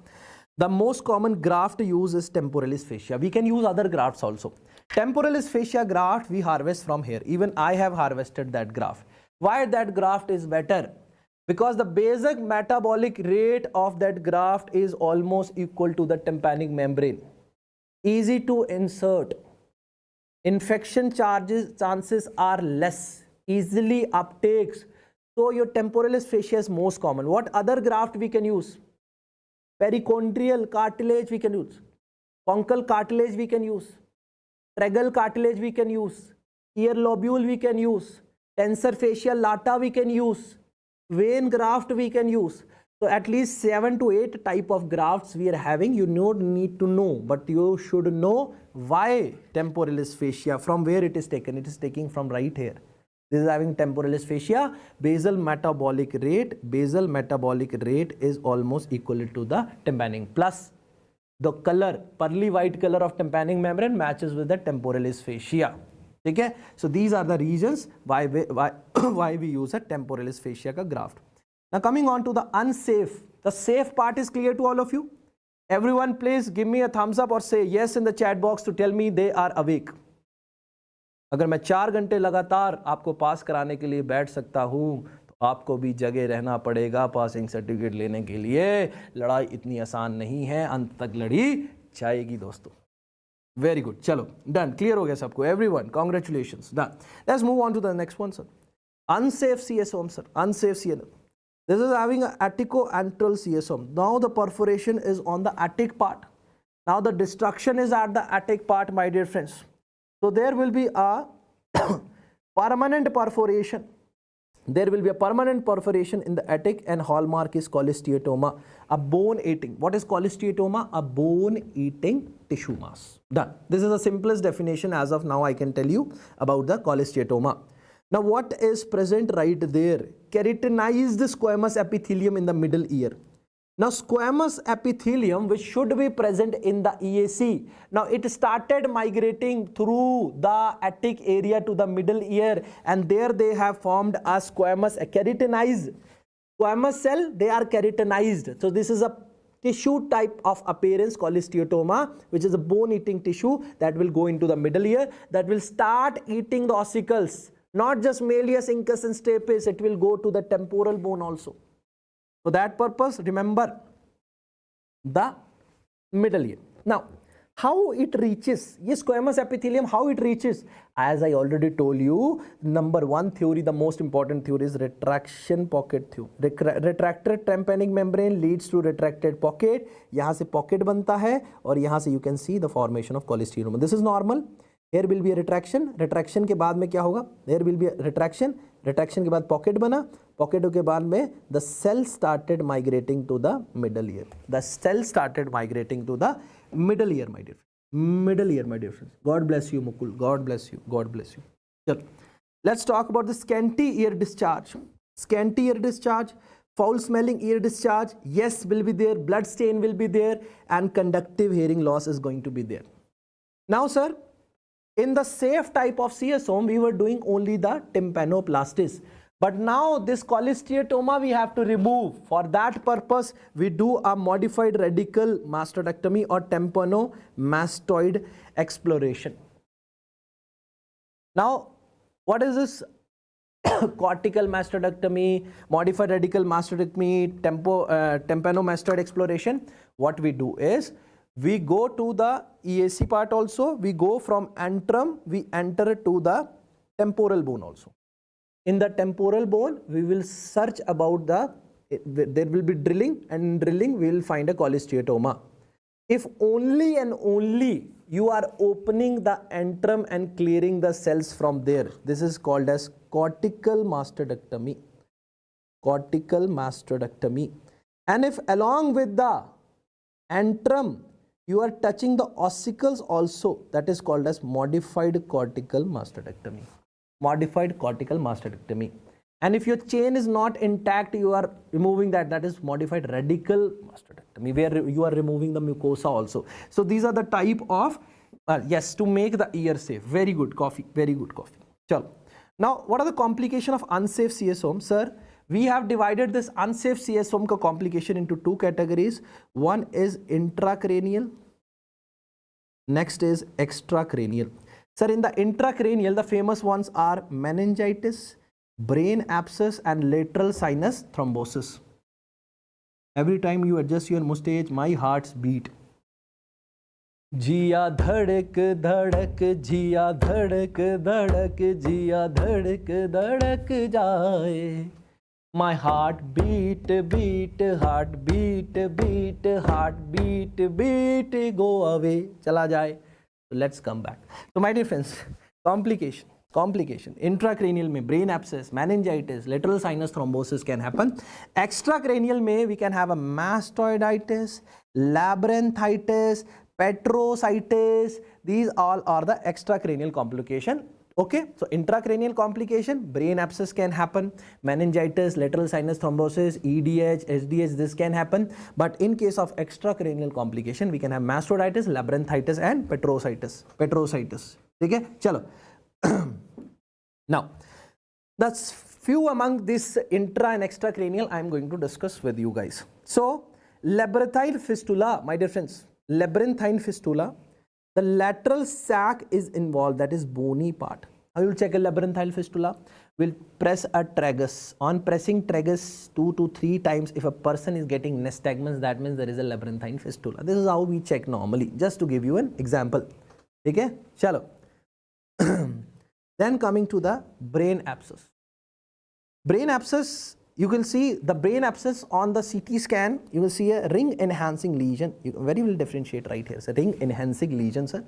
the most common graft used is temporalis fascia. We can use other grafts also. Temporalis fascia graft we harvest from here. Even I have harvested that graft. Why that graft is better? because the basic metabolic rate of that graft is almost equal to the tympanic membrane. Easy to insert. Infection chances are less. Easily uptakes. So your temporalis fascia is most common. What other graft we can use? Perichondrial cartilage we can use. Conchal cartilage we can use. Tragal cartilage we can use. Ear lobule we can use. Tensor fascia lata we can use. Vein graft we can use. So at least 7 to 8 type of grafts we are having. You don't need to know, but you should know why temporalis fascia, from where it is taken. It is taken from right here. This is having temporalis fascia. Basal metabolic rate is almost equal to the tympanic. Plus the color, pearly white color of tympanic membrane matches with the temporalis fascia. Okay? So these are the reasons why we use a temporalis fascia ka graft. Now coming on to the unsafe. The safe part is clear to all of you. Everyone please give me a thumbs up or say yes in the chat box to tell me they are awake. अगर मैं 4 घंटे लगातार आपको पास कराने के लिए बैठ सकता हूँ तो आपको भी जगह रहना पड़ेगा पासिंग सर्टिफिकेट लेने के लिए. लड़ाई इतनी आसान नहीं है, अंत तक लड़ी जाएगी दोस्तों. वेरी गुड, चलो डन, क्लियर हो गया सबको. Everyone congratulations, done. Let's move on to the next one sir. Unsafe CSOM sir, unsafe CSOM. This is having an atticoantral CSOM. Now the perforation is on the attic part. Now the destruction is at the attic part, my dear friends. So there will be a permanent perforation. There will be a permanent perforation in the attic, and hallmark is cholesteatoma, a bone-eating. What is cholesteatoma? A bone-eating tissue mass. Done. This is the simplest definition as of now I can tell you about the cholesteatoma. Now what is present right there? Keratinized squamous epithelium in the middle ear. Now squamous epithelium, which should be present in the EAC, now it started migrating through the attic area to the middle ear, and there they have formed a squamous, a keratinized squamous cell. They are keratinized. So this is a tissue type of appearance, cholesteatoma, which is a bone eating tissue that will go into the middle ear, that will start eating the ossicles, not just malleus, incus and stapes. It will go to the temporal bone also. For that purpose, remember the middle ear. Now, how it reaches? Yes, squamous epithelium, how it reaches? As I already told you, number one theory, the most important theory is retraction pocket theory. Retracted tympanic membrane leads to retracted pocket. यहाँ से pocket बनता है और यहाँ से you can see the formation of cholesteatoma. This is normal. Here will be a retraction. Retraction के बाद में क्या होगा? There will be a retraction. Retraction के बाद pocket बना. Pocket के बाद में the cell started migrating to the middle ear. The cell started migrating to the middle ear, my dear. Middle ear, my dear friends. God bless you, Mukul. God bless you. God bless you. Sure. Let's talk about the scanty ear discharge. Scanty ear discharge, foul smelling ear discharge, yes, will be there. Blood stain will be there, and conductive hearing loss is going to be there. Now, sir, in the safe type of CSOM, we were doing only the tympanoplastis. But now this cholesteatoma we have to remove. For that purpose, we do a modified radical mastectomy or tympanomastoid exploration. Now, what is this cortical mastectomy, modified radical mastectomy, tympanomastoid exploration? What we do is, we go to the EAC part also, we go from antrum, we enter to the temporal bone also. In the temporal bone, we will search about there will be drilling, and in drilling we will find a cholesteatoma. If only and only you are opening the antrum and clearing the cells from there, this is called as cortical mastectomy. Cortical mastectomy. And if along with the antrum, you are touching the ossicles also, that is called as modified cortical mastectomy. Modified cortical mastectomy. And if your chain is not intact, you are removing that is modified radical mastectomy, where you are removing the mucosa also. So these are the type of, yes, to make the ear safe. Very good coffee, very good coffee. Chalo. Now, what are the complications of unsafe CSOM? Sir, we have divided this unsafe CSOM complication into two categories. One is intracranial, next is extracranial. Sir, in the intracranial, the famous ones are meningitis, brain abscess and lateral sinus thrombosis. Every time you adjust your mustache, my heart's beat. जिया धड़क धड़क जिया धड़क धड़क जिया धड़क धड़क जाए. My heart beat beat heart beat beat heart beat beat go away. चला जाए. So let's come back. So my dear friends, complication intracranial में brain abscess, meningitis, lateral sinus thrombosis can happen. Extracranial में we can have a mastoiditis, labyrinthitis, petrositis. These all are the extracranial complication. Okay, so intracranial complication, brain abscess can happen, meningitis, lateral sinus thrombosis, EDH, SDH, this can happen. But in case of extracranial complication, we can have mastoiditis, labyrinthitis and petrositis. Okay, chalo. Now, that's few among this intra and extracranial I am going to discuss with you guys. So, labyrinthine fistula, my dear friends, labyrinthine fistula, the lateral sac is involved, that is bony part. I will check a labyrinthine fistula. We'll press a tragus. On pressing tragus 2 to 3 times, if a person is getting nystagmus, that means there is a labyrinthine fistula. This is how we check normally, just to give you an example. Okay, chalo. Then coming to the brain abscess. Brain abscess, you can see the brain abscess on the CT scan. You will see a ring enhancing lesion. You very well differentiate right here. So ring enhancing lesion, sir.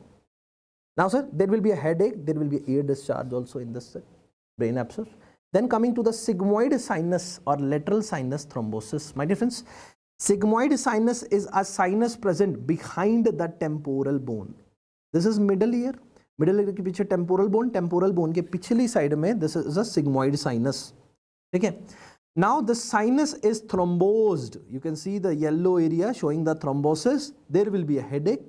Now, sir, there will be a headache. There will be ear discharge also in this brain abscess. Then coming to the sigmoid sinus or lateral sinus thrombosis. My dear friends, sigmoid sinus is a sinus present behind the temporal bone. This is middle ear. Middle ear के पीछे temporal bone के पिछली side में this is a sigmoid sinus. Okay. Now the sinus is thrombosed. You can see the yellow area showing the thrombosis. There will be a headache,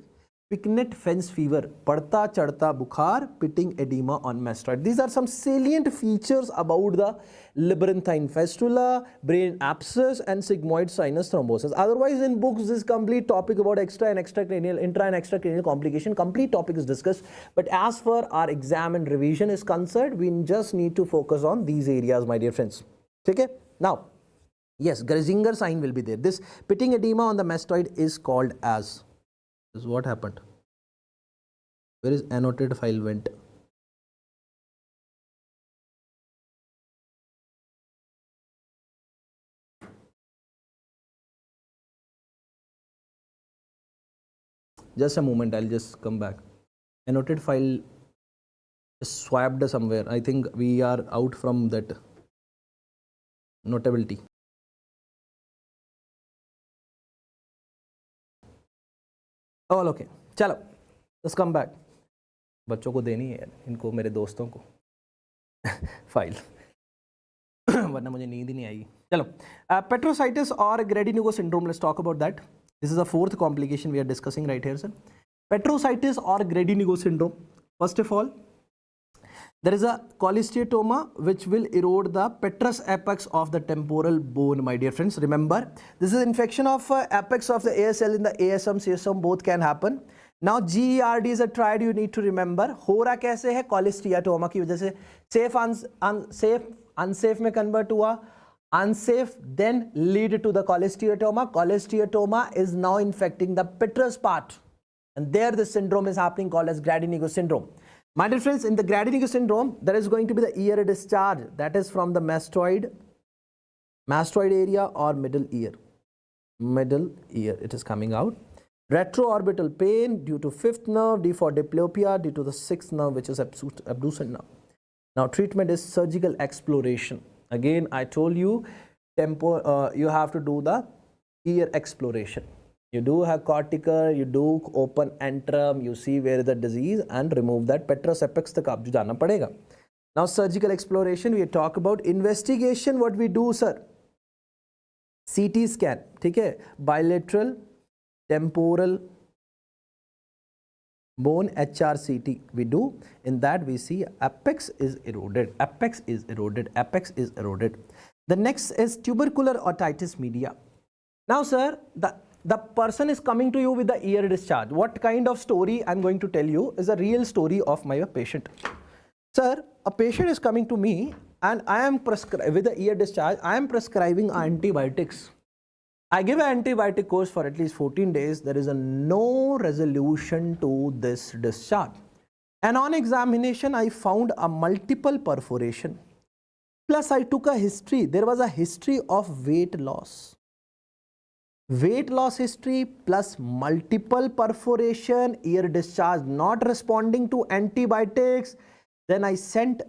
picnet fence fever, padta chadta bukhar, pitting edema on mastoid. These are some salient features about the labyrinthine fistula, brain abscess and sigmoid sinus thrombosis. Otherwise in books this complete topic about intra and extracranial complication, complete topic is discussed. But as far our exam and revision is concerned, we just need to focus on these areas, my dear friends. Okay? Now, yes, Gerzinger sign will be there. This pitting edema on the mastoid is called as. This is what happened. Where is annotated file went? Just a moment, I'll just come back. Annotated file is swapped somewhere. I think we are out from that notability. All okay. चलो, let's come back. बच्चों को देनी है इनको, मेरे दोस्तों को file वरना मुझे नींद ही नहीं आएगी. चलो, petrositis or Grady-Negro syndrome, let's talk about that. This is the fourth complication we are discussing right here, sir. Petrositis or Grady-Negro syndrome. First of all, there is a cholesteatoma which will erode the petrous apex of the temporal bone, my dear friends. Remember, this is infection of apex of the ASL in the ASM, CSOM, both can happen. Now, GERD is a triad you need to remember. हो रहा कैसे है? Cholesteatoma की वजह से safe unsafe में convert हुआ, unsafe then lead to the cholesteatoma. Cholesteatoma is now infecting the petrous part, and there the syndrome is happening called as Grady-Negro syndrome. My dear friends, in the Grady-Negro syndrome, there is going to be the ear discharge, that is from the mastoid area or middle ear. It is coming out. Retroorbital pain due to fifth nerve, D for diplopia, due to the sixth nerve, which is abducent nerve. Now, treatment is surgical exploration. Again, I told you, you have to do the ear exploration. You do have cortical, you do open antrum, you see where is the disease and remove that petrous apex tak aapko jana padega. Now, surgical exploration, we talk about investigation. What we do, sir? CT scan, okay? Bilateral, temporal bone HRCT we do. In that we see apex is eroded, apex is eroded, apex is eroded. The next is tubercular otitis media. Now, sir, the person is coming to you with the ear discharge. What kind of story I'm going to tell you is a real story of my patient. Sir, a patient is coming to me and I am prescribing with the ear discharge, I am prescribing antibiotics. I give an antibiotic course for at least 14 days. There is no resolution to this discharge. And on examination, I found a multiple perforation. Plus, I took a history. There was a history of weight loss. Weight loss history plus multiple perforation, ear discharge not responding to antibiotics. Then I sent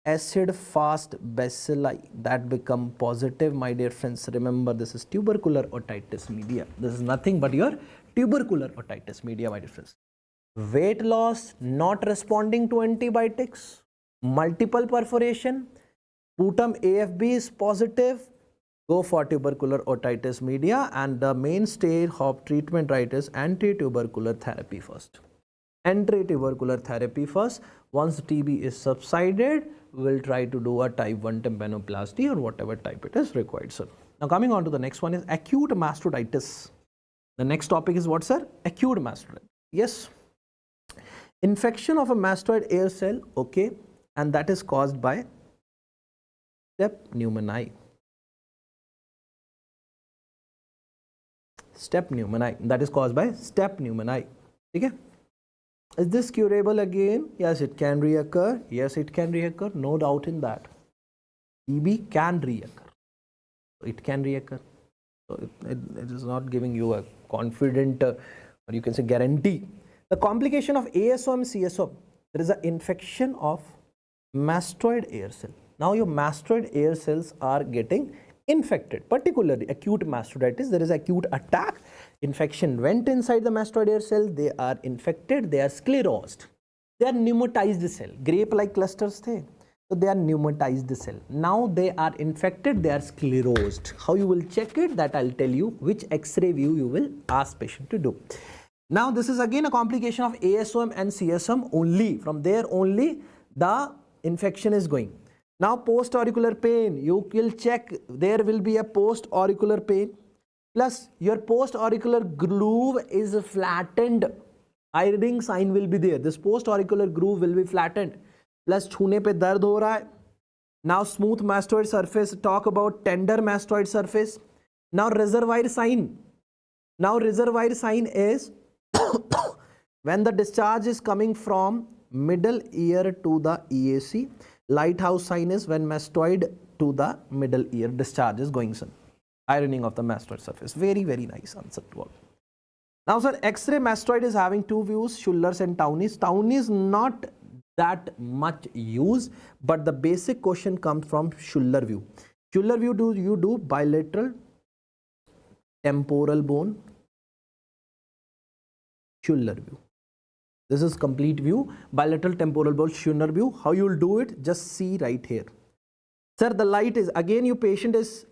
acid fast bacilli that become positive, my dear friends. Remember, this is tubercular otitis media. This is nothing but your tubercular otitis media, my dear friends. Weight loss not responding to antibiotics, multiple perforation, sputum AFB is positive, go for tubercular otitis media, and the mainstay of treatment right is anti-tubercular therapy first. Anti-tubercular therapy first. Once TB is subsided, we'll try to do a type 1 tympanoplasty or whatever type it is required, sir. Now coming on to the next one is acute mastocytitis. The next topic is what, sir? Acute mastocytitis. Yes. Infection of a mastoid air cell, okay, and that is caused by step pneumoni. Step pneumoni, that is caused by step pneumoni. Okay. Is this curable again? Yes, it can reoccur. Yes, it can reoccur. No doubt in that. TB can reoccur. It can reoccur. So it is not giving you a confident, or you can say guarantee. The complication of ASOM, CSOM, there is an infection of mastoid air cell. Now your mastoid air cells are getting infected, particularly acute mastocytitis. There is acute attack. Infection went inside the mastoid air cell. They are infected. They are sclerosed. They are pneumatized cell. Grape-like clusters the. So they are pneumatized cell. Now they are infected. They are sclerosed. How you will check it? That I'll tell you. Which X-ray view you will ask patient to do. Now this is again a complication of ASOM and CSOM only. From there only the infection is going. Now post-auricular pain, you will check, there will be a post-auricular pain, plus your post-auricular groove is flattened, ironing sign will be there, this post-auricular groove will be flattened, plus छूने पे दर्द हो रहा है. Now smooth mastoid surface, talk about tender mastoid surface. Now reservoir sign. Now reservoir sign is when the discharge is coming from middle ear to the EAC. Lighthouse sign is when mastoid to the middle ear discharge is going, sir. Ironing of the mastoid surface. Very, very nice answer to all. Now, sir, X-ray mastoid is having two views, Schuller's and Townie's. Townie's not that much used, but the basic question comes from Schuller view. Schuller view, do you do bilateral temporal bone? Schuller view. This is complete view, bilateral temporal bone, Schuller view. How you will do it? Just see right here. Sir, the light is, again, your patient is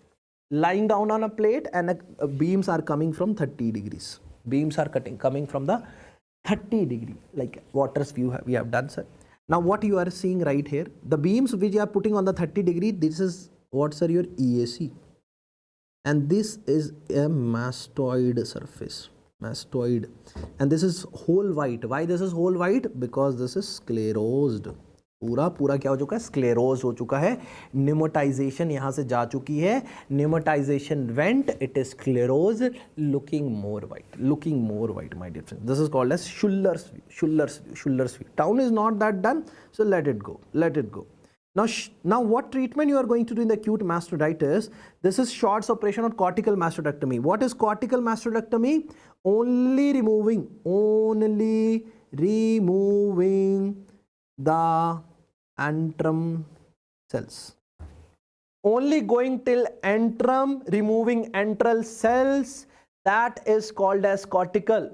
lying down on a plate and beams are coming from 30 degrees. Beams are coming from the 30 degree, like Waters view we have done, sir. Now, what you are seeing right here, the beams which you are putting on the 30 degree, this is what, sir, your EAC. And this is a mastoid surface. Mastoid, and this is whole white. Why this is whole white? Because this is sclerosed. पूरा क्या हो चुका है? Sclerosed हो चुका है. Pneumatization यहाँ से जा चुकी है. Pneumatization went. It is sclerosed, looking more white. Looking more white, my dear friends. This is called as Schuller's view. Schuller's view. Town is not that done, so let it go. Let it go. Now what treatment you are going to do in the acute mastocytitis? This is short suppression or cortical mastodectomy. What is cortical mastodectomy? Only removing the antrum cells. Only going till antrum, removing antral cells. That is called as cortical.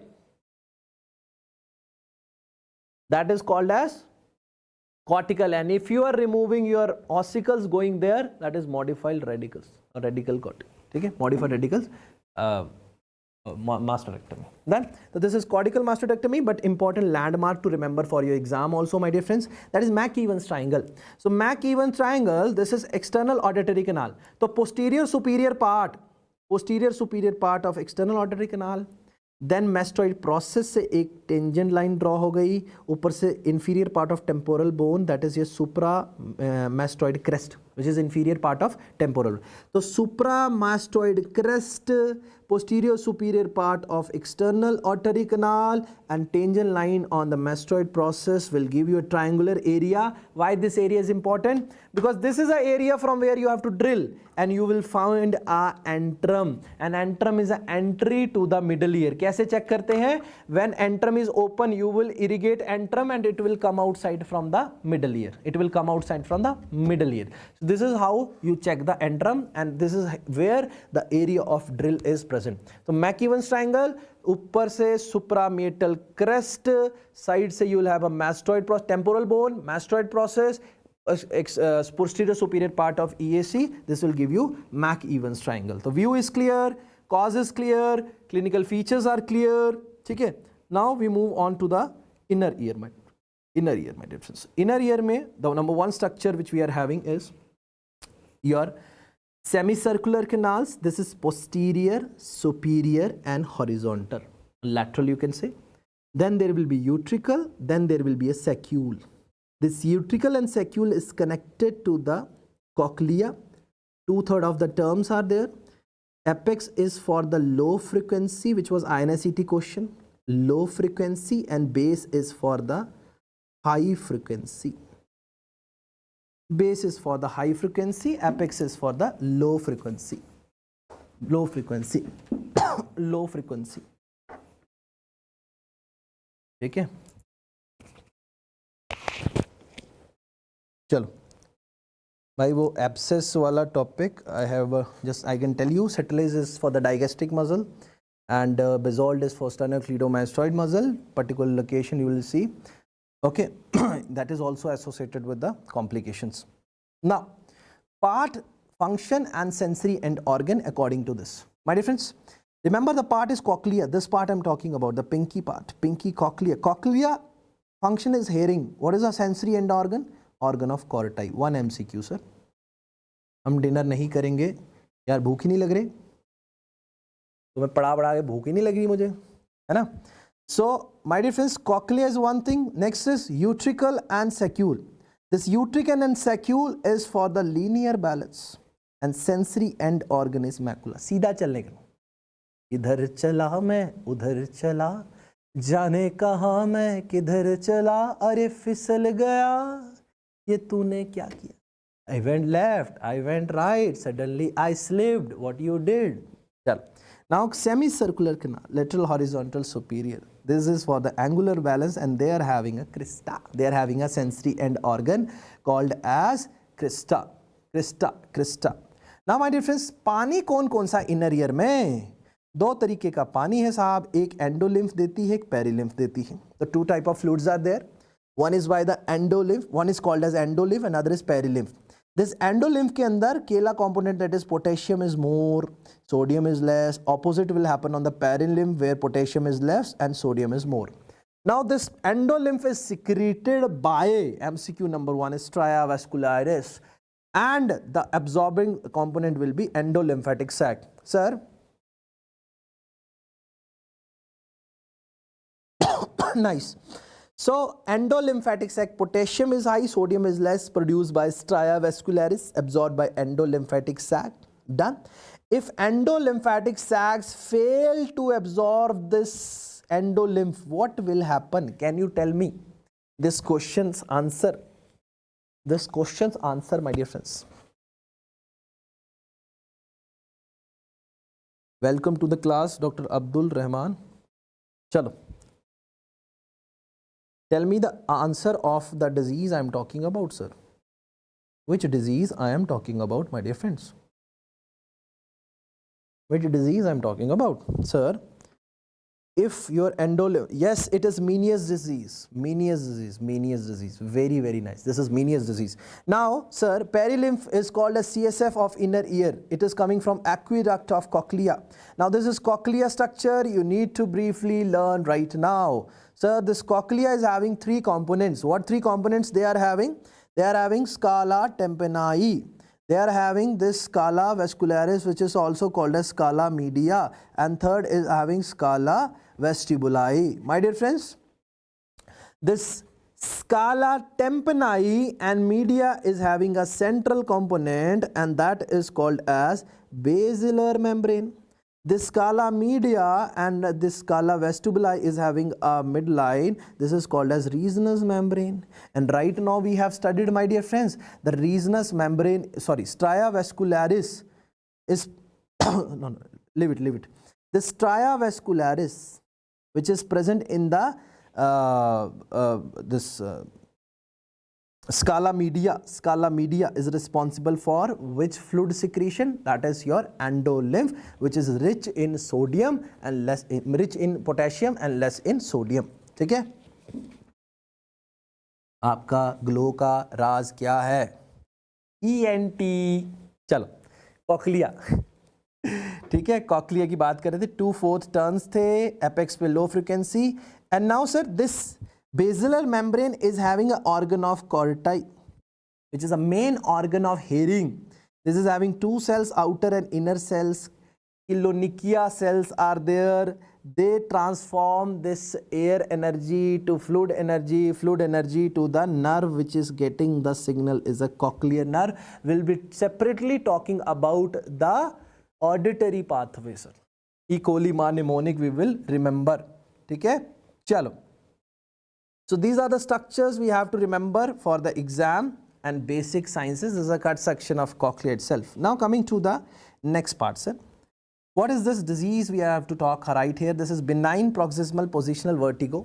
That is called as cortical. And if you are removing your ossicles going there, that is modified radicals, or radical cortical. Okay? Modified radicals, mastodectomy. Then, so this is cortical mastodectomy, but important landmark to remember for your exam also, my dear friends, that is Mac-Evans triangle. So Mac-Evans triangle, this is external auditory canal. So posterior superior part of external auditory canal, then mastoid process से एक tangent line draw हो गई, ऊपर से inferior part of temporal bone, that is ये supra mastoid crest which is inferior part of temporal. तो supra mastoid crest, posterior superior part of external artery canal and tangent line on the mastoid process will give you a triangular area. Why this area is important? Because this is an area from where you have to drill and you will find a antrum. An antrum is an entry to the middle ear. कैसे check करते हैं? When antrum is open, you will irrigate antrum and it will come outside from the middle ear. It will come outside from the middle ear. So this is how you check the antrum, and this is where the area of drill is present. तो मैकीवंस triangle, ऊपर से सुप्रामेटल crest, side से you will have a mastoid process, temporal bone, mastoid process, posterior superior part of EAC. This will give you Mac-Evans triangle. The view is clear, cause is clear, clinical features are clear. ठीक है. Now we move on to the inner ear. Inner ear, my dear friends. Inner ear में the number one structure which we are having is your semicircular canals. This is posterior, superior and horizontal. Lateral you can say. Then there will be utricle, then there will be a saccule. This utricle and saccule is connected to the cochlea. 2/3 of the terms are there. Apex is for the low frequency, which was INSET question. Low frequency, and base is for the high frequency. Base is for the high frequency, apex is for the low frequency. Low frequency. Low frequency. ठीक है. चलो भाई, वो abscess वाला topic I have just I can tell you. सेटलेज is for the digastric muscle and basalt is for sternocleidomastoid muscle. Particular location you will see. Okay, that is also associated with the complications. Now, part, function and sensory end organ according to this. My dear friends, remember the part is cochlea. This part I am talking about, the pinky part, pinky cochlea. Cochlea function is hearing. What is the sensory end organ? Organ of Corti. 1 MCQ sir. हम dinner नहीं करेंगे यार, भूख ही नहीं लग रही, तो मैं पढ़ा के भूख ही नहीं लग रही मुझे, है ना. So my dear friends, cochlea is one thing. Next is utricle and saccule. This utricle and saccule is for the linear balance and sensory end organ is macula. सीधा चलने का, इधर चला मैं उधर चला, जाने कहाँ मैं किधर चला, अरे फिसल गया ये तूने क्या किया. I went left, I went right, suddenly I slipped. What you did? चल. Now semicircular canal, lateral, horizontal, superior. This is for the angular balance and they are having a crista. They are having a sensory end organ called as crista. Crista, crista. Now my dear friends, पानी कौन कौन सा inner ear में? दो तरीके का पानी है साहब, एक एंडोलिम्फ देती है, एक पेरिलिम्फ देती है. The two type of fluids are there. One is by the endolymph, one is called as endolymph, another is perilymph. This endolymph के अंदर केला component, that is potassium is more, sodium is less. Opposite will happen on the perilymph where potassium is less and sodium is more. Now this endolymph is secreted by MCQ number 1 is stria vascularis, and the absorbing component will be endolymphatic sac. Sir, nice. So endolymphatic sac, potassium is high, sodium is less, produced by stria vascularis, absorbed by endolymphatic sac. Done. If endolymphatic sacs fail to absorb this endolymph, what will happen? Can you tell me? This question's answer. This question's answer, my dear friends. Welcome to the class, Dr. Abdul Rahman. Chalo. Tell me the answer of the disease I am talking about, sir. Which disease I am talking about, my dear friends? Which disease I am talking about, sir? If your endolymph, yes, it is Meniere's disease. Meniere's disease, Meniere's disease. Very, very nice. This is Meniere's disease. Now, sir, perilymph is called a CSF of inner ear. It is coming from aqueduct of cochlea. Now, this is cochlea structure. You need to briefly learn right now. Sir, this cochlea is having 3 components. What 3 components they are having? They are having scala tympani. They are having this scala vascularis, which is also called as scala media, and third is having scala vestibuli. My dear friends, this scala tympani and media is having a central component, and that is called as basilar membrane. This scala media and this scala vestibuli is having a midline. This is called as rhinous membrane. And right now we have studied, my dear friends, the rhinous membrane, sorry, stria vascularis is no, leave it. The stria vascularis, which is present in the scala media is responsible for which fluid secretion? That is your endolymph, which is rich in sodium and rich in potassium and less in sodium. ठीक है? आपका glow का राज क्या है? ENT. चलो, cochlea. ठीक है, cochlea की बात कर रहे थे. 2/4 टर्न्स थे, एपेक्स पे low frequency. And now sir, this basilar membrane is having an organ of corti, which is a main organ of hearing. This is having 2 cells, outer and inner cells. Kilonychia cells are there. They transform this air energy to fluid energy to the nerve which is getting the signal is a cochlear nerve. We'll be separately talking about the auditory pathway, sir. E. coli mnemonic we will remember. ठीक है, चलो. So these are the structures we have to remember for the exam and basic sciences. This is a cut section of cochlea itself. Now coming to the next part, sir. What is this disease we have to talk right here? This is benign proximal positional vertigo.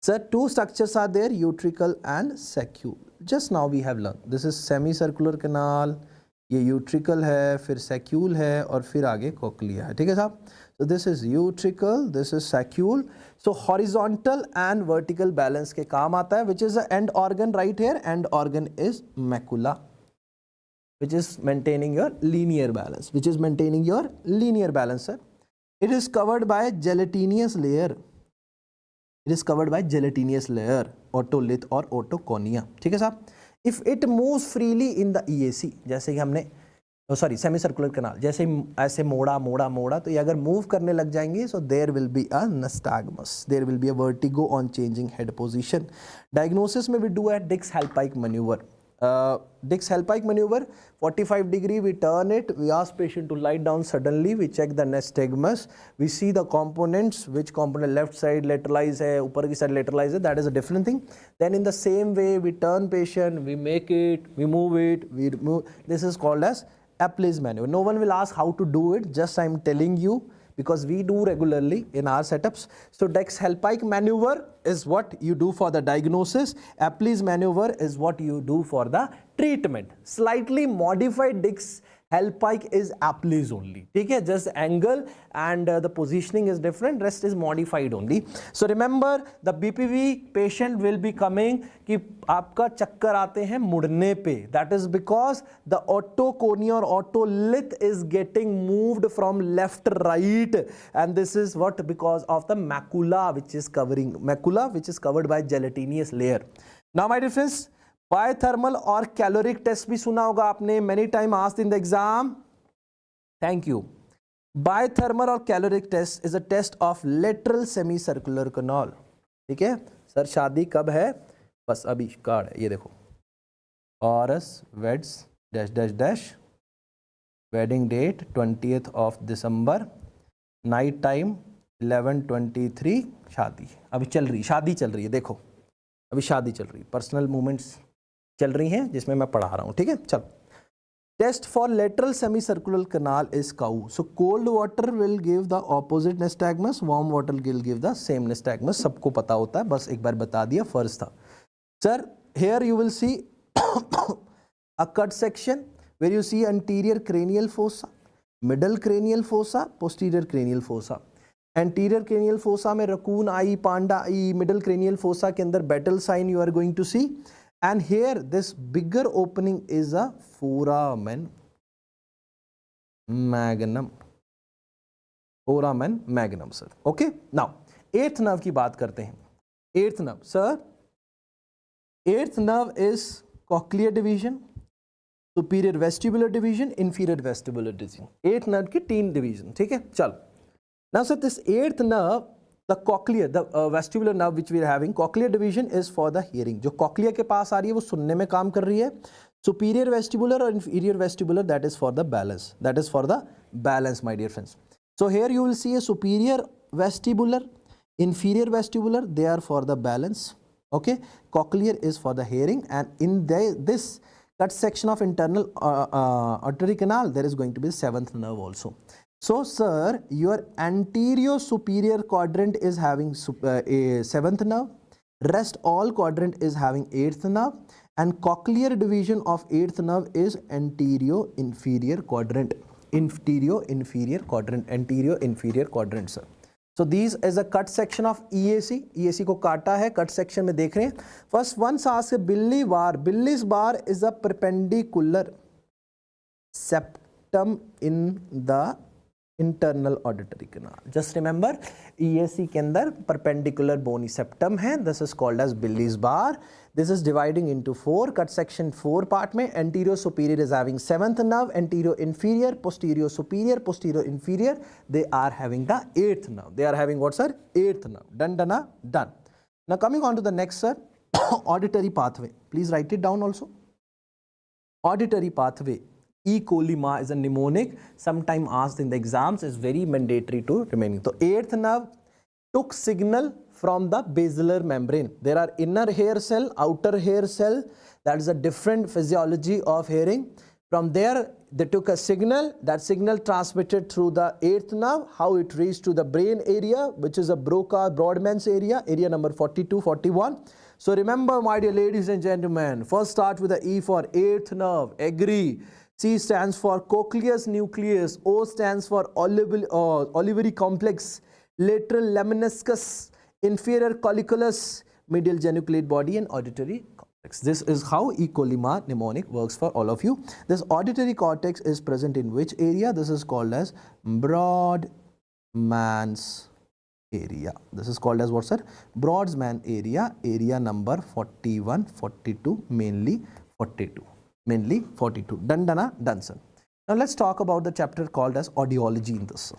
Sir, 2 structures are there, utricle and saccule. Just now we have learned. This is semicircular canal, ये utricle है, फिर saccule है और फिर आगे cochlea है. ठीक है साहब? So this is utricle, this is saccule. So horizontal and vertical balance के काम आता है, which is the end organ right here. End organ is macula, which is maintaining your linear balance. Sir. It is covered by gelatinous layer. Otolith or otoconia. ठीक है साहब? If it moves freely in the EAC, जैसे कि हमने semi circular canal, जैसे ऐसे मोड़ा तो ये अगर मूव करने लग जाएंगे, so there will be a nystagmus, there will be a vertigo on changing head position. Diagnosis में we do a Dix-Hallpike maneuver. Dix-Hallpike maneuver, 45 degree, we turn it, we ask patient to lie down suddenly, we check the nystagmus, we see the components, which component left side lateralize है, ऊपर की side lateralize है, that is a different thing. Then in the same way, we turn patient, we make it, we move it, this is called as Epley's maneuver. No one will ask how to do it, just I am telling you because we do regularly in our setups. So Dix-Hallpike maneuver is what you do for the diagnosis. Epley's maneuver is what you do for the treatment. Slightly modified Dix-Hallpike is Epley's only. Okay? Just angle and the positioning is different, rest is modified only. So remember, the BPV patient will be coming कि आपका चक्कर आते हैं मुड़ने पे. That is because the otoconia or otolith is getting moved from left right, and this is what because of the macula which is covered by gelatinous layer. Now my dear friends, biothermal और caloric test भी सुना होगा आपने, many time asked in the exam. Thank you. Biothermal और caloric test is a test of lateral semicircular canal. ठीक है sir, शादी कब है? बस अभी कार्ड है, ये देखो. Horus weds -- wedding date 20th of December, night time 11:23, शादी अभी चल रही, शादी चल रही है, देखो अभी शादी चल रही है, पर्सनल मूवमेंट्स चल रही हैं जिसमें मैं पढ़ा रहा हूँ. ठीक है, चलो. Test for lateral semicircular canal is cow. So cold water will give the opposite nystagmus, warm water will give the same nystagmus. सबको पता होता है, बस एक बार बता दिया, फर्ज था. Sir, here you will see a cut section where you see anterior cranial fossa, middle cranial fossa, posterior cranial fossa. Anterior cranial fossa में raccoon eye, panda eye. Middle cranial fossa के अंदर battle sign you are going to see. And here this bigger opening is a foramen magnum. Foramen magnum, sir. Okay. Now, 8th nerve की बात करते हैं. 8th nerve, sir. 8th nerve is cochlear division, superior vestibular division, inferior vestibular division. 8th nerve की 3 division. ठीक है, चलो. Now, sir, this 8th nerve, the cochlear, the vestibular nerve which we are having, cochlear division is for the hearing. जो cochlear के पास आ रही है वो सुनने में काम कर रही है. Superior vestibular or inferior vestibular, that is for the balance. That is for the balance, my dear friends. So here you will see a superior vestibular, inferior vestibular, they are for the balance. Okay, cochlear is for the hearing, and in this cut section of internal auditory canal, there is going to be seventh nerve also. So sir, your anterior superior quadrant is having a seventh nerve, rest all quadrant is having eighth nerve, and cochlear division of eighth nerve is anterior inferior quadrant, anterior inferior quadrant sir. So these is a cut section of EAC. EAC को काटा है, cut section में देख रहे हैं. First one ask Billy bar. Billy's bar is a perpendicular septum in the internal auditory canal. Just remember, EAC के अंदर perpendicular bony septum है. This is called as Billy's bar. This is dividing into four. Cut section 4 part में anterior superior is having seventh nerve, anterior inferior, posterior superior, posterior inferior. They are having the eighth nerve. They are having what sir? Eighth nerve. Done, done, done. Now coming on to the next sir, auditory pathway. Please write it down also. Auditory pathway. E. coli ma is a mnemonic, sometime asked in the exams, is very mandatory to remaining. So eighth nerve took signal from the basilar membrane. There are inner hair cell, outer hair cell. That is a different physiology of hearing. From there, they took a signal. That signal transmitted through the eighth nerve. How it reached to the brain area, which is a Broca-Brodmann's area, area number 42, 41. So remember, my dear ladies and gentlemen, first start with the E for eighth nerve. Agree. C stands for cochleus nucleus. O stands for olivary complex. Lateral lemniscus. Inferior colliculus. Medial geniculate body and auditory cortex. This is how E. coli ma mnemonic works for all of you. This auditory cortex is present in which area? This is called as Brodmann's area. This is called as what sir? Brodmann's area. Area number 41, 42, mainly 42. Mainly 42. Done, done, done sir. Now let's talk about the chapter called as audiology in this.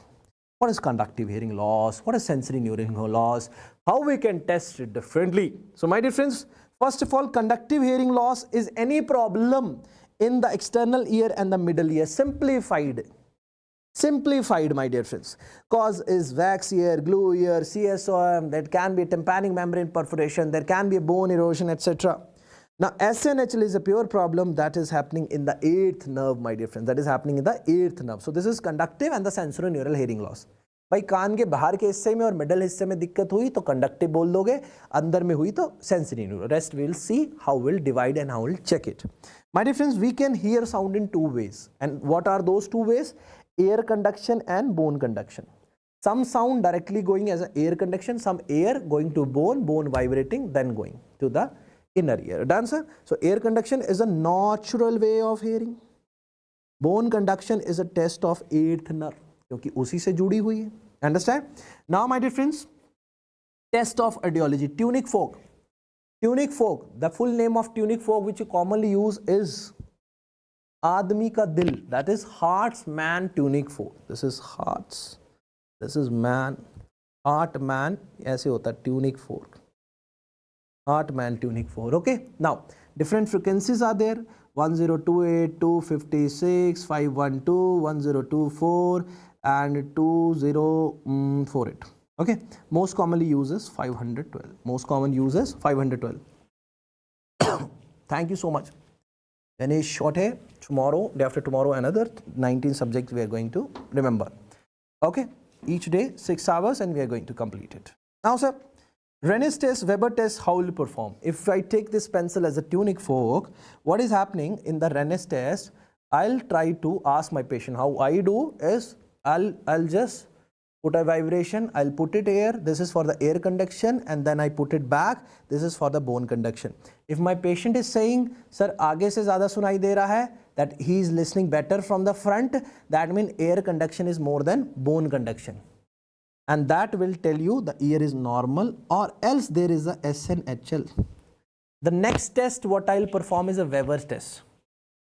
What is conductive hearing loss? What is sensory neural loss? How we can test it differently? So my dear friends, first of all, conductive hearing loss is any problem in the external ear and the middle ear. Simplified, my dear friends. Cause is wax ear, glue ear, CSOM, that can be tympanic membrane perforation, there can be bone erosion, etc. Now, SNHL is a pure problem that is happening in the eighth nerve, my dear friends. That is happening in the eighth nerve. So, this is conductive and the sensorineural hearing loss. भाई कान के बाहर के हिस्से में और middle हिस्से में दिक्कत हुई तो कंडक्टिव बोल दोगे, अंदर में हुई तो sensory neural. Rest we will see how we'll divide and how we'll check it. My dear friends, we can hear sound in two ways. And what are those two ways? Air conduction and bone conduction. Some sound directly going as air conduction, some air going to bone, bone vibrating, then going to the inner ear. Done sir? So air conduction is a natural way of hearing. Bone conduction is a test of eighth nerve क्योंकि उसी से जुड़ी हुई है. Understand? Now my dear friends, test of audiology. Tunic fork. Tunic fork. The full name of tunic fork which you commonly use is आदमी का दिल. That is heart's man tunic fork. This is heart's. This is man. Heart man. ऐसे होता है tunic fork. Heart man tunic fork. Okay. Now different frequencies are there. 1028, 256, 512, 1024 and 2048. Okay. Most commonly uses 512. Most common uses 512. Thank you so much. Any short hai tomorrow, day after tomorrow, another 19 subjects we are going to remember. Okay. Each day 6 hours and we are going to complete it. Now sir, Rennes test, Weber test, how will you perform? If I take this pencil as a tunic fork, what is happening in the Rennes test? I'll try to ask my patient. How I do is I'll just put a vibration, I'll put it here. This is for the air conduction and then I put it back. This is for the bone conduction. If my patient is saying, sir, आगे से ज़्यादा सुनाई दे रहा है, that he is listening better from the front, that means air conduction is more than bone conduction. And that will tell you the ear is normal, or else there is a SNHL. The next test what I will perform is a Weber test.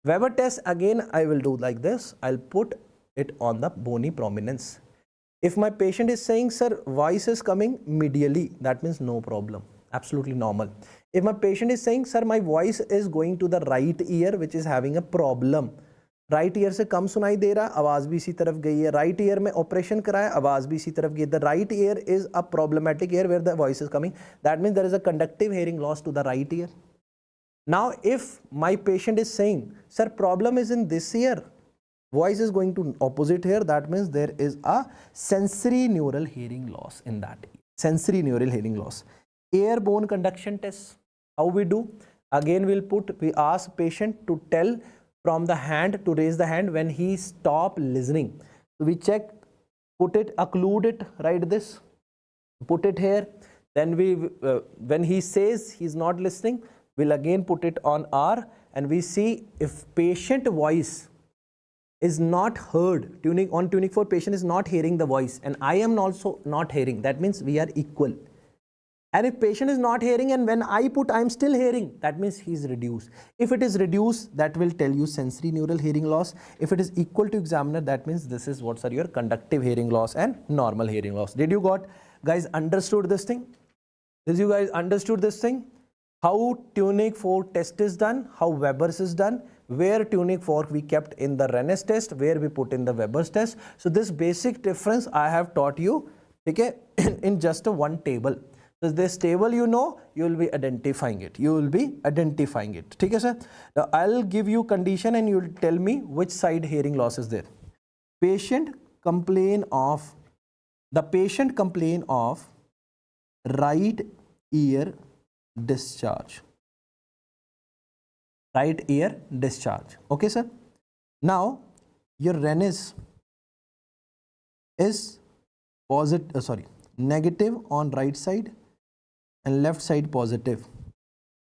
Weber test again I will do like this. I will put it on the bony prominence. If my patient is saying, sir, voice is coming medially, that means no problem, absolutely normal. If my patient is saying, sir, my voice is going to the right ear, which is having a problem, right year से कम सुनाई दे रहा, आवाज़ भी इसी तरफ गई है, right year में ऑपरेशन कराया, आवाज़ भी इसी तरफ गई, the right ear is a problematic ear where the voice is coming, that means there is a conductive hearing loss to the right ear. Now if my patient is saying, sir, problem is in this ear, voice is going to opposite here, that means there is a sensory neural hearing loss in that ear. Sensory neural hearing loss. Airborne conduction test, how we do? Again we ask patient to tell from the hand, to raise the hand when he stop listening. So we check, put it, occlude it, write this, put it here, then we when he says he's not listening, we'll again put it on R, and we see if patient voice is not heard, on tuning fork patient is not hearing the voice and I am also not hearing, that means we are equal. And if patient is not hearing and when I put I am still hearing, that means he is reduced. If it is reduced, that will tell you sensory neural hearing loss. If it is equal to examiner, that means this is what's your conductive hearing loss and normal hearing loss. Did you guys understood this thing? Did you guys understood this thing? How tunic fork test is done, how Weber's is done, where tunic fork we kept in the Rennes test, where we put in the Weber's test. So this basic difference I have taught you, okay, in just a one table. So this table, you know, you will be identifying it. You will be identifying it. Okay, sir? Now I'll give you condition and you will tell me which side hearing loss is there. The patient complain of right ear discharge. Right ear discharge. Okay, sir? Now your Rennes is negative on right side and left side positive.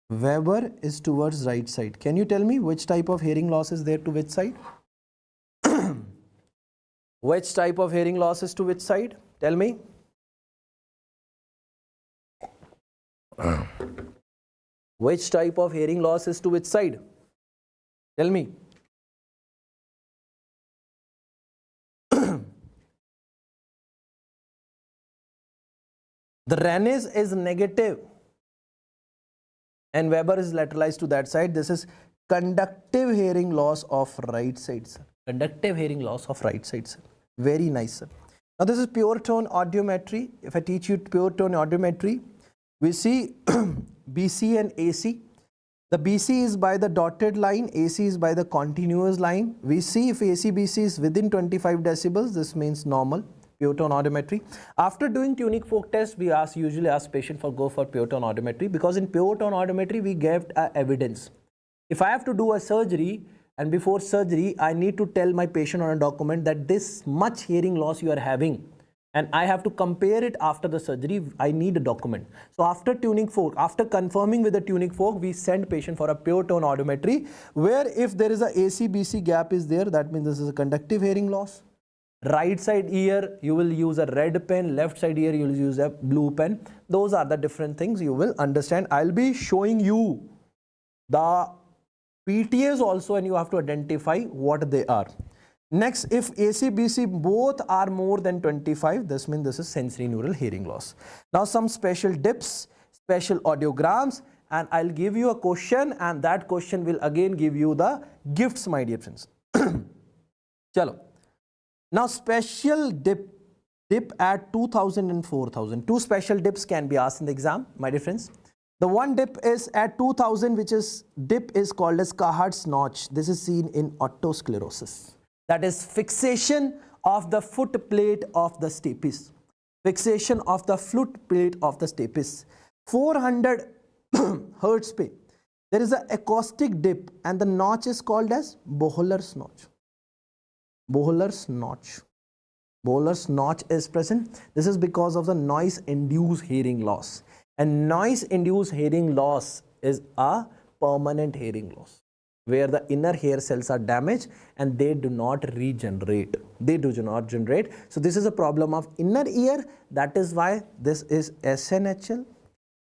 Weber is towards right side. Can you tell me which type of hearing loss is there to which side? Which type of hearing loss is to which side? Tell me. Which type of hearing loss is to which side? Tell me. The Rennes is negative and Weber is lateralized to that side. This is conductive hearing loss of right side, sir. Conductive hearing loss of right side, sir. Very nice, sir. Now this is pure tone audiometry. If I teach you pure tone audiometry, we see BC and AC. The BC is by the dotted line, AC is by the continuous line. We see if AC BC is within 25 decibels, this means normal. Pure tone audiometry. After doing tunic fork test, we usually ask patient go for pure tone audiometry, because in pure tone audiometry we gave evidence. If I have to do a surgery and before surgery I need to tell my patient on a document that this much hearing loss you are having, and I have to compare it after the surgery, I need a document. So after tuning fork, after confirming with the tunic fork, we send patient for a pure tone audiometry, where if there is a AC-BC gap is there, that means this is a conductive hearing loss. Right side ear, you will use a red pen, left side ear, you will use a blue pen. Those are the different things you will understand. I'll be showing you the PTAs also, and you have to identify what they are. Next, if AC, BC both are more than 25, this means this is sensory neural hearing loss. Now some special dips, special audiograms, and I'll give you a question, and that question will again give you the gifts, my dear friends. Chalo. Now special dip at 2000 and 4000. Two special dips can be asked in the exam, my dear friends. The one dip is at 2000, which is dip is called as Cahardt's notch. This is seen in otosclerosis. That is fixation of the foot plate of the stapes. Fixation of the foot plate of the stapes. 400 hertz pe. There is an acoustic dip and the notch is called as Bohler's notch. Bohler's notch. Bohler's notch is present. This is because of the noise-induced hearing loss. And noise-induced hearing loss is a permanent hearing loss, where the inner hair cells are damaged and they do not regenerate. They do not generate. So this is a problem of inner ear. That is why this is SNHL.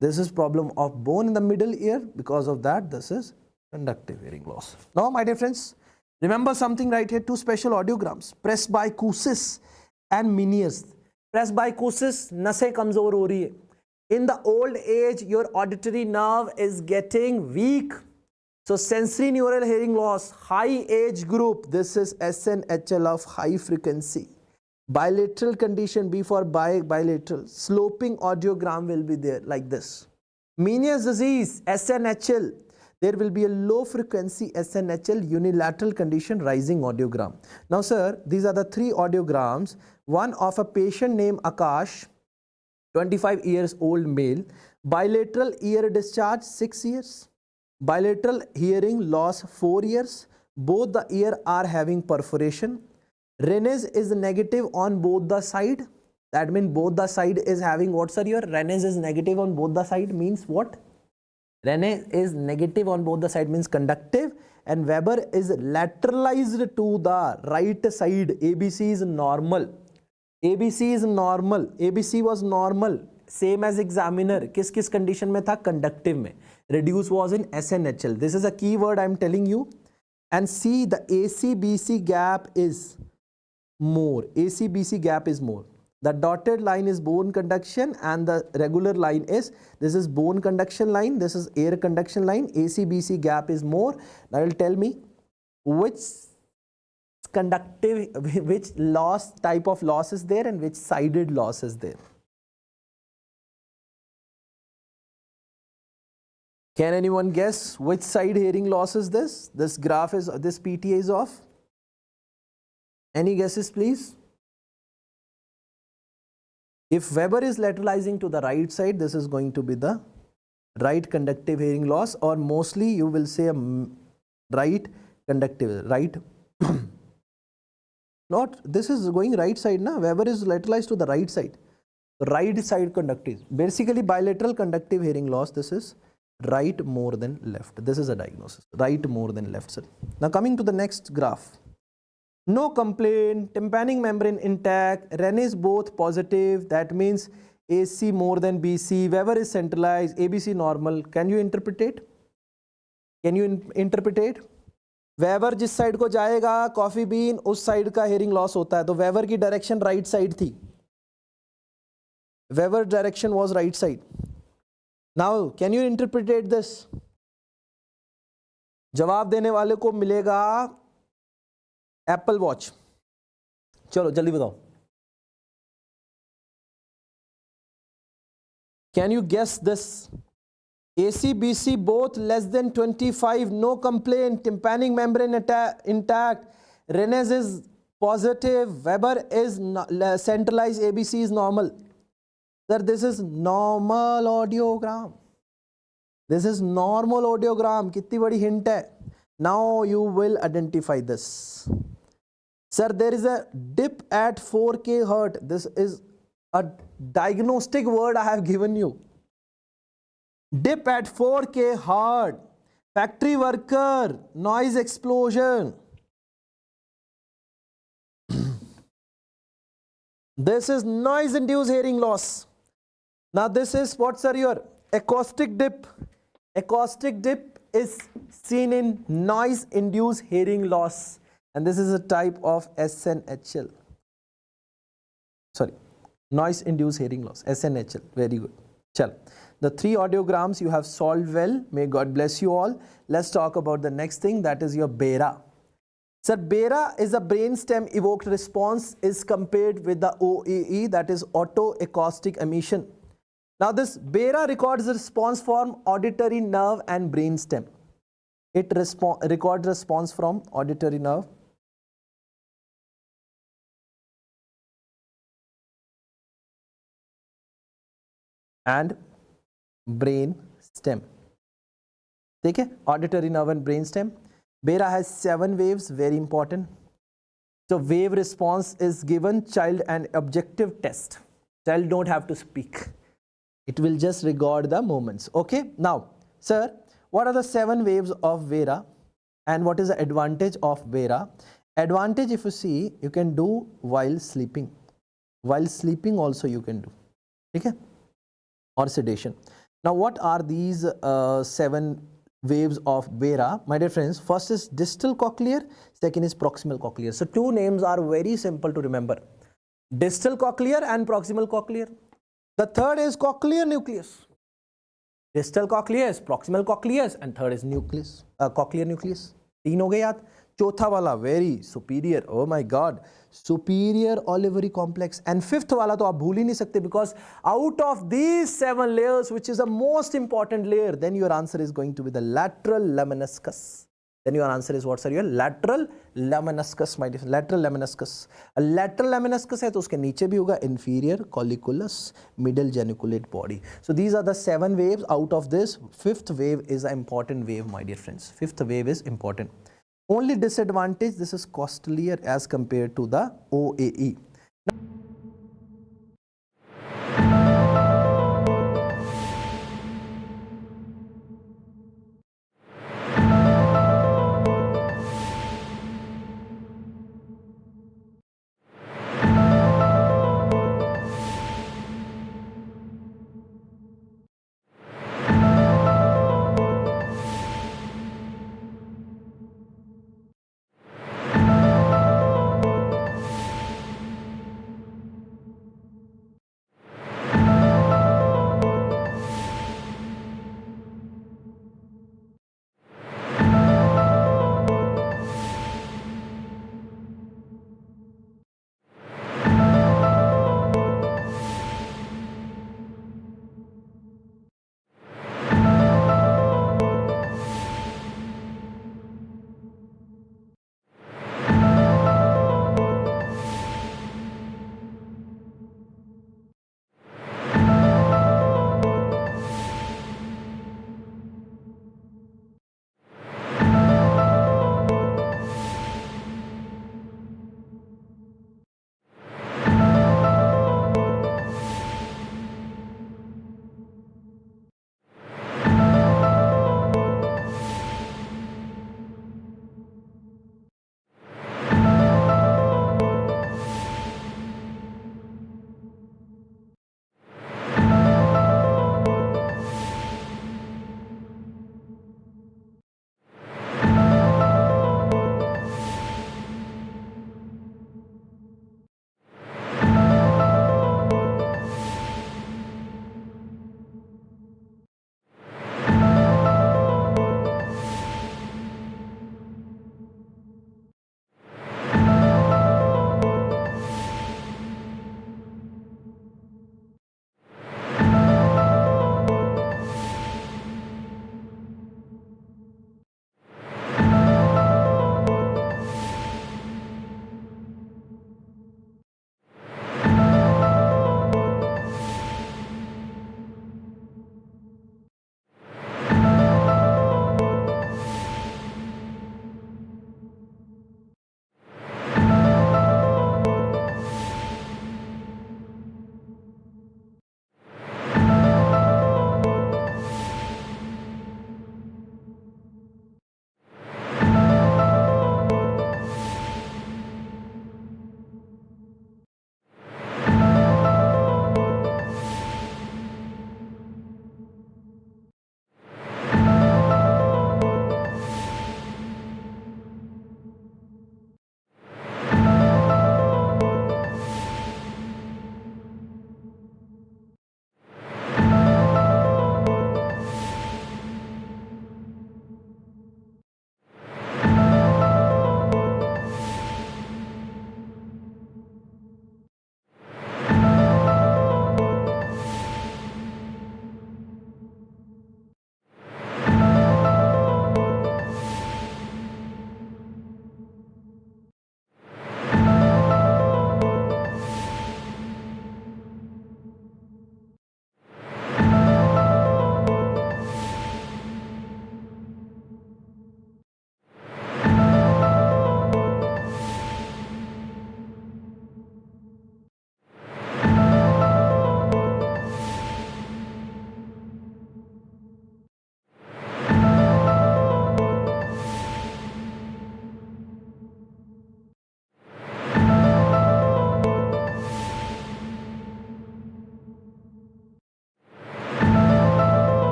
This is problem of bone in the middle ear. Because of that, this is conductive hearing loss. Now, my dear friends, remember something right here, two special audiograms, Presbycusis and Meniere's. Presbycusis, नसें कमजोर हो रही है. In the old age, your auditory nerve is getting weak. So sensory neural hearing loss, high age group, this is SNHL of high frequency. Bilateral condition, B for bilateral. Sloping audiogram will be there like this. Meniere's disease, SNHL, there will be a low frequency SNHL unilateral condition rising audiogram. Now sir, these are the three audiograms. One of a patient named Akash, 25 years old male, bilateral ear discharge 6 years, bilateral hearing loss 4 years, both the ear are having perforation. Rhinitis is negative on both the side. That means both the side is having what, sir? Your Rhinitis is negative on both the side means what? Rhinitis is negative on both the side means conductive, and Weber is lateralized to the right side. ABC is normal. ABC is normal. ABC was normal. Same as examiner. किस condition में था? Conductive में. Reduce was in SNHL. This is a key word I am telling you. And see, the AC-BC gap is more. AC-BC gap is more. The dotted line is bone conduction and the regular line is, this is bone conduction line, this is air conduction line. AC-BC gap is more. Now you will tell me which conductive, which loss, type of loss is there and which sided loss is there. Can anyone guess which side hearing loss is this? This graph is, this PTA is off. Any guesses please? If Weber is lateralizing to the right side, this is going to be the right conductive hearing loss, or mostly you will say a right conductive, right? Not, this is going right side, na? Weber is lateralized to the right side. Right side conductive. Basically bilateral conductive hearing loss, this is right more than left. This is a diagnosis. Right more than left, sir. Now coming to the next graph. No complaint, tympanic membrane intact, Rhinitis both positive, that means AC more than BC, Weber is centralized, ABC normal. Can you interpret it? Can you interpret it? Weber जिस side को जाएगा coffee bean उस side का hearing loss होता है, तो Weber की direction right side थी. Weber direction was right side. Now can you interpret this? जवाब देने वाले को मिलेगा एप्पल वॉच. चलो जल्दी बताओ. Can you guess this? AC, BC both less than 25, no complaint, tympanic membrane intact, Rhinitis is positive, Weber is centralized, ABC is normal. Sir, this is normal audiogram. This is normal audiogram. कितनी बड़ी hint है. Now you will identify this. Sir, there is a dip at 4K hertz. This is a diagnostic word I have given you. Dip at 4K hertz. Factory worker, noise explosion. This is noise induced hearing loss. Now this is what, sir, your acoustic dip. Acoustic dip is seen in noise induced hearing loss, and this is a type of SNHL. Sorry, noise induced hearing loss, SNHL. Very good. Chal. The three audiograms you have solved well. May God bless you all. Let's talk about the next thing, that is your BERA. Sir, BERA is a brainstem evoked response is compared with the OAE, that is otoacoustic emission. Now this BERA records the response from auditory nerve and brainstem. It records response from auditory nerve and brain stem. ठीक है, auditory nerve and brain stem. BERA has 7 waves, very important. So wave response is given child an objective test. Child don't have to speak. It will just record the movements. Okay. Now, sir, what are the 7 waves of BERA and what is the advantage of BERA? Advantage, if you see, you can do while sleeping. While sleeping also you can do. Okay? Or sedation. Now, what are these 7 waves of BERA? My dear friends, first is distal cochlear, second is proximal cochlear. So, 2 names are very simple to remember. distal cochlear and proximal cochlear. The third is cochlear nucleus. Distal cochleus, proximal cochleus, and third is nucleus, cochlear nucleus. तीन हो गए याद. चौथा वाला very superior, oh my god, superior olivary complex. And fifth वाला तो आप भूल ही नहीं सकते, because out of these 7 layers, which is the most important layer, then your answer is going to be the lateral lemniscus. Then your answer is what, sir? Your lateral lemniscus, my dear. Lateral lemniscus. A lateral lemniscus है तो उसके नीचे भी होगा inferior colliculus, middle geniculate body. So these are the 7 waves. Out of this, 5th wave is an important wave, my dear friends. 5th wave is important. Only disadvantage, this is costlier as compared to the OAE.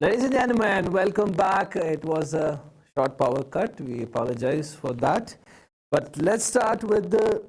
Ladies and gentlemen, welcome back. It was a short power cut. We apologize for that. But let's start with the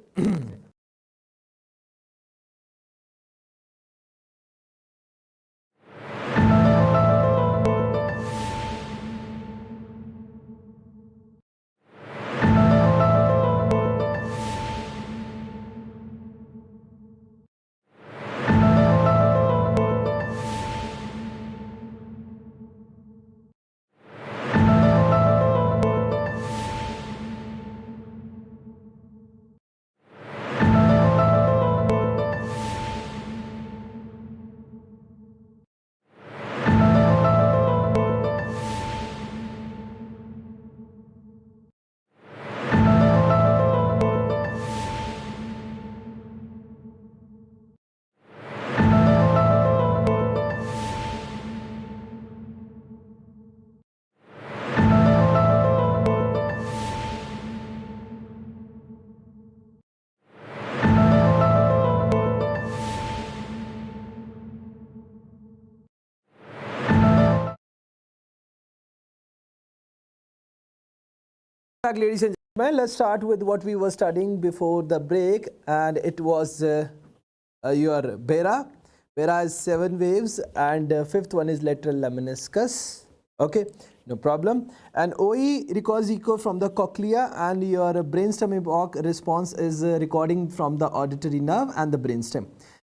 back, ladies and gentlemen. Let's start with what we were studying before the break, and it was your Bera. Bera is 7 waves, and fifth one is lateral lemniscus. Okay, no problem. And OE records echo from the cochlea, and your brainstem epoch response is recording from the auditory nerve and the brainstem.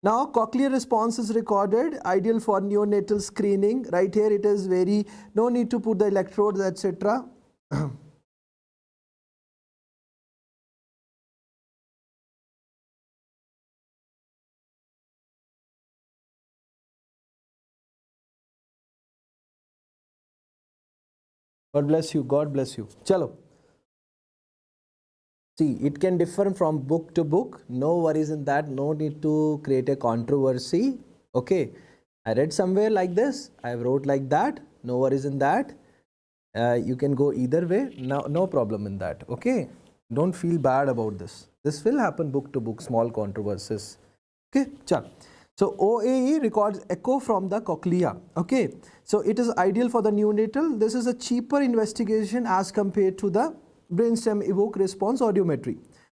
Now, cochlear response is recorded, ideal for neonatal screening. Right here, it is very no need to put the electrodes, etc. God bless you. God bless you. Chalo. See, it can differ from book to book. No worries in that. No need to create a controversy. Okay. I read somewhere like this. I wrote like that. No worries in that. You can go either way. No problem in that. Okay. Don't feel bad about this. This will happen book to book, small controversies. Okay. Chal. So OAE records echo from the cochlea. Okay. So it is ideal for the neonatal. This is a cheaper investigation as compared to the brainstem evoke response audiometry.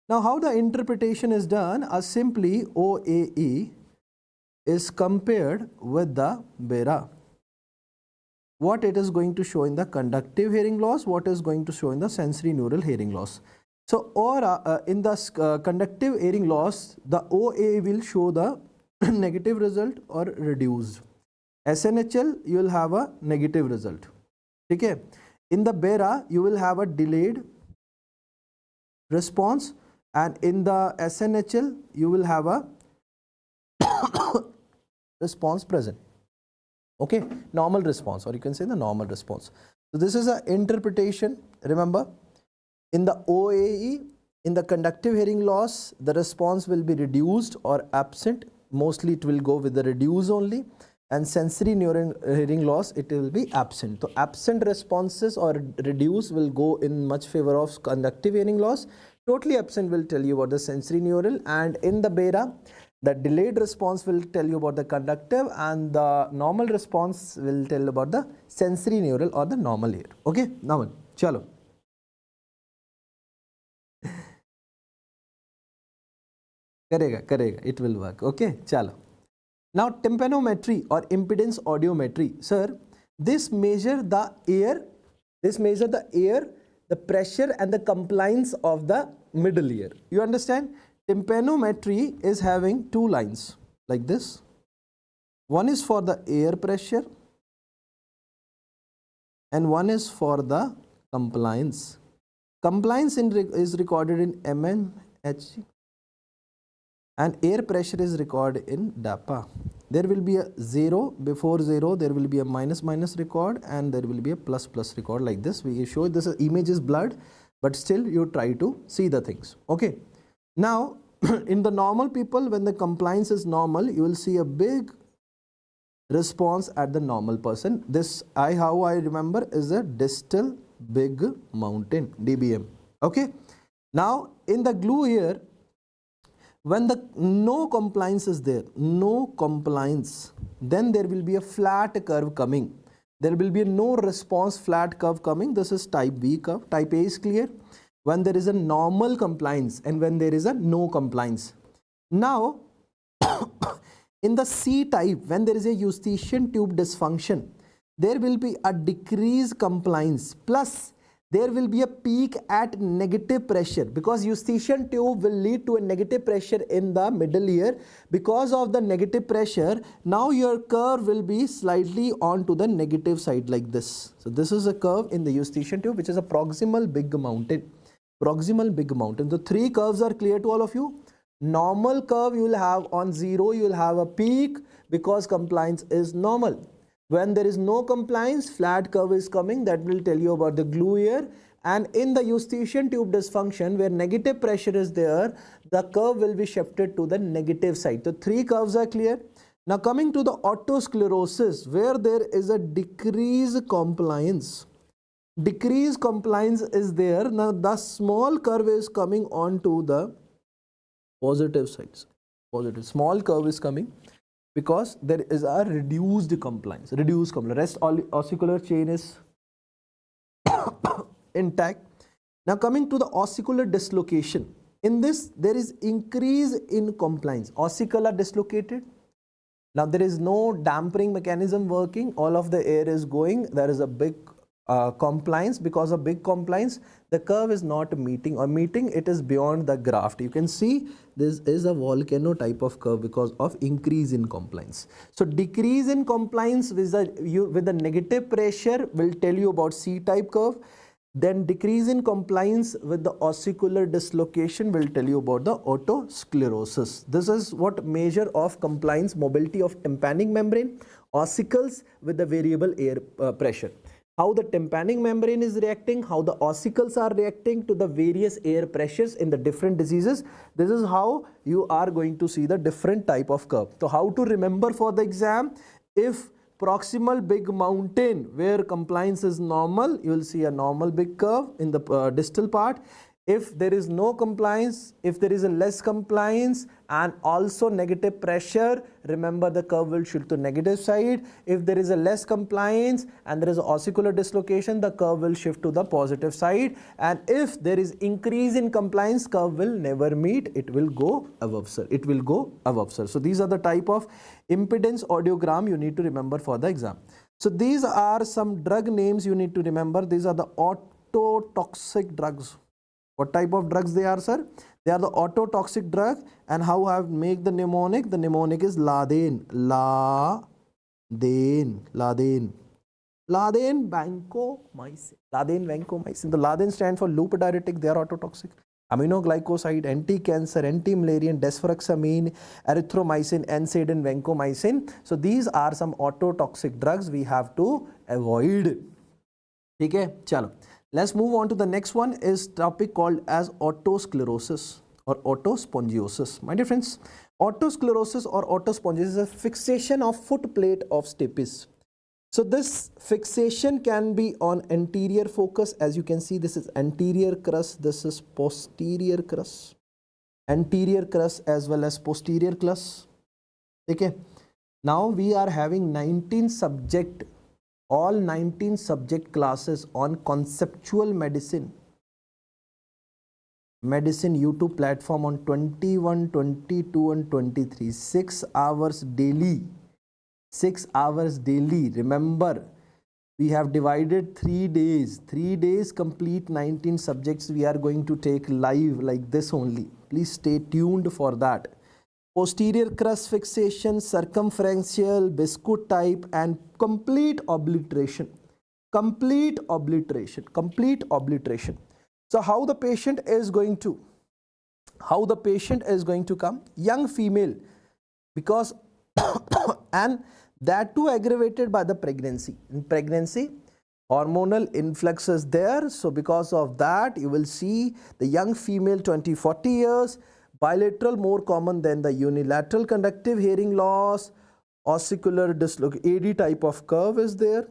Now, how the interpretation is done? Simply OAE is compared with the Bera. What it is going to show in the conductive hearing loss, what is going to show in the sensory neural hearing loss. So, in the conductive hearing loss, the OAE will show the negative result or reduced. SNHL, you will have a negative result. Okay. In the Bera, you will have a delayed response, and in the SNHL, you will have a response present. Okay, normal response, or you can say the normal response. So this is an interpretation. Remember, in the OAE, in the conductive hearing loss, the response will be reduced or absent. Mostly it will go with the reduce only. And sensory neural hearing loss, it will be absent. So absent responses or reduce will go in much favor of conductive hearing loss. Totally absent will tell you about the sensory neural. And in the Bera, the delayed response will tell you about the conductive, and the normal response will tell about the sensory neural or the normal ear. Okay, now chalo. Karega, it will work. Okay, chalo. Now, tympanometry or impedance audiometry. Sir, this measure the air, the pressure and the compliance of the middle ear. You understand? Tympanometry is having 2 lines like this. One is for the air pressure and one is for the compliance. Compliance is recorded in MNHG. And air pressure is recorded in DAPA. There will be a 0 before 0, there will be a minus record, and there will be a plus record like this. We show this image is blurred, but still you try to see the things. Okay. Now, in the normal people, when the compliance is normal, you will see a big response at the normal person. This how I remember is a distal big mountain, DBM. Okay. Now, in the glue ear, when the no compliance is there, then there will be a flat curve coming. There will be no response flat curve coming. This is type B curve. Type A is clear. When there is a normal compliance and when there is a no compliance. Now, in the C type, when there is a eustachian tube dysfunction, there will be a decreased compliance plus there will be a peak at negative pressure, because eustachian tube will lead to a negative pressure in the middle ear. Because of the negative pressure, now your curve will be slightly on to the negative side like this. So this is a curve in the eustachian tube, which is a proximal big mountain. Proximal big mountain. The three curves are clear to all of you. Normal curve you will have on 0, you will have a peak because compliance is normal. When there is no compliance, flat curve is coming. That will tell you about the glue ear. And in the eustachian tube dysfunction, where negative pressure is there, the curve will be shifted to the negative side. The three curves are clear. Now coming to the otosclerosis, where there is a decreased compliance. Decreased compliance is there. Now the small curve is coming onto the positive sides. Positive. Small curve is coming because there is a reduced compliance. Reduced compliance. Rest ossicular chain is intact. Now coming to the ossicular dislocation. In this, there is increase in compliance. Ossicula dislocated. Now there is no dampening mechanism working. All of the air is going. There is a big compliance. Because of big compliance, the curve is not meeting, or meeting, it is beyond the graft. You can see this is a volcano type of curve because of increase in compliance. So decrease in compliance with the negative pressure will tell you about C type curve. Then decrease in compliance with the ossicular dislocation will tell you about the otosclerosis. This is what measure of compliance, mobility of tympanic membrane, ossicles with the variable air pressure. How the tympanic membrane is reacting, how the ossicles are reacting to the various air pressures in the different diseases. This is how you are going to see the different type of curve. So how to remember for the exam? If proximal big mountain where compliance is normal, you will see a normal big curve in the distal part. If there is no compliance, if there is a less compliance and also negative pressure, remember the curve will shift to negative side. If there is a less compliance and there is ossicular dislocation, the curve will shift to the positive side. And if there is increase in compliance, curve will never meet. It will go above, sir. It will go above, sir. So these are the type of impedance audiogram you need to remember for the exam. So these are some drug names you need to remember. These are the ototoxic drugs. What type of drugs they are, sir? They are the ototoxic drug. And how I have make the mnemonic? The mnemonic is LADEN. LADEN. LADEN. LADEN vancomycin. LADEN vancomycin. The LADEN stand for loop diuretic. They are ototoxic. Aminoglycoside, anti-cancer, anti-malarian, desferoxamine, erythromycin, NSAID and vancomycin. So these are some ototoxic drugs we have to avoid. Okay, chalo. Let's move on to the next one is topic called as otosclerosis or otospongiosis. My dear friends, otosclerosis or otospongiosis is a fixation of foot plate of stapes. So this fixation can be on anterior focus. As you can see, this is anterior crus, this is posterior crus, anterior crus as well as posterior crus. Okay. Now we are having 19 subject. All 19 subject classes on conceptual medicine YouTube platform on 21, 22 and 23. 6 hours daily. 6 hours daily. Remember, we have divided 3 days. 3 days complete 19 subjects we are going to take live like this only. Please stay tuned for that. Posterior crus fixation, circumferential, biscuit type and complete obliteration. Complete obliteration. Complete obliteration. So how the patient is going to come? Young female, because and that too aggravated by the pregnancy. In pregnancy, hormonal influx is there. So because of that, you will see the young female 20-40 years, bilateral more common than the unilateral, conductive hearing loss, ossicular dislocation, AD type of curve is there.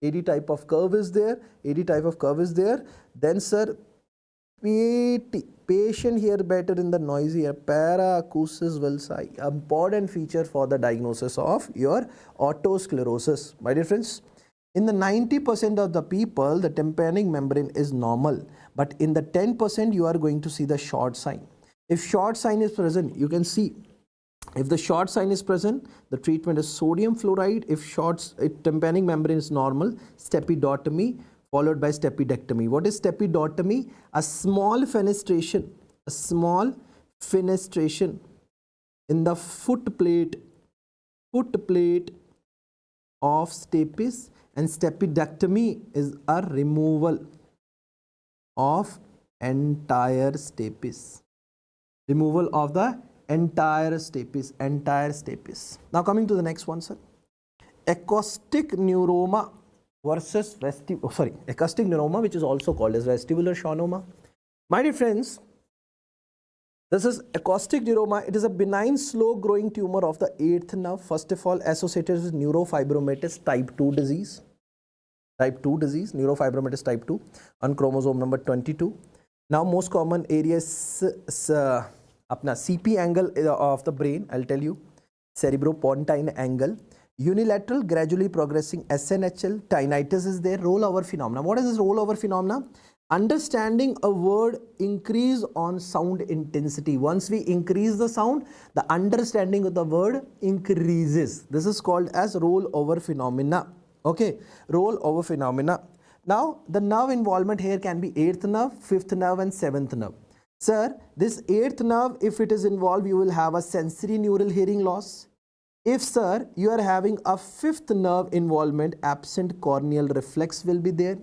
AD type of curve is there. AD type of curve is there. Then, sir, patient hear better in the noisy ear. Paraacusis vilsi, important feature for the diagnosis of your otosclerosis. My dear friends, In the 90% of the people, the tympanic membrane is normal, but in the 10% you are going to see the short sign. If short sign is present, you can see, if the short sign is present, the treatment is sodium fluoride. If tympanic membrane is normal, stepidotomy followed by stepidectomy. What is stepidotomy? A small fenestration in the foot plate of stapes, and stepidectomy is a removal of entire stapes. Removal of the entire stapes. Now coming to the next one, sir. Acoustic neuroma versus acoustic neuroma, which is also called as vestibular schwannoma. My dear friends, this is acoustic neuroma. It is a benign, slow-growing tumor of the 8th nerve. First of all, associated with neurofibromatosis type 2 disease. Neurofibromatosis type 2 on chromosome number 22. Now, most common area is CP angle of the brain. I'll tell you, cerebropontine angle. Unilateral, gradually progressing SNHL. Rhinitis is there. Rollover phenomena. What is this rollover phenomena? Understanding a word increase on sound intensity. Once we increase the sound, the understanding of the word increases. This is called as rollover phenomena. Okay, rollover phenomena. Now, the nerve involvement here can be 8th nerve, 5th nerve and 7th nerve. Sir, this 8th nerve, if it is involved, you will have a sensory neural hearing loss. If, sir, you are having a 5th nerve involvement, absent corneal reflex will be there.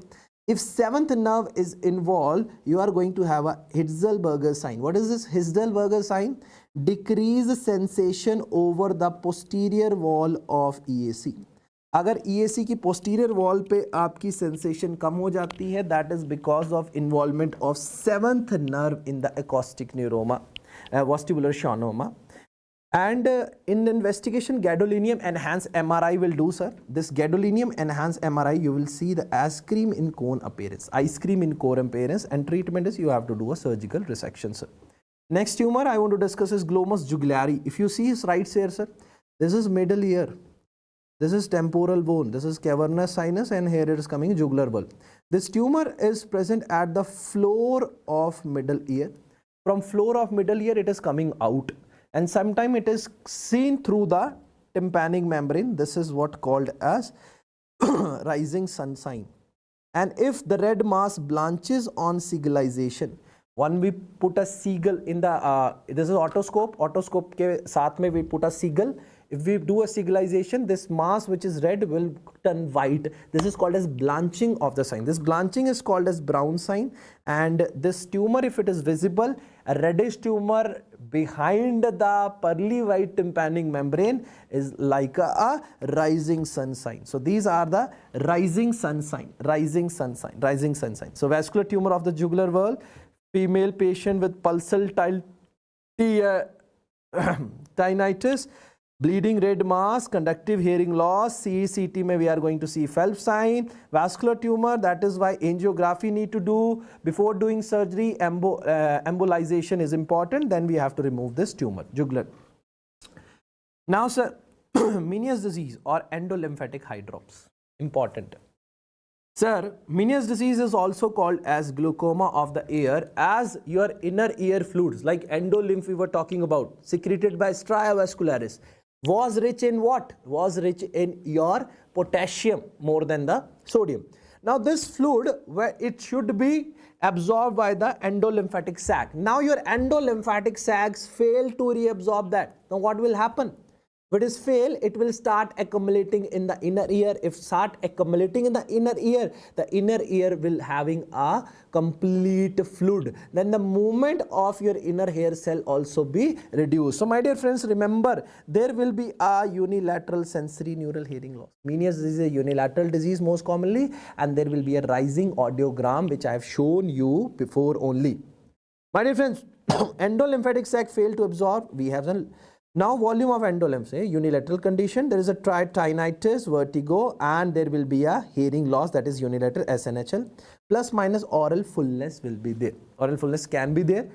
If 7th nerve is involved, you are going to have a Hitzlsperger sign. What is this Hitzlsperger sign? Decreased sensation over the posterior wall of EAC. अगर EAC की posterior wall पे आपकी sensation कम हो जाती है, that is because of involvement of 7th nerve in the acoustic neuroma, vestibular schwannoma. And in investigation, gadolinium enhanced MRI will do, sir. This gadolinium enhanced MRI, you will see the ice cream in cone appearance, and treatment is you have to do a surgical resection, sir. Next tumor I want to discuss is glomus jugulari. If you see his right here, sir, this is middle ear, this is temporal bone, this is cavernous sinus, and here it is coming jugular bulb. This tumor is present at the floor of middle ear. From floor of middle ear, it is coming out. And sometimes it is seen through the tympanic membrane. This is what called as rising sun sign. And if the red mass blanches on sigillization, when we put a sigil in the, this is otoscope ke saath mein we put a sigil. If we do a sigillization, this mass which is red will turn white. This is called as blanching of the sign. This blanching is called as brown sign. And this tumor, if it is visible, a reddish tumor behind the pearly white tympanic membrane is like a rising sun sign. So these are the rising sun sign. So vascular tumor of the jugular valve, female patient with pulsatile tinnitus, bleeding red mass, conductive hearing loss, CECT mein we are going to see Phelps sign, vascular tumor, that is why angiography need to do. Before doing surgery, embolization is important, then we have to remove this tumor, jugular. Now, sir, Meniere's disease or endolymphatic hydrops, important. Sir, Meniere's disease is also called as glaucoma of the ear, as your inner ear fluids, like endolymph we were talking about, secreted by stria vascularis, was rich in what? Was rich in your potassium more than the sodium. Now this fluid, where it should be absorbed by the endolymphatic sac. Now your endolymphatic sacs fail to reabsorb that. Now what will happen? If it is fail, it will start accumulating in the inner ear. If start accumulating in the inner ear will having a complete fluid. Then the movement of your inner hair cell also be reduced. So my dear friends, remember, there will be a unilateral sensory neural hearing loss. Meniere's disease is a unilateral disease most commonly, and there will be a rising audiogram which I have shown you before only. My dear friends, endolymphatic sac fail to absorb. We have done. Now volume of endolymphs, unilateral condition, there is a tinnitus, vertigo, and there will be a hearing loss, that is unilateral SNHL, plus minus oral fullness will be there. Oral fullness can be there.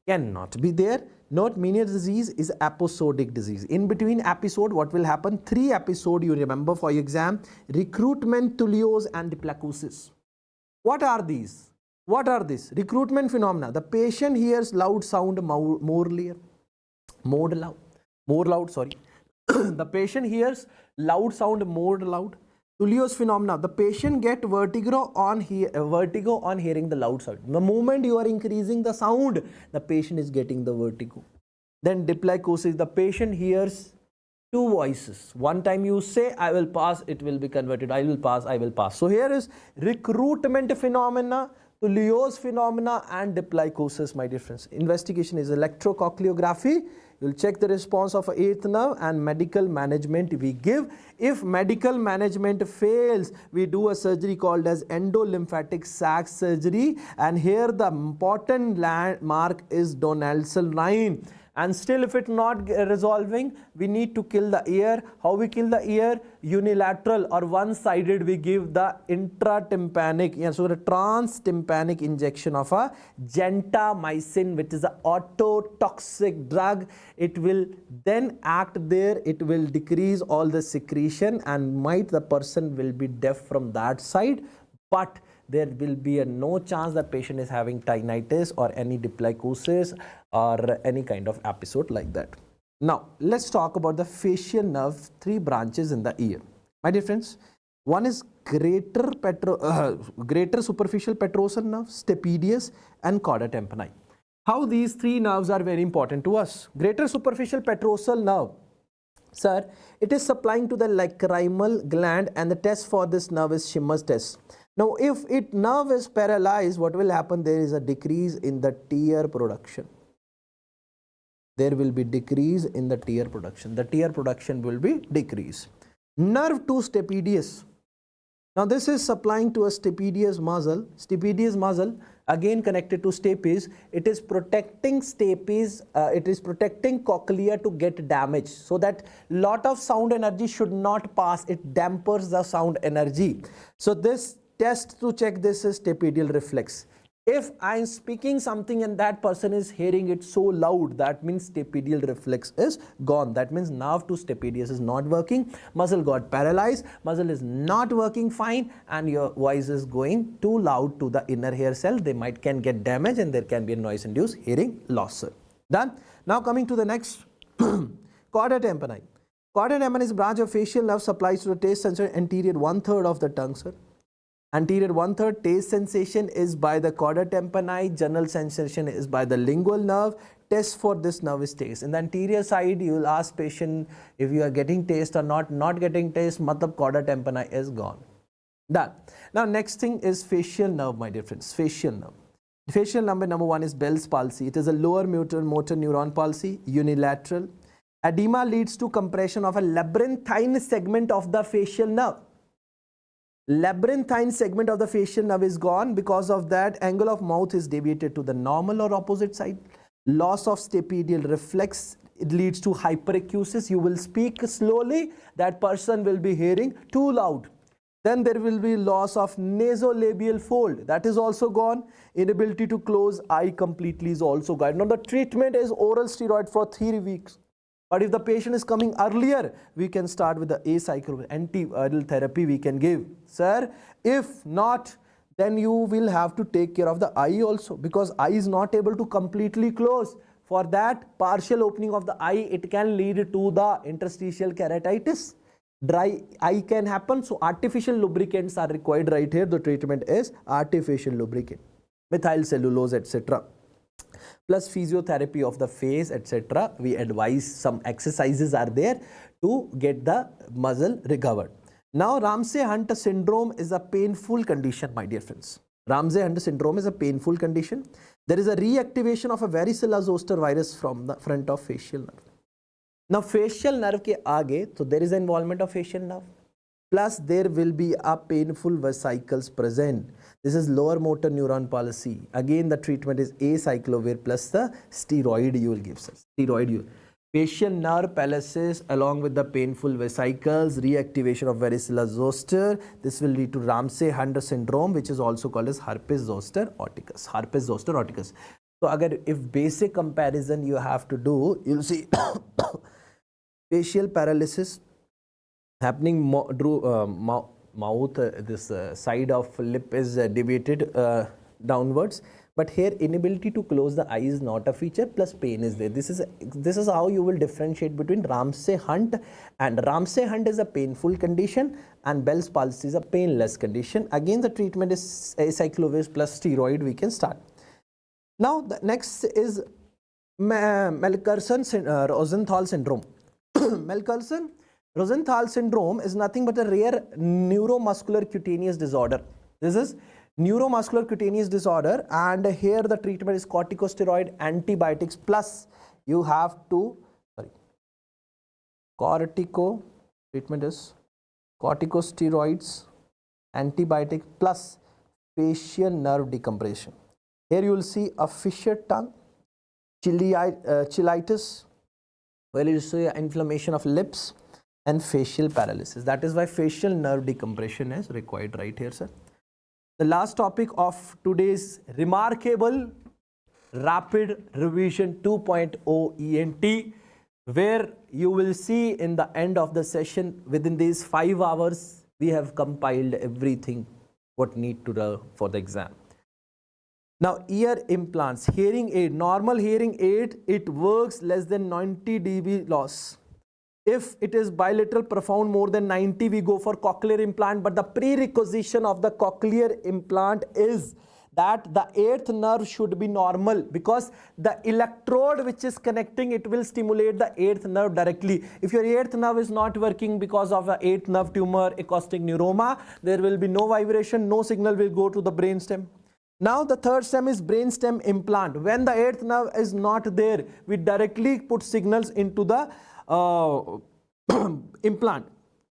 Cannot be there. Note, Meniere disease is episodic disease. In between episode, what will happen? 3 episode you remember for your exam: recruitment, tulios, and diplacosis. What are these? What are these? Recruitment phenomena. The patient hears loud sound more loud. Sorry. The patient hears loud sound more loud. Tulios phenomena. The patient get vertigo on hearing the loud sound. The moment you are increasing the sound, the patient is getting the vertigo. Then diplacosis. The patient hears 2 voices. One time you say, I will pass, it will be converted. I will pass, I will pass. So here is recruitment phenomena, tulios phenomena, and diplacosis, my dear friends. Investigation is electrocochleography. You'll check the response of 8th nerve, and medical management we give. If medical management fails, we do a surgery called as endolymphatic sac surgery, and here the important landmark is Donaldson line. And still, if it's not resolving, we need to kill the ear. How we kill the ear? Unilateral or one-sided, we give the intratympanic, so the transtympanic injection of a gentamicin, which is an ototoxic drug. It will then act there. It will decrease all the secretion, and the person will be deaf from that side. But there will be no chance the patient is having tinnitus or any diplacosis or any kind of episode like that. Now, let's talk about the facial nerve, 3 branches in the ear. My dear friends, one is greater superficial petrosal nerve, stapedius, and chorda tympani. How these 3 nerves are very important to us. Greater superficial petrosal nerve, sir, it is supplying to the lacrimal gland, and the test for this nerve is Schimmer's test. Now, if nerve is paralyzed, what will happen? There is a decrease in the tear production. There will be decrease in the tear production. The tear production will be decreased. Nerve to stapedius. Now, this is supplying to a stapedius muscle. Stapedius muscle, again connected to stapes. It is protecting stapes. It is protecting cochlea to get damaged, so that lot of sound energy should not pass. It dampers the sound energy. So this test to check this is stapedial reflex. If I am speaking something and that person is hearing it so loud, that means stapedial reflex is gone. That means nerve to stapedius is not working. Muscle got paralyzed. Muscle is not working fine, and your voice is going too loud to the inner hair cell. They can get damaged, and there can be a noise-induced hearing loss. Done. Now coming to the next, chorda tympani. Chorda tympani is a branch of facial nerve supplies to the taste sensor anterior 1/3 of the tongue, sir. Anterior 1/3 taste sensation is by the chorda tympani, general sensation is by the lingual nerve. Test for this nerve is taste. In the anterior side, you will ask patient if you are getting taste or not getting taste, matlab chorda tympani is gone. Done. Now next thing is facial nerve, my dear friends. Facial nerve. Facial nerve number 1 is Bell's palsy. It is a lower motor neuron palsy, unilateral. Edema leads to compression of a labyrinthine segment of the facial nerve. Labyrinthine segment of the facial nerve is gone. Because of that, angle of mouth is deviated to the normal or opposite side. Loss of stapedial reflex, it leads to hyperacusis. You will speak slowly, that person will be hearing too loud. Then there will be loss of nasolabial fold, that is also gone. Inability to close eye completely is also gone. Now the treatment is oral steroid for 3 weeks. But if the patient is coming earlier, we can start with the acyclovir, antiviral therapy we can give. Sir, if not, then you will have to take care of the eye also, because eye is not able to completely close. For that, partial opening of the eye, it can lead to the interstitial keratitis. Dry eye can happen, so artificial lubricants are required right here. The treatment is artificial lubricant, methyl cellulose, etc. Plus physiotherapy of the face, etc. We advise some exercises are there to get the muscle recovered. Now, Ramsay-Hunt syndrome is a painful condition, my dear friends. Ramsay-Hunt syndrome is a painful condition. There is a reactivation of a varicella zoster virus from the front of facial nerve. Now, facial nerve ke aage, so there is an involvement of facial nerve. Plus, there will be a painful vesicles present. This is lower motor neuron palsy. Again, the treatment is acyclovir plus the steroid you will give, sir. Steroid. Facial nerve paralysis along with the painful vesicles, reactivation of varicella zoster. This will lead to Ramsay-Hunt syndrome, which is also called as herpes zoster oticus. Herpes zoster oticus. तो अगर if basic comparison you have to do, you'll see facial paralysis happening mouth, this side of lip is deviated downwards, but here inability to close the eye is not a feature, plus pain is there. This is how you will differentiate between Ramsay-Hunt, and Ramsay-Hunt is a painful condition and Bell's palsy is a painless condition. Again, the treatment is acyclovir plus steroid. We can start. Now the next is Melkersson-Rosenthal syndrome. Melkersson-Rosenthal syndrome is nothing but a rare neuromuscular cutaneous disorder. This is neuromuscular cutaneous disorder, and here the treatment is corticosteroid antibiotics plus you have to treatment is corticosteroids antibiotic plus facial nerve decompression. Here you will see a fissured tongue, cheilitis, where you see inflammation of lips and facial paralysis. That is why facial nerve decompression is required right here, sir. The last topic of today's remarkable rapid revision 2.0 ENT, where you will see in the end of the session, within these 5 hours, we have compiled everything what need to do for the exam. Now, ear implants, hearing aid, normal hearing aid, it works less than 90 dB loss. If it is bilateral profound more than 90, we go for cochlear implant, but the prerequisition of the cochlear implant is that the 8th nerve should be normal, because the electrode which is connecting it will stimulate the 8th nerve directly. If your 8th nerve is not working because of a 8th nerve tumor, acoustic neuroma, there will be no vibration, no signal will go to the brainstem. Now the third stem is brainstem implant. When the 8th nerve is not there, we directly put signals into the implant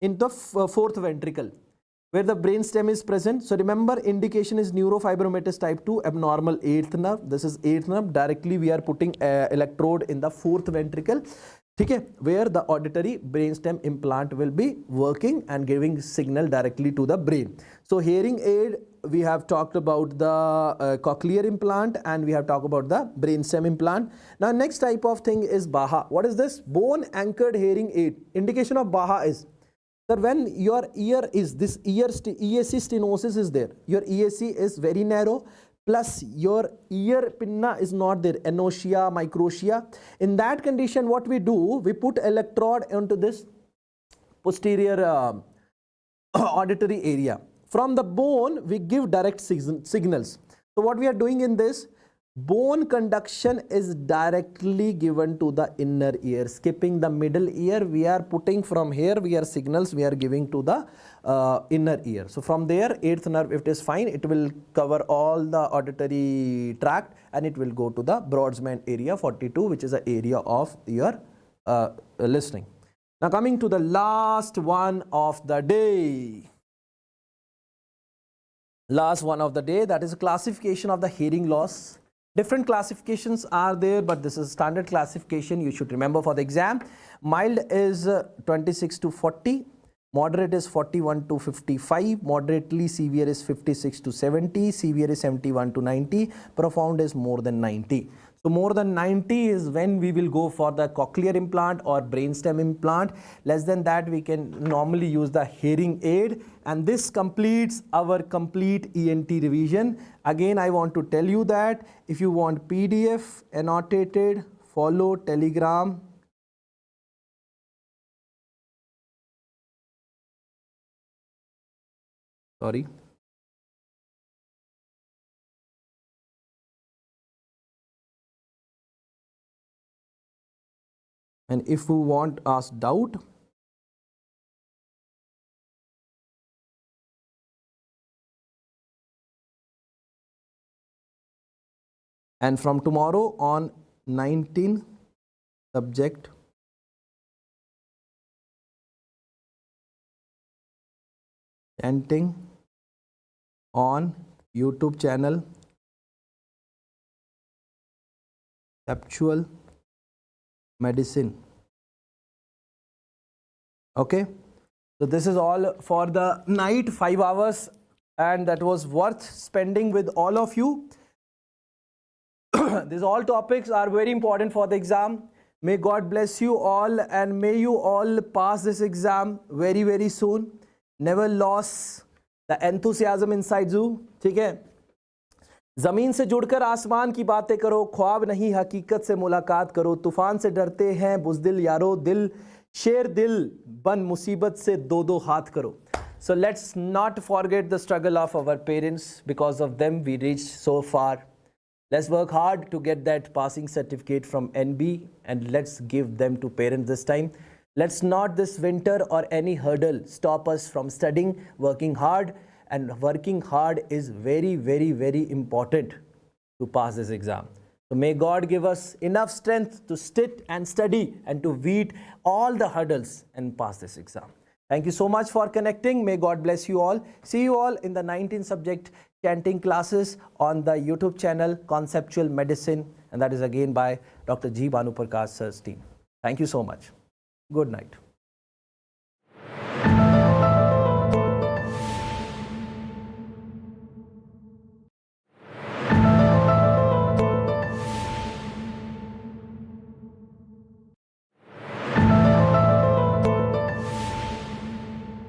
in the 4th ventricle where the brainstem is present. So remember, indication is neurofibromatosis type 2, abnormal 8th nerve. This is 8th nerve. Directly we are putting electrode in the 4th ventricle, okay, where the auditory brainstem implant will be working and giving signal directly to the brain. So hearing aid, we have talked about the cochlear implant, and we have talked about the brainstem implant. Now next type of thing is BAHA. What is this? Bone anchored hearing aid. Indication of BAHA is that when your ear is this EAC stenosis is there, your EAC is very narrow, plus your ear pinna is not there, anotia, microtia. In that condition, what we do, we put electrode into this posterior auditory area. From the bone, we give direct signals. So what we are doing in this, bone conduction is directly given to the inner ear. Skipping the middle ear, we are putting from here, we are signals we are giving to the inner ear. So from there, 8th nerve, if it is fine, it will cover all the auditory tract and it will go to the Broadsman area 42, which is the area of your listening. Now coming to the last one of the day. Last one of the day, that is classification of the hearing loss. Different classifications are there, but this is standard classification you should remember for the exam. Mild is 26 to 40, moderate is 41 to 55, moderately severe is 56 to 70, severe is 71 to 90, profound is more than 90. So more than 90 is when we will go for the cochlear implant or brainstem implant. Less than that, we can normally use the hearing aid. And this completes our complete ENT revision. Again, I want to tell you that if you want PDF, annotated, follow Telegram. Sorry. And if you want ask doubt, and from tomorrow on 19 subject chanting on YouTube channel Septal medicine. Okay, so this is all for the night, 5 hours, and that was worth spending with all of you. These all topics are very important for the exam. May God bless you all and may you all pass this exam very, very soon. Never lose the enthusiasm inside you. ठीक है? ज़मीन से जुड़कर आसमान की बातें करो, ख्वाब नहीं हकीकत से मुलाकात करो, तूफान से डरते हैं बुज़दिल यारो, दिल शेर दिल बन मुसीबत से दो दो हाथ करो. So let's not forget the struggle of our parents. Because of them we reached so far. Let's work hard to get that passing certificate from NB and let's give them to parents this time. Let's not this winter or any hurdle stop us from studying, working hard, and working hard is very, very, very important to pass this exam. So may God give us enough strength to sit and study and to beat all the hurdles and pass this exam. Thank you so much for connecting. May God bless you all. See you all in the 19 subject chanting classes on the YouTube channel Conceptual Medicine, and that is again by Dr. G. Bhanuprakash sir's team. Thank you so much. Good night.